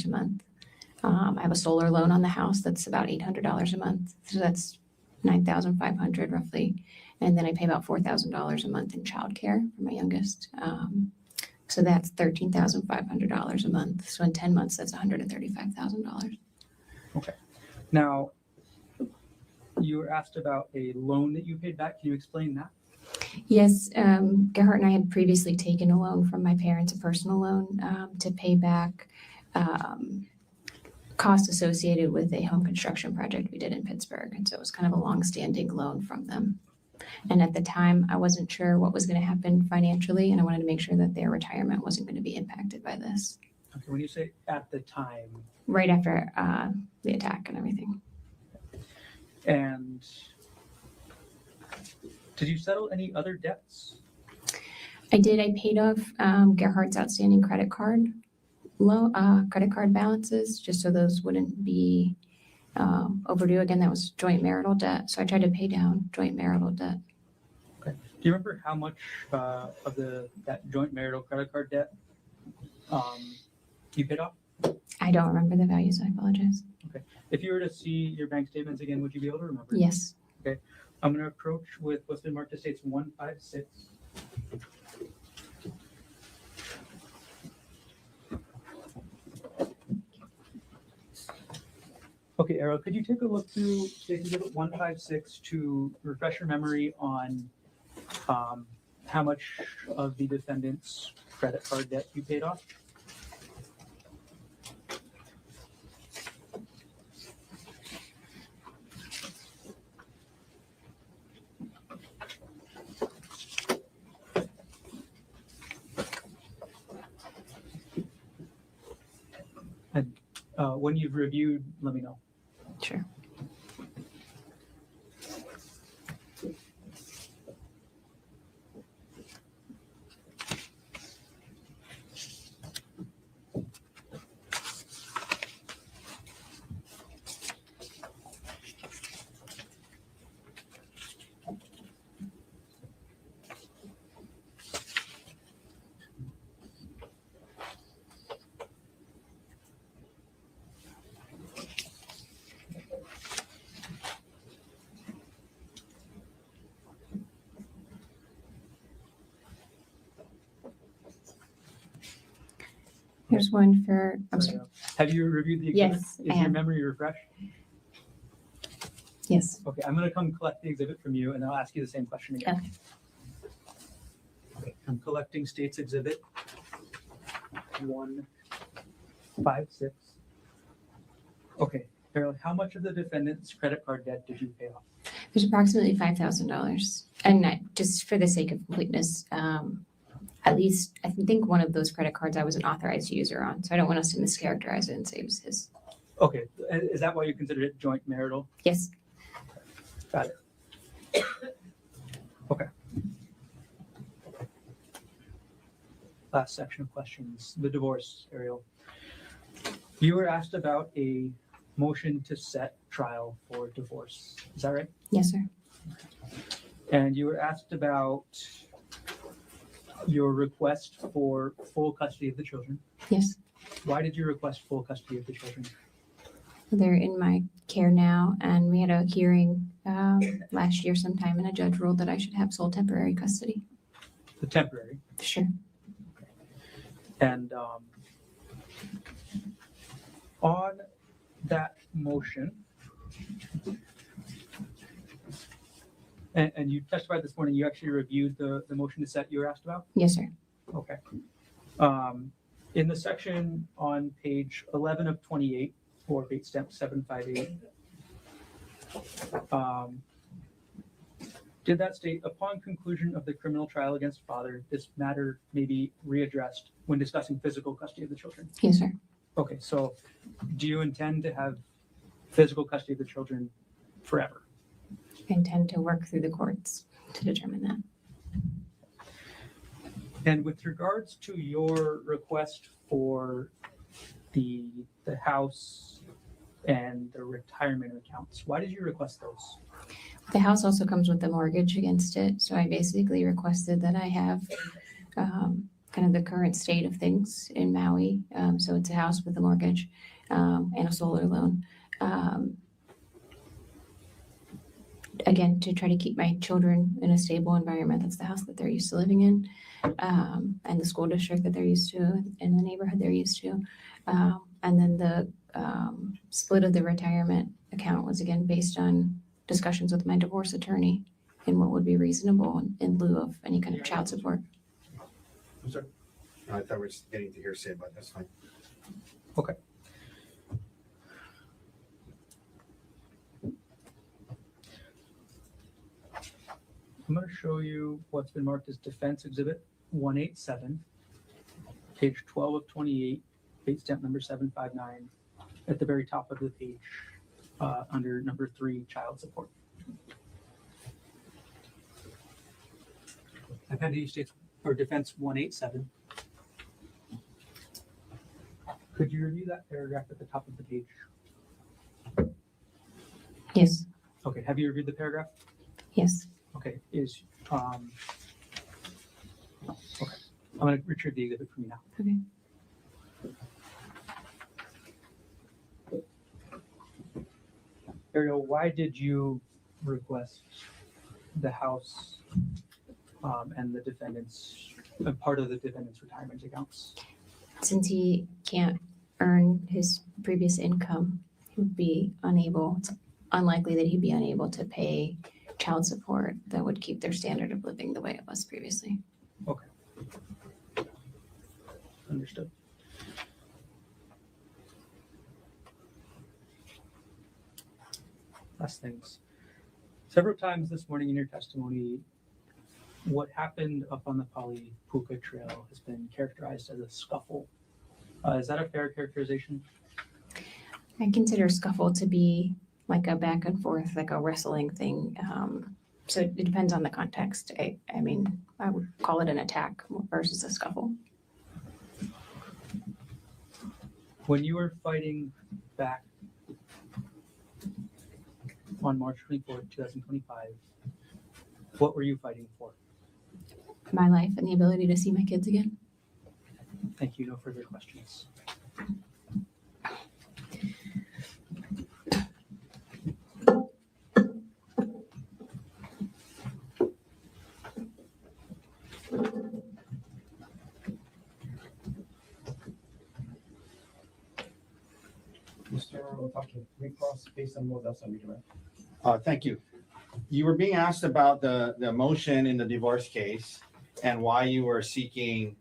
a month. I have a solar loan on the house that's about $800 a month. So that's $9,500 roughly. And then I pay about $4,000 a month in childcare for my youngest. So that's $13,500 a month. So in 10 months, that's $135,000.
Okay. Now, you were asked about a loan that you paid back. Can you explain that?
Yes, Gerhard and I had previously taken a loan from my parents, a personal loan, to pay back costs associated with a home construction project we did in Pittsburgh. And so it was kind of a long-standing loan from them. And at the time, I wasn't sure what was going to happen financially, and I wanted to make sure that their retirement wasn't going to be impacted by this.
Okay, when you say at the time.
Right after the attack and everything.
And did you settle any other debts?
I did. I paid off Gerhard's outstanding credit card balances, just so those wouldn't be overdue. Again, that was joint marital debt. So I tried to pay down joint marital debt.
Okay. Do you remember how much of that joint marital credit card debt you paid off?
I don't remember the values. I apologize.
Okay. If you were to see your bank statements again, would you be able to remember?
Yes.
Okay. I'm going to approach with what's been marked as states 156. Okay, Errol, could you take a look through State Exhibit 156 to refresh your memory on how much of the defendant's credit card debt you paid off? And when you've reviewed, let me know.
Sure. Here's one for, I'm sorry.
Have you reviewed the exhibit?
Yes,
Is
I
your
have.
memory refreshed?
Yes.
Okay, I'm going to come collect the exhibit from you and I'll ask you the same question again.
Okay.
Okay, I'm collecting State's Exhibit 156. Okay, Carol, how much of the defendant's credit card debt did you pay off?
There's approximately $5,000. And just for the sake of completeness, at least I think one of those credit cards I was an authorized user on. So I don't want us to mischaracterize it and say it was his.
Okay, is that why you considered it joint marital?
Yes.
Got it. Okay. Last section of questions, the divorce, Ariel. You were asked about a motion to set trial for divorce. Is that right?
Yes, sir.
And you were asked about your request for full custody of the children.
Yes.
Why did you request full custody of the children?
They're in my care now, and we had a hearing last year sometime, and a judge ruled that I should have sole temporary custody.
The temporary.
Sure.
And on that motion, and you testified this morning, you actually reviewed the motion to set you were asked about?
Yes, sir.
Okay. In the section on page 11 of 28, or date stamp 758, did that state, upon conclusion of the criminal trial against father, this matter may be readdressed when discussing physical custody of the children?
Yes, sir.
Okay, so do you intend to have physical custody of the children forever?
I intend to work through the courts to determine that.
And with regards to your request for the house and the retirement accounts, why did you request those?
The house also comes with a mortgage against it, so I basically requested that I have kind of the current state of things in Maui. So it's a house with a mortgage and a solar loan. Again, to try to keep my children in a stable environment. That's the house that they're used to living in, and the school district that they're used to, and the neighborhood they're used to. And then the split of the retirement account was again based on discussions with my divorce attorney and what would be reasonable in lieu of any kind of child support.
I'm sorry. I thought we were just getting to hearsay, but that's fine.
Okay. I'm going to show you what's been marked as Defense Exhibit 187, page 12 of 28, date stamp number 759, at the very top of the page, under number 3, child support. Appendix states, or Defense 187. Could you review that paragraph at the top of the page?
Yes.
Okay, have you reviewed the paragraph?
Yes.
Okay, okay, I'm gonna retrieve the exhibit from you now.
Okay.
Ariel, why did you request the house and the defendant's, part of the defendant's retirement accounts?
Since he can't earn his previous income, he would be unable, it's unlikely that he'd be unable to pay child support that would keep their standard of living the way it was previously.
Okay. Understood. Last things. Several times this morning in your testimony, what happened up on the Pali-Puka Trail has been characterized as a scuffle. Is that a fair characterization?
I consider scuffle to be like a back and forth, like a wrestling thing. So it depends on the context. I mean, I would call it an attack versus a scuffle.
When you were fighting back on March 24th, 2025, what were you fighting for?
My life and the ability to see my kids again.
Thank you. No further questions.
Mr. Otake, recross based on what else on redirect.
Thank you. You were being asked about the motion in the divorce case and why you were seeking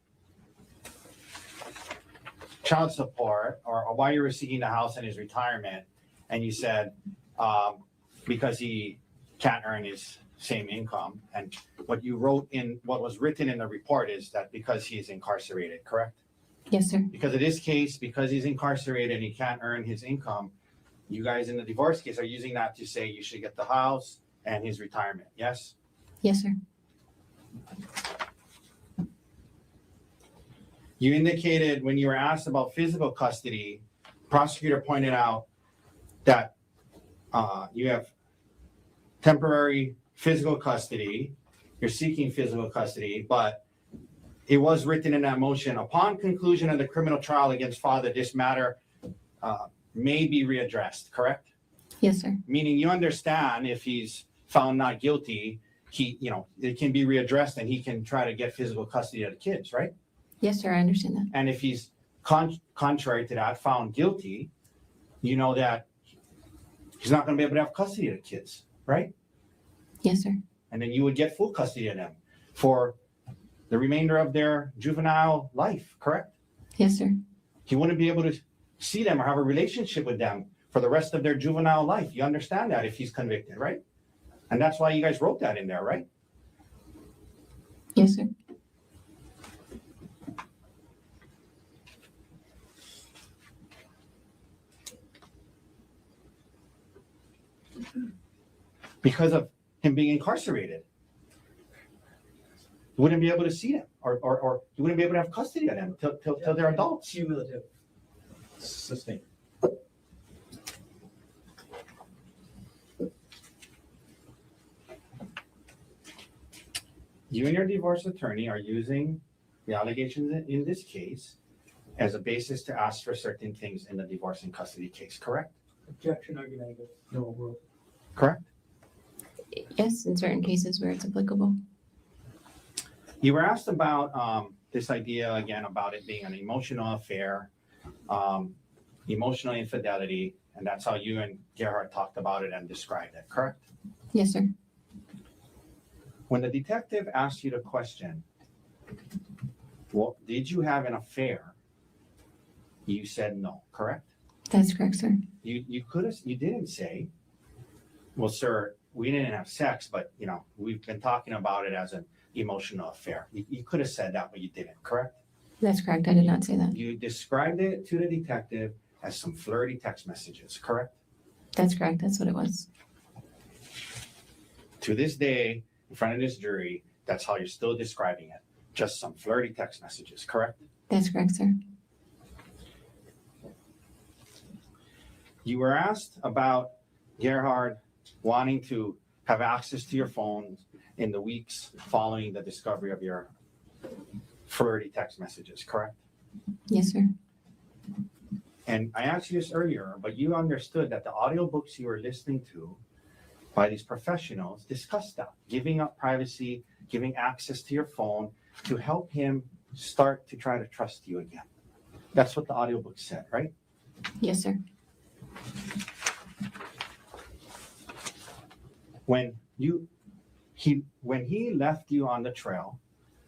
child support or why you were seeking the house and his retirement. And you said, because he can't earn his same income. And what you wrote in, what was written in the report is that because he's incarcerated, correct?
Yes, sir.
Because of this case, because he's incarcerated and he can't earn his income, you guys in the divorce case are using that to say you should get the house and his retirement, yes?
Yes, sir.
You indicated when you were asked about physical custody, prosecutor pointed out that you have temporary physical custody, you're seeking physical custody, but it was written in that motion, upon conclusion of the criminal trial against father, this matter may be readdressed, correct?
Yes, sir.
Meaning you understand if he's found not guilty, it can be readdressed and he can try to get physical custody of the kids, right?
Yes, sir. I understand that.
And if he's contrary to that, found guilty, you know that he's not going to be able to have custody of the kids, right?
Yes, sir.
And then you would get full custody of them for the remainder of their juvenile life, correct?
Yes, sir.
He wouldn't be able to see them or have a relationship with them for the rest of their juvenile life. You understand that if he's convicted, right? And that's why you guys wrote that in there, right?
Yes, sir.
Because of him being incarcerated. You wouldn't be able to see them or you wouldn't be able to have custody of them till they're adults.
Cumulative.
Sustain.
You and your divorce attorney are using the allegations in this case as a basis to ask for certain things in the divorce and custody case, correct?
Objection argumentative. No rule.
Correct?
Yes, in certain cases where it's applicable.
You were asked about this idea again about it being an emotional affair, emotional infidelity, and that's how you and Gerhard talked about it and described it, correct?
Yes, sir.
When the detective asked you the question, well, did you have an affair? You said no, correct?
That's correct, sir.
You didn't say, well, sir, we didn't have sex, but we've been talking about it as an emotional affair. You could have said that, but you didn't, correct?
That's correct. I did not say that.
You described it to the detective as some flirty text messages, correct?
That's correct. That's what it was.
To this day, in front of this jury, that's how you're still describing it. Just some flirty text messages, correct?
That's correct, sir.
You were asked about Gerhard wanting to have access to your phone in the weeks following the discovery of your flirty text messages, correct?
Yes, sir.
And I asked you this earlier, but you understood that the audiobooks you were listening to by these professionals discussed that, giving up privacy, giving access to your phone to help him start to try to trust you again. That's what the audiobook said, right?
Yes, sir.
When he left you on the trail,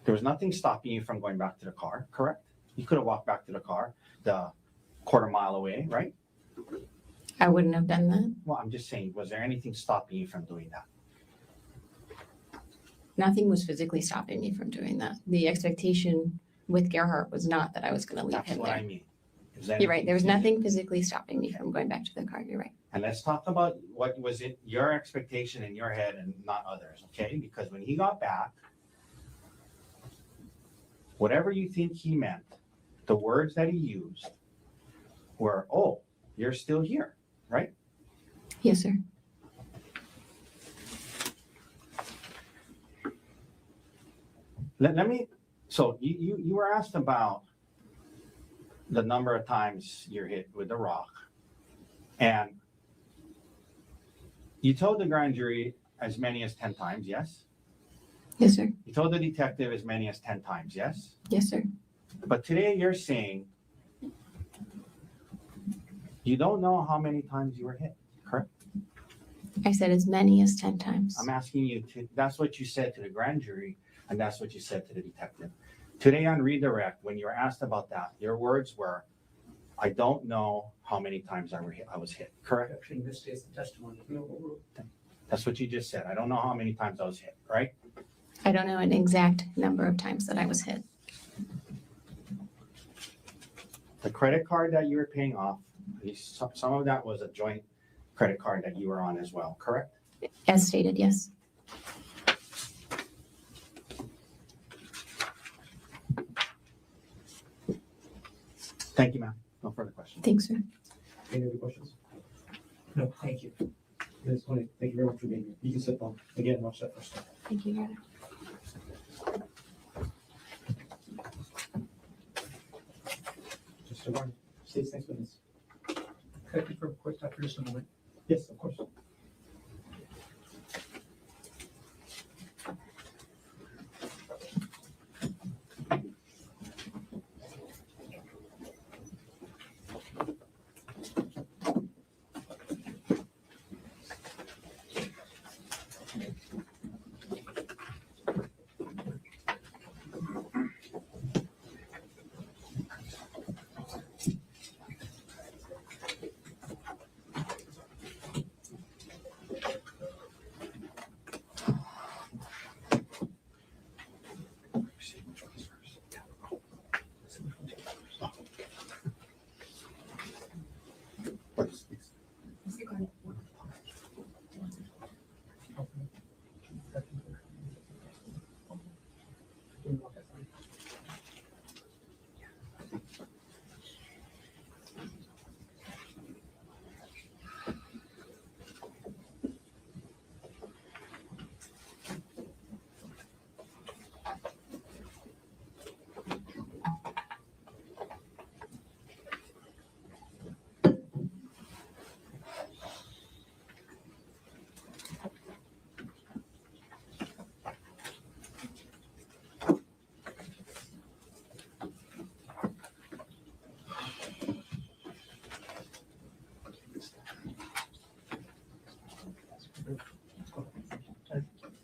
there was nothing stopping you from going back to the car, correct? You could have walked back to the car, the quarter-mile away, right?
I wouldn't have done that.
Well, I'm just saying, was there anything stopping you from doing that?
Nothing was physically stopping me from doing that. The expectation with Gerhard was not that I was going to leave
That's
him
what
there.
I mean.
You're right. There was nothing physically stopping me from going back to the car. You're right.
And let's talk about what was in your expectation in your head and not others, okay? Because when he got back, whatever you think he meant, the words that he used were, oh, you're still here, right?
Yes, sir.
Let me, so you were asked about the number of times you're hit with the rock. And you told the grand jury as many as 10 times, yes?
Yes, sir.
You told the detective as many as 10 times, yes?
Yes, sir.
But today you're saying you don't know how many times you were hit, correct?
I said as many as 10 times.
I'm asking you to, that's what you said to the grand jury, and that's what you said to the detective. Today on redirect, when you were asked about that, your words were, I don't know how many times I was hit, correct?
Objection. This is the testimony. No rule.
That's what you just said. I don't know how many times I was hit, right?
I don't know an exact number of times that I was hit.
The credit card that you were paying off, at least some of that was a joint credit card that you were on as well, correct?
As stated, yes.
Thank you, ma'am. No further questions.
Thanks, sir.
Any other questions?
No, thank you.
Ms. Koenig, thank you very much for being here. You can sit down. Again, watch that first.
Thank you, Your Honor.
Mr. Warren, state's next witness.
Could I confirm court after just a moment?
Yes, of course.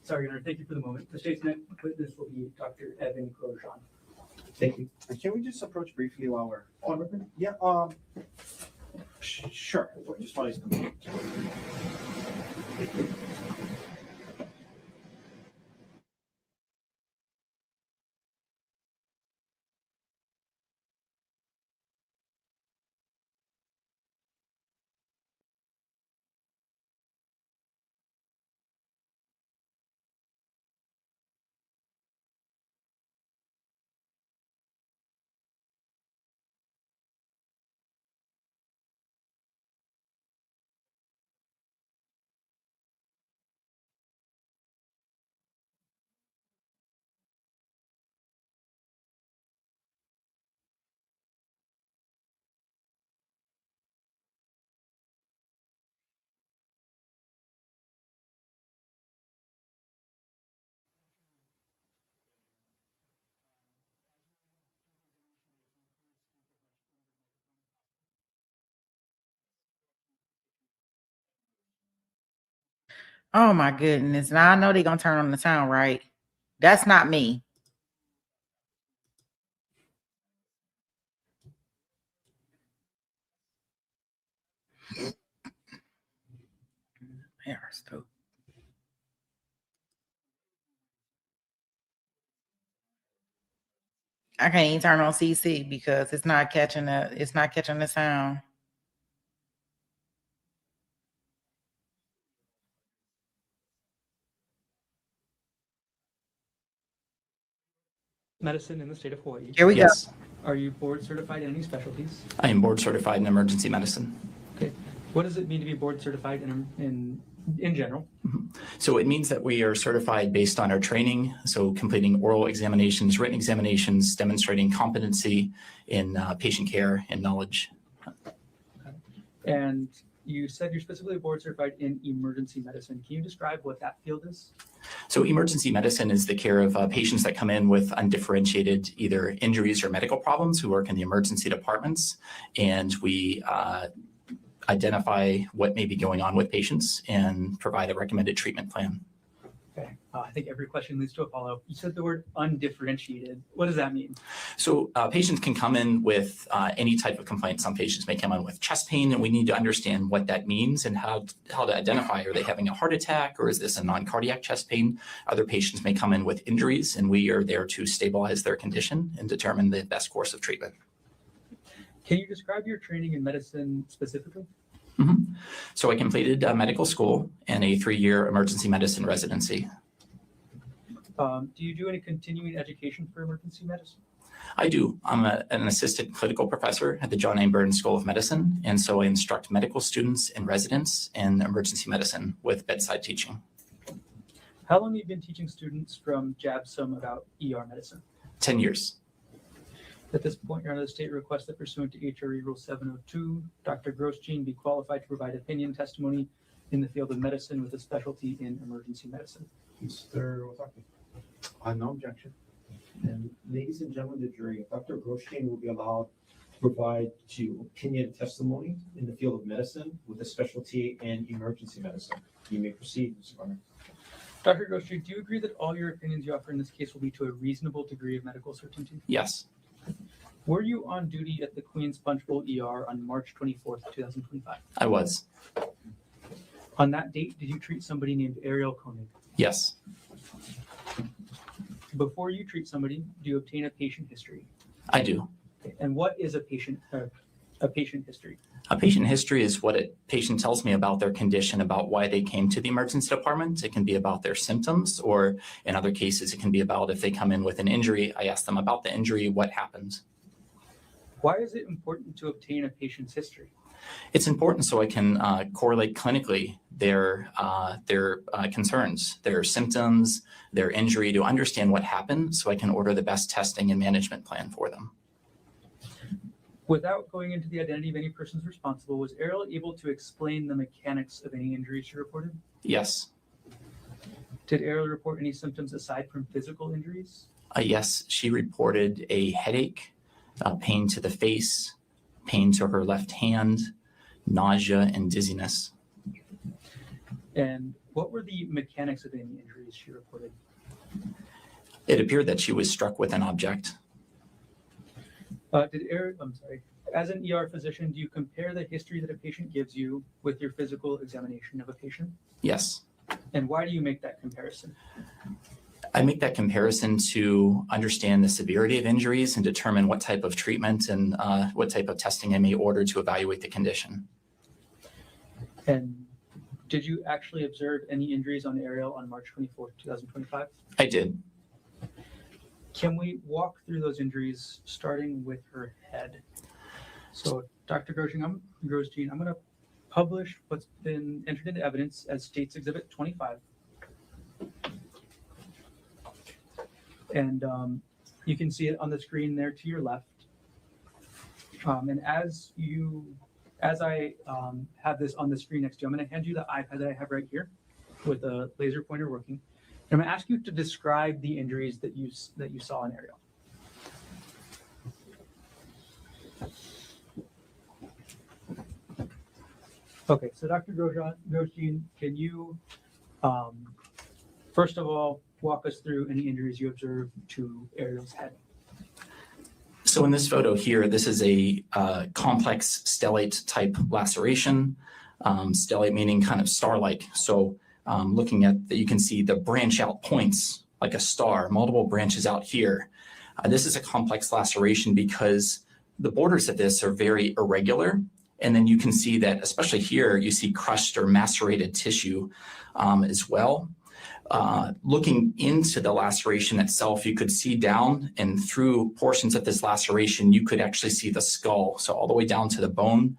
Sorry, Your Honor, thank you for the moment. The state's next witness will be Dr. Evan Grosjean.
Thank you.
And can we just approach briefly while we're
On record?
Yeah, sure. Just while he's coming.
Oh my goodness. Now I know they're gonna turn on the sound, right? That's not me. They are stupid. I can't even turn on CC because it's not catching the sound.
Medicine in the state of Hawaii.
Here we
Yes,
go. Are you board certified in any specialties?
I am board certified in emergency medicine.
Okay. What does it mean to be board certified in general?
So it means that we are certified based on our training, so completing oral examinations, written examinations, demonstrating competency in patient care and knowledge.
And you said you're specifically board certified in emergency medicine. Can you describe what that field is?
So emergency medicine is the care of patients that come in with undifferentiated either injuries or medical problems who work in the emergency departments. And we identify what may be going on with patients and provide a recommended treatment plan.
Okay. I think every question leads to a follow-up. You said the word undifferentiated. What does that mean?
So patients can come in with any type of complaint. Some patients may come in with chest pain, and we need to understand what that means and how to identify, are they having a heart attack or is this a non-cardiac chest pain? Other patients may come in with injuries, and we are there to stabilize their condition and determine the best course of treatment.
Can you describe your training in medicine specifically?
Mm-hmm. So I completed medical school and a 3-year emergency medicine residency.
Do you do any continuing education for emergency medicine?
I do. I'm an assistant clinical professor at the John A. Burns School of Medicine, and so I instruct medical students and residents in emergency medicine with bedside teaching.
How long have you been teaching students from JABSOM about ER medicine?
10 years.
At this point, Your Honor, the state requests that pursuant to HRE Rule 702, Dr. Grosjean be qualified to provide opinion testimony in the field of medicine with a specialty in emergency medicine.
Mr. Wotaki.
No objection.
And ladies and gentlemen of the jury, Dr. Grosjean will be allowed to provide opinion testimony in the field of medicine with a specialty in emergency medicine. You may proceed, Mr. Garner.
Dr. Grosjean, do you agree that all your opinions you offer in this case will be to a reasonable degree of medical certainty?
Yes,
Were you on duty at the Queens Punch Bowl ER on March 24th, 2025?
I was.
On that date, did you treat somebody named Ariel Konig?
Yes,
Before you treat somebody, do you obtain a patient history?
I do.
Okay. And what is a patient history?
A patient history is what a patient tells me about their condition, about why they came to the emergency department. It can be about their symptoms, or in other cases, it can be about if they come in with an injury. I ask them about the injury, what happened.
Why is it important to obtain a patient's history?
It's important so I can correlate clinically their concerns, their symptoms, their injury, to understand what happened so I can order the best testing and management plan for them.
Without going into the identity of any persons responsible, was Ariel able to explain the mechanics of any injuries she reported?
Yes.
Did Ariel report any symptoms aside from physical injuries?
Yes, she reported a headache, pain to the face, pain to her left hand, nausea, and dizziness.
And what were the mechanics of any injuries she reported?
It appeared that she was struck with an object.
As an ER physician, do you compare the history that a patient gives you with your physical examination of a patient?
Yes.
And why do you make that comparison?
I make that comparison to understand the severity of injuries and determine what type of treatment and what type of testing I may order to evaluate the condition.
And did you actually observe any injuries on Ariel on March 24th, 2025?
I did.
Can we walk through those injuries starting with her head? So Dr. Grosjean, I'm going to publish what's been entered into evidence as State's Exhibit 25. And you can see it on the screen there to your left. And as I have this on the screen next to you, I'm going to hand you the iPad that I have right here with a laser pointer working. And I'm going to ask you to describe the injuries that you saw in Ariel. Okay, so Dr. Grosjean, can you first of all walk us through any injuries you observed to Ariel's head?
So in this photo here, this is a complex stellate type laceration. Stellate meaning kind of star-like. So looking at that, you can see the branch out points like a star, multiple branches out here. This is a complex laceration because the borders of this are very irregular. And then you can see that, especially here, you see crushed or macerated tissue as well. Looking into the laceration itself, you could see down and through portions of this laceration, you could actually see the skull, so all the way down to the bone.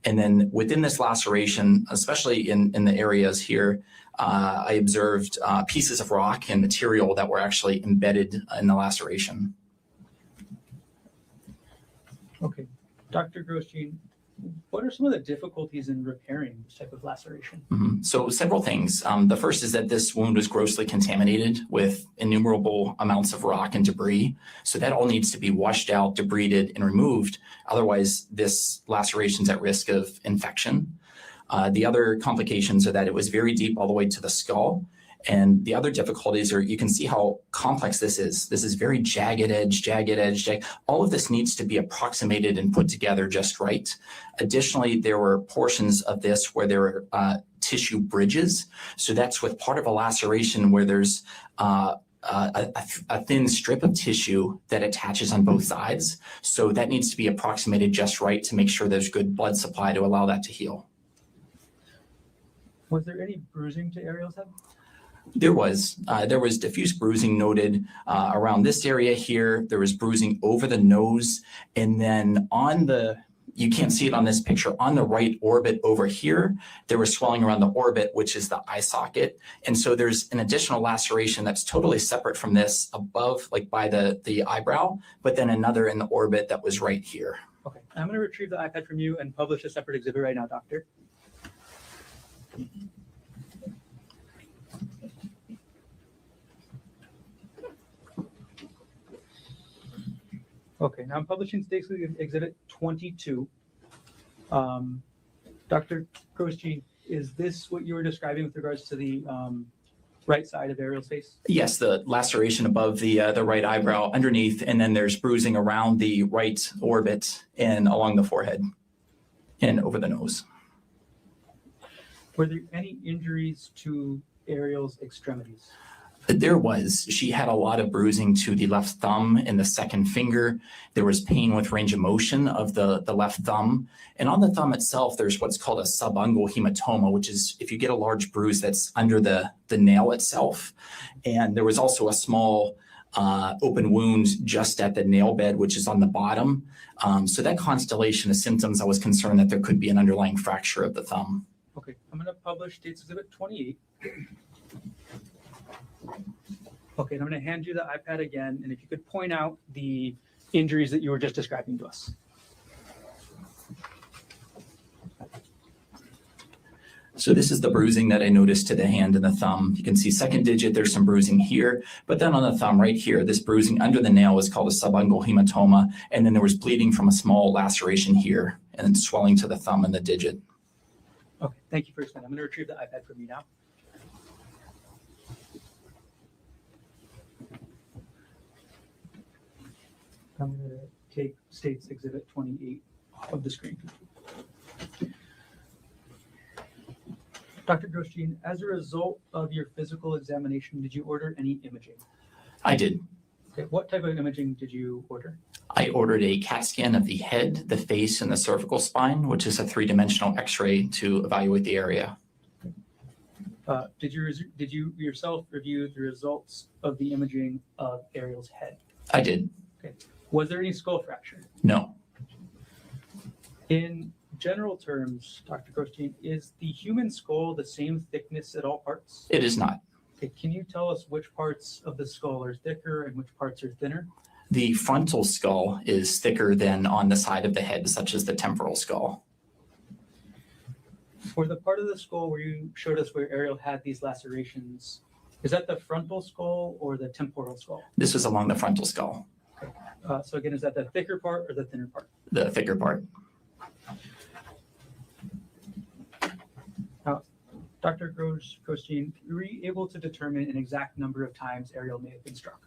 And then within this laceration, especially in the areas here, I observed pieces of rock and material that were actually embedded in the laceration.
Okay, Dr. Grosjean, what are some of the difficulties in repairing this type of laceration?
So several things. The first is that this wound was grossly contaminated with innumerable amounts of rock and debris. So that all needs to be washed out, debrided, and removed. Otherwise, this laceration is at risk of infection. The other complications are that it was very deep all the way to the skull. And the other difficulties are, you can see how complex this is. This is very jagged edge. All of this needs to be approximated and put together just right. Additionally, there were portions of this where there were tissue bridges. So that's with part of a laceration where there's a thin strip of tissue that attaches on both sides. So that needs to be approximated just right to make sure there's good blood supply to allow that to heal.
Was there any bruising to Ariel's head?
There was diffuse bruising noted around this area here. There was bruising over the nose, and then you can't see it on this picture, on the right orbit over here, there was swelling around the orbit, which is the eye socket. And so there's an additional laceration that's totally separate from this above, like by the eyebrow, but then another in the orbit that was right here.
Okay, I'm going to retrieve the iPad from you and publish a separate exhibit right now, doctor. Okay, now I'm publishing today's exhibit 22. Dr. Grosjean, is this what you were describing with regards to the right side of Ariel's face?
Yes, the laceration above the right eyebrow underneath, and then there's bruising around the right orbit and along the forehead and over the nose.
Were there any injuries to Ariel's extremities?
There was. She had a lot of bruising to the left thumb and the second finger. There was pain with range of motion of the left thumb. And on the thumb itself, there's what's called a subungual hematoma, which is if you get a large bruise that's under the nail itself. And there was also a small open wound just at the nail bed, which is on the bottom. So that constellation of symptoms, I was concerned that there could be an underlying fracture of the thumb.
Okay, I'm going to publish State's Exhibit 28. Okay, and I'm going to hand you the iPad again, and if you could point out the injuries that you were just describing to us.
So this is the bruising that I noticed to the hand and the thumb. You can see second digit, there's some bruising here, but then on the thumb right here, this bruising under the nail is called a subungual hematoma, and then there was bleeding from a small laceration here and then swelling to the thumb and the digit.
Okay, thank you for explaining. I'm going to retrieve the iPad from you now. I'm going to take State's Exhibit 28 off of the screen. Dr. Grosjean, as a result of your physical examination, did you order any imaging?
I did.
Okay, what type of imaging did you order?
I ordered a CAT scan of the head, the face, and the cervical spine, which is a three-dimensional X-ray to evaluate the area.
Did you yourself review the results of the imaging of Ariel's head?
I did.
Okay. Was there any skull fracture?
No.
In general terms, Dr. Grosjean, is the human skull the same thickness at all parts?
It is not.
Okay, can you tell us which parts of the skull are thicker and which parts are thinner?
The frontal skull is thicker than on the side of the head, such as the temporal skull.
For the part of the skull where you showed us where Ariel had these lacerations, is that the frontal skull or the temporal skull?
This was along the frontal skull.
So again, is that the thicker part or the thinner part?
The thicker part.
Dr. Grosjean, were you able to determine an exact number of times Ariel may have been struck?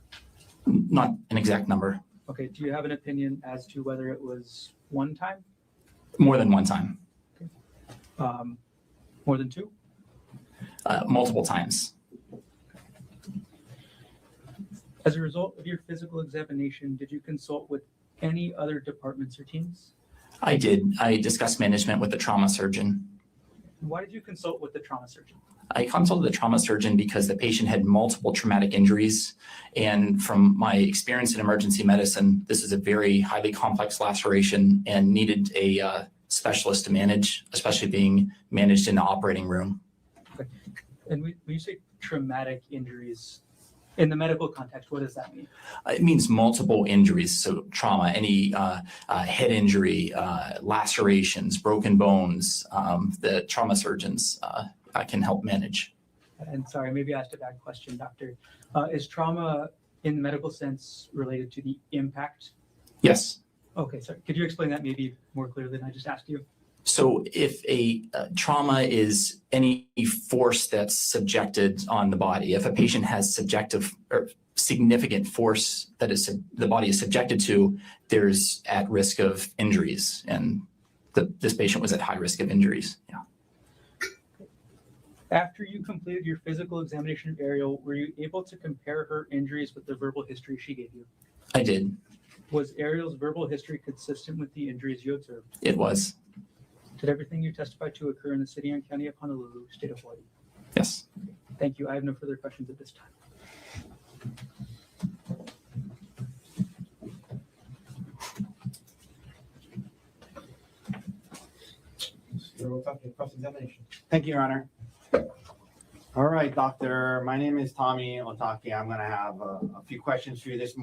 Not an exact number.
Okay, do you have an opinion as to whether it was one time?
More than one time.
More than two?
Multiple times.
As a result of your physical examination, did you consult with any other departments or teams?
I did. I discussed management with the trauma surgeon.
Why did you consult with the trauma surgeon?
I consulted the trauma surgeon because the patient had multiple traumatic injuries. And from my experience in emergency medicine, this is a very highly complex laceration and needed a specialist to manage, especially being managed in the operating room.
Okay. And when you say traumatic injuries, in the medical context, what does that mean?
It means multiple injuries. So trauma, any head injury, lacerations, broken bones, the trauma surgeons can help manage.
And sorry, maybe I asked a bad question, doctor. Is trauma in the medical sense related to the impact?
Yes.
Okay, sorry. Could you explain that maybe more clearly than I just asked you?
So if a trauma is any force that's subjected on the body, if a patient has subjective or significant force that is the body is subjected to, there's at risk of injuries, and this patient was at high risk of injuries. Yeah.
After you completed your physical examination of Ariel, were you able to compare her injuries with the verbal history she gave you?
I did.
Was Ariel's verbal history consistent with the injuries you observed?
It was.
Did everything you testified to occur in the city and county of Honolulu, state of Hawaii?
Yes.
Thank you. I have no further questions at this time.
Cross-examination.
Thank you, Your Honor. All right, doctor. My name is Tommy Otaki. I'm going to have a few questions for you this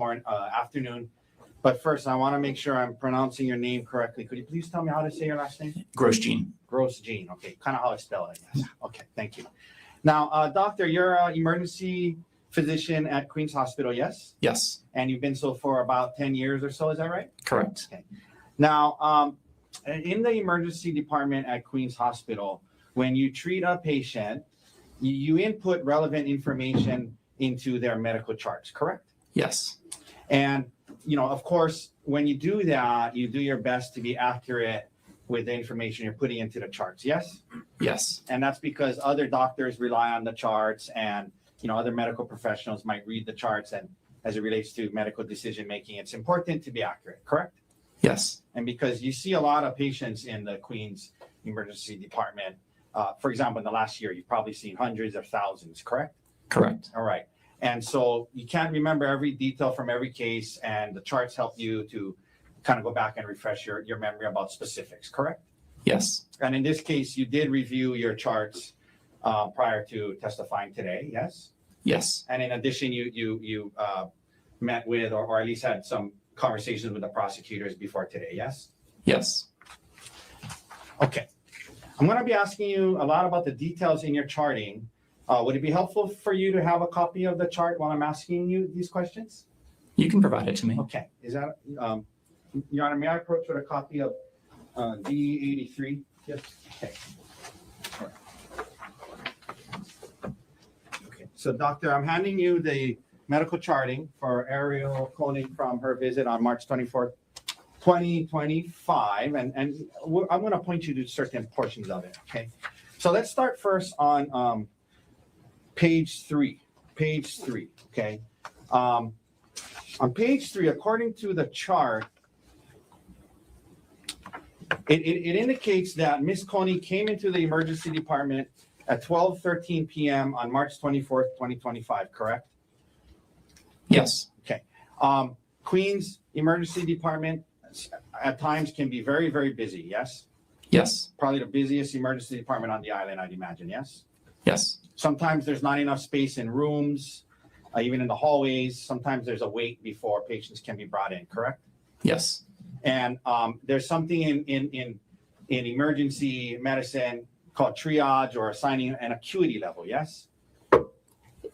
afternoon. But first, I want to make sure I'm pronouncing your name correctly. Could you please tell me how to say your last name?
Grosjean.
Grosjean. Okay, kind of how I spell it, I guess. Okay, thank you. Now, doctor, you're an emergency physician at Queens Hospital, yes?
Yes,
And you've been so for about 10 years or so, is that right?
correct.
Okay. Now, in the emergency department at Queens Hospital, when you treat a patient, you input relevant information into their medical charts, correct?
Yes,
And, of course, when you do that, you do your best to be accurate with the information you're putting into the charts, yes?
yes,
And that's because other doctors rely on the charts and, other medical professionals might read the charts, and as it relates to medical decision-making, it's important to be accurate, correct?
yes,
And because you see a lot of patients in the Queens Emergency Department, for example, in the last year, you've probably seen hundreds of thousands, correct?
correct.
All right. And so you can't remember every detail from every case, and the charts help you to kind of go back and refresh your memory about specifics, correct?
Yes,
And in this case, you did review your charts prior to testifying today, yes?
yes,
And in addition, you met with, or at least had some conversations with the prosecutors before today, yes?
yes.
Okay. I'm going to be asking you a lot about the details in your charting. Would it be helpful for you to have a copy of the chart while I'm asking you these questions?
You can provide it to me.
Okay. Is that, Your Honor, may I approach with a copy of D83?
Yes.
Okay. All right. Okay. So, doctor, I'm handing you the medical charting for Ariel Konig from her visit on March 24th, 2025. And I'm going to point you to certain portions of it, okay? So let's start first on page 3, okay? On page 3, according to the chart, it indicates that Ms. Konig came into the emergency department at 12:13 p.m. on March 24th, 2025, correct?
Yes,
Okay. Queens Emergency Department at times can be very, very busy, yes?
yes,
Probably the busiest emergency department on the island, I'd imagine, yes?
yes,
Sometimes there's not enough space in rooms, even in the hallways. Sometimes there's a wait before patients can be brought in, correct?
yes,
And there's something in emergency medicine called triage, or assigning an acuity level, yes?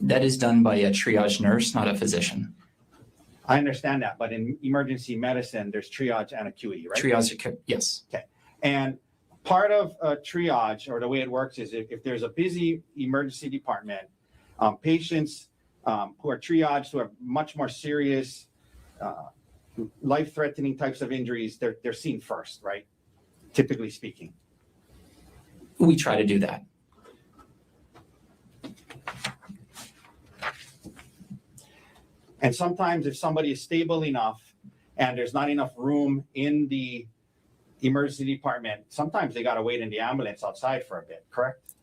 that is done by a triage nurse, not a physician.
I understand that, but in emergency medicine, there's triage and acuity, right?
Triage, yes,
And part of triage, or the way it works, is if there's a busy emergency department, patients who are triaged, who have much more serious, life-threatening types of injuries, they're seen first, right? Typically speaking.
we try to do that.
And sometimes if somebody is stable enough and there's not enough room in the emergency department, sometimes they got to wait in the ambulance outside for a bit, correct?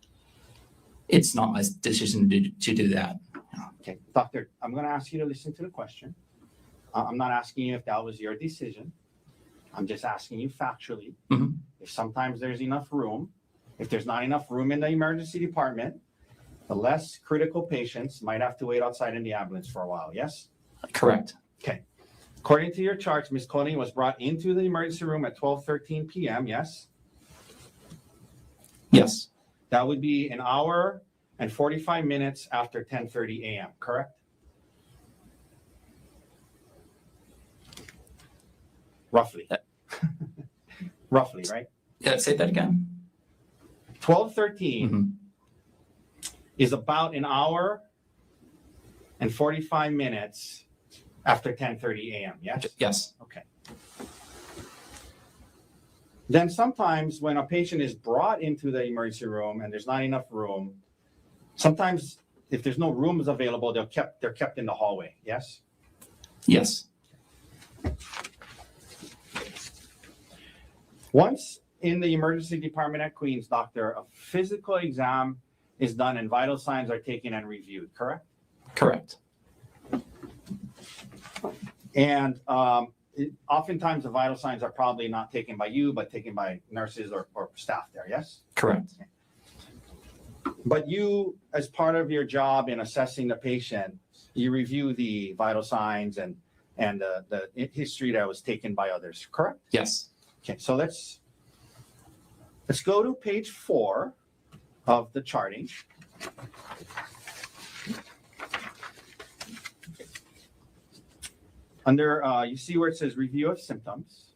It's not my decision to do that.
Okay, doctor, I'm going to ask you to listen to the question. I'm not asking you if that was your decision. I'm just asking you factually.
Mhm.
If sometimes there's enough room, if there's not enough room in the emergency department, the less critical patients might have to wait outside in the ambulance for a while, yes?
Correct.
Okay. According to your charts, Ms. Konig was brought into the emergency room at 12:13 p.m., yes?
Yes,
That would be an hour and 45 minutes after 10:30 a.m., correct? Roughly. Roughly, right?
yeah, say that again.
12:13
Mhm.
is about an hour and 45 minutes after 10:30 a.m., yes?
Yes,
Okay. Then sometimes when a patient is brought into the emergency room and there's not enough room, sometimes if there's no rooms available, they're kept in the hallway, yes?
yes,
Once in the emergency department at Queens, doctor, a physical exam is done and vital signs are taken and reviewed, correct?
Correct.
And oftentimes the vital signs are probably not taken by you, but taken by nurses or staff there, yes?
Correct.
But you, as part of your job in assessing the patient, you review the vital signs and the history that was taken by others, correct?
Yes.
Okay, so let's go to page 4 of the charting. Under, you see where it says review of symptoms.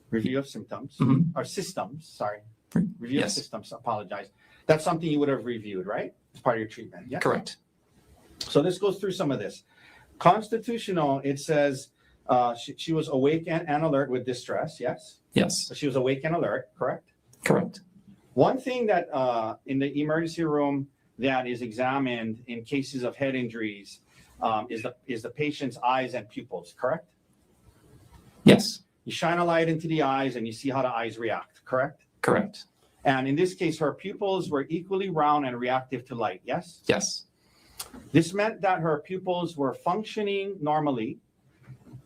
Review of symptoms, or systems, sorry. Review of
Yes.
systems, apologize. That's something you would have reviewed, right? As part of your treatment, yes?
Correct.
So this goes through some of this. Constitutional, it says she was awake and alert with distress, yes?
Yes.
So she was awake and alert, correct?
Correct.
One thing that in the emergency room that is examined in cases of head injuries is the patient's eyes and pupils, correct?
Yes.
You shine a light into the eyes and you see how the eyes react, correct?
Correct.
And in this case, her pupils were equally round and reactive to light, yes?
Yes.
This meant that her pupils were functioning normally,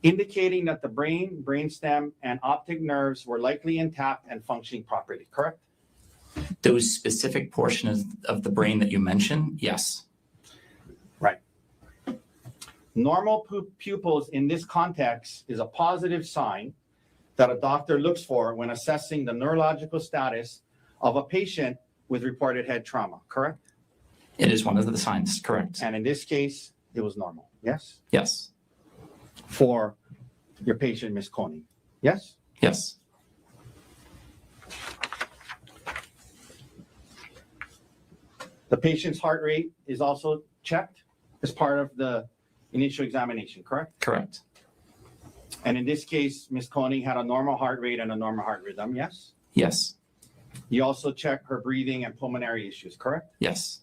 indicating that the brain, brainstem, and optic nerves were likely intact and functioning properly, correct?
Those specific portions of the brain that you mentioned, yes.
Right. Normal pupils in this context is a positive sign that a doctor looks for when assessing the neurological status of a patient with reported head trauma, correct?
It is one of the signs, correct.
And in this case, it was normal, yes?
Yes.
For your patient, Ms. Konig, yes?
Yes.
The patient's heart rate is also checked as part of the initial examination, correct?
Correct.
And in this case, Ms. Konig had a normal heart rate and a normal heart rhythm, yes?
Yes.
You also check her breathing and pulmonary issues, correct?
Yes.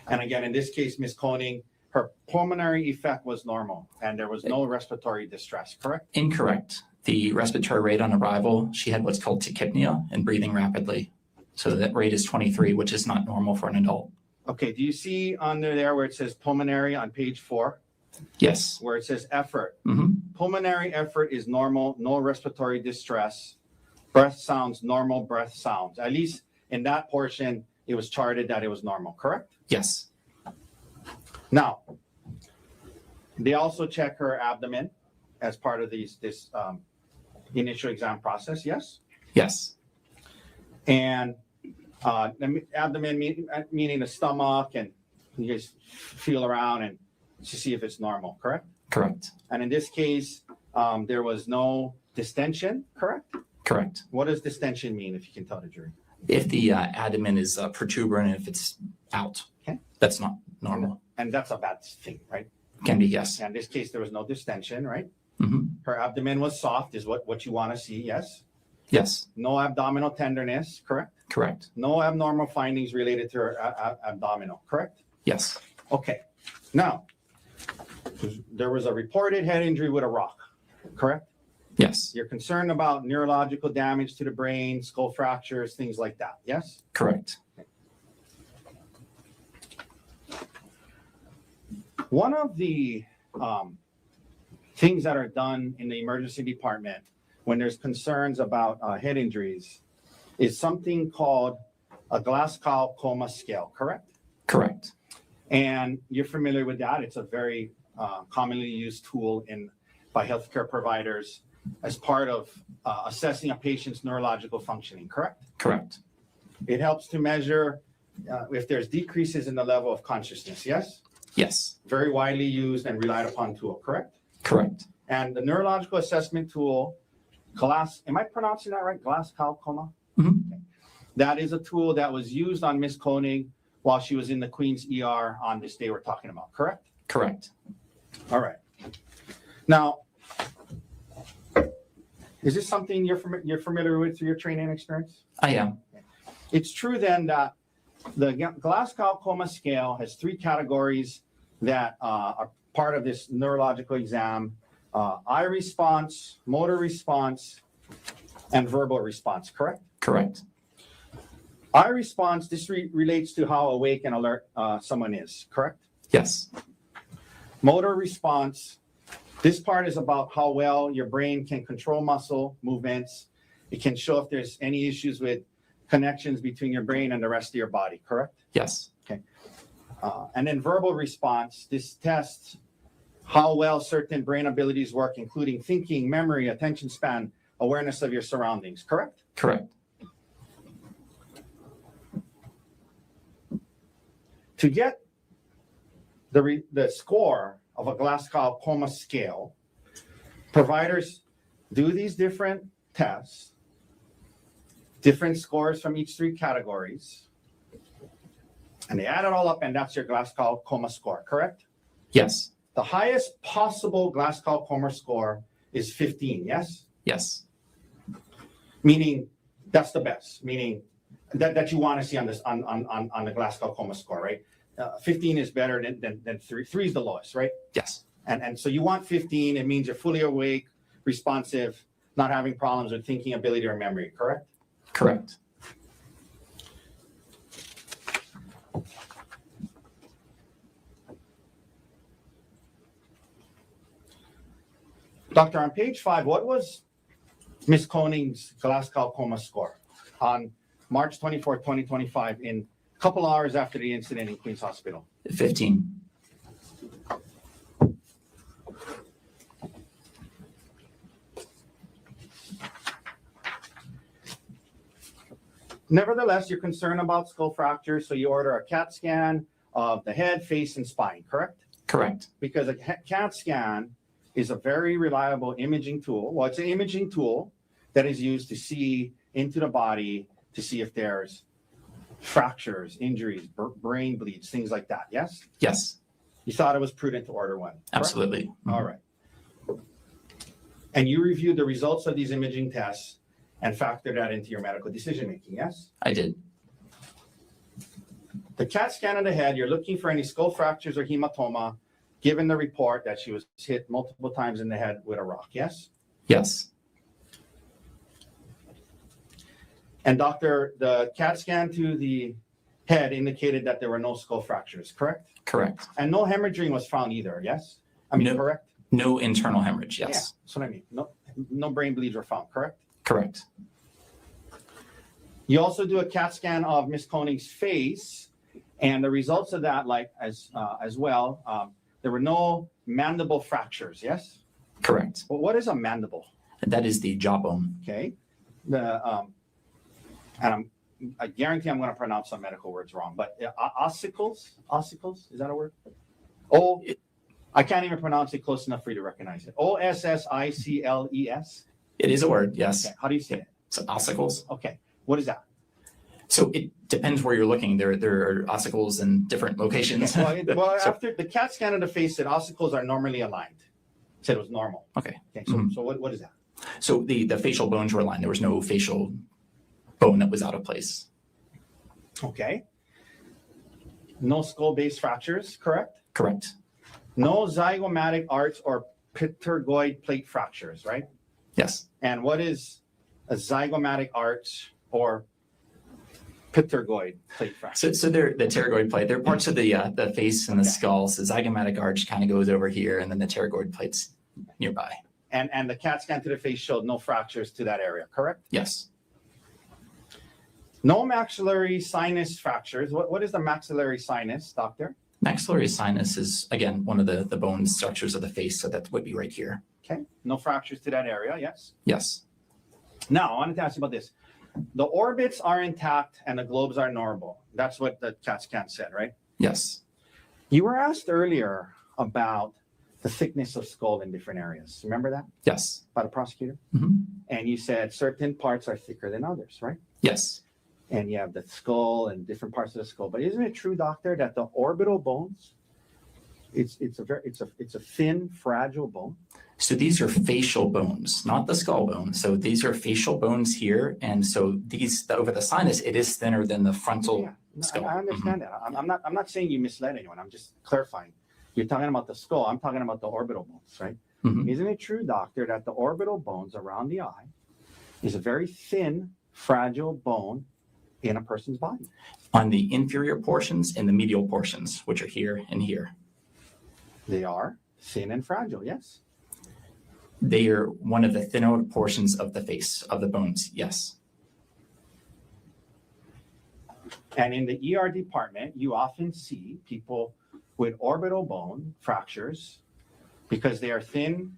And again, in this case, Ms. Konig, her pulmonary effect was normal and there was no respiratory distress, correct?
Incorrect. The respiratory rate on arrival, she had what's called tachypnea and breathing rapidly. So that rate is 23, which is not normal for an adult.
Okay, do you see under there where it says pulmonary on page 4?
Yes.
Where it says effort.
Mm-hmm.
Pulmonary effort is normal, no respiratory distress. Breath sounds, normal breath sounds. At least in that portion, it was charted that it was normal, correct?
Yes.
Now, they also check her abdomen as part of this initial exam process, yes?
Yes.
And abdomen meaning the stomach, and you guys feel around and to see if it's normal, correct?
Correct.
And in this case, there was no distension, correct?
Correct.
What does distension mean, if you can tell the jury?
If the abdomen is protuberant, if it's out,
Okay.
That's not normal.
And that's a bad thing, right?
Can be, yes.
And in this case, there was no distension, right?
Mm-hmm.
Her abdomen was soft, is what you want to see, yes?
Yes.
No abdominal tenderness, correct?
Correct.
No abnormal findings related to her abdominal, correct?
Yes.
Okay. Now, there was a reported head injury with a rock, correct?
Yes.
You're concerned about neurological damage to the brain, skull fractures, things like that, yes?
Correct.
One of the things that are done in the emergency department when there's concerns about head injuries is something called a Glasgow coma scale, correct?
Correct.
And you're familiar with that. It's a very commonly used tool by healthcare providers as part of assessing a patient's neurological functioning, correct?
Correct.
It helps to measure if there's decreases in the level of consciousness, yes?
Yes.
Very widely used and relied upon tool, correct?
Correct.
And the neurological assessment tool, am I pronouncing that right? Glasgow coma?
Mm-hmm.
Okay. That is a tool that was used on Miss Konig while she was in the Queen's ER on this day we're talking about, correct?
Correct.
All right. Now, is this something you're familiar with through your training experience?
I am.
It's true then that the Glasgow coma scale has 3 categories that are part of this neurological exam: eye response, motor response, and verbal response, correct?
Correct.
Eye response, this relates to how awake and alert someone is, correct?
Yes.
Motor response, this part is about how well your brain can control muscle movements. It can show if there's any issues with connections between your brain and the rest of your body, correct?
Yes.
Okay. And then verbal response, this tests how well certain brain abilities work, including thinking, memory, attention span, awareness of your surroundings, correct?
Correct.
To get the score of a Glasgow Coma scale, providers do these different tests, different scores from each 3 categories, and they add it all up, and that's your Glasgow Coma score, correct?
Yes.
The highest possible Glasgow Coma score is 15, yes?
Yes.
Meaning that's the best, meaning that you want to see on this on the Glasgow Coma score, right? 15 is better than 3. 3 is the lowest, right?
Yes.
And so you want 15. It means you're fully awake, responsive, not having problems with thinking ability or memory, correct?
Correct.
Doctor, on page 5, what was Ms. Konig's Glasgow Coma score on March 24, 2025, in a couple hours after the incident in Queens Hospital?
15.
Nevertheless, you're concerned about skull fractures, so you order a CAT scan of the head, face, and spine, correct?
Correct.
Because a CAT scan is a very reliable imaging tool. Well, it's an imaging tool that is used to see into the body to see if there's fractures, injuries, brain bleeds, things like that, yes?
Yes.
You thought it was prudent to order one, correct?
Absolutely.
All right. And you reviewed the results of these imaging tests and factored that into your medical decision-making, yes?
I did.
The CAT scan of the head, you're looking for any skull fractures or hematoma, given the report that she was hit multiple times in the head with a rock, yes?
Yes.
And doctor, the CAT scan to the head indicated that there were no skull fractures, correct?
Correct.
And no hemorrhaging was found either, yes? I mean,
No.
correct?
No internal hemorrhage. Yes.
Yeah, that's what I mean. No brain bleeds were found, correct?
Correct.
You also do a CAT scan of Ms. Konig's face, and the results of that, like as well, there were no mandible fractures, yes?
Correct.
Well, what is a mandible?
That is the jawbone.
Okay. I guarantee I'm going to pronounce some medical words wrong, but ossicles, is that a word? Oh, I can't even pronounce it close enough for you to recognize it. Ossicles?
It is a word, yes.
Okay. How do you say it?
So ossicles.
Okay. What is that?
So it depends where you're looking. There are ossicles in different locations.
Okay. Well,
So-
after the CAT scan of the face said ossicles are normally aligned. Said it was normal.
Okay.
Okay. So what is that?
So the facial bones were aligned. There was no facial bone that was out of place.
Okay. No skull-based fractures, correct?
Correct.
No zygomatic arch or pterygoid plate fractures, right?
Yes.
And what is a zygomatic arch or pterygoid plate fracture?
So they're the pterygoid plate. They're parts of the face and the skull. So zygomatic arch kind of goes over here, and then the pterygoid plate's nearby.
And the CAT scan to the face showed no fractures to that area, correct?
Yes.
No maxillary sinus fractures. What is the maxillary sinus, doctor?
Maxillary sinus is, again, one of the bone structures of the face, so that would be right here.
Okay, no fractures to that area, yes?
Yes.
Now, I wanted to ask you about this. The orbits are intact and the globes are normal. That's what the CAT scan said, right?
Yes.
You were asked earlier about the thickness of skull in different areas. Remember that?
Yes.
By the prosecutor?
Mhm.
And you said certain parts are thicker than others, right?
Yes.
And you have the skull and different parts of the skull. But isn't it true, doctor, that the orbital bones, it's a thin, fragile bone?
So these are facial bones, not the skull bone. So these are facial bones here, and so over the sinus, it is thinner than the frontal skull.
I understand that. I'm not saying you misled anyone. I'm just clarifying. You're talking about the skull. I'm talking about the orbital bones, right?
Mhm.
Isn't it true, doctor, that the orbital bones around the eye is a very thin, fragile bone in a person's body?
On the inferior portions and the medial portions, which are here and here.
They are thin and fragile, yes?
They are one of the thinner portions of the face, of the bones, yes.
And in the ER department, you often see people with orbital bone fractures because they are thin,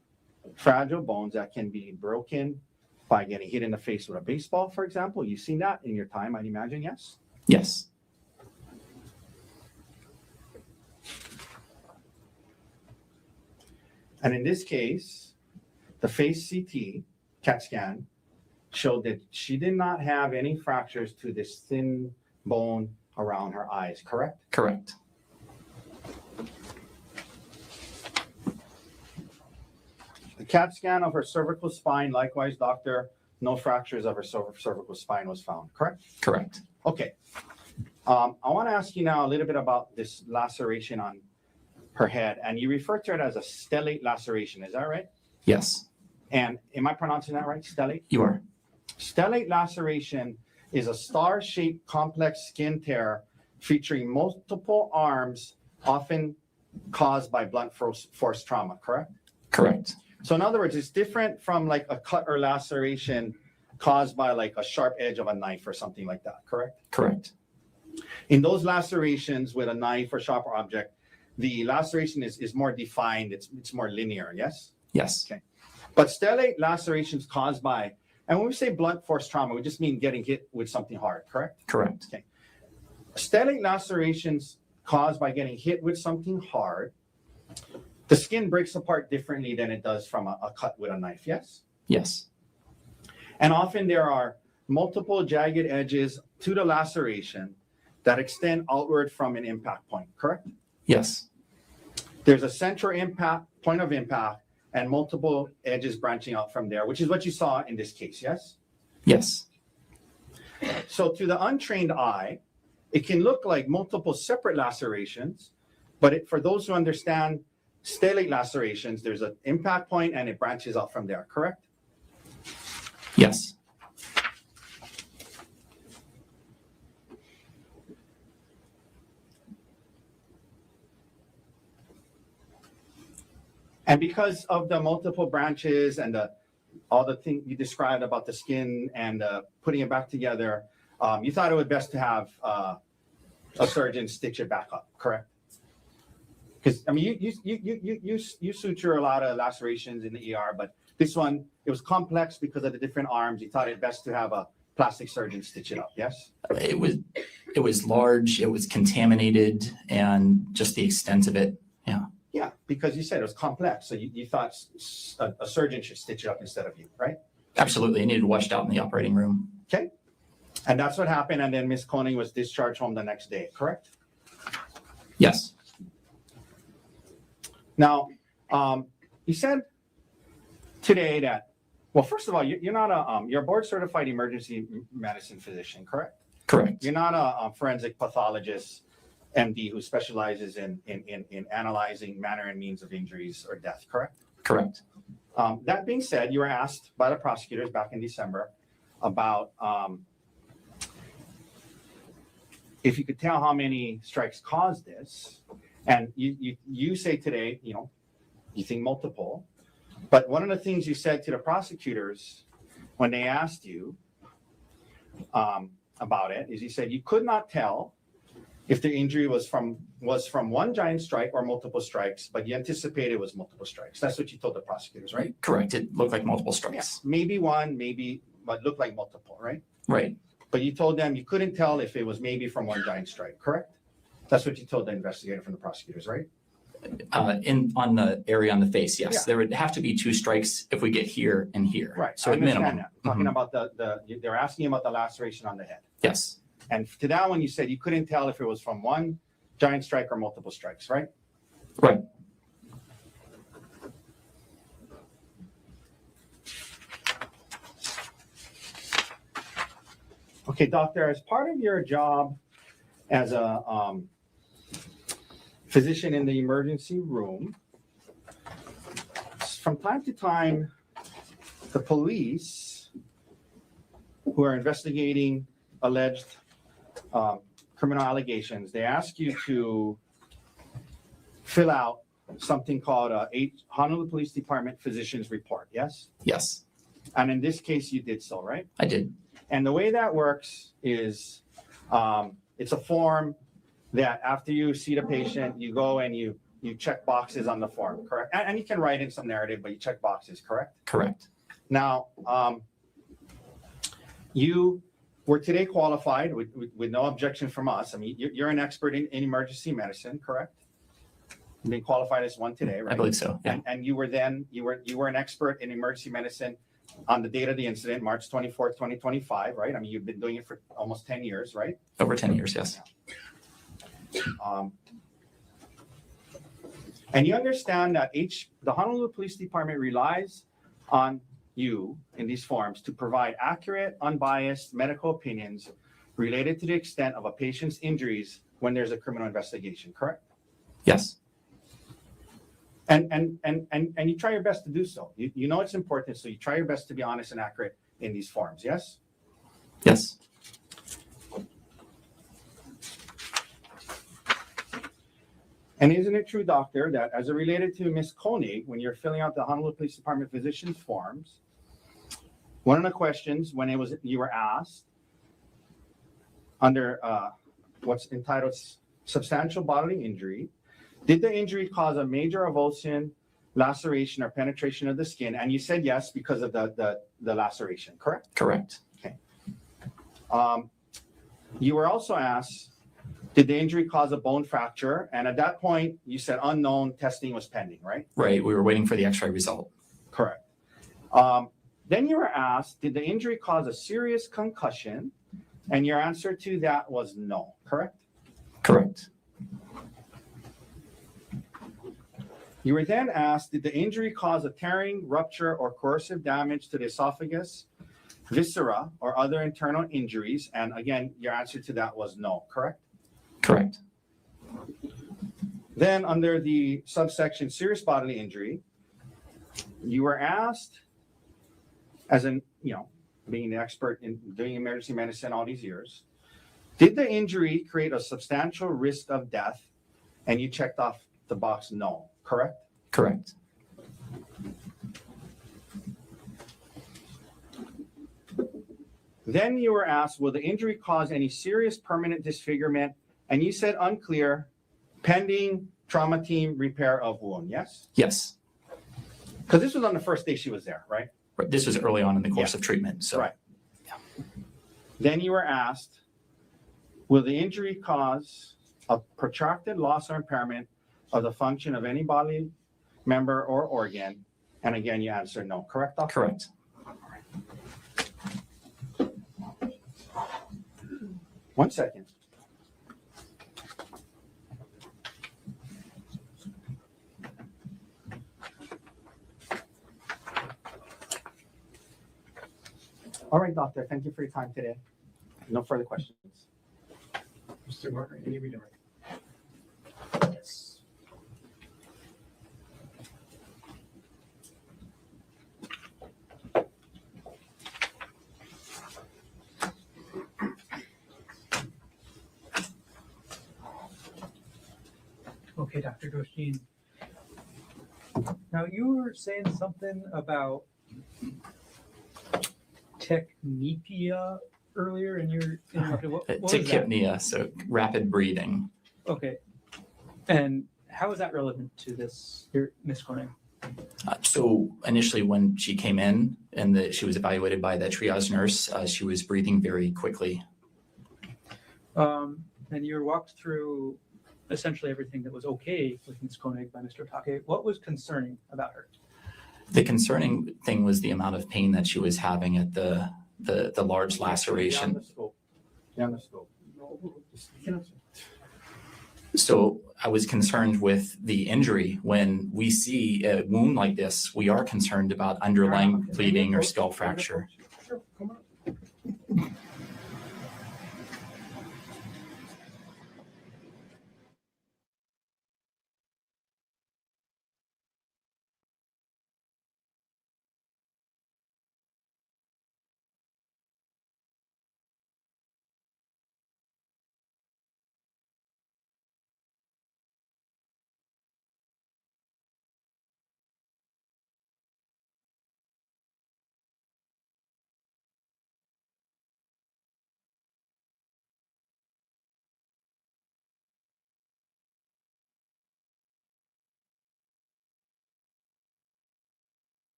fragile bones that can be broken by getting hit in the face with a baseball, for example. You've seen that in your time, I'd imagine, yes?
Yes.
And in this case, the face CT, CAT scan, showed that she did not have any fractures to this thin bone around her eyes, correct?
Correct.
The CAT scan of her cervical spine, likewise, doctor, no fractures of her cervical spine was found, correct?
Correct.
Okay. I want to ask you now a little bit about this laceration on her head, and you refer to it as a stellate laceration, is that right?
Yes,
And am I pronouncing that right, stellate?
you are.
Stellate laceration is a star-shaped complex skin tear featuring multiple arms, often caused by blunt force trauma, correct?
Correct.
So in other words, it's different from like a cut or laceration caused by like a sharp edge of a knife or something like that, correct?
Correct.
In those lacerations with a knife or sharp object, the laceration is more defined, it's more linear, yes?
Yes.
Okay. But stellate lacerations caused by, and when we say blunt force trauma, we just mean getting hit with something hard, correct?
Correct.
Okay. Stellate lacerations caused by getting hit with something hard, the skin breaks apart differently than it does from a cut with a knife, yes?
Yes.
And often there are multiple jagged edges to the laceration that extend outward from an impact point, correct?
Yes.
There's a central impact, point of impact, and multiple edges branching out from there, which is what you saw in this case, yes?
Yes.
So to the untrained eye, it can look like multiple separate lacerations, but for those who understand stellate lacerations, there's an impact point and it branches out from there, correct?
Yes.
And because of the multiple branches and all the things you described about the skin and putting it back together, you thought it would best to have a surgeon stitch it back up, correct? Because I mean, you suture a lot of lacerations in the ER, but this one, it was complex because of the different arms. You thought it best to have a plastic surgeon stitch it up, yes?
It was large, it was contaminated, and just the extent of it, yeah.
Yeah, because you said it was complex, so you thought a surgeon should stitch it up instead of you, right?
Absolutely, it needed washed out in the operating room.
Okay, and that's what happened, and then Ms. Konig was discharged home the next day, correct?
Yes.
Now, you said today that, well, first of all, you're not you're a board certified emergency medicine physician, correct?
Correct.
You're not a forensic pathologist, MD, who specializes in analyzing manner and means of injuries or death, correct?
Correct.
That being said, you were asked by the prosecutors back in December about if you could tell how many strikes caused this, and you say today, you think multiple, but one of the things you said to the prosecutors when they asked you about it is you said you could not tell if the injury was from one giant strike or multiple strikes, but you anticipated it was multiple strikes. That's what you told the prosecutors, right?
Correct. It looked like multiple strikes.
Yeah. Maybe one, but looked like multiple, right?
Right.
But you told them you couldn't tell if it was maybe from one giant strike, correct? That's what you told the investigator from the prosecutors, right?
On the area on the face, yes.
Yeah.
There would have to be 2 strikes if we get here and here.
Right.
So
I
at
understand
minimum.
that. Talking about they're asking about the laceration on the head.
Yes.
And to that one, you said you couldn't tell if it was from one giant strike or multiple strikes, right?
Right.
Okay, doctor, as part of your job as a physician in the emergency room, from time to time, the police who are investigating alleged criminal allegations, they ask you to fill out something called a Honolulu Police Department Physician's Report, yes?
Yes,
And in this case, you did so, right?
I did.
And the way that works is it's a form that after you see the patient, you go and you check boxes on the form, correct? And you can write in some narrative, but you check boxes, correct?
Correct.
Now, you were today qualified with no objection from us. I mean, you're an expert in emergency medicine, correct? You've been qualified as one today, right?
I believe so, yeah.
And you were an expert in emergency medicine on the date of the incident, March 24th, 2025, right? I mean, you've been doing it for almost 10 years, right?
Over 10 years, yes.
And you understand that the Honolulu Police Department relies on you in these forms to provide accurate, unbiased medical opinions related to the extent of a patient's injuries when there's a criminal investigation, correct?
Yes.
And you try your best to do so. You know it's important, so you try your best to be honest and accurate in these forms, yes?
Yes.
And isn't it true, doctor, that as it related to Ms. Konig, when you're filling out the Honolulu Police Department physician's forms, one of the questions when you were asked under what's entitled substantial bodily injury, did the injury cause a major avulsion, laceration, or penetration of the skin? And you said yes because of the laceration, correct?
Correct.
Okay. You were also asked, did the injury cause a bone fracture? And at that point, you said unknown, testing was pending, right?
Right. We were waiting for the x-ray result.
Correct. Then you were asked, did the injury cause a serious concussion? And your answer to that was no, correct?
Correct.
You were then asked, did the injury cause a tearing, rupture, or corrosive damage to the esophagus, viscera, or other internal injuries? And again, your answer to that was no, correct?
Correct.
Then under the subsection serious bodily injury, you were asked, as an, being the expert in doing emergency medicine all these years, did the injury create a substantial risk of death? And you checked off the box no, correct?
Correct.
Then you were asked, will the injury cause any serious permanent disfigurement? And you said unclear, pending trauma team repair of wound, yes?
Yes.
Because this was on the first day she was there, right?
Right. This was early on in the course of treatment. So.
Right. Yeah. Then you were asked, will the injury cause a protracted loss or impairment of the function of any bodily member or organ? And again, you answered no, correct, doctor?
Correct.
One second. All right, doctor, thank you for your time today. No further questions.
Mr. Martin, any redirect?
Yes.
Okay, Dr. Goshin. Now you were saying something about technepia earlier in your what was that?
Tachypnea, so rapid breathing.
Okay. And how is that relevant to this, Ms. Konig?
So initially when she came in and she was evaluated by the triage nurse, she was breathing very quickly.
And you were walked through essentially everything that was okay with Ms. Konig by Mr. Take. What was concerning about her?
The concerning thing was the amount of pain that she was having at the large laceration.
Down the scope.
So I was concerned with the injury. When we see a wound like this, we are concerned about underlying bleeding or skull fracture.
Sure, come on.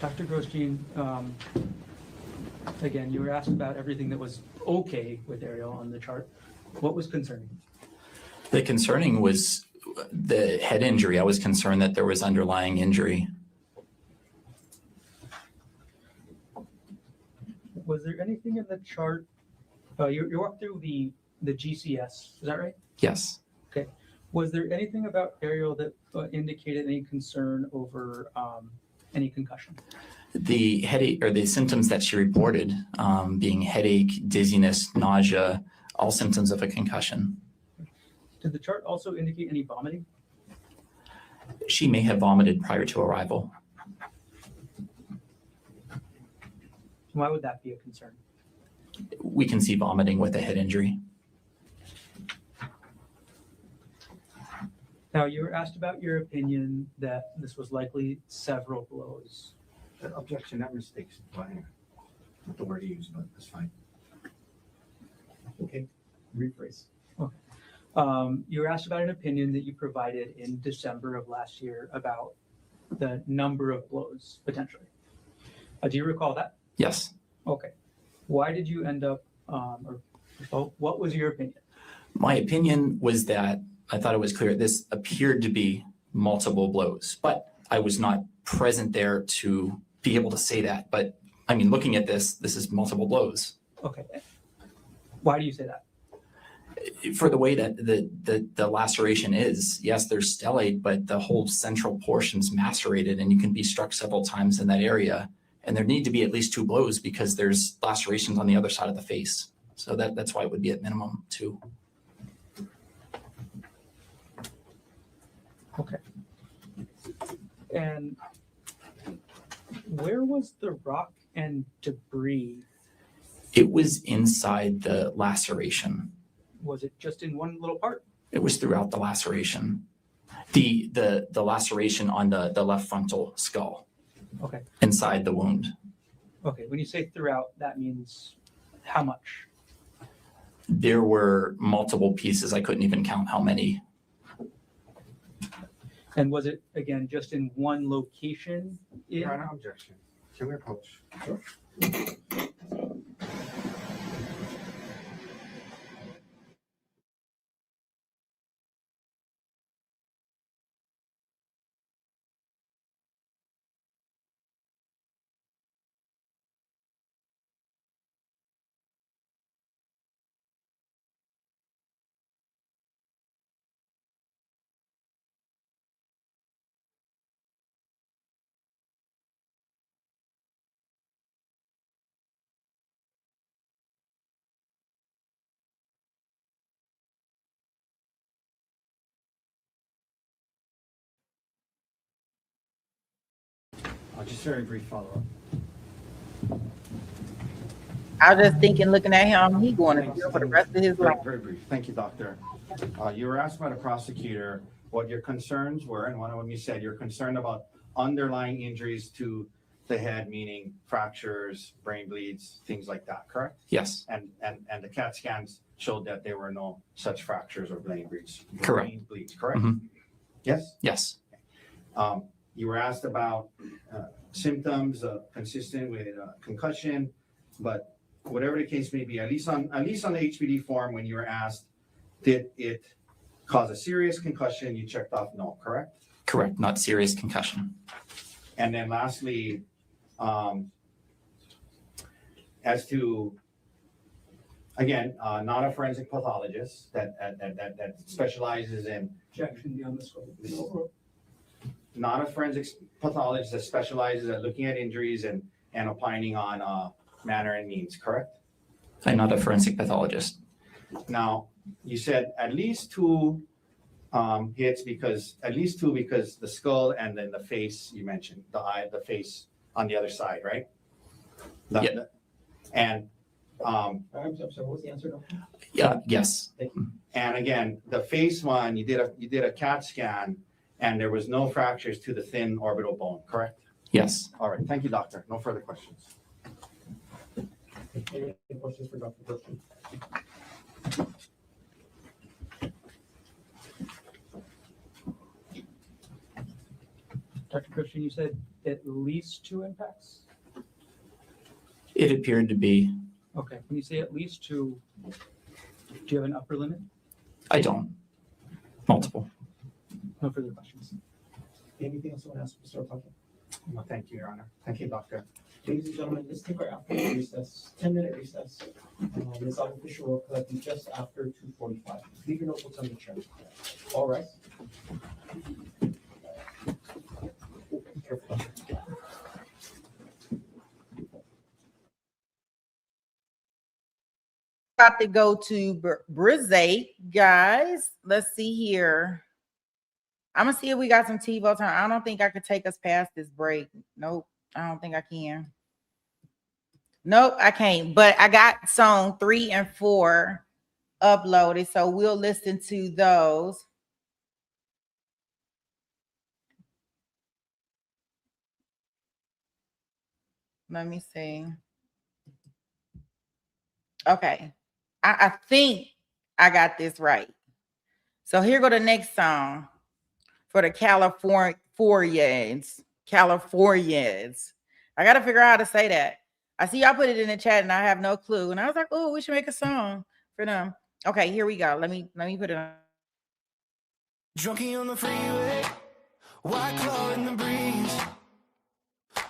Dr. Grosjean, again, you were asked about everything that was okay with Ariel on the chart. What was concerning?
The concerning was the head injury. I was concerned that there was underlying injury.
Was there anything in the chart? You walked through the GCS, is that right?
Yes.
Okay. Was there anything about Ariel that indicated any concern over any concussion?
The headache or the symptoms that she reported, being headache, dizziness, nausea, all symptoms of a concussion.
Did the chart also indicate any vomiting?
She may have vomited prior to arrival.
Why would that be a concern?
We can see vomiting with a head injury.
Now, you were asked about your opinion that this was likely several blows.
Objection, that mistake's fine. Not the word you use, but that's fine.
Okay, rephrase.
You were asked about an opinion that you provided in December of last year about the number of blows, potentially. Do you recall that?
Yes.
Okay. Why did you end up, what was your opinion?
My opinion was that I thought it was clear this appeared to be multiple blows, but I was not present there to be able to say that. But I mean, looking at this is multiple blows.
Okay. Why do you say that?
For the way that the laceration is, yes, there's stellate, but the whole central portion's macerated and you can be struck several times in that area. And there need to be at least 2 blows because there's lacerations on the other side of the face. So that's why it would be at minimum 2.
Okay. And where was the rock and debris?
It was inside the laceration.
Was it just in one little part?
It was throughout the laceration. The laceration on the left frontal skull.
Okay.
Inside the wound.
Okay. When you say throughout, that means how much?
There were multiple pieces. I couldn't even count how many.
And was it, again, just in one location?
Your Honor, objection. Can we approach? Sure. Just very brief follow-up.
I was just thinking, looking at him, he going to jail for the rest of his life.
Very brief. Thank you, doctor. You were asked by the prosecutor what your concerns were, and one of them you said you're concerned about underlying injuries to the head, meaning fractures, brain bleeds, things like that, correct?
Yes.
And the CAT scans showed that there were no such fractures or brain bleeds.
Correct.
Brain bleeds, correct?
Mhm.
Yes?
Yes.
You were asked about symptoms consistent with concussion, but whatever the case may be, at least on the HPD form, when you were asked, did it cause a serious concussion? You checked off no, correct?
Correct. Not serious concussion.
And then lastly, as to, again, not a forensic pathologist that specializes in.
Objection beyond the scope.
Not a forensic pathologist that specializes at looking at injuries and opining on manner and means, correct?
I'm not a forensic pathologist.
Now, you said at least 2 hits because the skull and then the face you mentioned, the eye, the face on the other side, right?
Yeah.
And
I'm sorry, what was the answer? No?
Yeah. Yes.
and again, the face one, you did a CAT scan and there was no fractures to the thin orbital bone, correct?
Yes.
All right, thank you, doctor. No further questions.
Any questions for Dr. Berkman?
Dr. Christian, you said at least 2 impacts?
It appeared to be.
Okay, when you say at least 2, do you have an upper limit?
I don't. Multiple.
No further questions.
Anything else you want to ask, Mr. Otake?
No, thank you, Your Honor. Thank you, Doctor.
Ladies and gentlemen, let's take our afternoon recess, 10-minute recess. Ms. Official will collect you just after 2:45. Leave your notebooks on the chair. All right. Be careful.
About to go to Brizate, guys. Let's see here. I'm gonna see if we got some TiVo time. I don't think I could take us past this break. Nope, I don't think I can. Nope, I can't. But I got song 3 and 4 uploaded, so we'll listen to those. Let me see. Okay, I think I got this right. So here go the next song for the Californians. Californians. I got to figure out how to say that. I see y'all put it in the chat and I have no clue. And I was like, oh, we should make a song for them. Okay, here we go. Let me put it on.
Drunky on the freeway, white claw in the breeze.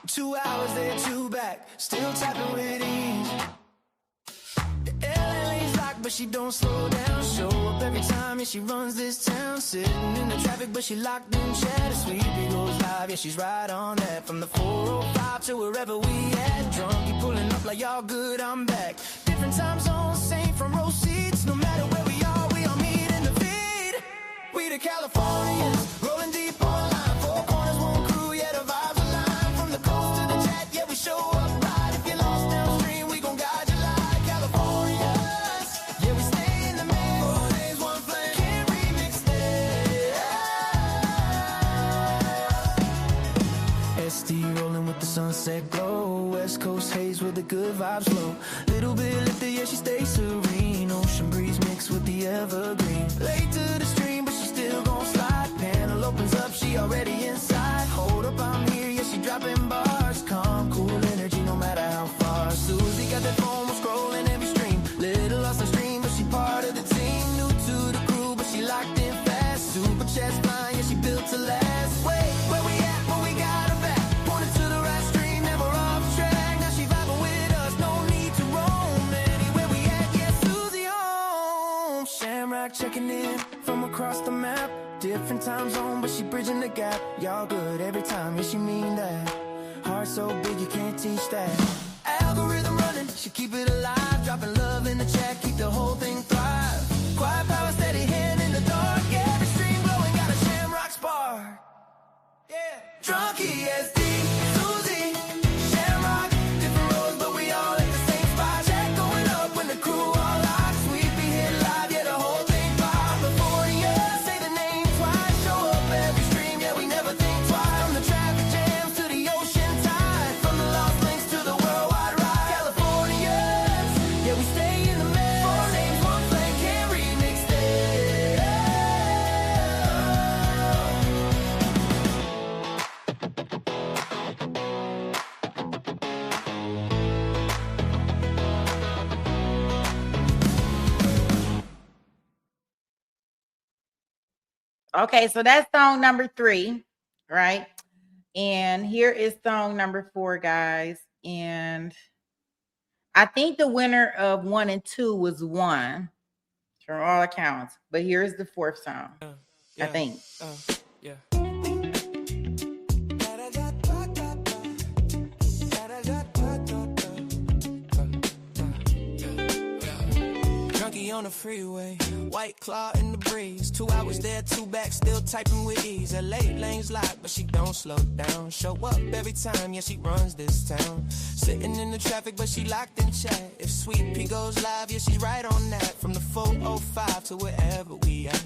2 hours there, 2 back, still tapping with ease. The LA's locked, but she don't slow down. Show up every time, yeah, she runs this town. Sitting in the traffic, but she locked in chat. Sweetie goes live, yeah, she's right on that. From the 405 to wherever we at. Drunky pulling up like y'all good, I'm back. Different time zones, same from row seats. No matter where we are meet in the feed. We the Californians, rolling deep on line. 4 corners, 1 crew, yeah, the vibes align. From the coast to the chat, yeah, we show up right. If you're lost downstream, we gon' guide you like Californians. Yeah, we stay in the mix. 4 days, 1 flame, can't remix it. SD rolling with the sunset glow. West Coast haze with the good vibes flow. Little bit lifted, yeah, she stays serene. Ocean breeze mixed with the evergreen. Late to the stream, but she still gon' slide. Panel opens up, she already inside. Hold up, I'm here, yeah, she dropping bars. Calm, cool energy, no matter how far. Susie got that phone, we're scrolling every stream. Little lost the stream, but she part of the team. New to the crew, but she locked in fast. Super chest flying, yeah, she built to last. Wait, where we at? Where we got her back? Pointed to the right stream, never off track. Now she vibing with us, no need to roam. Anywhere we at, yeah, Susie home. Shamrock checking in from across the map. Different time zone, but she bridging the gap. Y'all good every time, yeah, she mean that. Heart so big, you can't teach that. Algorithm running, she keep it alive. Dropping love in the chat, keep the whole thing thrive. Quiet power, steady hand in the dark. Every stream glowing, got a shamrock spark. Yeah. Drunky SD, Susie, Shamrock. Different roads, but we all at the same spot. Chat going up when the crew all locked. Sweet be hit live, yeah, the whole thing pop. Before you say the name twice. Show up every stream, yeah, we never think twice. From the traffic jams to the ocean tide. From the lost links to the worldwide ride. Californians, yeah, we stay in the mix. 4 names, 1 flame, can't remix it.
Okay, so that's song number 3, right? And here is song number 4, guys. And I think the winner of 1 and 2 was 1 from all accounts. But here's the 4th song, I think.
Yeah. Drunky on the freeway, white claw in the breeze. 2 hours there, 2 back, still typing with ease. LA lanes locked, but she don't slow down. Show up every time, yeah, she runs this town. Sitting in the traffic, but she locked in chat. If Sweet Pea goes live, yeah, she's right on that. From the 405 to wherever we at.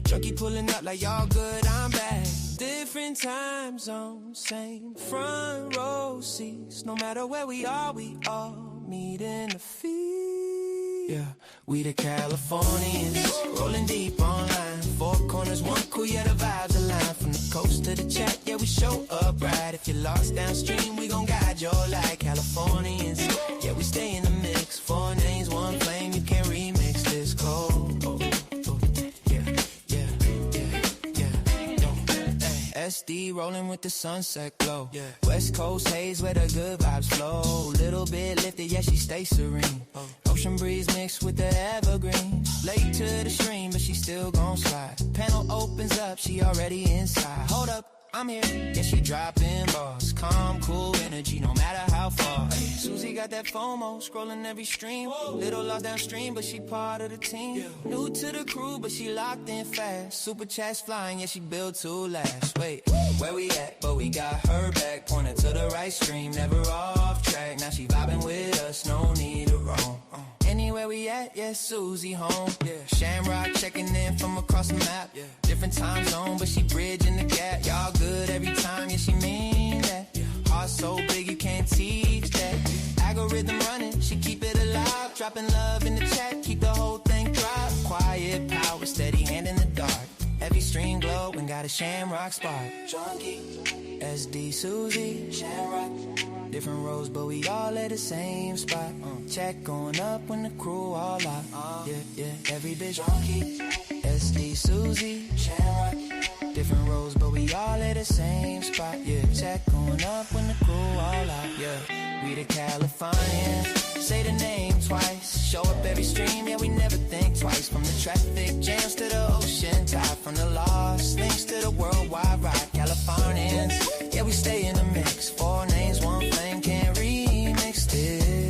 Drunky pulling up like y'all good, I'm back. Different time zones, same front row seats. No matter where we all meet in the feed. Yeah, we the Californians, rolling deep online. Four corners, one cool, yeah, the vibes align. From the coast to the chat, yeah, we show up right. If you're lost downstream, we gon' guide your light. Californians, yeah, we stay in the mix. Four names, one flame, you can't remix this cold. SD rolling with the sunset glow. Yeah. West Coast haze where the good vibes flow. Little bit lifted, yeah, she stays serene. Ocean breeze mixed with the evergreen. Late to the stream, but she still gon' slide. Panel opens up, she already inside. Hold up, I'm here. Yeah, she dropping bars. Calm, cool energy, no matter how far. Susie got that FOMO, scrolling every stream. Little lost downstream, but she part of the team. New to the crew, but she locked in fast. Super chats flying, yeah, she built to last. Wait, where we at? But we got her back, pointed to the right stream, never off track. Now she vibing with us, no need to roam. Anywhere we at, yeah, Susie home. Yeah, Shamrock checking in from across the map. Yeah, different time zone, but she bridging the gap. Y'all good every time, yeah, she mean that. Yeah, heart so big you can't teach that. Algorithm running, she keep it alive. Dropping love in the chat, keep the whole thing thrive. Quiet power, steady hand in the dark. Every stream glow and got a Shamrock spark. Junkie, SD, Susie, Shamrock. Different roles, but we all at the same spot. Check going up when the crew all out. Yeah, every bitch junkie. SD, Susie, Shamrock. Different roles, but we all at the same spot. Yeah, check going up when the crew all out. Yeah, we the Californians. Say the name twice. Show up every stream, yeah, we never think twice. From the traffic jams to the ocean tide. From the lost links to the worldwide ride. Californians, yeah, we stay in the mix. Four names, one flame, can't remix this.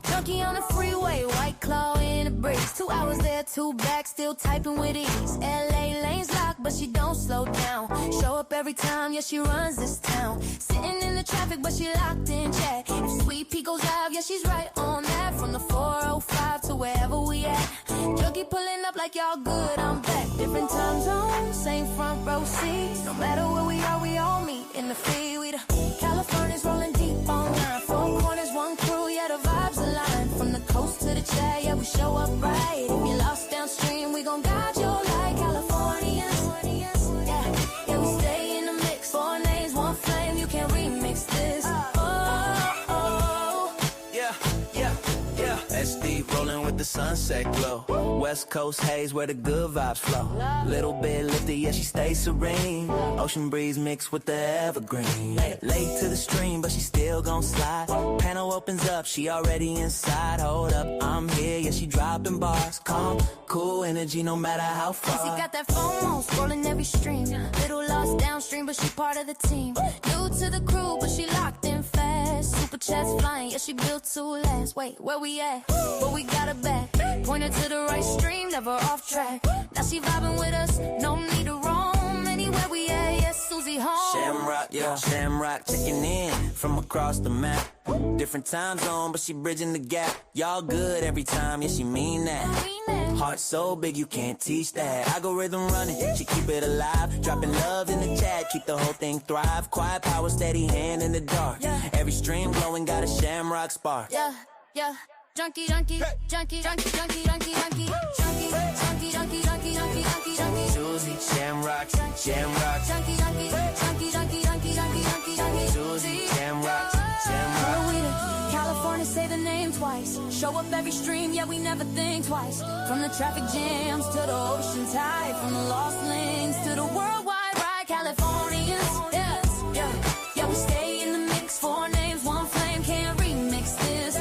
Junkie on the freeway, white claw in the brakes. 2 hours there, 2 back, still typing with ease. LA lanes locked, but she don't slow down. Show up every time, yeah, she runs this town. Sitting in the traffic, but she locked in chat. If Sweet Pea goes live, yeah, she's right on that. From the 405 to wherever we at. Junkie pulling up like y'all good, I'm back. Different time zones, same front row seats. No matter where we are, we all meet in the feed. We the Californians rolling deep online. 4 corners, one crew, yeah, the vibes align. From the coast to the chat, yeah, we show up right. If you're lost downstream, we gon' guide your light. Californians, yeah, we stay in the mix. 4 names, one flame, you can't remix this.
SD rolling with the sunset glow. West Coast haze where the good vibes flow. Little bit lifted, yeah, she stays serene. Ocean breeze mixed with the evergreen. Late to the stream, but she still gon' slide. Panel opens up, she already inside. Hold up, I'm here, yeah, she dropping bars. Calm, cool energy, no matter how far.
She got that FOMO, scrolling every stream. Little lost downstream, but she part of the team. New to the crew, but she locked in fast. Super chats flying, yeah, she built to last. Wait, where we at? But we got her back. Pointed to the right stream, never off track. Now she vibing with us, no need to roam. Anywhere we at, yes, Susie home.
Shamrock, yeah, Shamrock checking in from across the map. Different time zone, but she bridging the gap. Y'all good every time, yeah, she mean that. Heart so big you can't teach that. Algorithm running, she keep it alive. Dropping love in the chat, keep the whole thing thrive. Quiet power, steady hand in the dark. Every stream glowing got a Shamrock spark.
Yeah. Junkie, junkie, junkie, junkie, junkie, junkie, junkie, junkie, junkie, junkie, junkie, junkie, junkie, junkie.
Susie, Shamrock, Shamrock.
Junkie, junkie, junkie, junkie, junkie, junkie, junkie, junkie.
Susie, Shamrock, Shamrock.
We the California, say the name twice. Show up every stream, yeah, we never think twice. From the traffic jams to the ocean tide, from the lost links to the worldwide ride. Californians, yeah, we stay in the mix. 4 names, one flame, can't remix this.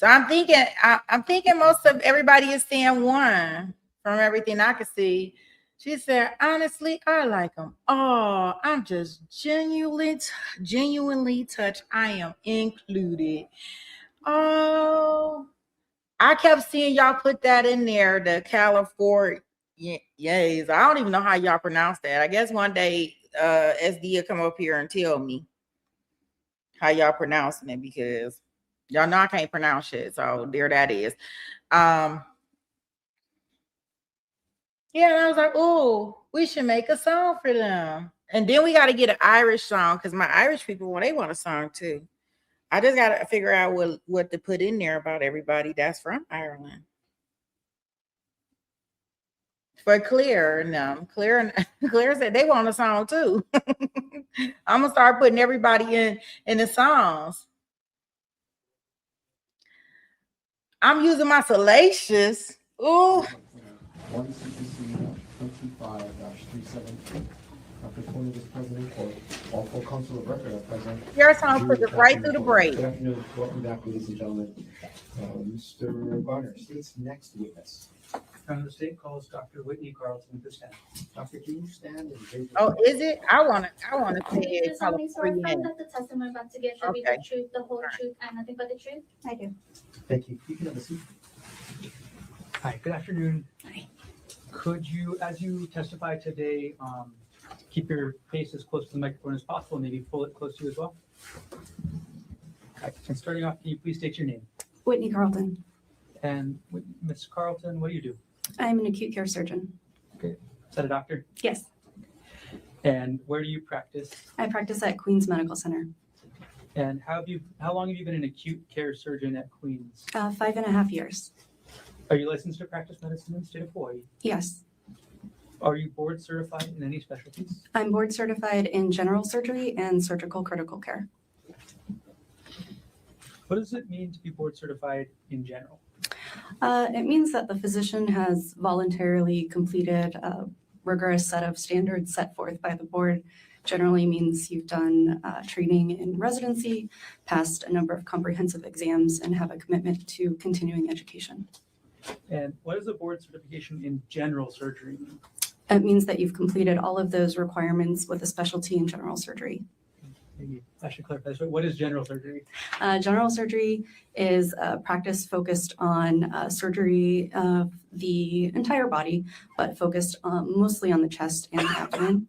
So I'm thinking most of everybody is saying 1 from everything I could see. She said, honestly, I like them. Oh, I'm just genuinely touched. I am included. Oh, I kept seeing y'all put that in there, the California. Yes, I don't even know how y'all pronounce that. I guess one day SD will come up here and tell me how y'all pronouncing it, because y'all know I can't pronounce it. So there that is. Yeah, and I was like, oh, we should make a song for them. And then we got to get an Irish song, because my Irish people, well, they want a song too. I just got to figure out what to put in there about everybody that's from Ireland. For Claire and them, Claire said they want a song too. I'm gonna start putting everybody in the songs. I'm using my salacious. Ooh.
1 CPC 25-373. Dr. Konig is present in court. All 4 counsel of record are present.
Your song put it right through the break.
Good afternoon. Welcome back, ladies and gentlemen. Mr. Garner, state's next witness.
From the state calls Dr. Whitney Carlton to stand.
Doctor, can you stand and raise your
Oh, is it? I want to say
You do
it.
solemnly swear affirm that the testimony I'm about to give shall be the truth, the whole truth, and nothing but the truth?
I do.
Thank you. You can have a seat.
Hi, good afternoon.
Hi.
Could you, as you testify today, keep your face as close to the microphone as possible, maybe pull it close to you as well? Okay. And starting off, can you please state your name?
Whitney Carlton.
And Ms. Carlton, what do you do?
I'm an acute care surgeon.
Okay. Is that a doctor?
Yes.
And where do you practice?
I practice at Queens Medical Center.
And how long have you been an acute care surgeon at Queens?
5.5 years.
Are you licensed to practice medicine in the state of Hawaii?
Yes.
Are you board certified in any specialties?
I'm board certified in general surgery and surgical critical care.
What does it mean to be board certified in general?
It means that the physician has voluntarily completed a rigorous set of standards set forth by the board. Generally means you've done training in residency, passed a number of comprehensive exams, and have a commitment to continuing education.
And what does a board certification in general surgery mean?
It means that you've completed all of those requirements with a specialty in general surgery.
Maybe I should clarify this. What is general surgery?
General surgery is a practice focused on surgery of the entire body, but focused mostly on the chest and the abdomen.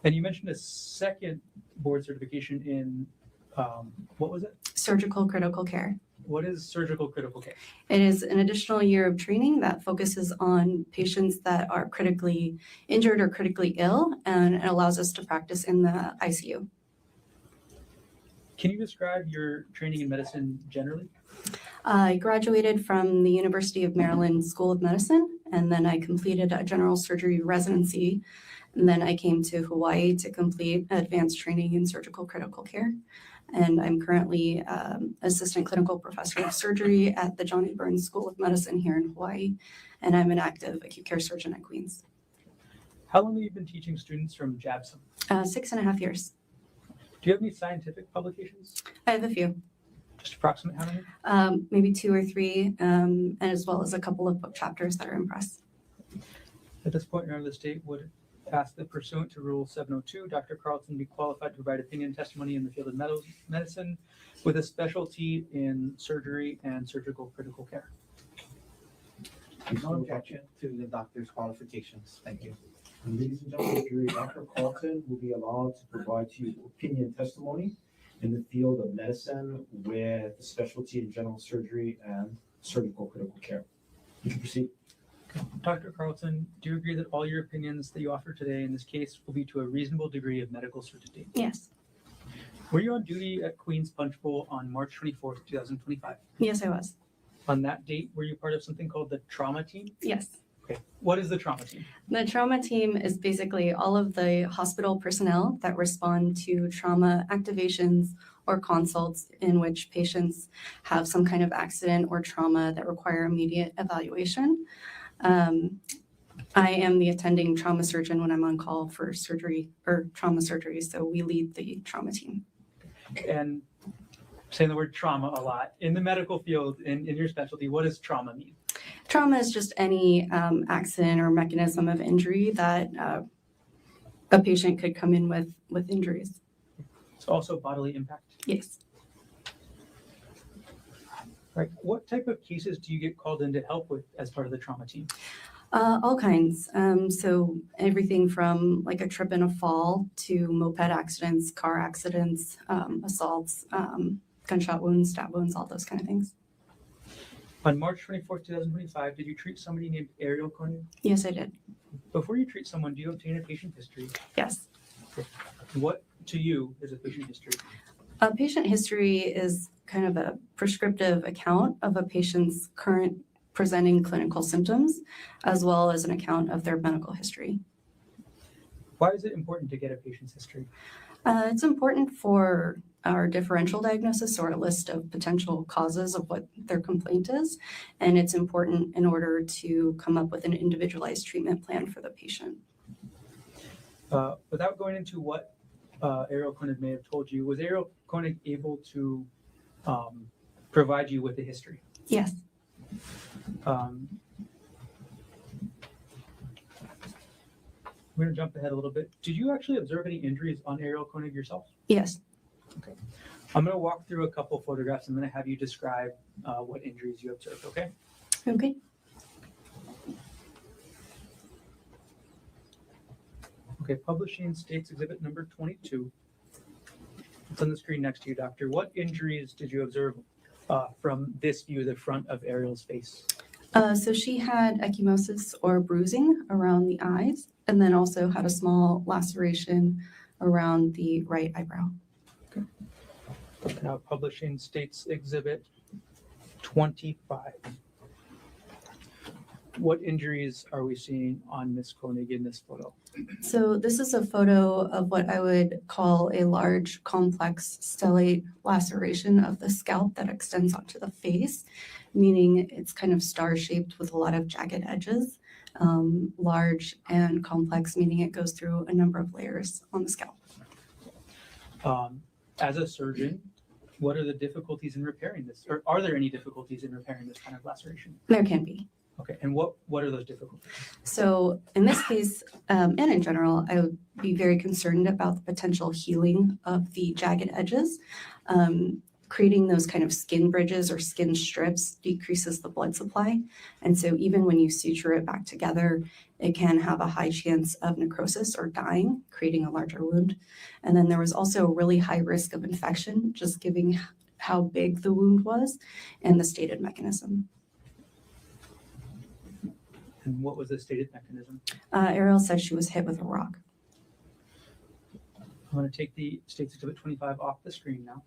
And you mentioned a second board certification in, what was it?
Surgical critical care.
What is surgical critical care?
It is an additional year of training that focuses on patients that are critically injured or critically ill, and it allows us to practice in the ICU.
Can you describe your training in medicine generally?
I graduated from the University of Maryland School of Medicine, and then I completed a general surgery residency. And then I came to Hawaii to complete advanced training in surgical critical care. And I'm currently assistant clinical professor of surgery at the Johnny Burns School of Medicine here in Hawaii. And I'm an active acute care surgeon at Queens.
How long have you been teaching students from JABSOM?
6.5 years.
Do you have any scientific publications?
I have a few.
Just approximate how many?
Maybe 2 or 3, and as well as a couple of book chapters that are in press.
At this point, Your Honor, the state would ask that pursuant to Rule 702, Dr. Carlton be qualified to provide opinion testimony in the field of medicine with a specialty in surgery and surgical critical care.
No objection to the doctor's qualifications. Thank you.
And ladies and gentlemen of the jury, Dr. Carlton will be allowed to provide to you opinion testimony in the field of medicine with a specialty in general surgery and surgical critical care. You can proceed.
Dr. Carlton, do you agree that all your opinions that you offer today in this case will be to a reasonable degree of medical certainty?
Yes.
Were you on duty at Queens Punch Bowl on March 24th, 2025?
Yes, I was.
On that date, were you part of something called the trauma team?
Yes.
Okay. What is the trauma team?
The trauma team is basically all of the hospital personnel that respond to trauma activations or consults in which patients have some kind of accident or trauma that require immediate evaluation. I am the attending trauma surgeon when I'm on call for surgery or trauma surgery, so we lead the trauma team.
And saying the word trauma a lot. In the medical field, in your specialty, what does trauma mean?
Trauma is just any accident or mechanism of injury that a patient could come in with injuries.
It's also bodily impact.
Yes.
Right. What type of cases do you get called in to help with as part of the trauma team?
All kinds. So everything from like a trip and a fall to moped accidents, car accidents, assaults, gunshot wounds, stab wounds, all those kind of things.
On March 24th, 2025, did you treat somebody named Ariel Konig?
Yes, I did.
Before you treat someone, do you obtain a patient history?
Yes.
What to you is a patient history?
A patient history is kind of a prescriptive account of a patient's current presenting clinical symptoms, as well as an account of their medical history.
Why is it important to get a patient's history?
It's important for our differential diagnosis or a list of potential causes of what their complaint is. And it's important in order to come up with an individualized treatment plan for the patient.
Without going into what Ariel Konig may have told you, was Ariel Konig able to provide you with a history?
Yes.
We're going to jump ahead a little bit. Did you actually observe any injuries on Ariel Konig yourself?
Yes.
Okay. I'm going to walk through a couple photographs. I'm going to have you describe what injuries you observed, okay?
Okay.
Okay, publishing states exhibit number 22. It's on the screen next to you, doctor. What injuries did you observe from this view, the front of Ariel's face?
So she had ecchymosis or bruising around the eyes, and then also had a small laceration around the right eyebrow.
Okay. Now, publishing states exhibit 25. What injuries are we seeing on Miss Konig in this photo?
So this is a photo of what I would call a large complex stellate laceration of the scalp that extends onto the face, meaning it's kind of star-shaped with a lot of jagged edges. Large and complex, meaning it goes through a number of layers on the scalp.
As a surgeon, what are the difficulties in repairing this? Or are there any difficulties in repairing this kind of laceration?
There can be.
Okay, and what are those difficulties?
So in this case, and in general, I would be very concerned about the potential healing of the jagged edges. Creating those kind of skin bridges or skin strips decreases the blood supply. And so even when you suture it back together, it can have a high chance of necrosis or dying, creating a larger wound. And then there was also a really high risk of infection, just given how big the wound was and the stated mechanism.
And what was the stated mechanism?
Ariel said she was hit with a rock.
I'm going to take the States Exhibit 25 off the screen now.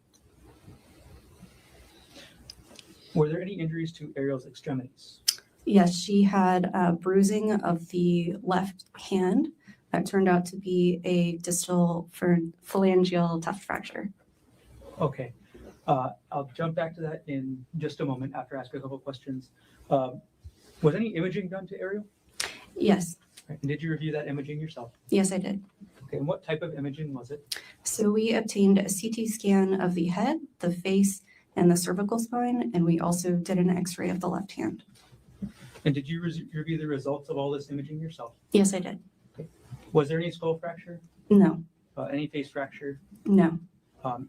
Were there any injuries to Ariel's extremities?
Yes, she had bruising of the left hand that turned out to be a distal phalangeal tuft fracture.
Okay, I'll jump back to that in just a moment after asking a couple of questions. Was any imaging done to Ariel?
Yes.
Right. And did you review that imaging yourself?
Yes, I did.
Okay, and what type of imaging was it?
So we obtained a CT scan of the head, the face, and the cervical spine, and we also did an x-ray of the left hand.
And did you review the results of all this imaging yourself?
Yes, I did.
Okay. Was there any skull fracture?
No.
Any face fracture?
No.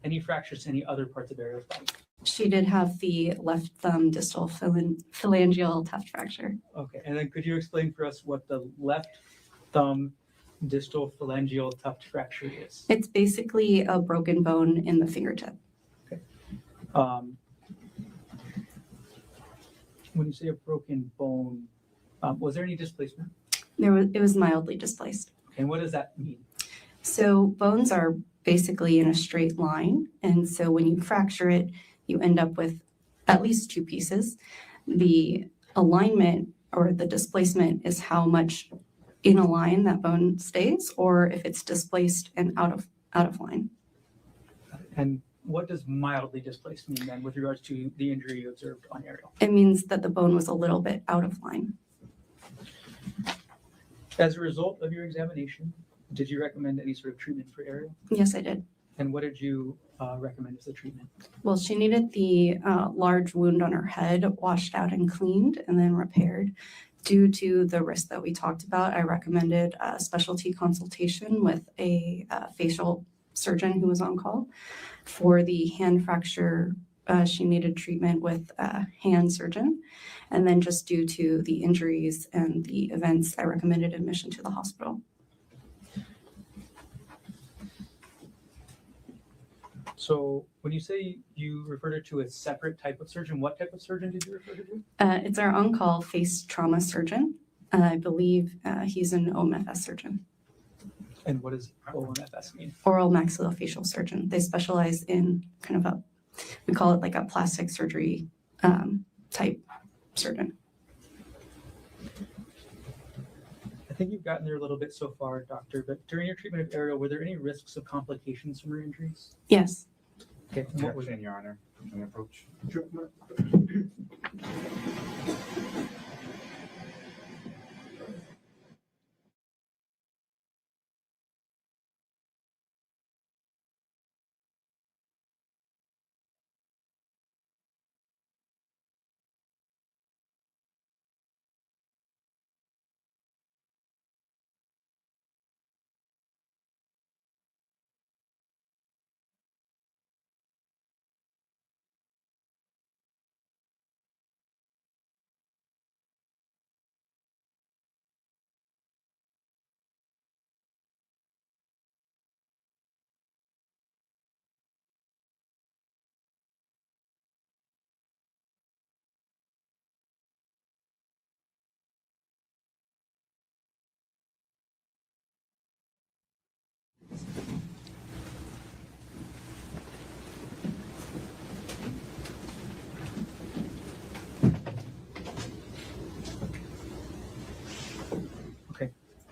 Any fractures to any other parts of Ariel's body?
She did have the left thumb distal phalangeal tuft fracture.
Okay, and then could you explain for us what the left thumb distal phalangeal tuft fracture is?
It's basically a broken bone in the fingertip.
Okay. When you say a broken bone, was there any displacement?
It was mildly displaced.
Okay, and what does that mean?
So bones are basically in a straight line, and so when you fracture it, you end up with at least two pieces. The alignment or the displacement is how much in a line that bone stays, or if it's displaced and out of line.
And what does mildly displaced mean then with regards to the injury you observed on Ariel?
It means that the bone was a little bit out of line.
As a result of your examination, did you recommend any sort of treatment for Ariel?
Yes, I did.
And what did you recommend as the treatment?
Well, she needed the large wound on her head washed out and cleaned and then repaired. Due to the risk that we talked about, I recommended a specialty consultation with a facial surgeon who was on call. For the hand fracture, she needed treatment with a hand surgeon. And then just due to the injuries and the events, I recommended admission to the hospital.
So when you say you referred her to a separate type of surgeon, what type of surgeon did you refer her to?
It's our on-call face trauma surgeon. I believe he's an OMFS surgeon.
And what does OMFS mean?
Oral maxillofacial surgeon. They specialize in kind of we call it like a plastic surgery type surgeon.
I think you've gotten there a little bit so far, doctor, but during your treatment of Ariel, were there any risks of complications from her injuries?
Yes.
Okay, what was
Objection, Your Honor, an approach.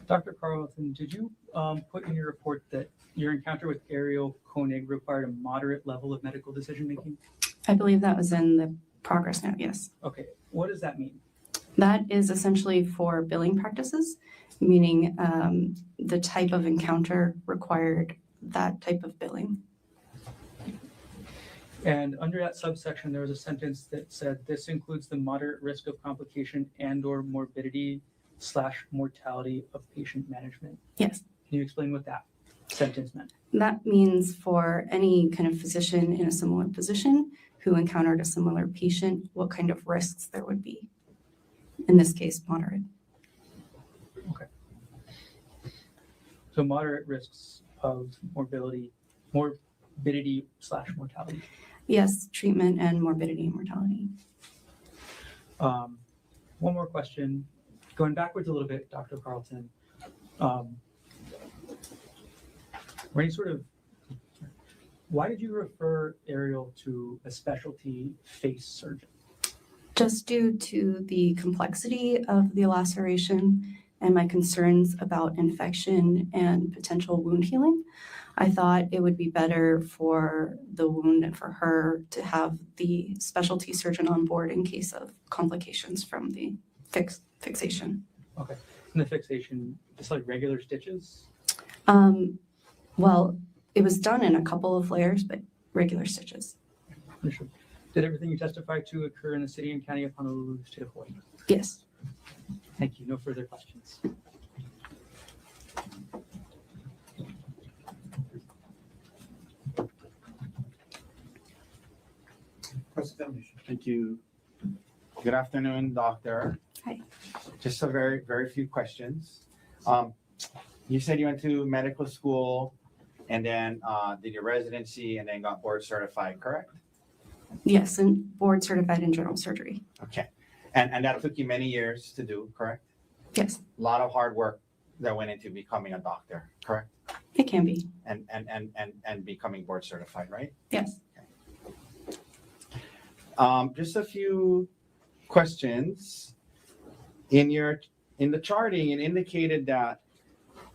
Dr. Carlton, did you put in your report that your encounter with Gerhard Konig required a moderate level of medical decision-making?
I believe that was in the progress note, yes.
Okay, what does that mean?
That is essentially for billing practices, meaning the type of encounter required that type of billing.
And under that subsection, there was a sentence that said, this includes the moderate risk of complication and/or morbidity/mortality of patient management.
Yes.
Can you explain what that sentence meant?
That means for any kind of physician in a similar position who encountered a similar patient, what kind of risks there would be. In this case, moderate.
Okay. So moderate risks of morbidity/mortality.
Yes, treatment and morbidity and mortality.
One more question. Going backwards a little bit, Dr. Carlton, why did you refer Ariel to a specialty face surgeon?
Just due to the complexity of the laceration and my concerns about infection and potential wound healing, I thought it would be better for the wound and for her to have the specialty surgeon on board in case of complications from the fixation.
Okay. And the fixation, just like regular stitches?
Well, it was done in a couple of layers, but regular stitches.
Understood. Did everything you testified to occur in the city and county of Honolulu, state of Hawaii?
Yes.
Thank you. No further questions.
Thank you. Good afternoon, doctor.
Hi.
Just a very few questions. You said you went to medical school and then did your residency and then got board certified, correct?
Yes, and board certified in general surgery.
Okay. And that took you many years to do, correct?
Yes,
A lot of hard work that went into becoming a doctor, correct?
it can be.
And becoming board certified, right?
Yes.
Just a few questions. In the charting, it indicated that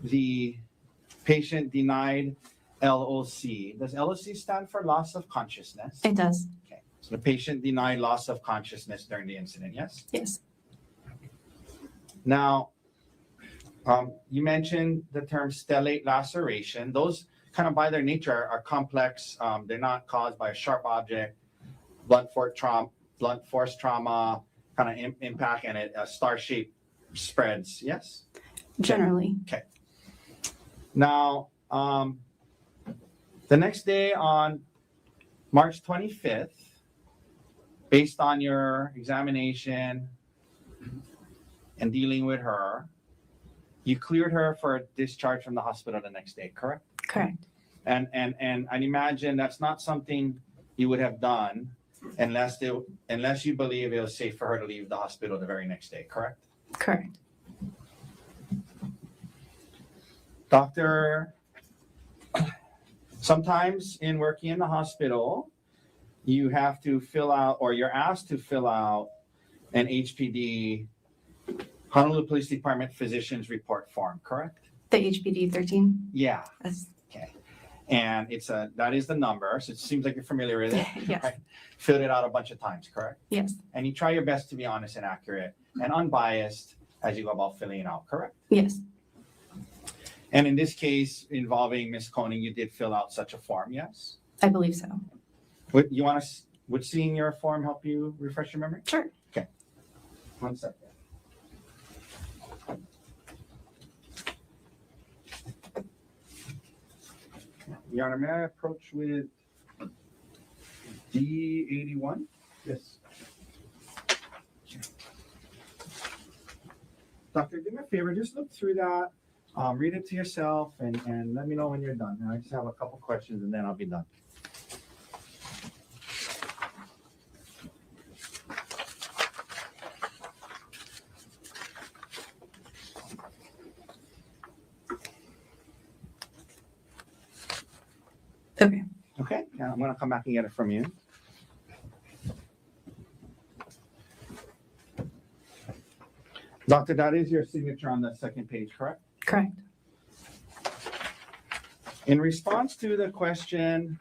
the patient denied LOC. Does LOC stand for loss of consciousness?
It does.
Okay. So the patient denied loss of consciousness during the incident, yes?
Yes.
Now, you mentioned the term stellate laceration. Those kind of by their nature are complex. They're not caused by a sharp object, blunt force trauma, kind of impact, and a star shape spreads. Yes.
Generally.
Okay. Now, the next day on March 25th, based on your examination and dealing with her, you cleared her for a discharge from the hospital the next day, correct?
Correct.
And I'd imagine that's not something you would have done unless you believe it was safe for her to leave the hospital the very next day, correct?
Correct.
Doctor, sometimes in working in the hospital, you have to fill out, or you're asked to fill out an HPD, Honolulu Police Department Physician's Report form, correct?
The HPD 13?
Yeah.
Yes.
Okay. And that is the number, so it seems like you're familiar with it.
Yes.
Right? Filled it out a bunch of times, correct?
Yes.
And you try your best to be honest and accurate and unbiased as you go about filling it out, correct?
Yes.
And in this case involving Ms. Konig, you did fill out such a form, yes?
I believe so.
Would seeing your form help you refresh your memory?
Sure.
Okay. 1 second. Your Honor, may I approach with D81?
Yes.
Doctor, do me a favor, just look through that, read it to yourself, and let me know when you're done. And I just have a couple questions, and then I'll be done.
Okay.
Okay, now I'm gonna come back and get it from you. Doctor, that is your signature on the second page, correct?
Correct.
In response to the question,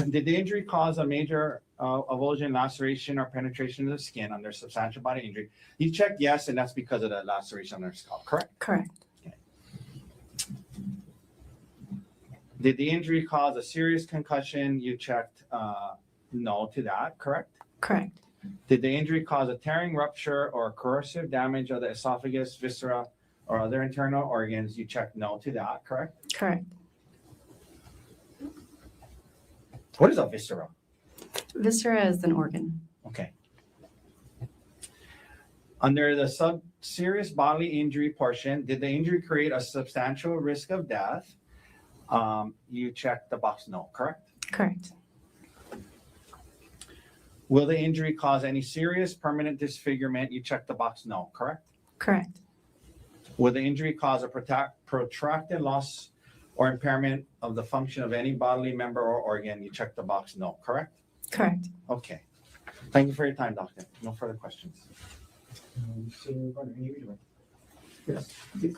did the injury cause a major avulsion, laceration, or penetration of the skin under substantial body injury? You checked yes, and that's because of the laceration on her scalp, correct?
Correct.
Did the injury cause a serious concussion? You checked no to that, correct?
Correct.
Did the injury cause a tearing, rupture, or corrosive damage of the esophagus, viscera, or other internal organs? You checked no to that, correct?
Correct.
What is a viscera?
Viscera is an organ.
Okay. Under the serious bodily injury portion, did the injury create a substantial risk of death? You checked the box no, correct?
Correct.
Will the injury cause any serious permanent disfigurement? You checked the box no, correct?
Correct.
Will the injury cause a protracted loss or impairment of the function of any bodily member or organ? You checked the box no, correct?
Correct.
Okay. Thank you for your time, doctor. No further questions.
So, Gardner, any redirect? Yes, please.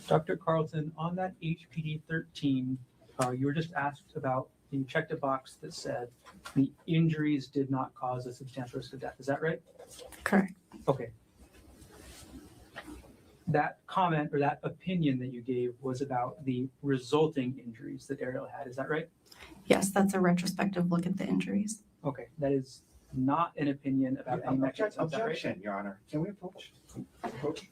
Dr. Carlton, on that HPD 13, you were just asked about, you checked a box that said the injuries did not cause a substantial risk of death. Is that right?
Correct.
Okay. That comment or that opinion that you gave was about the resulting injuries that Ariel had. Is that right?
Yes, that's a retrospective look at the injuries.
Okay. That is not an opinion about any mechanism. Is that right?
Objection, Your Honor. Can we approach? Approach.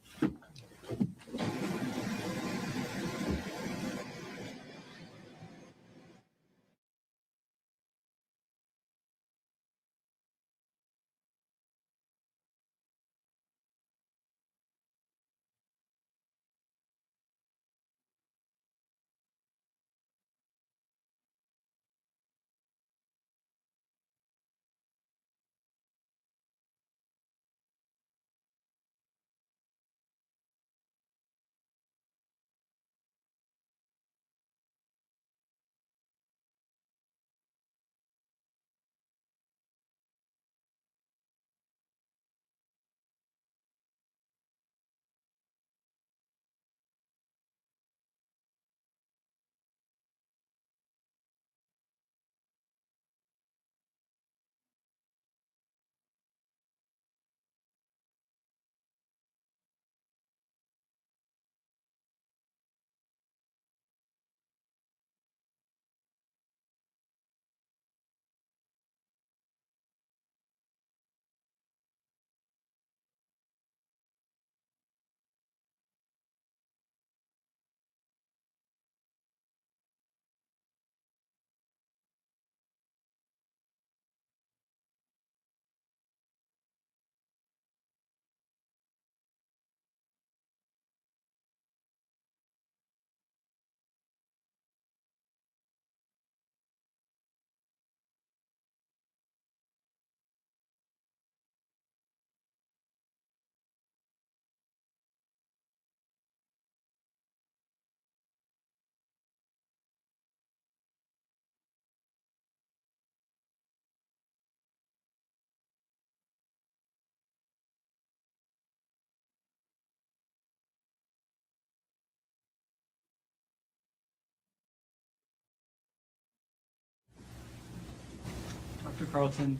Carlton,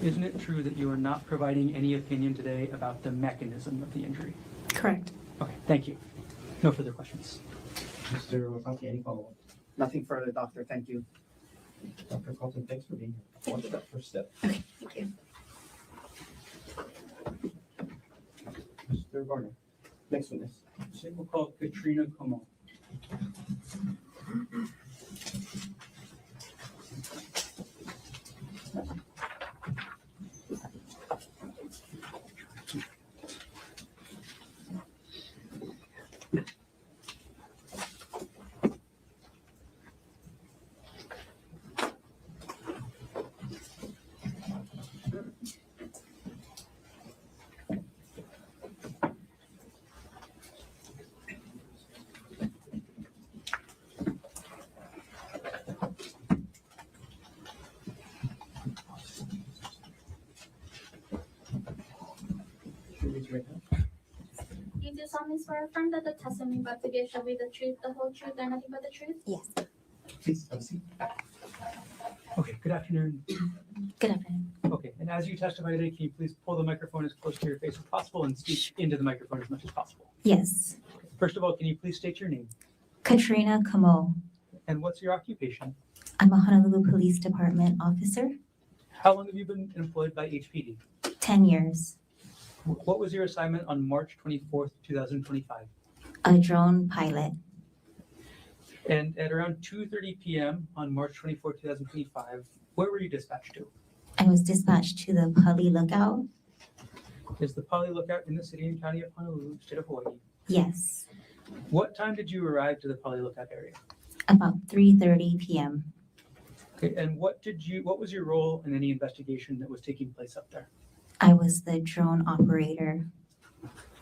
isn't it true that you are not providing any opinion today about the mechanism of the injury?
Correct.
Okay, thank you. No further questions.
Mr. Wasaki, any follow-up?
Nothing further, doctor. Thank you.
Dr. Carlton, thanks for being here. What's that first step?
Okay, thank you.
Mr. Garner, next witness.
So we'll call Katrina Como.
You do solemnly swear or affirm that the testimony you're about to give shall be the truth, the whole truth, and nothing but the truth?
Yes.
Please have a seat.
Okay, good afternoon.
Good afternoon.
Okay, and as you testify today, can you please pull the microphone as close to your face as possible and speak into the microphone as much as possible?
Yes.
First of all, can you please state your name?
Katrina Kamo.
And what's your occupation?
I'm a Honolulu Police Department officer.
How long have you been employed by HPD?
10 years.
What was your assignment on March 24th, 2025?
A drone pilot.
And at around 2:30 p.m. on March 24th, 2025, where were you dispatched to?
I was dispatched to the Pali Lookout.
Is the Pali Lookout in the city and county of Honolulu, state of Hawaii?
Yes.
What time did you arrive to the Pali Lookout area?
About 3:30 p.m.
Okay, and what was your role in any investigation that was taking place up there?
I was the drone operator.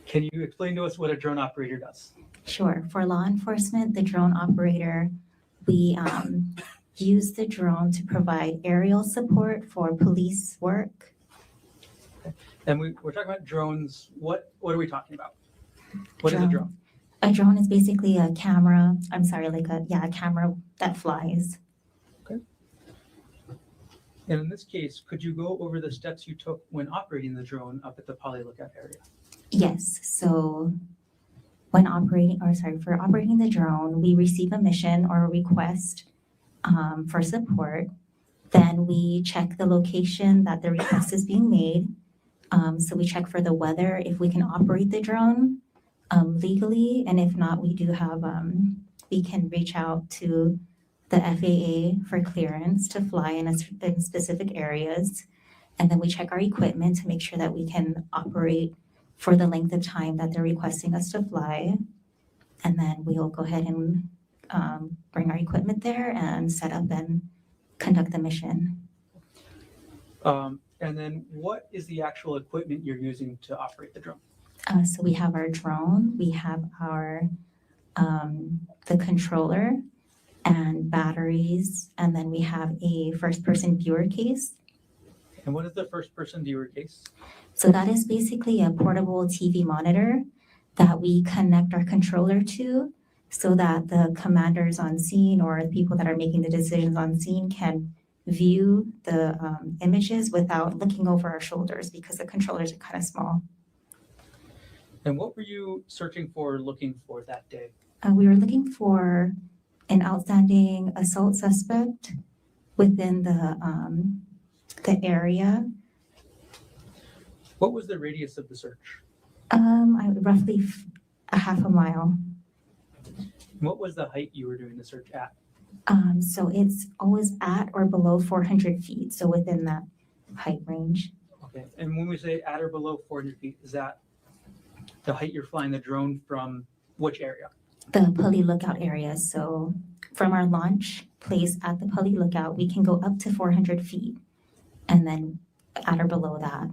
Can you explain to us what a drone operator does?
Sure. For law enforcement, the drone operator, we use the drone to provide aerial support for police work.
And we're talking about drones. What are we talking about? What is a drone?
A drone is basically a camera. I'm sorry, a camera that flies.
And in this case, could you go over the steps you took when operating the drone up at the Pali Lookout area?
Yes. So for operating the drone, we receive a mission or a request for support. Then we check the location that the request is being made. So we check for the weather, if we can operate the drone legally, and if not, we do have, we can reach out to the FAA for clearance to fly in specific areas. And then we check our equipment to make sure that we can operate for the length of time that they're requesting us to fly. And then we'll go ahead and bring our equipment there and set up and conduct the mission.
And then what is the actual equipment you're using to operate the drone?
So we have our drone, we have our the controller and batteries, and then we have a first-person viewer case.
And what is the first-person viewer case?
So that is basically a portable TV monitor that we connect our controller to so that the commanders on scene or the people that are making the decisions on scene can view the images without looking over our shoulders because the controllers are kind of small.
And what were you searching for, looking for that day?
We were looking for an outstanding assault suspect within the area.
What was the radius of the search?
Roughly a half a mile.
What was the height you were doing the search at?
So it's always at or below 400 feet, so within that height range.
Okay, and when we say at or below 400 feet, is that the height you're flying the drone from which area?
The Pali Lookout area. So from our launch place at the Pali Lookout, we can go up to 400 feet and then at or below that.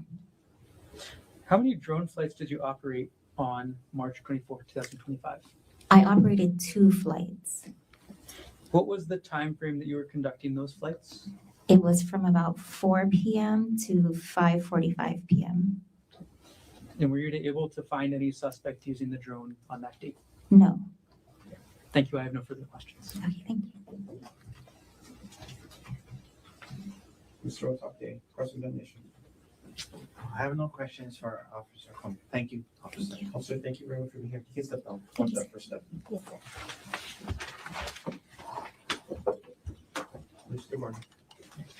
How many drone flights did you operate on March 24, 2025?
I operated 2 flights.
What was the time frame that you were conducting those flights?
It was from about 4 p.m. to 5:45 p.m.
And were you able to find any suspect using the drone on that date?
No.
Thank you. I have no further questions.
Okay, thank you.
Mr. Otake, cross-examination.
I have no questions for Officer Konig. Thank you, Officer.
Officer, thank you very much for being here. You can step down. One step, first step.
Yes, sir.
Mr. Martin.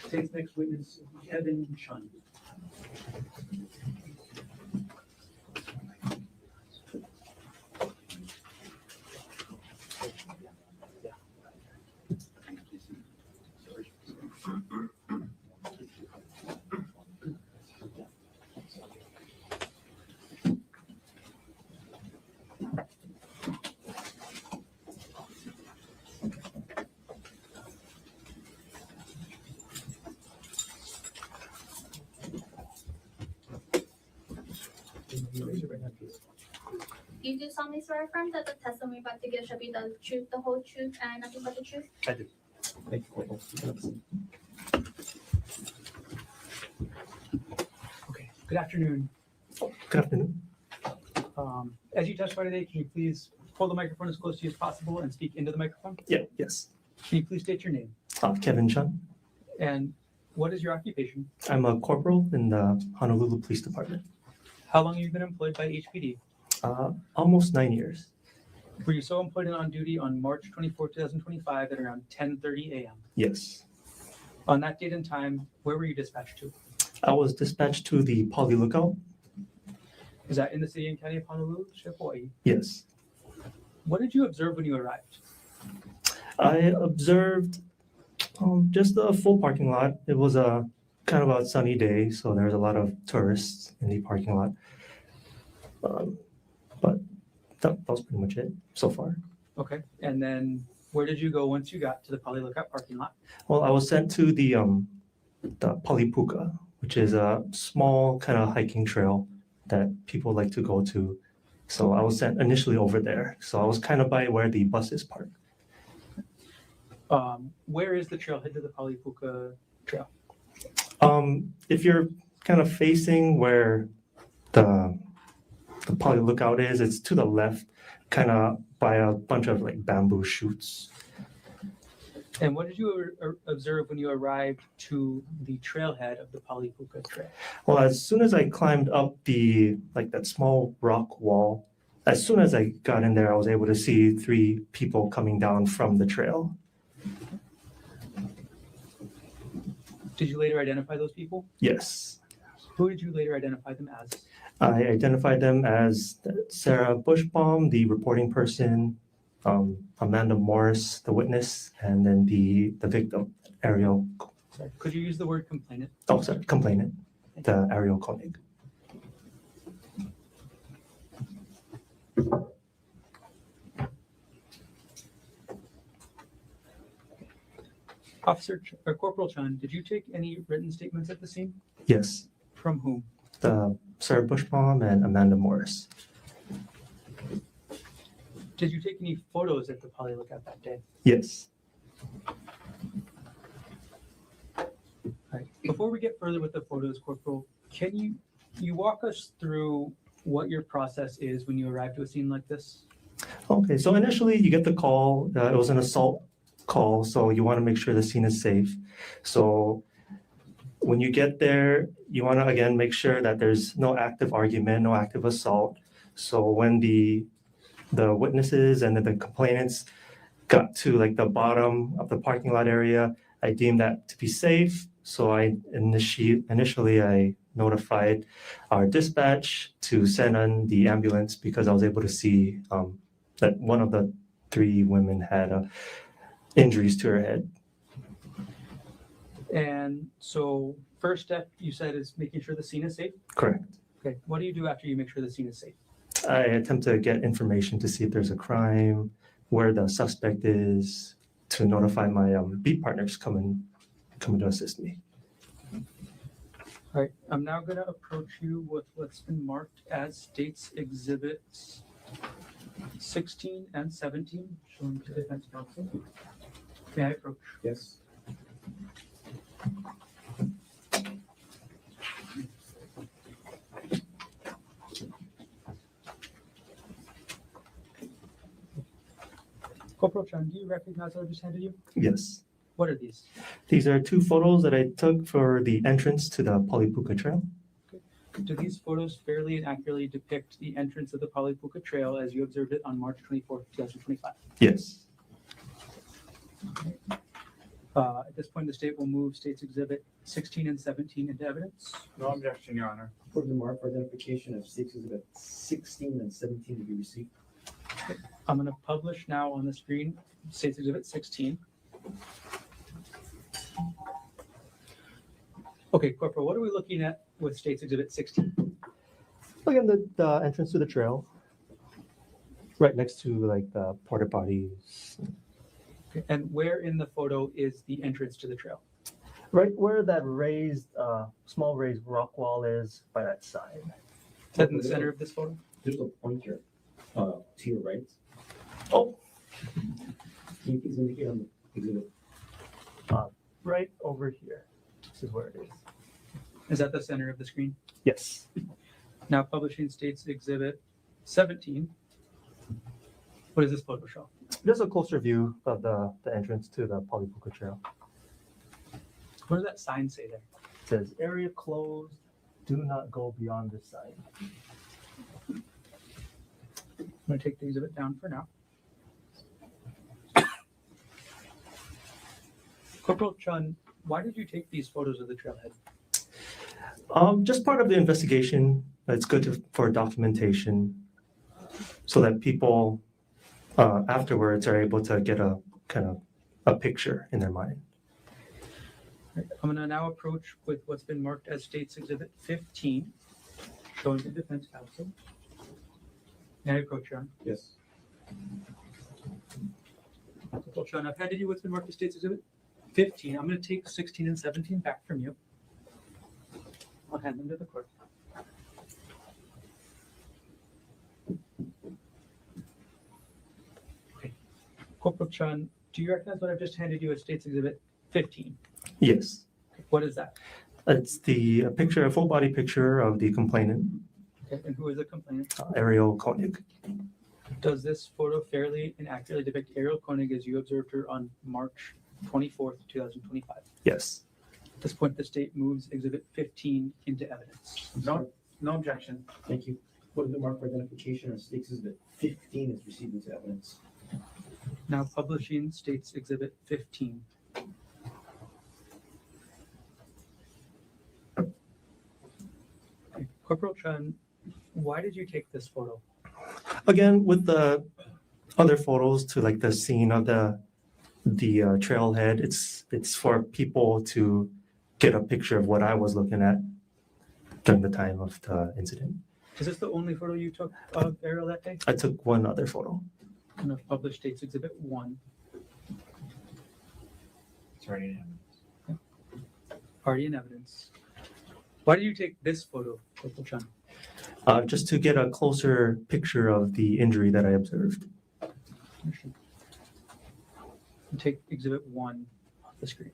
Today's next witness, Kevin Chun.
Raise your right hand, please.
You do solemnly swear affirm that the testimony about to give shall be the truth, the whole truth, and nothing but the truth?
I do.
Thank you, Corporal. You can have a seat.
Okay, good afternoon.
Good afternoon.
As you testify today, can you please hold the microphone as close to you as possible and speak into the microphone?
Yes.
Can you please state your name?
Kevin Chun.
And what is your occupation?
I'm a corporal in the Honolulu Police Department.
How long have you been employed by HPD?
Almost 9 years.
Were you so employed and on duty on March 24, 2025 at around 10:30 a.m.?
Yes.
On that date and time, where were you dispatched to?
I was dispatched to the Poly Lookout.
Is that in the city and county of Honolulu, Hawaii?
Yes.
What did you observe when you arrived?
I observed just a full parking lot. It was a kind of a sunny day, so there's a lot of tourists in the parking lot. But that was pretty much it so far.
Okay, and then where did you go once you got to the Poly Lookout parking lot?
Well, I was sent to the Palipuka, which is a small kind of hiking trail that people like to go to. So I was sent initially over there. So I was kind of by where the buses park.
Where is the trailhead to the Palipuka trail?
If you're kind of facing where the Poly Lookout is, it's to the left, kind of by a bunch of like bamboo shoots.
And what did you observe when you arrived to the trailhead of the Palipuka trail?
Well, as soon as I climbed up that small rock wall, as soon as I got in there, I was able to see 3 people coming down from the trail.
Did you later identify those people?
Yes.
Who did you later identify them as?
I identified them as Sarah Bushbaum, the reporting person, Amanda Morris, the witness, and then the victim, Ariel.
Sorry, could you use the word complainant?
Oh, sorry, complainant, the Ariel Konig.
Corporal Chun, did you take any written statements at the scene?
Yes,
From whom?
the Sarah Bushbaum and Amanda Morris.
Did you take any photos at the Poly Lookout that day?
Yes.
All right. Before we get further with the photos, Corporal, can you walk us through what your process is when you arrive to a scene like this?
Okay, so initially you get the call. It was an assault call, so you want to make sure the scene is safe. So when you get there, you want to again make sure that there's no active argument, no active assault. So when the witnesses and the complainants got to like the bottom of the parking lot area, I deemed that to be safe. So I initially I notified our dispatch to send in the ambulance because I was able to see that one of the 3 women had injuries to her head.
And so first step you said is making sure the scene is safe?
Correct.
Okay, what do you do after you make sure the scene is safe?
I attempt to get information to see if there's a crime, where the suspect is, to notify my beat partners coming to assist me.
All right, I'm now going to approach you with what's been marked as State's Exhibits 16 and 17, shown to defense counsel. May I approach?
Yes.
Corporal Chun, do you recognize what I just handed you?
Yes.
What are these?
These are two photos that I took for the entrance to the Polipuca Trail.
Do these photos fairly and accurately depict the entrance of the Polipuca Trail as you observed it on March 24th, 2025?
Yes.
At this point, the state will move States Exhibit 16 and 17 into evidence.
No objection, Your Honor.
Furthermore, for identification of States Exhibit 16 and 17 to be received.
I'm going to publish now on the screen States Exhibit 16. Okay, Corporal, what are we looking at with States Exhibit 16?
Again, the entrance to the trail, right next to like the porta potties.
Okay, and where in the photo is the entrance to the trail?
Right where that raised, small raised rock wall is by that side.
Is that in the center of this photo?
There's a pointer to your right.
Oh.
Can you please indicate on the exhibit?
Right over here. This is where it is.
Is that the center of the screen?
Yes.
Now publishing States Exhibit 17. What does this photo show?
Just a closer view of the entrance to the Polipuca Trail.
What does that sign say there?
It says, area closed, do not go beyond this side.
I'm going to take the exhibit down for now. Corporal Chun, why did you take these photos of the trailhead?
Just part of the investigation. It's good for documentation so that people afterwards are able to get a kind of a picture in their mind.
Right, I'm going to now approach with what's been marked as States Exhibit 15, showing the defense counsel. May I approach, Your Honor?
Yes.
Corporal Chun, I've handed you what's been marked as States Exhibit 15. I'm going to take 16 and 17 back from you. I'll hand them to the court. Okay. Corporal Chun, do you recognize what I've just handed you as States Exhibit 15?
Yes.
What is that?
It's a picture, a full body picture of the complainant,
Okay. And who is the complainant?
Gerhard Konig.
Does this photo fairly and accurately depict Gerhard Konig as you observed her on March 24th, 2025?
Yes.
At this point, the state moves Exhibit 15 into evidence.
No objection.
Thank you. Furthermore, for identification of States Exhibit 15 is received into evidence.
Now publishing States Exhibit 15. Okay. Corporal Chun, why did you take this photo?
Again, with the other photos to like the scene of the trailhead, it's for people to get a picture of what I was looking at during the time of the incident.
Is this the only photo you took of Ariel that day?
I took one other photo.
I'm going to publish States Exhibit 1.
It's already in evidence.
Already in evidence. Why did you take this photo, Corporal Chun?
Just to get a closer picture of the injury that I observed.
And take Exhibit 1 off the screen.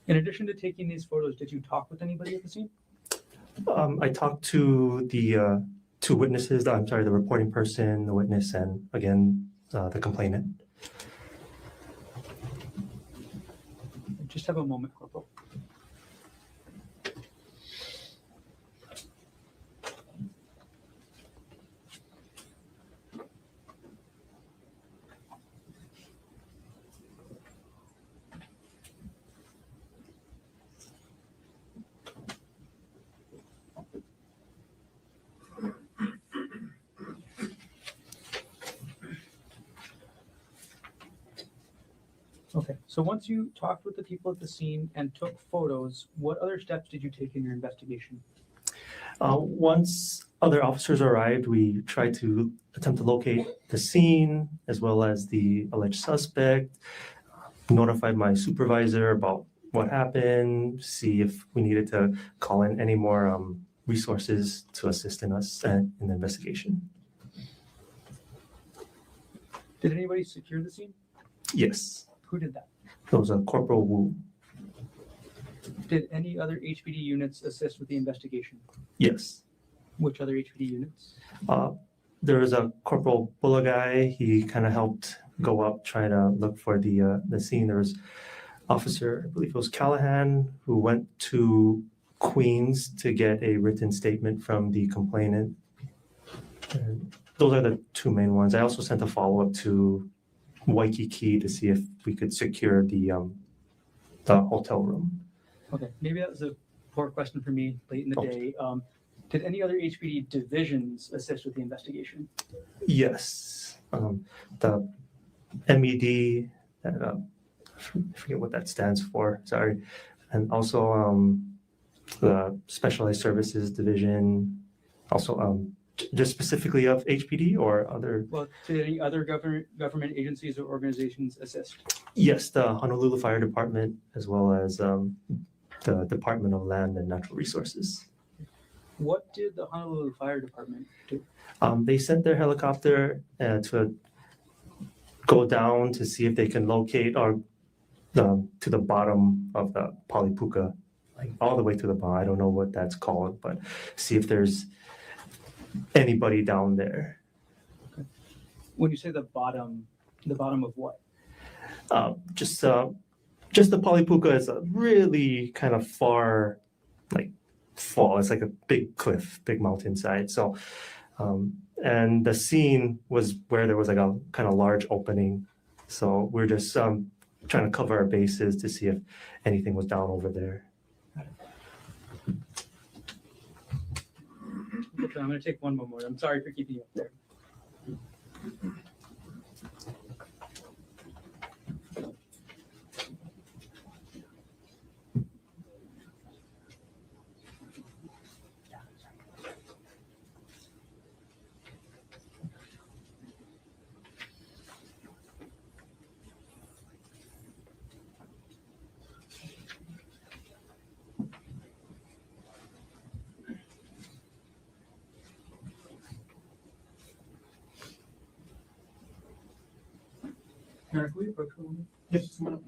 In addition to taking these photos, did you talk with anybody at the scene?
I talked to the two witnesses, the reporting person, the witness, and again, the complainant.
Just have a moment, Corporal. Okay, so once you talked with the people at the scene and took photos, what other steps did you take in your investigation?
Once other officers arrived, we tried to attempt to locate the scene as well as the alleged suspect, notified my supervisor about what happened, see if we needed to call in any more resources to assist in us in the investigation.
Did anybody secure the scene?
Yes,
Who did that?
it was a Corporal Wu.
Did any other HPD units assist with the investigation?
Yes.
Which other HPD units?
There was a Corporal Bulagai. He kind of helped go up, try to look for the scene. There was Officer, I believe it was Callahan, who went to Queens to get a written statement from the complainant. And those are the two main ones. I also sent a follow-up to Waikiki to see if we could secure the hotel room.
Okay, maybe that was a poor question for me late in the
Oh.
day. Did any other HPD divisions assist with the investigation?
Yes, the MED, I forget what that stands for, sorry. And also the Specialized Services Division, also just specifically of HPD or other?
Well, did any other government agencies or organizations assist?
Yes, the Honolulu Fire Department, as well as the Department of Land and Natural Resources.
What did the Honolulu Fire Department do?
They sent their helicopter to go down to see if they can locate or to the bottom of the Polipuka, like all the way to the bottom. I don't know what that's called, but see if there's anybody down there.
When you say the bottom of what?
Just the Polipuka is a really kind of far, like fall. It's like a big cliff, big mountainside. So, and the scene was where there was like a kind of large opening. So we're just trying to cover our bases to see if anything was down over there.
Okay, I'm going to take one more. I'm sorry for keeping you up there. Eric, will you approach a little bit?
Yes, come on up.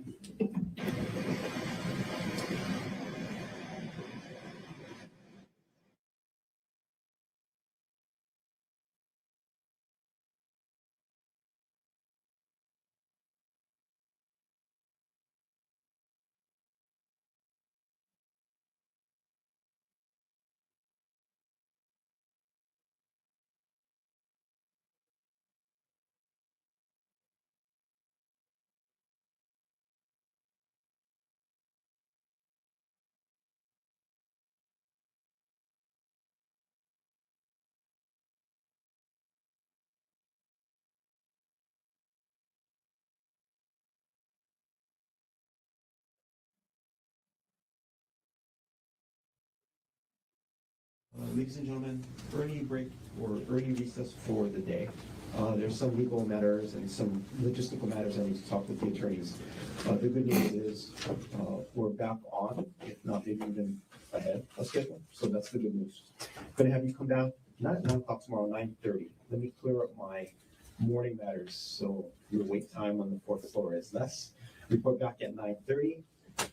Ladies and gentlemen, early break or early recess for the day. There's some legal matters and some logistical matters I need to talk with the attorneys. The good news is we're back on, if not maybe even ahead of schedule. So that's the good news. Going to have you come down, not at 9 o'clock tomorrow, 9:30. Let me clear up my morning matters so your wait time on the fourth floor is less. Report back at 9:30.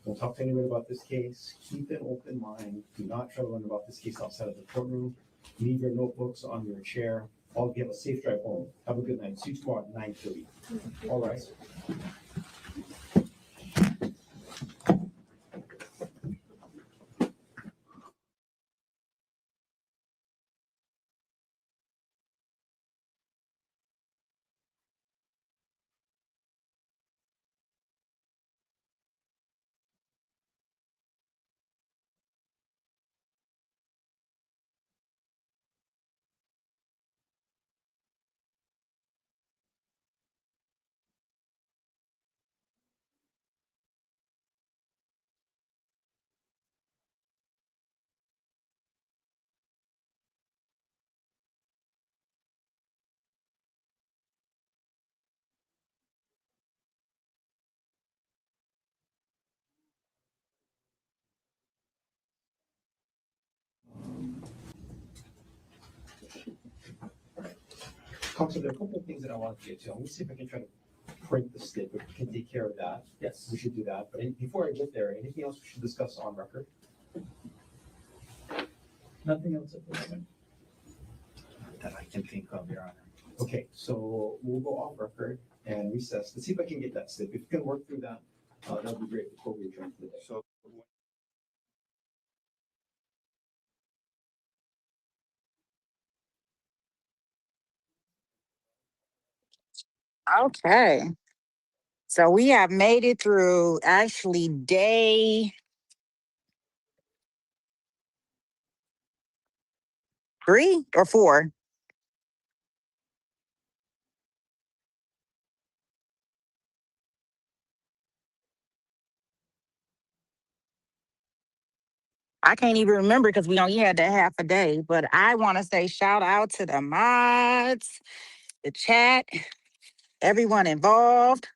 Don't talk to anyone about this case. Keep an open mind. Do not try to learn about this case outside of the courtroom. Leave your notebooks on your chair. All of you have a safe drive home. Have a good night. See you tomorrow at 9:30. All right. Council, there are a couple of things that I want to get to. Let me see if I can try to print the stick. If we can take care of that. Yes, we should do that. But before I get there, anything else we should discuss on record?
Nothing else at the moment.
That I can think of, Your Honor. Okay, so we'll go off record. and recess. Let's see if I can get that slip. If you can work through that, that'd be great before we adjourn for the day.
So
Okay. So we have made it through actually day 3 or 4. I can't even remember because we only had that half a day, but I want to say shout out to the mods, the chat, everyone involved.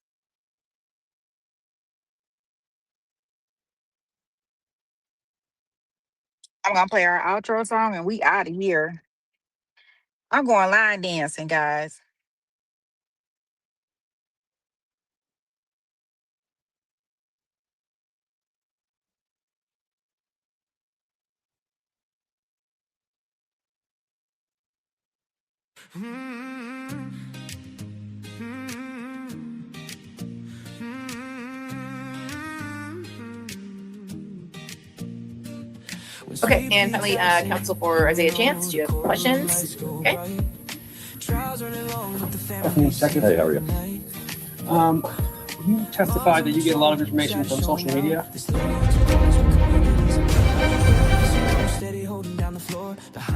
I'm going to play our outro song and we out of here. I'm going line dancing, guys.
Okay, and finally, counsel for Isaiah Chance, do you have questions? Okay.
Second.
Hey, how are you?
You testified that you get a lot of information from social media.